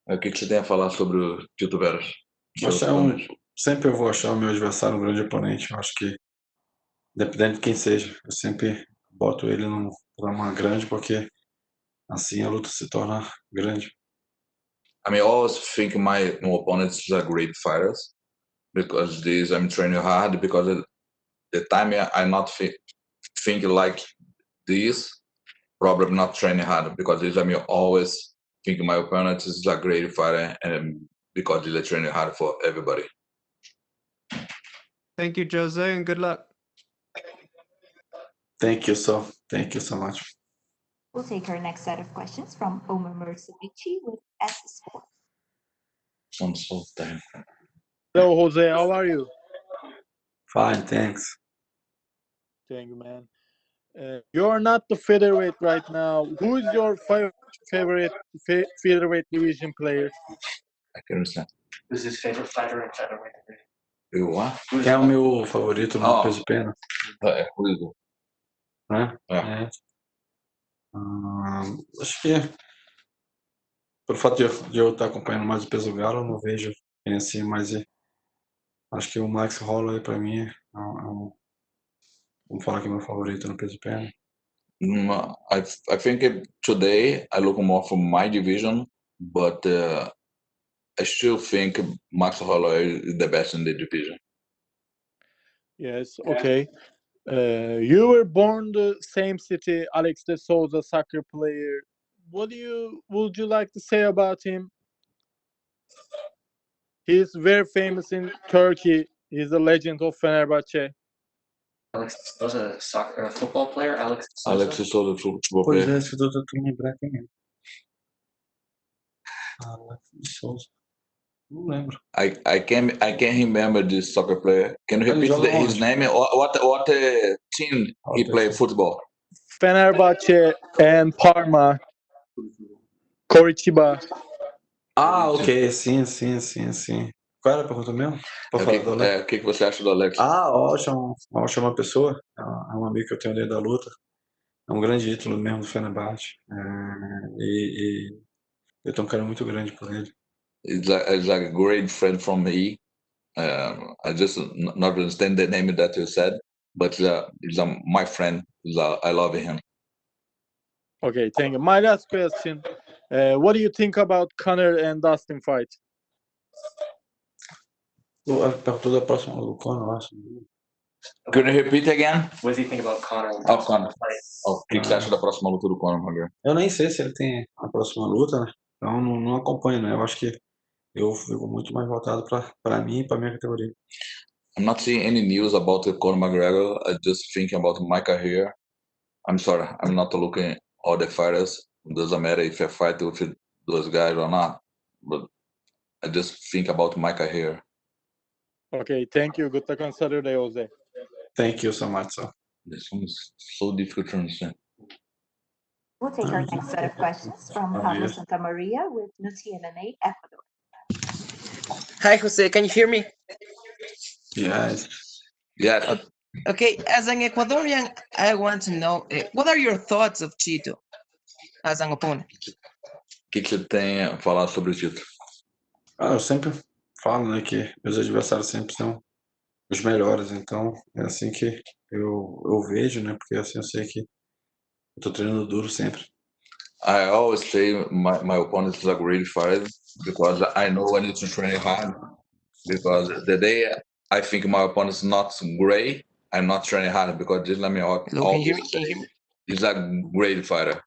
O que você tem a falar sobre o Tito Vera? Sempre eu vou achar o meu adversário um grande oponente. Eu acho que, dependendo de quem seja, eu sempre boto ele num programa grande, porque assim a luta se torna grande. I mean, I always think my opponents are great fighters because I'm training hard because the time I not think like this, probably not training hard because I'm always think my opponent is a great fighter and because they're training hard for everybody. Thank you, Jose, and good luck. Thank you so much. We'll take our next set of questions from Omer Mersavici with S Sport. Hello, Jose. How are you? Fine, thanks. Thank you, man. You're not the featherweight right now. Who is your favorite featherweight division player? I can understand. Who's his favorite fighter in featherweight? You what? Quem é o meu favorito no peso pena? Ruido. Acho que pelo fato de eu estar acompanhando mais o peso galo, eu não vejo quem assim, mas acho que o Max Holloway para mim vamos falar que é meu favorito no peso pena. I think today I look more for my division, but I still think Max Holloway is the best in the division. Yes, okay. You were born the same city, Alex de Souza, soccer player. Would you like to say about him? He's very famous in Turkey. He's a legend of Fenerbahce. Alex de Souza, football player? Alex de Souza, futebol Pois player. é, se eu tô tentando lembrar quem é. Alex de Souza. Não lembro. I can't remember this soccer player. Can you repeat his name? What team he played football? Fenerbahce and Parma. Coritiba. Ok, sim. Qual era a pergunta mesmo? O que você acha do Alex? Ótima pessoa. É um amigo que eu tenho dentro da luta. É um grande ídolo mesmo do Fenerbahçe. E eu tenho um cara muito grande por ele. He's a great friend from me. I just not understand the name that you said, but he's my friend. I love him. Okay, thank you. My last question. What do you think about Conor and Dustin fight? Perguntou da próxima do Conor, eu acho. Can you repeat again? What do you think about Conor? Conor. O que você acha da próxima luta do Conor McGregor? Eu nem sei se ele tem a próxima luta, né? Então não acompanho, né? Eu acho que eu fico muito mais voltado para mim e para minha categoria. I'm not seeing any news about Conor McGregor. I just think about my career. I'm sorry, I'm not looking all the fighters. It doesn't matter if I fight with those guys or not. But I just think about my career. Okay, thank you. Good luck on Saturday, Jose. Thank you so much. So. This one is so difficult to understand. We'll take our next set of questions from Pablo Santamaria with Nuti MMA Ecuador. Hi, Jose. Can you hear me? Yes. Yeah. Okay, as an Ecuadorian, I want to know what are your thoughts of Chito as an opponent? O que você tem a falar sobre o Tito? Eu sempre falo, né, que meus adversários sempre são os melhores, então é assim que eu vejo, né, porque assim eu sei que eu tô treinando duro sempre. I always say my opponents are great fighters because I know I need to train hard. Because the day I think my opponent is not great, I'm not training hard because just let me out. Hello, can you hear me? He's a great fighter.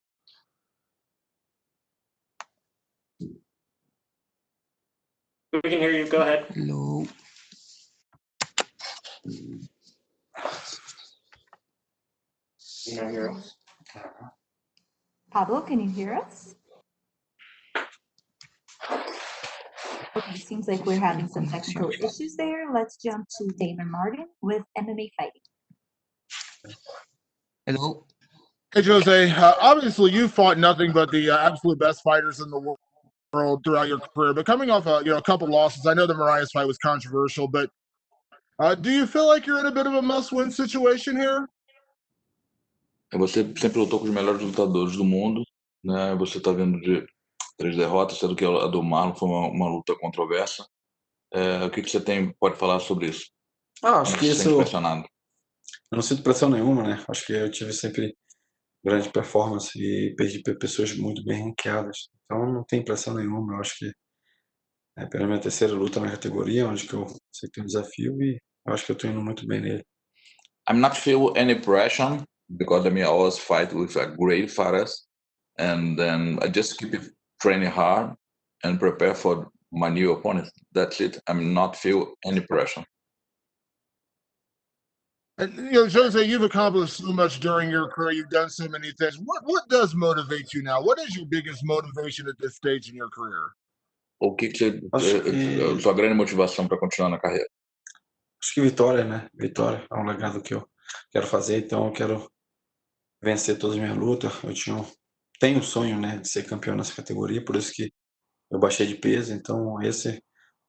We can hear you. Go ahead. Hello. Can you hear us? Pablo, can you hear us? Okay, seems like we're having some technical issues there. Let's jump to Damon Martin with MMA Fighting. Hello. Hey, Jose. Obviously, you fought nothing but the absolute best fighters in the world throughout your career. But coming off a couple losses, I know the Moraes fight was controversial, but do you feel like you're in a bit of a must-win situation here? Você sempre lutou com os melhores lutadores do mundo, né? Você tá vindo de 3 derrotas, sendo que a do Marlon foi uma luta controversa. O que você pode falar sobre isso? Acho que isso. Pressionado? Eu não sinto pressão nenhuma, né? Acho que eu tive sempre grande performance e perdi para pessoas muito bem ranqueadas. Então não tem pressão nenhuma. Eu acho que é pela minha terceira luta na categoria, onde que eu sei que tem um desafio e eu acho que eu tô indo muito bem nele. I'm not feel any pressure because I always fight with a great fighters, and then I just keep training hard and prepare for my new opponent. That's it. I'm not feel any pressure. And Jose, you've accomplished so much during your career. You've done so many things. What does motivate you now? What is your biggest motivation at this stage in your career? O que sua grande motivação para continuar na carreira? Acho que vitória, né? Vitória é um legado que eu quero fazer, então eu quero vencer todas as minhas lutas. Tenho um sonho, né, de ser campeão nessa categoria, por isso que eu baixei de peso, então esse, vou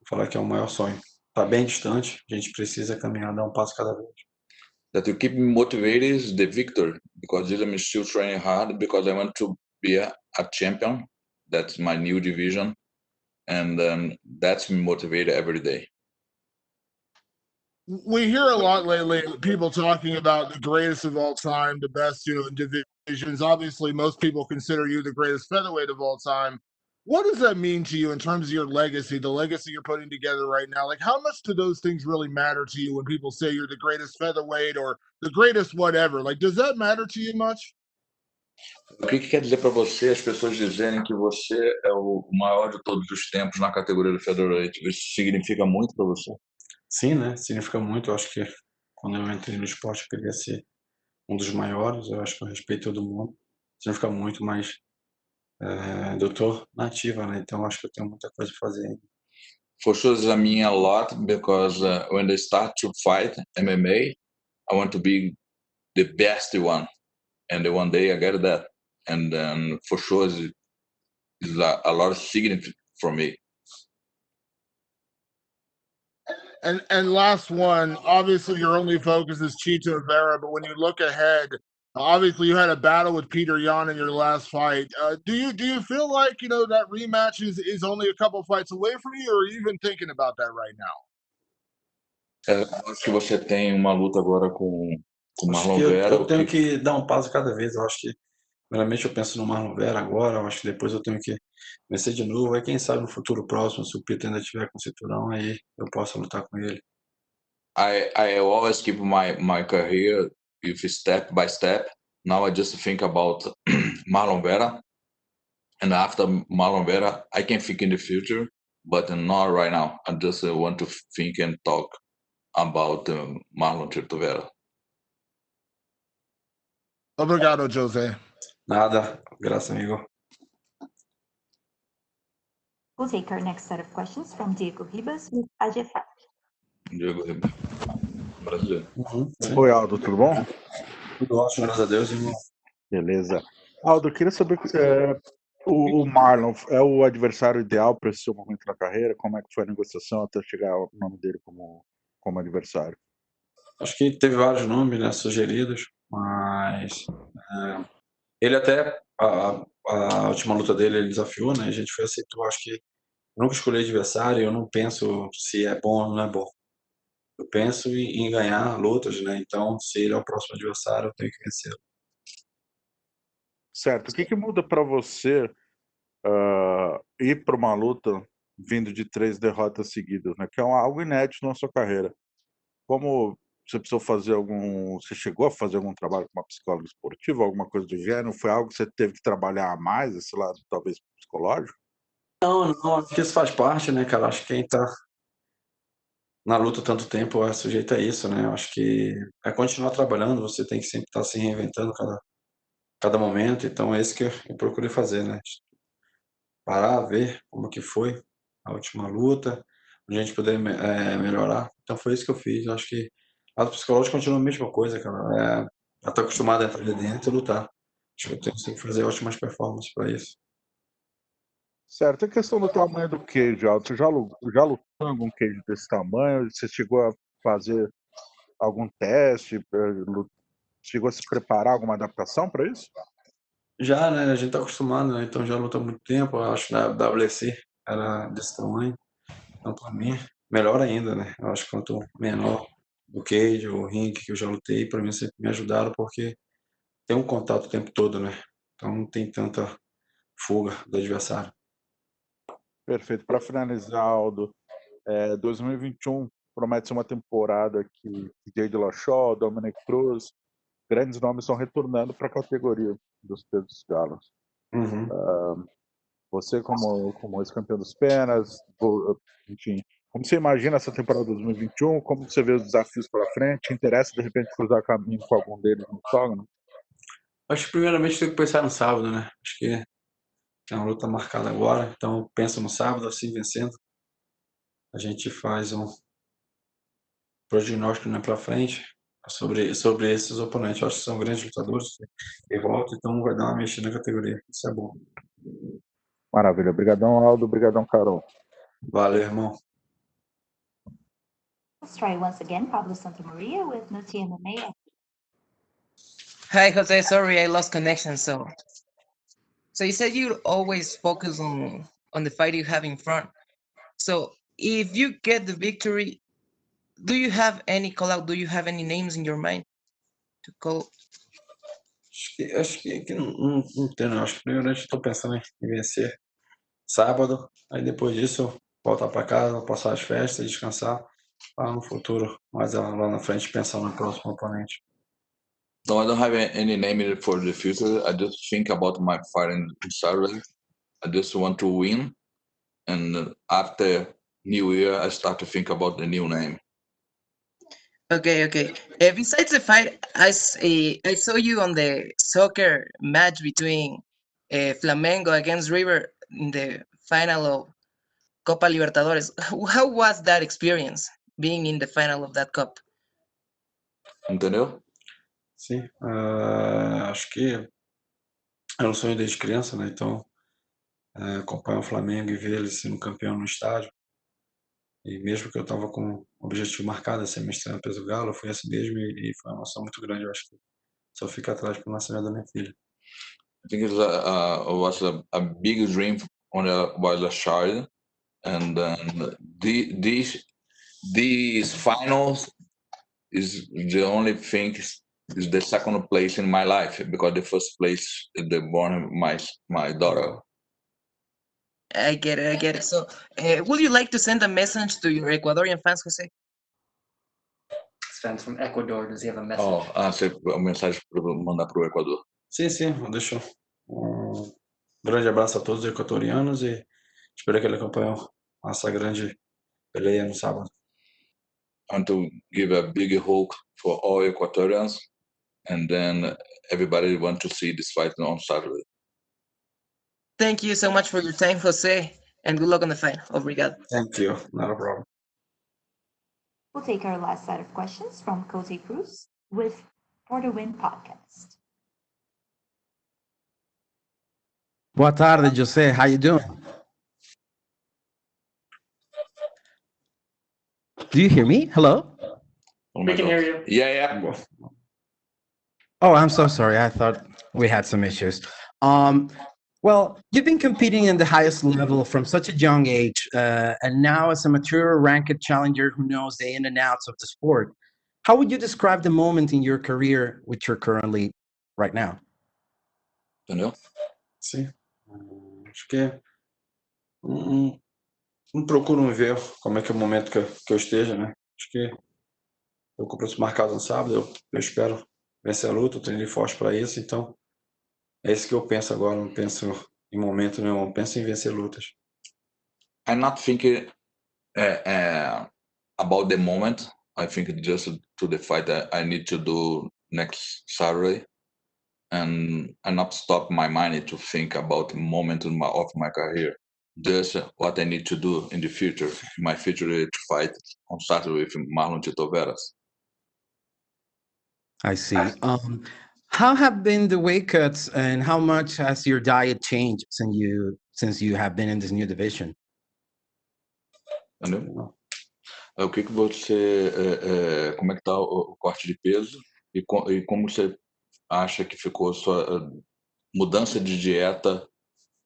falar que é o maior sonho. Tá bem distante, a gente precisa caminhar, dar um passo cada vez. That you keep me motivated is the victory, because I'm still training hard because I want to be a champion. That's my new division, and that's me motivated every day. We hear a lot lately people talking about the greatest of all time, the best, in divisions. Obviously, most people consider you the greatest featherweight of all time. What does that mean to you in terms of your legacy, the legacy you're putting together right now? Like, how much do those things really matter to you when people say you're the greatest featherweight or the greatest whatever? Like, does that matter to you much? O que quer dizer para você as pessoas dizerem que você é o maior de todos os tempos na categoria do featherweight? Isso significa muito para você? Sim, né? Significa muito. Eu acho que quando eu entrei no esporte eu queria ser um dos maiores. Eu acho que eu respeito todo mundo. Significa muito, mas eu tô na ativa, né? Então acho que eu tenho muita coisa para fazer ainda. For sure, I mean a lot because when they start to fight MMA, I want to be the best one, and the one day I get that, and then for sure is a lot of significance for me. And last one, obviously your only focus is Chito Vera, but when you look ahead, obviously you had a battle with Peter Yan in your last fight. Do you feel like that rematch is only a couple fights away from you, or are you even thinking about that right now? Acho que você tem uma luta agora com Marlon Vera. Eu tenho que dar um passo cada vez. Eu acho que primeiramente eu penso no Marlon Vera agora. Eu acho que depois eu tenho que vencer de novo. Aí quem sabe no futuro próximo, se o Peter ainda tiver com cinturão, aí eu posso lutar com ele. I always keep my career with step by step. Now I just think about Marlon Vera, and after Marlon Vera, I can think in the future, but not right now. I just want to think and talk about Marlon Vera. Obrigado, Jose. Nada, graças, amigo. We'll take our next set of questions from Diego Ribas with AGFAC. Diego brasileiro. Oi, Aldo, tudo bom? Tudo ótimo, graças a Deus, irmão. Beleza. Aldo, eu queria saber o Marlon é o adversário ideal para esse seu momento na carreira? Como é que foi a negociação até chegar o nome dele como adversário? Acho que teve vários nomes, né, sugeridos, mas ele até, a última luta dele, ele desafiou, né, a gente foi aceitou. Acho que eu nunca escolhi adversário, eu não penso se é bom ou não é bom. Eu penso em ganhar lutas, né, então se ele é o próximo adversário, eu tenho que vencer. Certo. O que muda para você ir para uma luta vindo de 3 derrotas seguidas, né? Que é algo inédito na sua carreira. Como você precisou fazer você chegou a fazer algum trabalho com uma psicóloga esportiva, alguma coisa do gênero? Foi algo que você teve que trabalhar a mais, esse lado talvez psicológico? Não, acho que isso faz parte, né, cara? Acho que quem tá na luta tanto tempo é sujeito a isso, né? Acho que é continuar trabalhando, você tem que sempre estar se reinventando cada momento, então é isso que eu procurei fazer, né? Parar, ver como que foi a última luta, a gente poder melhorar. Então foi isso que eu fiz. Eu acho que lado psicológico continua a mesma coisa, cara. Eu tô acostumado a entrar ali dentro e lutar. Acho que eu tenho que fazer ótimas performances para isso. Certo. A questão do tamanho do queijo, Aldo, você já lutou em algum queijo desse tamanho? Você chegou a fazer algum teste? Chegou a se preparar, alguma adaptação para isso? Já, né? A gente tá acostumado, né? Então já luta há muito tempo. Eu acho que na WC era desse tamanho. Então, para mim, melhor ainda, né? Eu acho que quanto menor o cage, o ringue que eu já lutei, para mim sempre me ajudaram, porque tem um contato o tempo todo, né? Então não tem tanta fuga do adversário. Perfeito. Para finalizar, Aldo, 2021 promete ser uma temporada que DJ Dillashaw, Dominic Cruz, grandes nomes estão retornando para a categoria dos pesos galos. Uhum. Você como ex-campeão dos penas, enfim, como você imagina essa temporada de 2021? Como você vê os desafios pela frente? Interessa de repente cruzar caminho com algum deles no octógono? Acho que primeiramente tem que pensar no sábado, né? Acho que tem uma luta marcada agora, então pensa no sábado, assim vencendo. A gente faz um prognóstico, né, para frente sobre esses oponentes. Eu acho que são grandes lutadores e volta, então vai dar uma mexida na categoria. Isso é bom. Maravilha. Obrigadão, Aldo. Obrigadão, Carol. Valeu, irmão. Let's try once again Pablo Santamaria with Noti MMA. Hi, Jose. Sorry, I lost connection. So you said you always focus on the fight you have in front. So if you get the victory, do you have any call out? Do you have any names in your mind to call? Acho que não tem, não. Acho que primeiramente estou pensando em vencer sábado, aí depois disso voltar para casa, passar as festas, descansar, para no futuro, mais lá na frente, pensar no próximo oponente. No, I don't have any name for the future. I just think about my fight in Saturday. I just want to win, and after New Year, I start to think about the new name. Okay. Besides the fight, I saw you on the soccer match between Flamengo against River in the final of Copa Libertadores. How was that experience, being in the final of that cup? Entendeu? Sim, acho que é um sonho desde criança, né? Então, acompanhar o Flamengo e ver ele sendo campeão no estádio. E mesmo que eu estava com o objetivo marcado, ser mestrando peso galo, eu fui assim mesmo e foi uma emoção muito grande. Eu acho que só fica atrás pro nascimento da minha filha. I think it was a big dream when I was a child, and then these finals is the only thing is the second place in my life, because the first place is the born my daughter. I get it. So, would you like to send a message to your Ecuadorian fans, Jose? Fans from Ecuador, does he have a message? Você uma mensagem para mandar para o Equador? Sim, eu deixo um grande abraço a todos os equatorianos e espero que ele acompanhe essa grande peleia no sábado. I want to give a big hug for all Equatorians, and then everybody want to see this fight on Saturday. Thank you so much for your time, Jose, and good luck on the fight. Obrigado. Thank you. Not a problem. We'll take our last set of questions from Cote Cruz with For the Win podcast. Boa tarde, Jose. How you doing? Do you hear me? Hello? We can hear you. Yeah. Oh, I'm so sorry. I thought we had some issues. Well, you've been competing in the highest level from such a young age, and now as a mature ranked challenger who knows the in and outs of the sport. How would you describe the moment in your career which you're currently right now? Entendeu? Sim. Acho que não procuro ver como é que é o momento que eu esteja, né? Acho que eu compromisso marcado no sábado, eu espero vencer a luta, eu treinei forte para isso, então é isso que eu penso agora, não penso em momento nenhum, penso em vencer lutas. I'm not thinking about the moment. I think just to the fight that I need to do next Saturday, and I not stop my mind to think about the moment of my career. Just what I need to do in the future. My future is to fight on Saturday with Marlon Tybura. I see. How have been the weight cuts, and how much has your diet changed since you have been in this new division? Entendeu? O que você, como é que tá o corte de peso e como você acha que ficou a sua mudança de dieta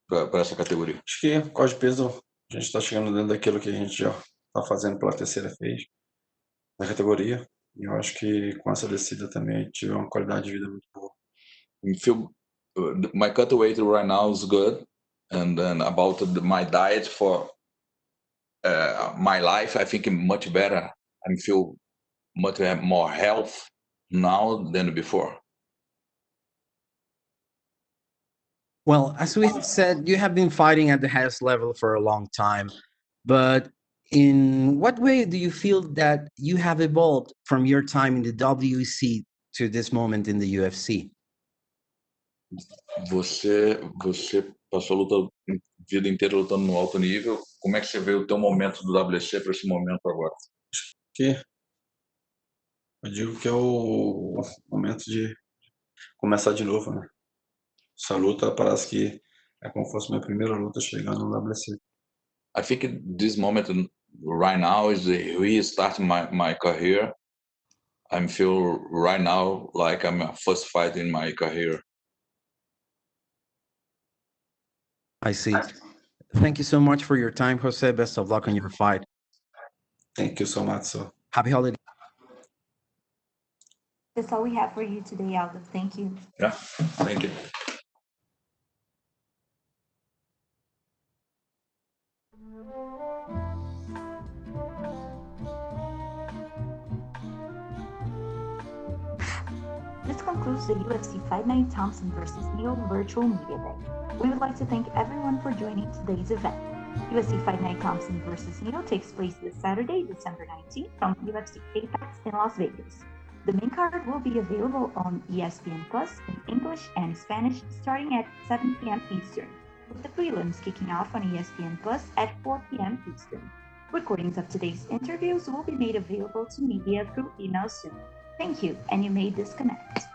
para essa categoria? Acho que o corte de peso, a gente está chegando dentro daquilo que a gente já está fazendo pela terceira vez na categoria. E eu acho que com essa descida também tive uma qualidade de vida muito boa. My cut weight right now is good, and then about my diet for my life, I think much better. I feel much more health now than before. Well, as we have said, you have been fighting at the highest level for a long time, but in what way do you feel that you have evolved from your time in the WEC to this moment in the UFC? Você passou a luta vida inteira lutando no alto nível. Como é que você vê o teu momento do WC para esse momento agora? Que eu digo que é o momento de começar de novo, né? Essa luta parece que é como se fosse minha primeira luta chegando no WC. I think this moment right now is the restart my career. I feel right now like I'm a first fight in my career. I see. Thank you so much for your time, Jose. Best of luck on your fight. Thank you so much, sir. Happy holiday. That's all we have for you today, Aldo. Thank you. Yeah, thank you. This concludes the UFC Fight Night Thompson vs. Neal virtual media day. We would like to thank everyone for joining today's event. UFC Fight Night Thompson vs. Neal takes place this Saturday, December 19th from UFC Apex in Las Vegas. The main card will be available on ESPN Plus in English and Spanish starting at 7 p.m. Eastern, with the prelims kicking off on ESPN Plus at 4 p.m. Eastern. Recordings of today's interviews will be made available to media through email soon. Thank you, and you may disconnect.